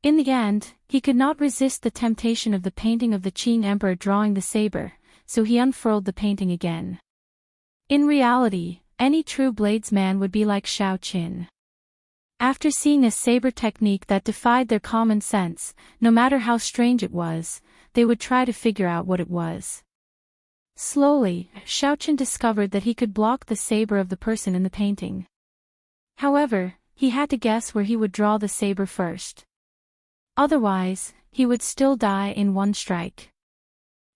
In the end, he could not resist the temptation of the painting of the Qing Emperor drawing the saber, so he unfurled the painting again. In reality, any true bladesman would be like Xiaoqian. After seeing a saber technique that defied their common sense, no matter how strange it was, they would try to figure out what it was. Slowly, Xiaoqian discovered that he could block the saber of the person in the painting. However, he had to guess where he would draw the saber first. Otherwise, he would still die in one strike.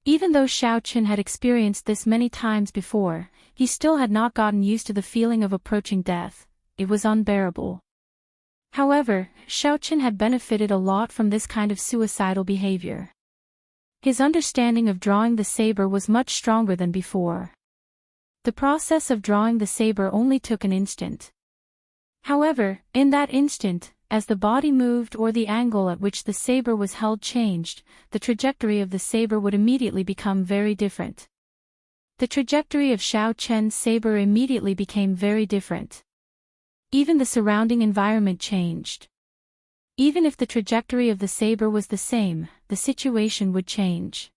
Even though Xiao Qin had experienced this many times before, he still had not gotten used to the feeling of approaching death. It was unbearable. However, Xiao Qin had benefited a lot from this kind of suicidal behavior. His understanding of drawing the saber was much stronger than before. The process of drawing the saber only took an instant. However, in that instant, as the body moved or the angle at which the saber was held changed, the trajectory of the saber would immediately become very different. The trajectory of Xiao Qian's saber immediately became very different. Even the surrounding environment changed. Even if the trajectory of the saber was the same, the situation would change.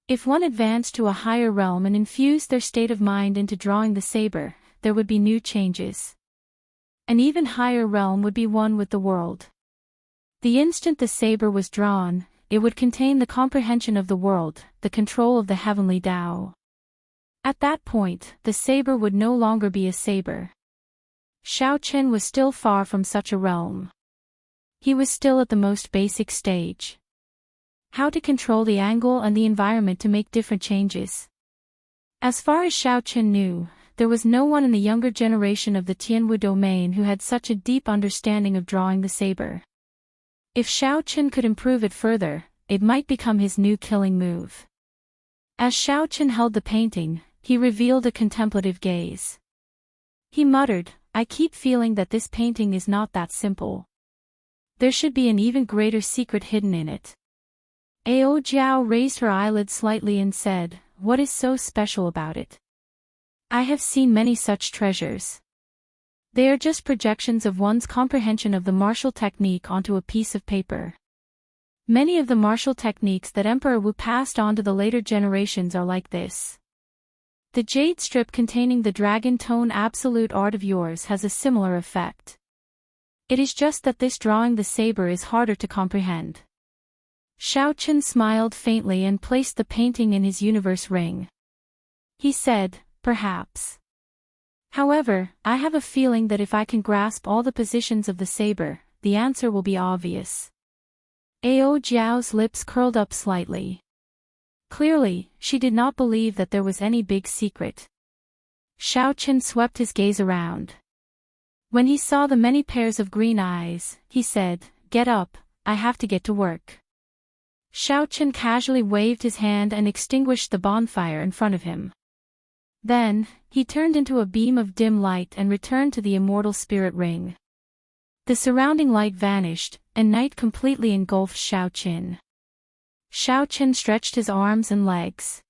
If one advanced to a higher realm and infused their state of mind into drawing the saber, there would be new changes. An even higher realm would be one with the world. The instant the saber was drawn, it would contain the comprehension of the world, the control of the heavenly Tao. At that point, the saber would no longer be a saber. Xiao Qin was still far from such a realm. He was still at the most basic stage. How to control the angle and the environment to make different changes. As far as Xiao Qin knew, there was no one in the younger generation of the Tianwu domain who had such a deep understanding of drawing the saber. If Xiao Qin could improve it further, it might become his new killing move. As Xiao Qin held the painting, he revealed a contemplative gaze. He muttered, "I keep feeling that this painting is not that simple. There should be an even greater secret hidden in it." Ao Jiao raised her eyelids slightly and said, "What is so special about it? I have seen many such treasures. They are just projections of one's comprehension of the martial technique onto a piece of paper. Many of the martial techniques that Emperor Wu passed on to the later generations are like this. The jade strip containing the dragon tone absolute art of yours has a similar effect. It is just that this drawing the saber is harder to comprehend." Xiao Qin smiled faintly and placed the painting in his universe ring. He said, "Perhaps. However, I have a feeling that if I can grasp all the positions of the saber, the answer will be obvious." Ao Jiao's lips curled up slightly. Clearly, she did not believe that there was any big secret. Xiao Qin swept his gaze around. When he saw the many pairs of green eyes, he said, "Get up, I have to get to work." Xiao Qin casually waved his hand and extinguished the bonfire in front of him. Then, he turned into a beam of dim light and returned to the immortal spirit ring. The surrounding light vanished, and night completely engulfed Xiao Qin. Xiao Qin stretched his arms and legs.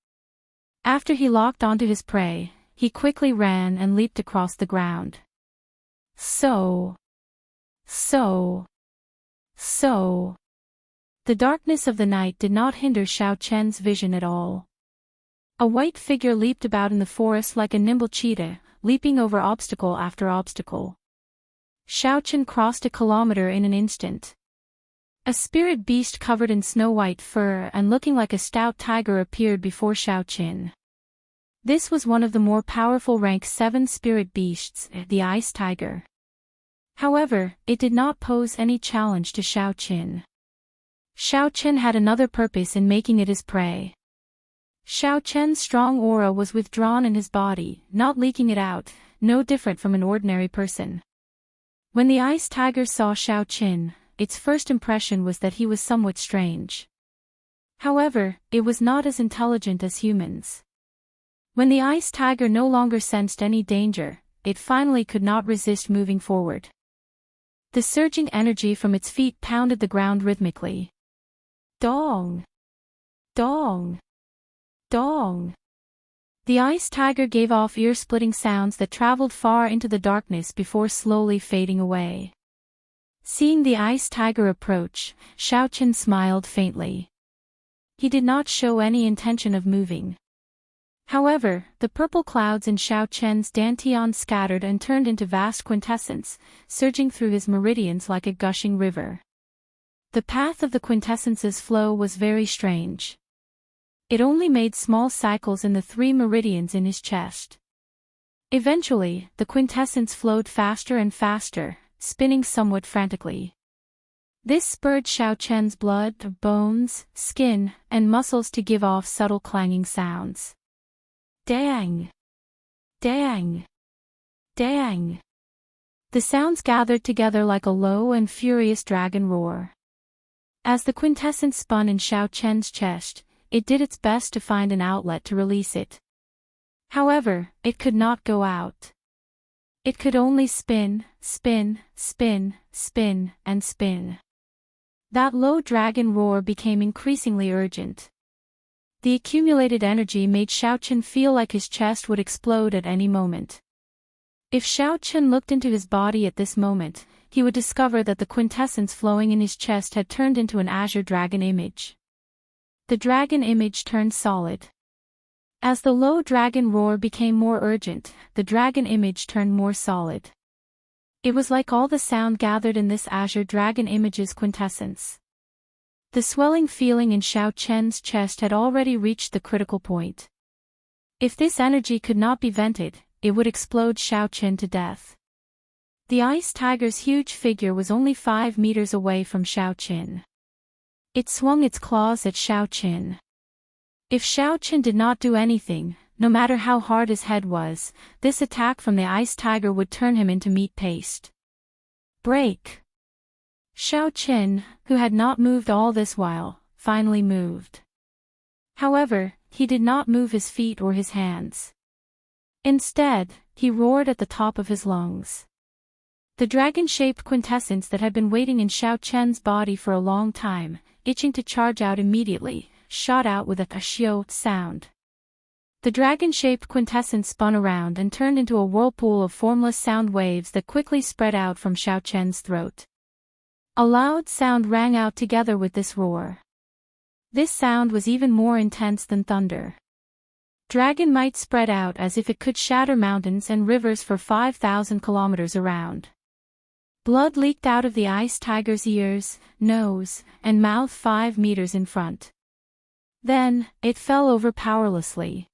After he locked onto his prey, he quickly ran and leaped across the ground. So. The darkness of the night did not hinder Xiao Qian's vision at all. A white figure leaped about in the forest like a nimble cheetah, leaping over obstacle after obstacle. Xiao Qin crossed a kilometer in an instant. A spirit beast covered in snow-white fur and looking like a stout tiger appeared before Xiao Qin. This was one of the more powerful rank 7 spirit beasts, the ice tiger. However, it did not pose any challenge to Xiao Qin. Xiao Qin had another purpose in making it his prey. Xiao Qian's strong aura was withdrawn in his body, not leaking it out, no different from an ordinary person. When the ice tiger saw Xiao Qin, its first impression was that he was somewhat strange. However, it was not as intelligent as humans. When the ice tiger no longer sensed any danger, it finally could not resist moving forward. The surging energy from its feet pounded the ground rhythmically. Dong! Dong! Dong! The ice tiger gave off ear-splitting sounds that traveled far into the darkness before slowly fading away. Seeing the ice tiger approach, Xiao Qin smiled faintly. He did not show any intention of moving. However, the purple clouds in Xiao Qian's dantian scattered and turned into vast quintessence, surging through his meridians like a gushing river. The path of the quintessence's flow was very strange. It only made small cycles in the 3 meridians in his chest. Eventually, the quintessence flowed faster and faster, spinning somewhat frantically. This spurred Xiao Chen's blood, bones, skin, and muscles to give off subtle clanging sounds. Dang! Dang! Dang! The sounds gathered together like a low and furious dragon roar. As the quintessence spun in Xiao Chen's chest, it did its best to find an outlet to release it. However, it could not go out. It could only spin, spin, spin, spin, and spin. That low dragon roar became increasingly urgent. The accumulated energy made Xiao Chen feel like his chest would explode at any moment. If Xiao Chen looked into his body at this moment, he would discover that the quintessence flowing in his chest had turned into an azure dragon image. The dragon image turned solid. As the low dragon roar became more urgent, the dragon image turned more solid. It was like all the sound gathered in this azure dragon image's quintessence. The swelling feeling in Xiao Chen's chest had already reached the critical point. If this energy could not be vented, it would explode Xiao Chen to death. The ice tiger's huge figure was only 5 meters away from Xiao Chen. It swung its claws at Xiao Chen. If Xiao Chen did not do anything, no matter how hard his head was, this attack from the ice tiger would turn him into meat paste. Break! Xiao Chen, who had not moved all this while, finally moved. However, he did not move his feet or his hands. Instead, he roared at the top of his lungs. The dragon-shaped quintessence that had been waiting in Xiao Chen's body for a long time, itching to charge out immediately, shot out with a xiao sound. The dragon-shaped quintessence spun around and turned into a whirlpool of formless sound waves that quickly spread out from Xiao Chen's throat. A loud sound rang out together with this roar. This sound was even more intense than thunder. Dragon might spread out as if it could shatter mountains and rivers for 5,000 kilometers around. Blood leaked out of the ice tiger's ears, nose, and mouth 5 meters in front. Then, it fell over powerlessly.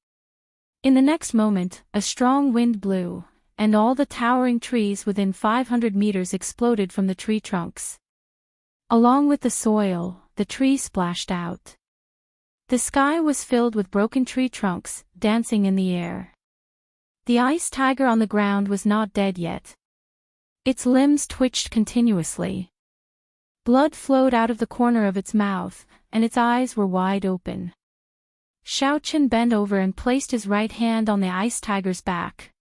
In the next moment, a strong wind blew, and all the towering trees within 500 meters exploded from the tree trunks. Along with the soil, the trees splashed out. The sky was filled with broken tree trunks, dancing in the air. The ice tiger on the ground was not dead yet. Its limbs twitched continuously. Blood flowed out of the corner of its mouth, and its eyes were wide open. Xiao Chen bent over and placed his right hand on the ice tiger's back.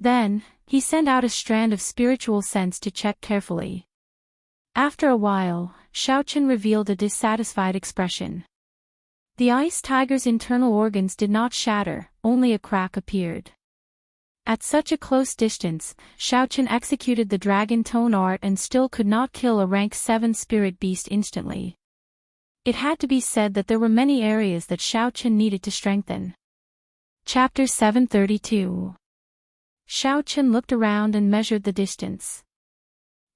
Then, he sent out a strand of spiritual sense to check carefully. After a while, Xiao Chen revealed a dissatisfied expression. The ice tiger's internal organs did not shatter, only a crack appeared. At such a close distance, Xiao Chen executed the dragon tone art and still could not kill a rank 7 spirit beast instantly. It had to be said that there were many areas that Xiao Chen needed to strengthen. Chapter 732. Xiao Chen looked around and measured the distance.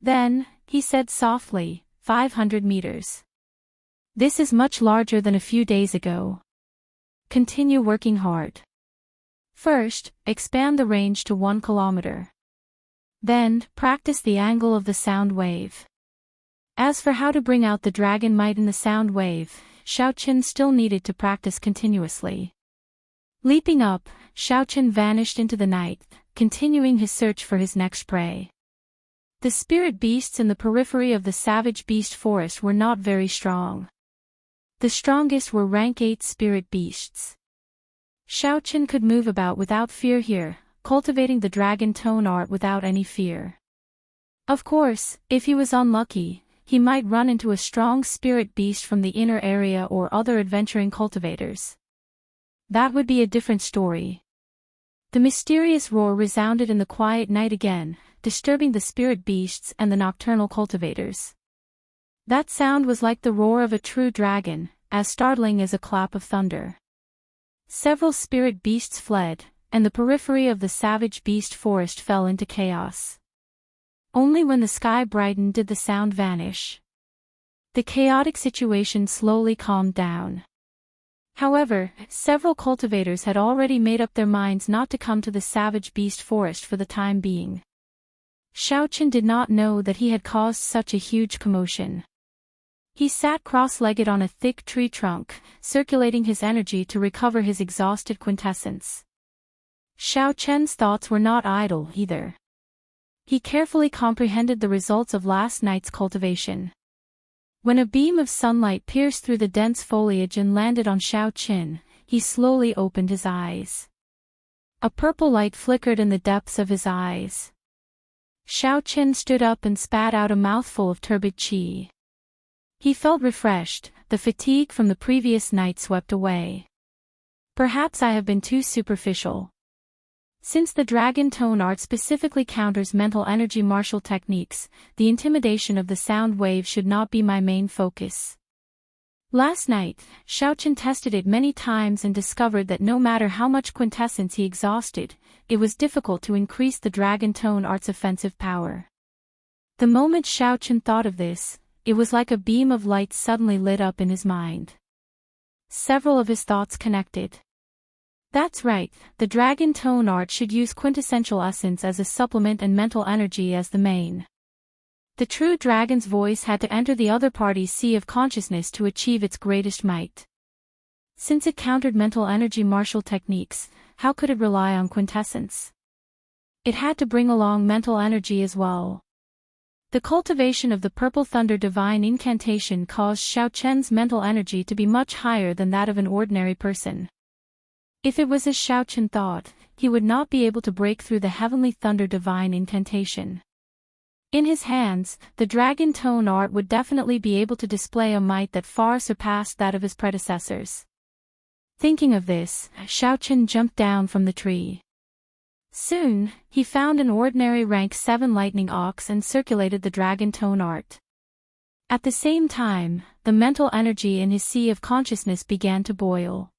Then, he said softly, 500 meters. This is much larger than a few days ago. Continue working hard. First, expand the range to 1 kilometer. Then, practice the angle of the sound wave. As for how to bring out the dragon might in the sound wave, Xiao Chen still needed to practice continuously. Leaping up, Xiao Chen vanished into the night, continuing his search for his next prey. The spirit beasts in the periphery of the savage beast forest were not very strong. The strongest were rank 8 spirit beasts. Xiao Chen could move about without fear here, cultivating the dragon tone art without any fear. Of course, if he was unlucky, he might run into a strong spirit beast from the inner area or other adventuring cultivators. That would be a different story. The mysterious roar resounded in the quiet night again, disturbing the spirit beasts and the nocturnal cultivators. That sound was like the roar of a true dragon, as startling as a clap of thunder. Several spirit beasts fled, and the periphery of the savage beast forest fell into chaos. Only when the sky brightened did the sound vanish. The chaotic situation slowly calmed down. However, several cultivators had already made up their minds not to come to the savage beast forest for the time being. Xiaochen did not know that he had caused such a huge commotion. He sat cross-legged on a thick tree trunk, circulating his energy to recover his exhausted quintessence. Xiaochen's thoughts were not idle either. He carefully comprehended the results of last night's cultivation. When a beam of sunlight pierced through the dense foliage and landed on Xiaochen, he slowly opened his eyes. A purple light flickered in the depths of his eyes. Xiaochen stood up and spat out a mouthful of turbid qi. He felt refreshed, the fatigue from the previous night swept away. Perhaps I have been too superficial. Since the dragon tone art specifically counters mental energy martial techniques, the intimidation of the sound wave should not be my main focus. Last night, Xiaochen tested it many times and discovered that no matter how much quintessence he exhausted, it was difficult to increase the dragon tone art's offensive power. The moment Xiaochen thought of this, it was like a beam of light suddenly lit up in his mind. Several of his thoughts connected. That's right, the dragon tone art should use quintessential essence as a supplement and mental energy as the main. The true dragon's voice had to enter the other party's sea of consciousness to achieve its greatest might. Since it countered mental energy martial techniques, how could it rely on quintessence? It had to bring along mental energy as well. The cultivation of the Purple Thunder Divine Incantation caused Xiaochen's mental energy to be much higher than that of an ordinary person. If it was as Xiaochen thought, he would not be able to break through the Heavenly Thunder Divine Incantation. In his hands, the dragon tone art would definitely be able to display a might that far surpassed that of his predecessors. Thinking of this, Xiaochen jumped down from the tree. Soon, he found an ordinary rank 7 lightning ox and circulated the dragon tone art. At the same time, the mental energy in his sea of consciousness began to boil.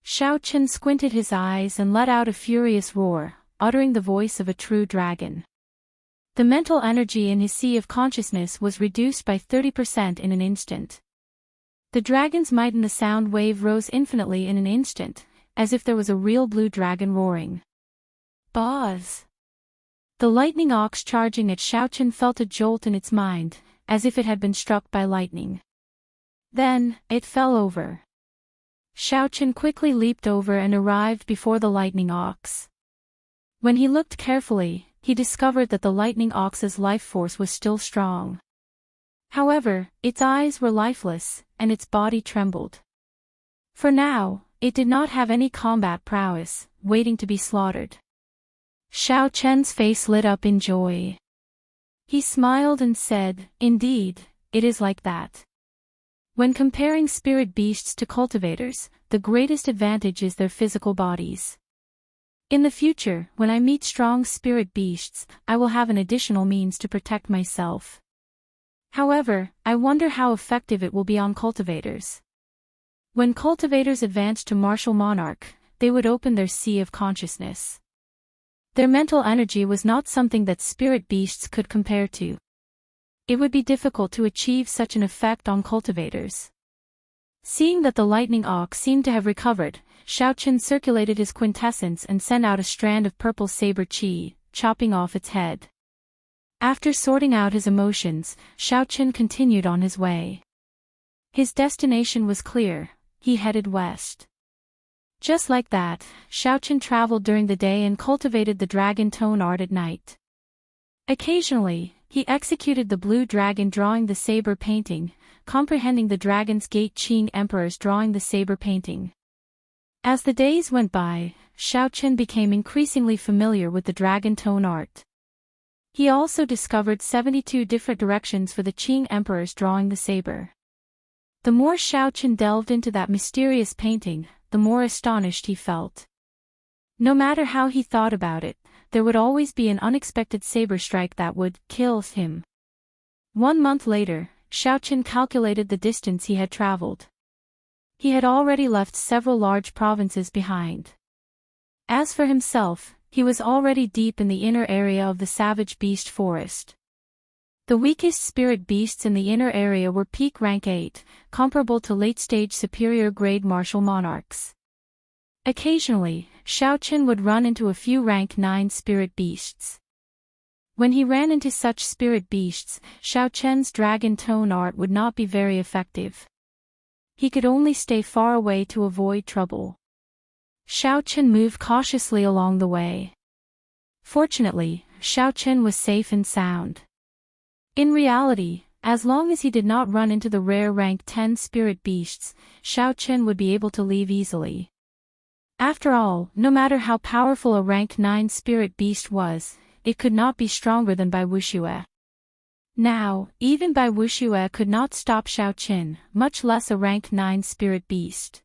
Xiaochen squinted his eyes and let out a furious roar, uttering the voice of a true dragon. The mental energy in his sea of consciousness was reduced by 30% in an instant. The dragon's might in the sound wave rose infinitely in an instant, as if there was a real blue dragon roaring. Buzz! The lightning ox charging at Xiaochen felt a jolt in its mind, as if it had been struck by lightning. Then, it fell over. Xiaochen quickly leaped over and arrived before the lightning ox. When he looked carefully, he discovered that the lightning ox's life force was still strong. However, its eyes were lifeless, and its body trembled. For now, it did not have any combat prowess, waiting to be slaughtered. Xiaochen's face lit up in joy. He smiled and said, "Indeed, it is like that." When comparing spirit beasts to cultivators, the greatest advantage is their physical bodies. In the future, when I meet strong spirit beasts, I will have an additional means to protect myself. However, I wonder how effective it will be on cultivators. When cultivators advance to martial monarch, they would open their sea of consciousness. Their mental energy was not something that spirit beasts could compare to. It would be difficult to achieve such an effect on cultivators. Seeing that the lightning ox seemed to have recovered, Xiaochen circulated his quintessence and sent out a strand of purple saber qi, chopping off its head. After sorting out his emotions, Xiaochen continued on his way. His destination was clear, he headed west. Just like that, Xiaochen traveled during the day and cultivated the dragon tone art at night. Occasionally, he executed the blue dragon drawing the saber painting, comprehending the dragon's gate Qing emperors drawing the saber painting. As the days went by, Xiaochen became increasingly familiar with the dragon tone art. He also discovered 72 different directions for the Qing emperors drawing the saber. The more Xiaochen delved into that mysterious painting, the more astonished he felt. No matter how he thought about it, there would always be an unexpected saber strike that would kill him. 1 month later, Xiaochen calculated the distance he had traveled. He had already left several large provinces behind. As for himself, he was already deep in the inner area of the savage beast forest. The weakest spirit beasts in the inner area were peak rank 8, comparable to late-stage superior grade martial monarchs. Occasionally, Xiaochen would run into a few rank 9 spirit beasts. When he ran into such spirit beasts, Xiao Chen's dragon tone art would not be very effective. He could only stay far away to avoid trouble. Xiao Chen moved cautiously along the way. Fortunately, Xiao Chen was safe and sound. In reality, as long as he did not run into the rare rank 10 spirit beasts, Xiao Chen would be able to leave easily. After all, no matter how powerful a rank 9 spirit beast was, it could not be stronger than Bai Wuxue. Now, even Bai Wuxue could not stop Xiao Chen, much less a rank 9 spirit beast.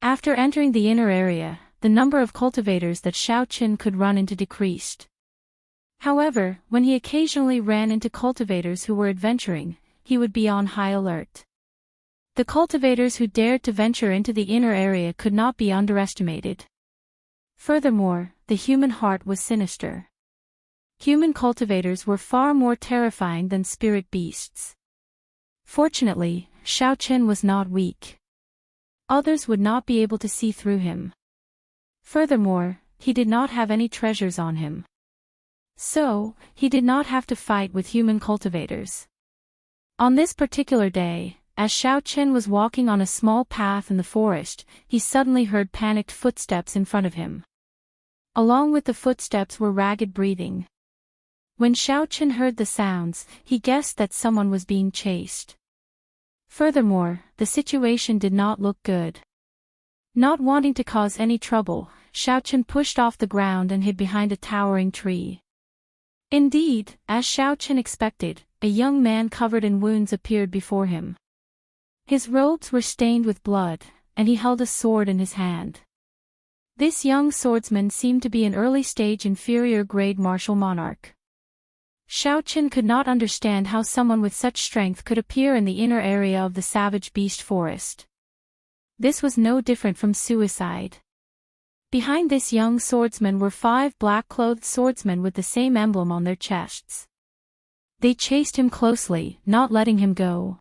After entering the inner area, the number of cultivators that Xiao Chen could run into decreased. However, when he occasionally ran into cultivators who were adventuring, he would be on high alert. The cultivators who dared to venture into the inner area could not be underestimated. Furthermore, the human heart was sinister. Human cultivators were far more terrifying than spirit beasts. Fortunately, Xiao Chen was not weak. Others would not be able to see through him. Furthermore, he did not have any treasures on him. So, he did not have to fight with human cultivators. On this particular day, as Xiao Chen was walking on a small path in the forest, he suddenly heard panicked footsteps in front of him. Along with the footsteps were ragged breathing. When Xiao Chen heard the sounds, he guessed that someone was being chased. Furthermore, the situation did not look good. Not wanting to cause any trouble, Xiao Chen pushed off the ground and hid behind a towering tree. Indeed, as Xiao Chen expected, a young man covered in wounds appeared before him. His robes were stained with blood, and he held a sword in his hand. This young swordsman seemed to be an early-stage inferior-grade martial monarch. Xiao Chen could not understand how someone with such strength could appear in the inner area of the savage beast forest. This was no different from suicide. Behind this young swordsman were 5 black-clothed swordsmen with the same emblem on their chests. They chased him closely, not letting him go.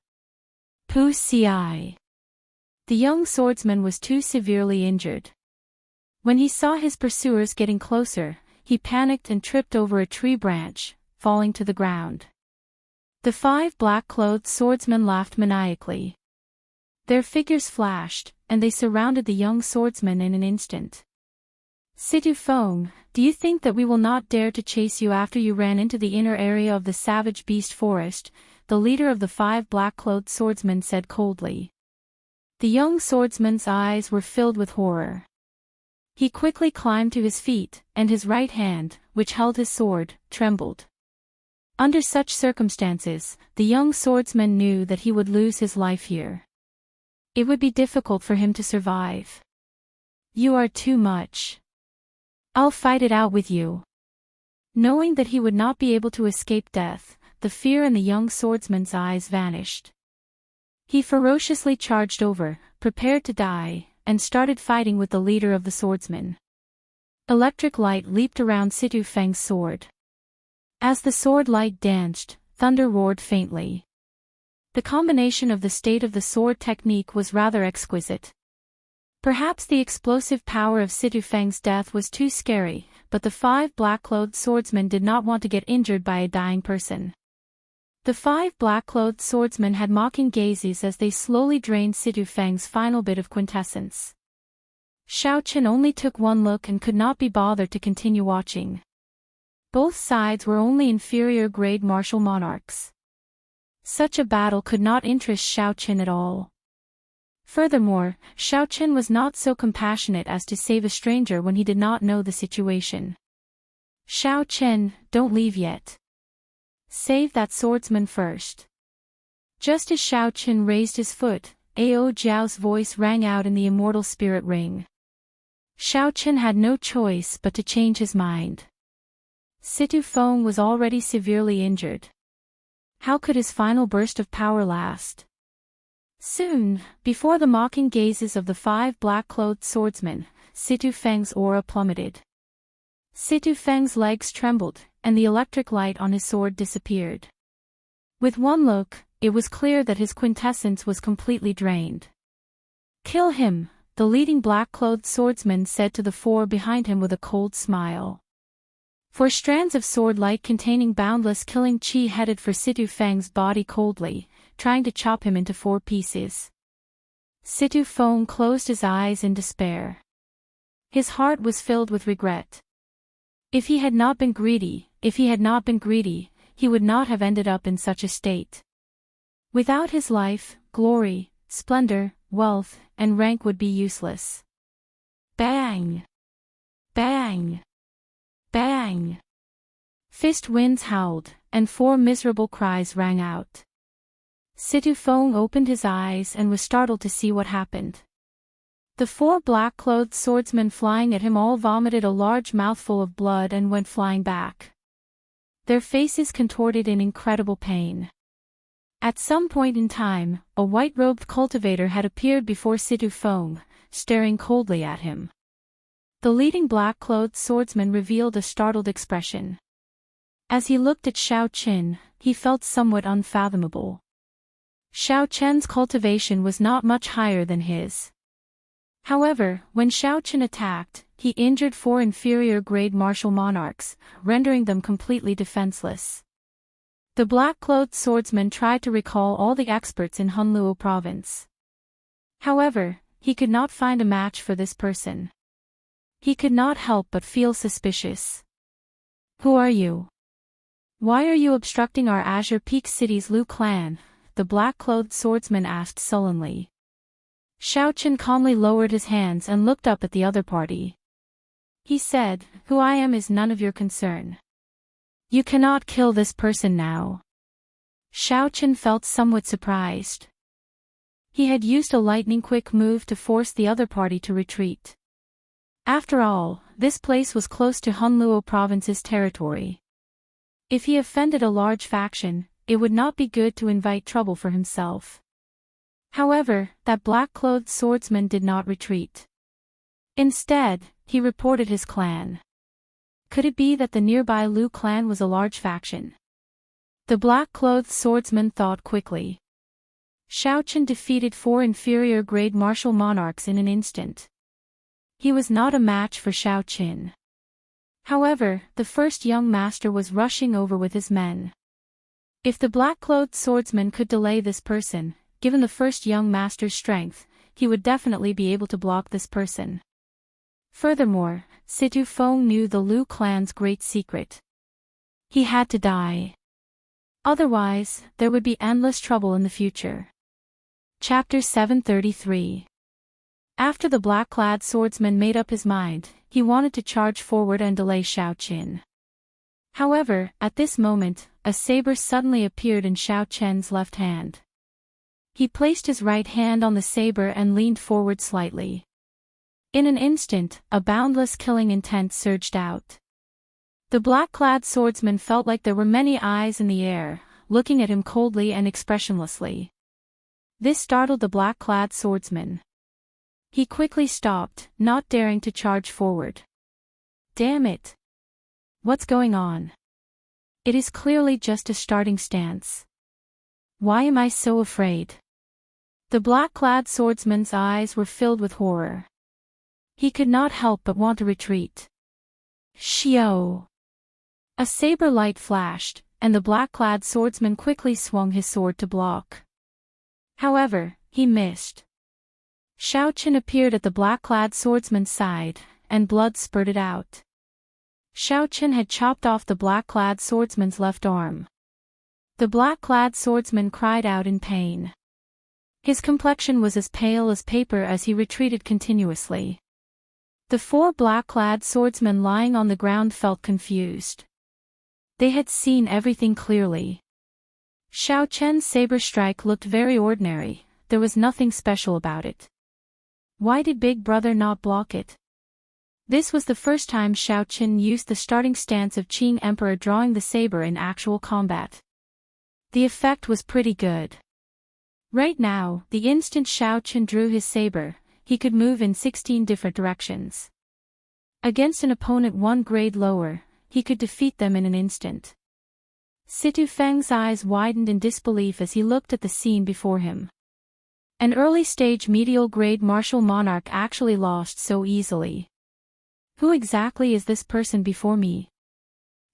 Pu Ci. The young swordsman was too severely injured. When he saw his pursuers getting closer, he panicked and tripped over a tree branch, falling to the ground. The 5 black-clothed swordsmen laughed maniacally. Their figures flashed, and they surrounded the young swordsman in an instant. Situ Feng, do you think that we will not dare to chase you after you ran into the inner area of the savage beast forest? The leader of the 5 black-clothed swordsmen said coldly. The young swordsman's eyes were filled with horror. He quickly climbed to his feet, and his right hand, which held his sword, trembled. Under such circumstances, the young swordsman knew that he would lose his life here. It would be difficult for him to survive. You are too much. I'll fight it out with you. Knowing that he would not be able to escape death, the fear in the young swordsman's eyes vanished. He ferociously charged over, prepared to die, and started fighting with the leader of the swordsmen. Electric light leaped around Situ Feng's sword. As the sword light danced, thunder roared faintly. The combination of the state of the sword technique was rather exquisite. Perhaps the explosive power of Situ Feng's death was too scary, but the 5 black-clothed swordsmen did not want to get injured by a dying person. The 5 black-clothed swordsmen had mocking gazes as they slowly drained Situ Feng's final bit of quintessence. Xiao Chen only took one look and could not be bothered to continue watching. Both sides were only inferior-grade martial monarchs. Such a battle could not interest Xiao Chen at all. Furthermore, Xiao Chen was not so compassionate as to save a stranger when he did not know the situation. Xiao Chen, don't leave yet. Save that swordsman first. Just as Xiao Chen raised his foot, Ao Jiao's voice rang out in the immortal spirit ring. Xiao Chen had no choice but to change his mind. Situ Feng was already severely injured. How could his final burst of power last? Soon, before the mocking gazes of the 5 black-clothed swordsmen, Situ Feng's aura plummeted. Situ Feng's legs trembled, and the electric light on his sword disappeared. With one look, it was clear that his quintessence was completely drained. Kill him, the leading black-clothed swordsman said to the 4 behind him with a cold smile. 4 strands of sword light containing boundless killing chi headed for Situ Feng's body coldly, trying to chop him into 4 pieces. Situ Feng closed his eyes in despair. His heart was filled with regret. If he had not been greedy, he would not have ended up in such a state. Without his life, glory, splendor, wealth, and rank would be useless. Bang! Bang! Bang! Fist winds howled, and 4 miserable cries rang out. Situ Feng opened his eyes and was startled to see what happened. The 4 black-clothed swordsmen flying at him all vomited a large mouthful of blood and went flying back. Their faces contorted in incredible pain. At some point in time, a white-robed cultivator had appeared before Situ Feng, staring coldly at him. The leading black-clothed swordsman revealed a startled expression. As he looked at Xiaoqin, he felt somewhat unfathomable. Xiaoqin's cultivation was not much higher than his. However, when Xiaoqin attacked, he injured 4 inferior-grade martial monarchs, rendering them completely defenseless. The black-clothed swordsman tried to recall all the experts in Hunluo province. However, he could not find a match for this person. He could not help but feel suspicious. Who are you? Why are you obstructing our Azure Peak City's Lu clan? The black-clothed swordsman asked sullenly. Xiaoqin calmly lowered his hands and looked up at the other party. He said, "Who I am is none of your concern. You cannot kill this person now." Xiaoqin felt somewhat surprised. He had used a lightning-quick move to force the other party to retreat. After all, this place was close to Hunluo province's territory. If he offended a large faction, it would not be good to invite trouble for himself. However, that black-clothed swordsman did not retreat. Instead, he reported his clan. Could it be that the nearby Lu clan was a large faction? The black-clothed swordsman thought quickly. Xiaoqin defeated 4 inferior-grade martial monarchs in an instant. He was not a match for Xiaoqin. However, the first young master was rushing over with his men. If the black-clothed swordsman could delay this person, given the first young master's strength, he would definitely be able to block this person. Furthermore, Situ Feng knew the Lu clan's great secret. He had to die. Otherwise, there would be endless trouble in the future. Chapter 733. After the black-clad swordsman made up his mind, he wanted to charge forward and delay Xiaoqin. However, at this moment, a saber suddenly appeared in Xiaoqin's left hand. He placed his right hand on the saber and leaned forward slightly. In an instant, a boundless killing intent surged out. The black-clad swordsman felt like there were many eyes in the air, looking at him coldly and expressionlessly. This startled the black-clad swordsman. He quickly stopped, not daring to charge forward. Damn it! What's going on? It is clearly just a starting stance. Why am I so afraid? The black-clad swordsman's eyes were filled with horror. He could not help but want to retreat. Xiao! A saber light flashed, and the black-clad swordsman quickly swung his sword to block. However, he missed. Xiaoqin appeared at the black-clad swordsman's side, and blood spurted out. Xiaoqin had chopped off the black-clad swordsman's left arm. The black-clad swordsman cried out in pain. His complexion was as pale as paper as he retreated continuously. The 4 black-clad swordsmen lying on the ground felt confused. They had seen everything clearly. Xiaoqin's saber strike looked very ordinary, there was nothing special about it. Why did Big Brother not block it? This was the first time Xiaoqin used the starting stance of Qing Emperor drawing the saber in actual combat. The effect was pretty good. Right now, the instant Xiaoqin drew his saber, he could move in 16 different directions. Against an opponent 1 grade lower, he could defeat them in an instant. Situ Feng's eyes widened in disbelief as he looked at the scene before him. An early-stage medial grade martial monarch actually lost so easily. Who exactly is this person before me?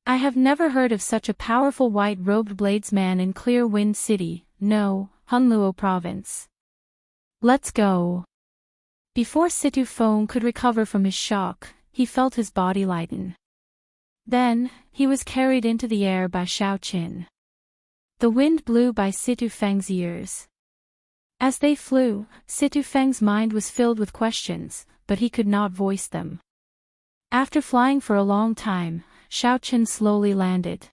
I have never heard of such a powerful white-robed bladesman in Clear Wind City, no, Hunluo province. Let's go. Before Situ Feng could recover from his shock, he felt his body lighten. Then, he was carried into the air by Xiaoqin. The wind blew by Situ Feng's ears. As they flew, Situ Feng's mind was filled with questions, but he could not voice them. After flying for a long time, Xiaoqin slowly landed.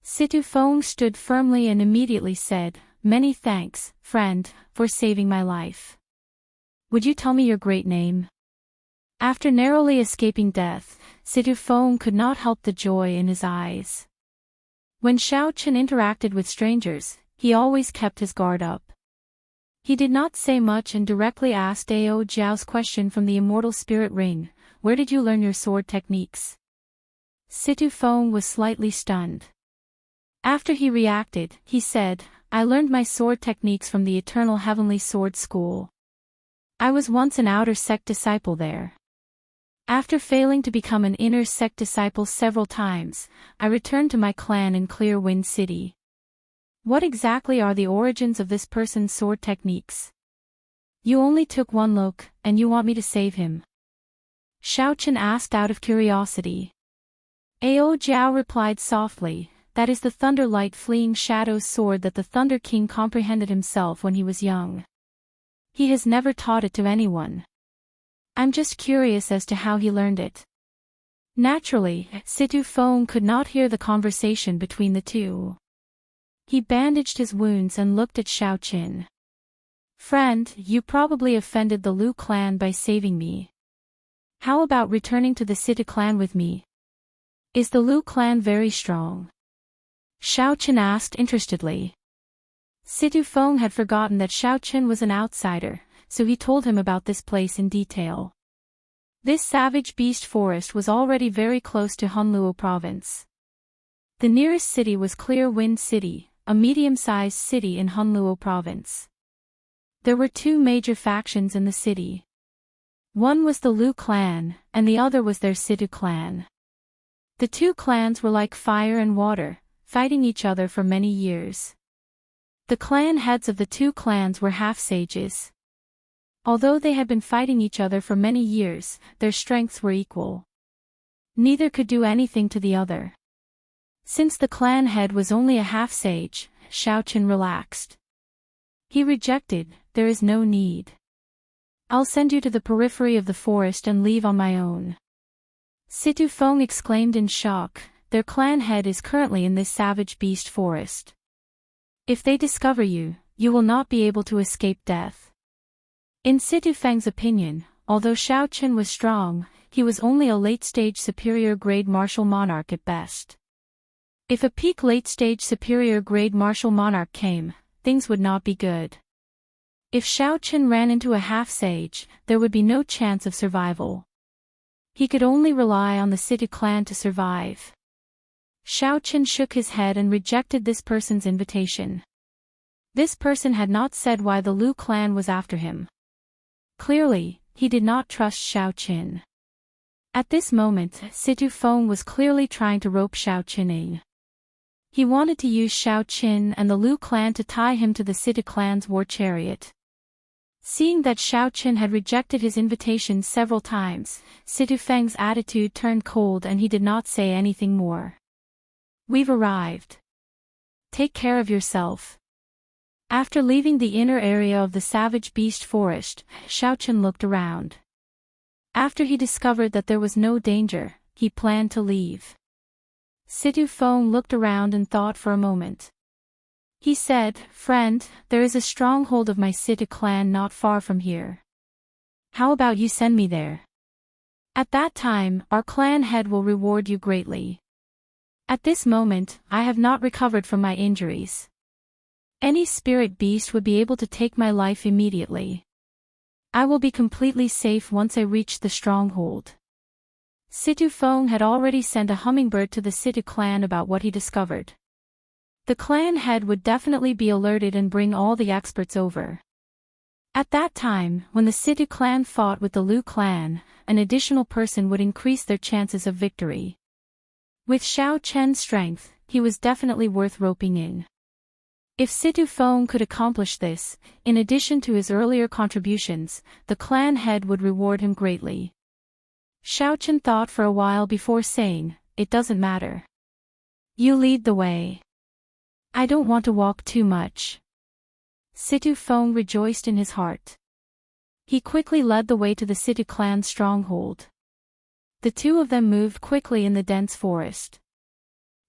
Situ Feng stood firmly and immediately said, "Many thanks, friend, for saving my life. Would you tell me your great name?" After narrowly escaping death, Situ Feng could not help the joy in his eyes. When Xiaoqin interacted with strangers, he always kept his guard up. He did not say much and directly asked Ao Jiao's question from the immortal spirit ring, "Where did you learn your sword techniques?" Situ Feng was slightly stunned. After he reacted, he said, "I learned my sword techniques from the Eternal Heavenly Sword School. I was once an outer sect disciple there. After failing to become an inner sect disciple several times, I returned to my clan in Clear Wind City. What exactly are the origins of this person's sword techniques? You only took one look, and you want me to save him?" Xiaoqin asked out of curiosity. Ao Jiao replied softly, "That is the Thunder Light Fleeing Shadow's sword that the Thunder King comprehended himself when he was young. He has never taught it to anyone. I'm just curious as to how he learned it." Naturally, Situ Feng could not hear the conversation between the two. He bandaged his wounds and looked at Xiaoqin. "Friend, you probably offended the Lu clan by saving me. How about returning to the Situ clan with me? Is the Lu clan very strong?" Xiaoqin asked interestedly. Situ Feng had forgotten that Xiaoqin was an outsider, so he told him about this place in detail. This savage beast forest was already very close to Hunluo province. The nearest city was Clear Wind City, a medium-sized city in Hunluo province. There were two major factions in the city. One was the Lu clan, and the other was their Situ clan. The two clans were like fire and water, fighting each other for many years. The clan heads of the two clans were half-sages. Although they had been fighting each other for many years, their strengths were equal. Neither could do anything to the other. Since the clan head was only a half-sage, Xiaoqin relaxed. He rejected, "There is no need. I'll send you to the periphery of the forest and leave on my own." Situ Feng exclaimed in shock, "Their clan head is currently in this savage beast forest. If they discover you, you will not be able to escape death." In Situ Feng's opinion, although Xiaoqin was strong, he was only a late-stage superior-grade martial monarch at best. If a peak late-stage superior-grade martial monarch came, things would not be good. If Xiaoqin ran into a half-sage, there would be no chance of survival. He could only rely on the Situ clan to survive. Xiaoqin shook his head and rejected this person's invitation. This person had not said why the Lu clan was after him. Clearly, he did not trust Xiaoqin. At this moment, Situ Feng was clearly trying to rope Xiaoqin in. He wanted to use Xiaoqin and the Lu clan to tie him to the Situ clan's war chariot. Seeing that Xiaoqin had rejected his invitation several times, Situ Feng's attitude turned cold and he did not say anything more. "We've arrived. Take care of yourself." After leaving the inner area of the savage beast forest, Xiaoqin looked around. After he discovered that there was no danger, he planned to leave. Situ Feng looked around and thought for a moment. He said, "Friend, there is a stronghold of my Situ clan not far from here. How about you send me there? At that time, our clan head will reward you greatly. At this moment, I have not recovered from my injuries. Any spirit beast would be able to take my life immediately. I will be completely safe once I reach the stronghold." Situ Feng had already sent a hummingbird to the Situ clan about what he discovered. The clan head would definitely be alerted and bring all the experts over. At that time, when the Situ clan fought with the Lu clan, an additional person would increase their chances of victory. With Xiao Chen's strength, he was definitely worth roping in. If Situ Feng could accomplish this, in addition to his earlier contributions, the clan head would reward him greatly. Xiao Chen thought for a while before saying, "It doesn't matter. You lead the way. I don't want to walk too much." Situ Feng rejoiced in his heart. He quickly led the way to the Situ clan's stronghold. The two of them moved quickly in the dense forest.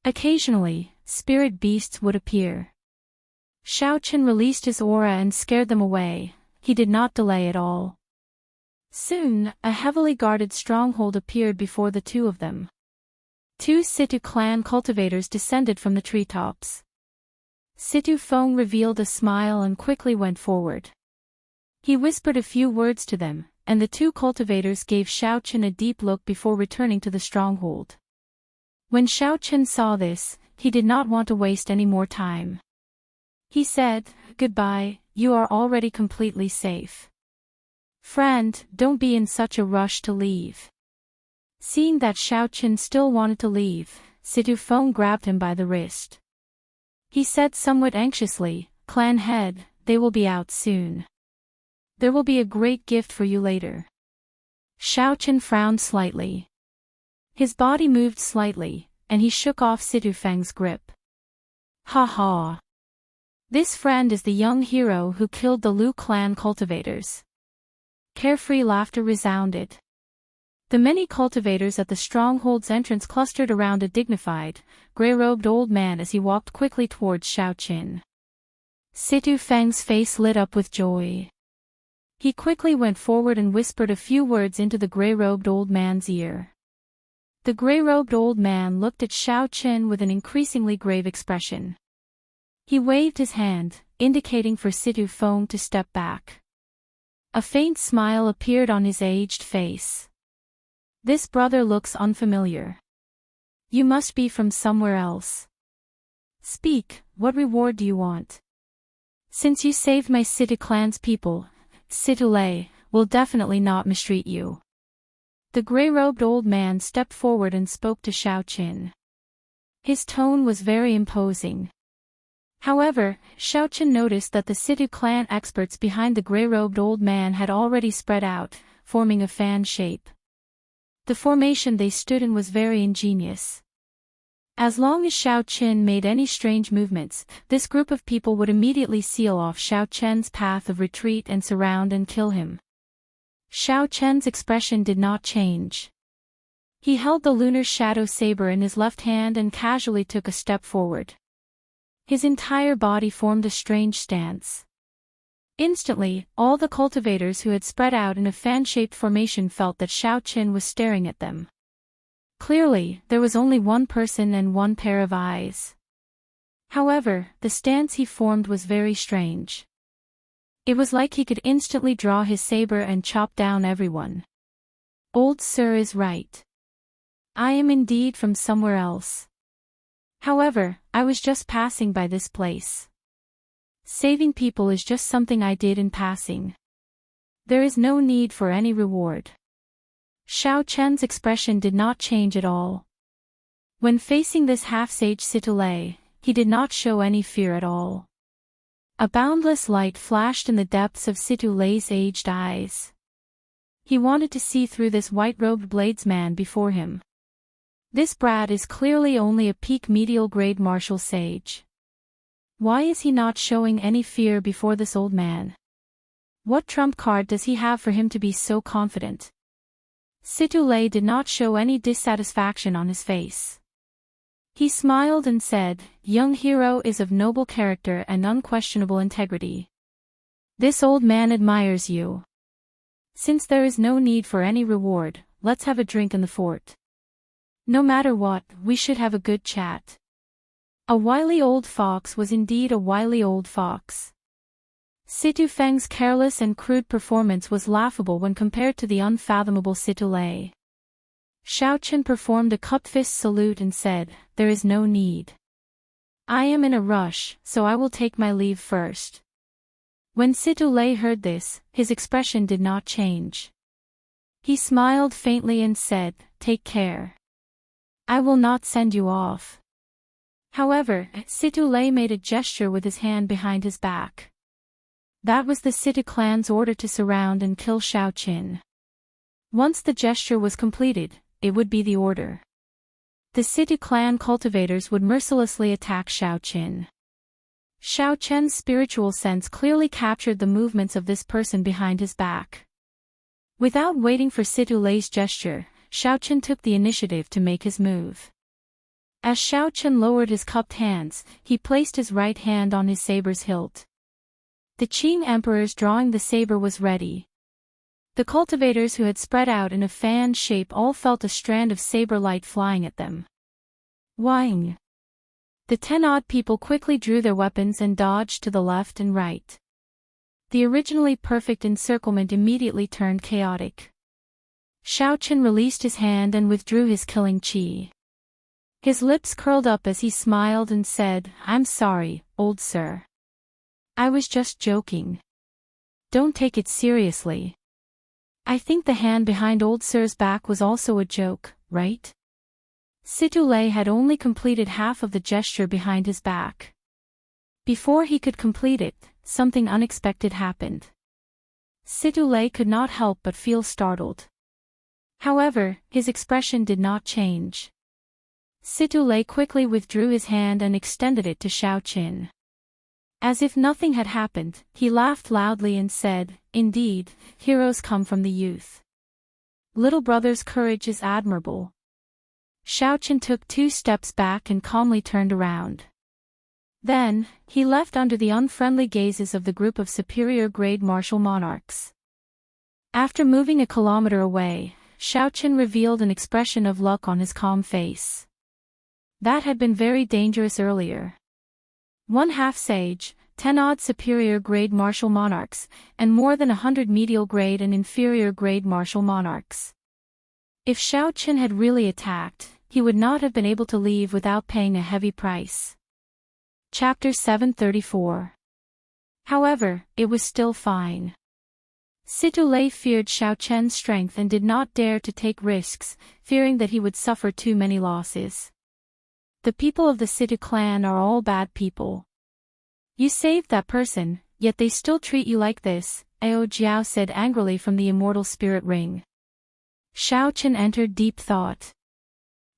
Occasionally, spirit beasts would appear. Xiao Chen released his aura and scared them away. He did not delay at all. Soon, a heavily guarded stronghold appeared before the two of them. Two Situ clan cultivators descended from the treetops. Situ Feng revealed a smile and quickly went forward. He whispered a few words to them, and the two cultivators gave Xiao Chen a deep look before returning to the stronghold. When Xiao Chen saw this, he did not want to waste any more time. He said, "Goodbye, you are already completely safe. Friend, don't be in such a rush to leave." Seeing that Xiao Chen still wanted to leave, Situ Feng grabbed him by the wrist. He said somewhat anxiously, "Clan head, they will be out soon. There will be a great gift for you later." Xiao Chen frowned slightly. His body moved slightly, and he shook off Situ Feng's grip. "Ha ha! This friend is the young hero who killed the Lu clan cultivators." Carefree laughter resounded. The many cultivators at the stronghold's entrance clustered around a dignified, gray-robed old man as he walked quickly towards Xiao Chen. Situ Feng's face lit up with joy. He quickly went forward and whispered a few words into the gray-robed old man's ear. The gray-robed old man looked at Xiao Chen with an increasingly grave expression. He waved his hand, indicating for Situ Feng to step back. A faint smile appeared on his aged face. "This brother looks unfamiliar. You must be from somewhere else. Speak, what reward do you want? Since you saved my Situ clan's people, Situ Lei will definitely not mistreat you." The gray-robed old man stepped forward and spoke to Xiao Chen. His tone was very imposing. However, Xiao Chen noticed that the Situ clan experts behind the gray-robed old man had already spread out, forming a fan shape. The formation they stood in was very ingenious. As long as Xiao Chen made any strange movements, this group of people would immediately seal off Xiao Chen's path of retreat and surround and kill him. Xiao Chen's expression did not change. He held the lunar shadow saber in his left hand and casually took a step forward. His entire body formed a strange stance. Instantly, all the cultivators who had spread out in a fan-shaped formation felt that Xiao Chen was staring at them. Clearly, there was only one person and one pair of eyes. However, the stance he formed was very strange. It was like he could instantly draw his saber and chop down everyone. Old Sir is right. I am indeed from somewhere else. However, I was just passing by this place. Saving people is just something I did in passing. There is no need for any reward. Xiao Chen's expression did not change at all. When facing this half-sage Situ Lei, he did not show any fear at all. A boundless light flashed in the depths of Situ Lei's aged eyes. He wanted to see through this white-robed bladesman before him. This brat is clearly only a peak medial grade martial sage. Why is he not showing any fear before this old man? What trump card does he have for him to be so confident? Situ Lei did not show any dissatisfaction on his face. He smiled and said, "Young hero is of noble character and unquestionable integrity. This old man admires you. Since there is no need for any reward, let's have a drink in the fort. No matter what, we should have a good chat." A wily old fox was indeed a wily old fox. Situ Feng's careless and crude performance was laughable when compared to the unfathomable Situ Lei. Xiao Chen performed a cupped fist salute and said, "There is no need. I am in a rush, so I will take my leave first." When Situ Lei heard this, his expression did not change. He smiled faintly and said, "Take care. I will not send you off. However, Situ Lei made a gesture with his hand behind his back. That was the Situ clan's order to surround and kill Xiaoqin. Once the gesture was completed, it would be the order. The Situ clan cultivators would mercilessly attack Xiaoqin. Xiaoqin's spiritual sense clearly captured the movements of this person behind his back. Without waiting for Situ Lei's gesture, Xiaoqin took the initiative to make his move. As Xiaoqin lowered his cupped hands, he placed his right hand on his saber's hilt. The Qing emperor's drawing the saber was ready. The cultivators who had spread out in a fan shape all felt a strand of saber light flying at them. Wang! The 10-odd people quickly drew their weapons and dodged to the left and right. The originally perfect encirclement immediately turned chaotic. Xiaoqin released his hand and withdrew his killing qi. His lips curled up as he smiled and said, "I'm sorry, old sir. I was just joking. Don't take it seriously. I think the hand behind old sir's back was also a joke, right?" Situ Lei had only completed half of the gesture behind his back. Before he could complete it, something unexpected happened. Situ Lei could not help but feel startled. However, his expression did not change. Situ Lei quickly withdrew his hand and extended it to Xiaoqin. As if nothing had happened, he laughed loudly and said, "Indeed, heroes come from the youth. Little brother's courage is admirable." Xiaoqin took 2 steps back and calmly turned around. Then, he left under the unfriendly gazes of the group of superior-grade martial monarchs. After moving a kilometer away, Xiaoqin revealed an expression of luck on his calm face. That had been very dangerous earlier. 1 half-sage, 10-odd superior-grade martial monarchs, and more than 100 medial-grade and inferior-grade martial monarchs. If Xiaoqin had really attacked, he would not have been able to leave without paying a heavy price. Chapter 734. However, it was still fine. Situ Lei feared Xiaoqin's strength and did not dare to take risks, fearing that he would suffer too many losses. The people of the Situ clan are all bad people. You saved that person, yet they still treat you like this, Ao Jiao said angrily from the immortal spirit ring. Xiaoqin entered deep thought.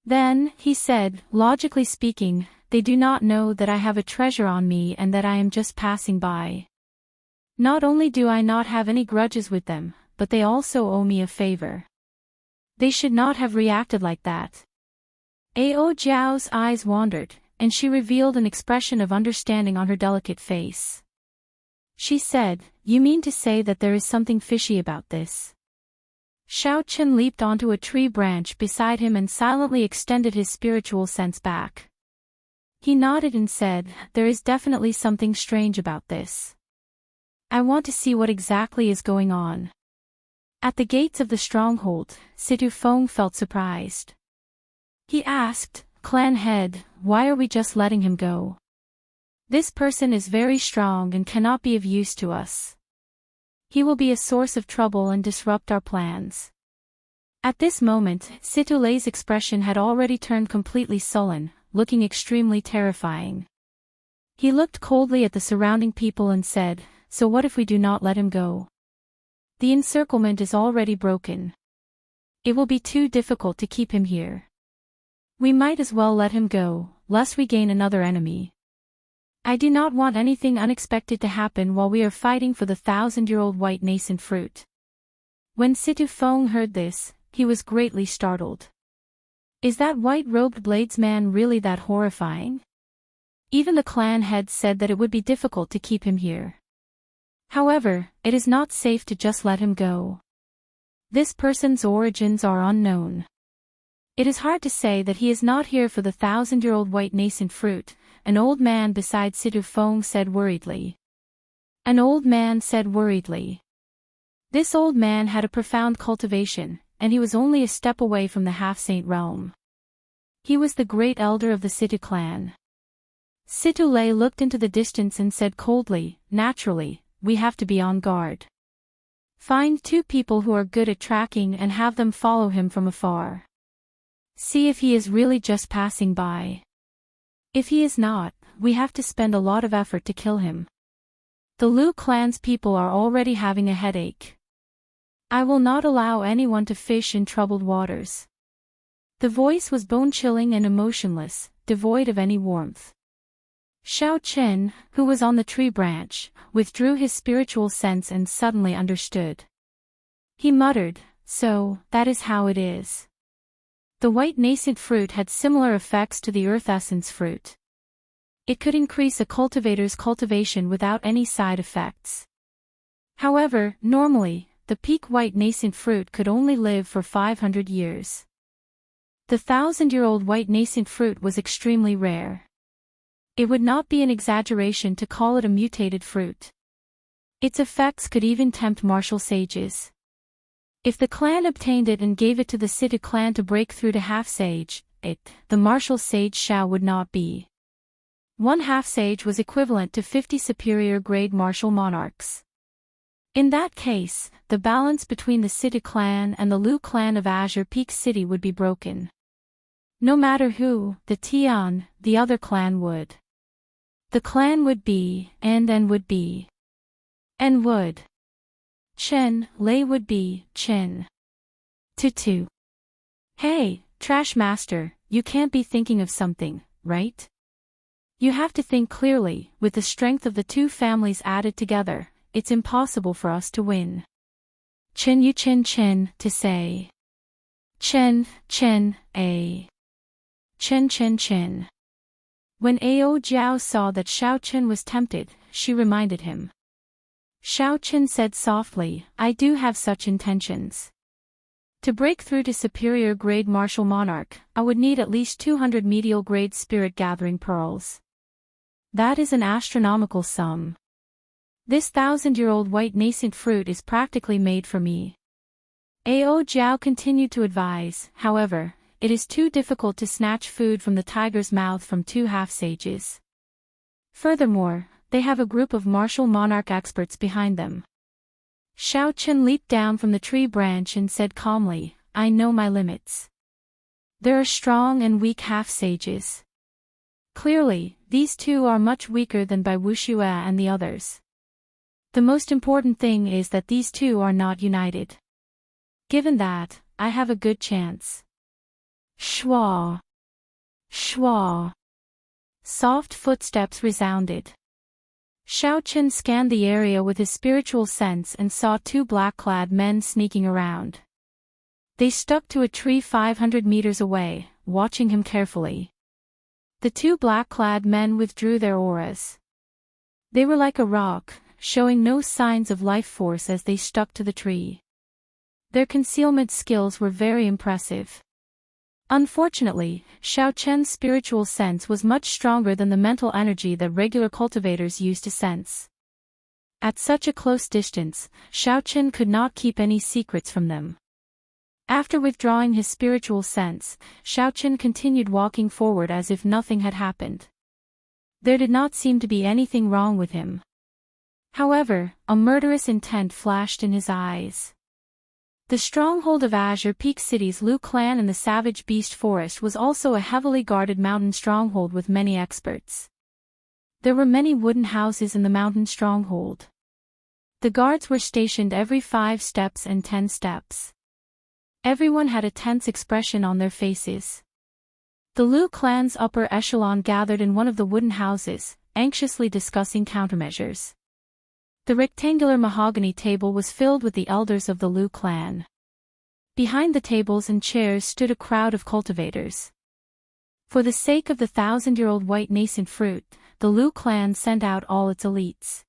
Then, he said, logically speaking, they do not know that I have a treasure on me and that I am just passing by. Not only do I not have any grudges with them, but they also owe me a favor. They should not have reacted like that. Ao Jiao's eyes wandered, and she revealed an expression of understanding on her delicate face. She said, "You mean to say that there is something fishy about this?" Xiaoqin leaped onto a tree branch beside him and silently extended his spiritual sense back. He nodded and said, "There is definitely something strange about this. I want to see what exactly is going on." At the gates of the stronghold, Situ Feng felt surprised. He asked, "Clan head, why are we just letting him go? This person is very strong and cannot be of use to us. He will be a source of trouble and disrupt our plans." At this moment, Situ Lei's expression had already turned completely sullen, looking extremely terrifying. He looked coldly at the surrounding people and said, "So what if we do not let him go? The encirclement is already broken. It will be too difficult to keep him here. We might as well let him go, lest we gain another enemy. I do not want anything unexpected to happen while we are fighting for the 1,000-year-old white nascent fruit." When Situ Feng heard this, he was greatly startled. Is that white-robed bladesman really that horrifying? Even the clan head said that it would be difficult to keep him here. However, it is not safe to just let him go. This person's origins are unknown. It is hard to say that he is not here for the 1,000-year-old white nascent fruit, an old man beside Situ Feng said worriedly. An old man said worriedly. This old man had a profound cultivation, and he was only a step away from the half-saint realm. He was the great elder of the Situ clan. Situ Lei looked into the distance and said coldly, "Naturally, we have to be on guard. Find 2 people who are good at tracking and have them follow him from afar." See if he is really just passing by. If he is not, we have to spend a lot of effort to kill him. The Lu clan's people are already having a headache. I will not allow anyone to fish in troubled waters. The voice was bone-chilling and emotionless, devoid of any warmth. Xiao Chen, who was on the tree branch, withdrew his spiritual sense and suddenly understood. He muttered, "So, that is how it is." The white nascent fruit had similar effects to the earth essence fruit. It could increase a cultivator's cultivation without any side effects. However, normally, the peak white nascent fruit could only live for 500 years. The 1,000-year-old white nascent fruit was extremely rare. It would not be an exaggeration to call it a mutated fruit. Its effects could even tempt martial sages. If the clan obtained it and gave it to the Situ clan to break through to half-sage, the martial sage Xiao would not be. One half-sage was equivalent to 50 superior-grade martial monarchs. In that case, the balance between the Situ clan and the Lu clan of Azure Peak City would be broken. No matter who, the Tian, the other clan would. The clan would be, and would be. And would. Chen, Lei would be, Chen. Tutu. Hey, Trash Master, you can't be thinking of something, right? You have to think clearly. With the strength of the two families added together, it's impossible for us to win. Chen Yu Chen, to say. Chen, a. Chen. When Ao Jiao saw that Xiao Chen was tempted, she reminded him. Xiao Chen said softly, "I do have such intentions. To break through to superior grade martial monarch, I would need at least 200 medial grade spirit gathering pearls. That is an astronomical sum. This 1,000-year-old white nascent fruit is practically made for me." Ao Jiao continued to advise, "However, it is too difficult to snatch food from the tiger's mouth from two half-sages. Furthermore, they have a group of martial monarch experts behind them." Xiao Chen leaped down from the tree branch and said calmly, "I know my limits. There are strong and weak half-sages. Clearly, these two are much weaker than by Wuxia and the others. The most important thing is that these two are not united. Given that, I have a good chance." Shwa. Soft footsteps resounded. Xiao Chen scanned the area with his spiritual sense and saw two black-clad men sneaking around. They stuck to a tree 500 meters away, watching him carefully. The two black-clad men withdrew their auras. They were like a rock, showing no signs of life force as they stuck to the tree. Their concealment skills were very impressive. Unfortunately, Xiao Chen's spiritual sense was much stronger than the mental energy that regular cultivators use to sense. At such a close distance, Xiao Chen could not keep any secrets from them. After withdrawing his spiritual sense, Xiao Chen continued walking forward as if nothing had happened. There did not seem to be anything wrong with him. However, a murderous intent flashed in his eyes. The stronghold of Azure Peak City's Lu clan in the Savage Beast Forest was also a heavily guarded mountain stronghold with many experts. There were many wooden houses in the mountain stronghold. The guards were stationed every 5 steps and 10 steps. Everyone had a tense expression on their faces. The Lu clan's upper echelon gathered in one of the wooden houses, anxiously discussing countermeasures. The rectangular mahogany table was filled with the elders of the Lu clan. Behind the tables and chairs stood a crowd of cultivators. For the sake of the 1,000-year-old white nascent fruit, the Lu clan sent out all its elites.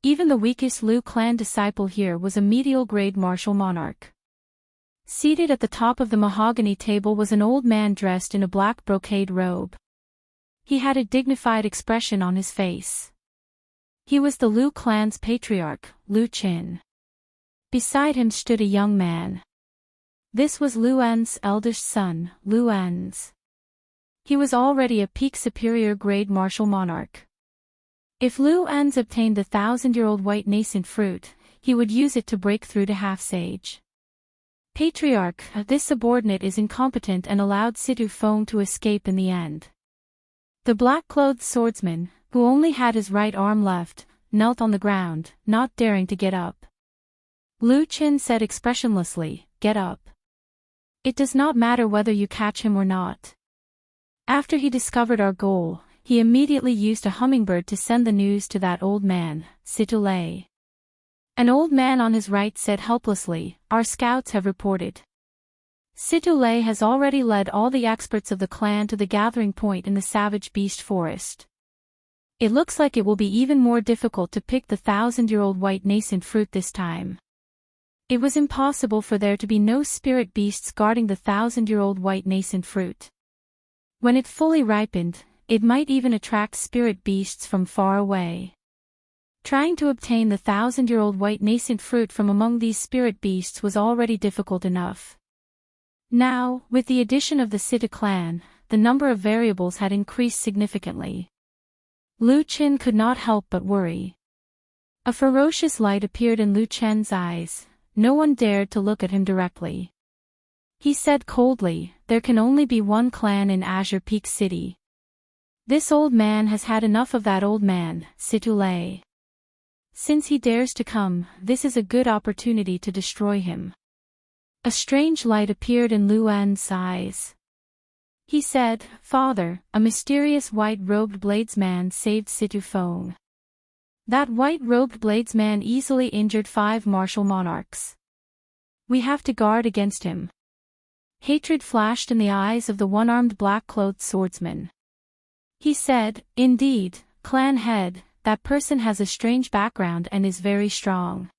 Even the weakest Lu clan disciple here was a medial-grade martial monarch. Seated at the top of the mahogany table was an old man dressed in a black brocade robe. He had a dignified expression on his face. He was the Lu clan's patriarch, Lu Qin. Beside him stood a young man. This was Lu En's eldest son, Lu En's. He was already a peak superior grade martial monarch. If Lu En's obtained the 1,000-year-old white nascent fruit, he would use it to break through to half-sage. Patriarch, this subordinate is incompetent and allowed Situ Feng to escape in the end. The black-clothed swordsman, who only had his right arm left, knelt on the ground, not daring to get up. Lu Qin said expressionlessly, "Get up. It does not matter whether you catch him or not." After he discovered our goal, he immediately used a hummingbird to send the news to that old man, Situlei. An old man on his right said helplessly, "Our scouts have reported. Situlei has already led all the experts of the clan to the gathering point in the savage beast forest. It looks like it will be even more difficult to pick the 1,000-year-old white nascent fruit this time." It was impossible for there to be no spirit beasts guarding the 1,000-year-old white nascent fruit. When it fully ripened, it might even attract spirit beasts from far away. Trying to obtain the 1,000-year-old white nascent fruit from among these spirit beasts was already difficult enough. Now, with the addition of the Sita clan, the number of variables had increased significantly. Lu Qin could not help but worry. A ferocious light appeared in Lu Chen's eyes. No one dared to look at him directly. He said coldly, "There can only be one clan in Azure Peak City. This old man has had enough of that old man, Situlei. Since he dares to come, this is a good opportunity to destroy him." A strange light appeared in Lu En's eyes. He said, "Father, a mysterious white-robed bladesman saved Situ Feng. That white-robed bladesman easily injured 5 martial monarchs. We have to guard against him." Hatred flashed in the eyes of the one-armed black-clothed swordsman. He said, "Indeed, clan head, that person has a strange background and is very strong.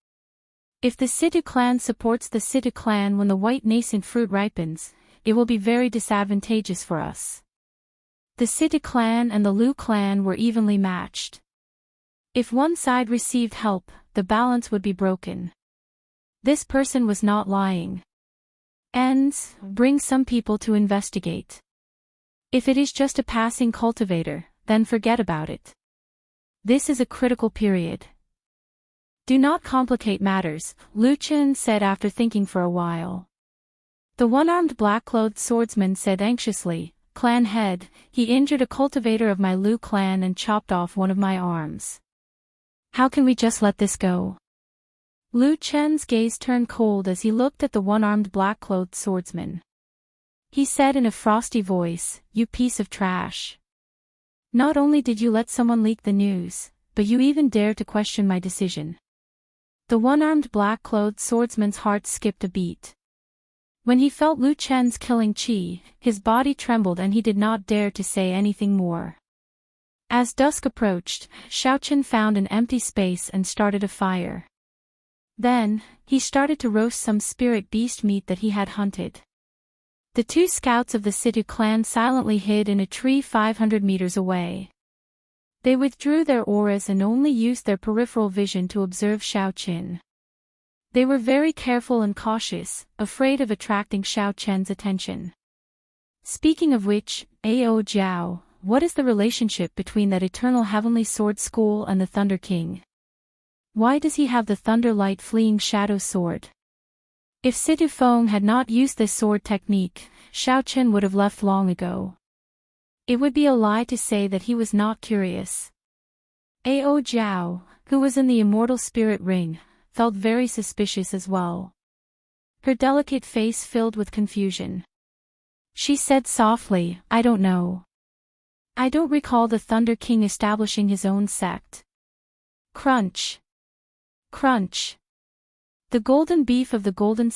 If the Situ clan supports the Situ clan when the white nascent fruit ripens, it will be very disadvantageous for us." The Situ clan and the Lu clan were evenly matched. If one side received help, the balance would be broken. This person was not lying. And bring some people to investigate. If it is just a passing cultivator, then forget about it. This is a critical period. Do not complicate matters, Lu Qin said after thinking for a while. The one-armed black-clothed swordsman said anxiously, "Clan head, he injured a cultivator of my Lu clan and chopped off one of my arms. How can we just let this go?" Lu Chen's gaze turned cold as he looked at the one-armed black-clothed swordsman. He said in a frosty voice, "You piece of trash. Not only did you let someone leak the news, but you even dared to question my decision." The one-armed black-clothed swordsman's heart skipped a beat. When he felt Lu Chen's killing chi, his body trembled and he did not dare to say anything more. As dusk approached, Xiaochen found an empty space and started a fire. Then, he started to roast some spirit beast meat that he had hunted. The 2 scouts of the Situ clan silently hid in a tree 500 meters away. They withdrew their auras and only used their peripheral vision to observe Xiaochen. They were very careful and cautious, afraid of attracting Xiaochen's attention. Speaking of which, Ao Jiao, what is the relationship between that eternal heavenly sword school and the Thunder King? Why does he have the thunder light fleeing shadow sword? If Situ Feng had not used this sword technique, Xiaochen would have left long ago. It would be a lie to say that he was not curious. Ao Jiao, who was in the immortal spirit ring, felt very suspicious as well. Her delicate face filled with confusion. She said softly, "I don't know. I don't recall the Thunder King establishing his own sect." Crunch. Crunch. The golden beef of the golden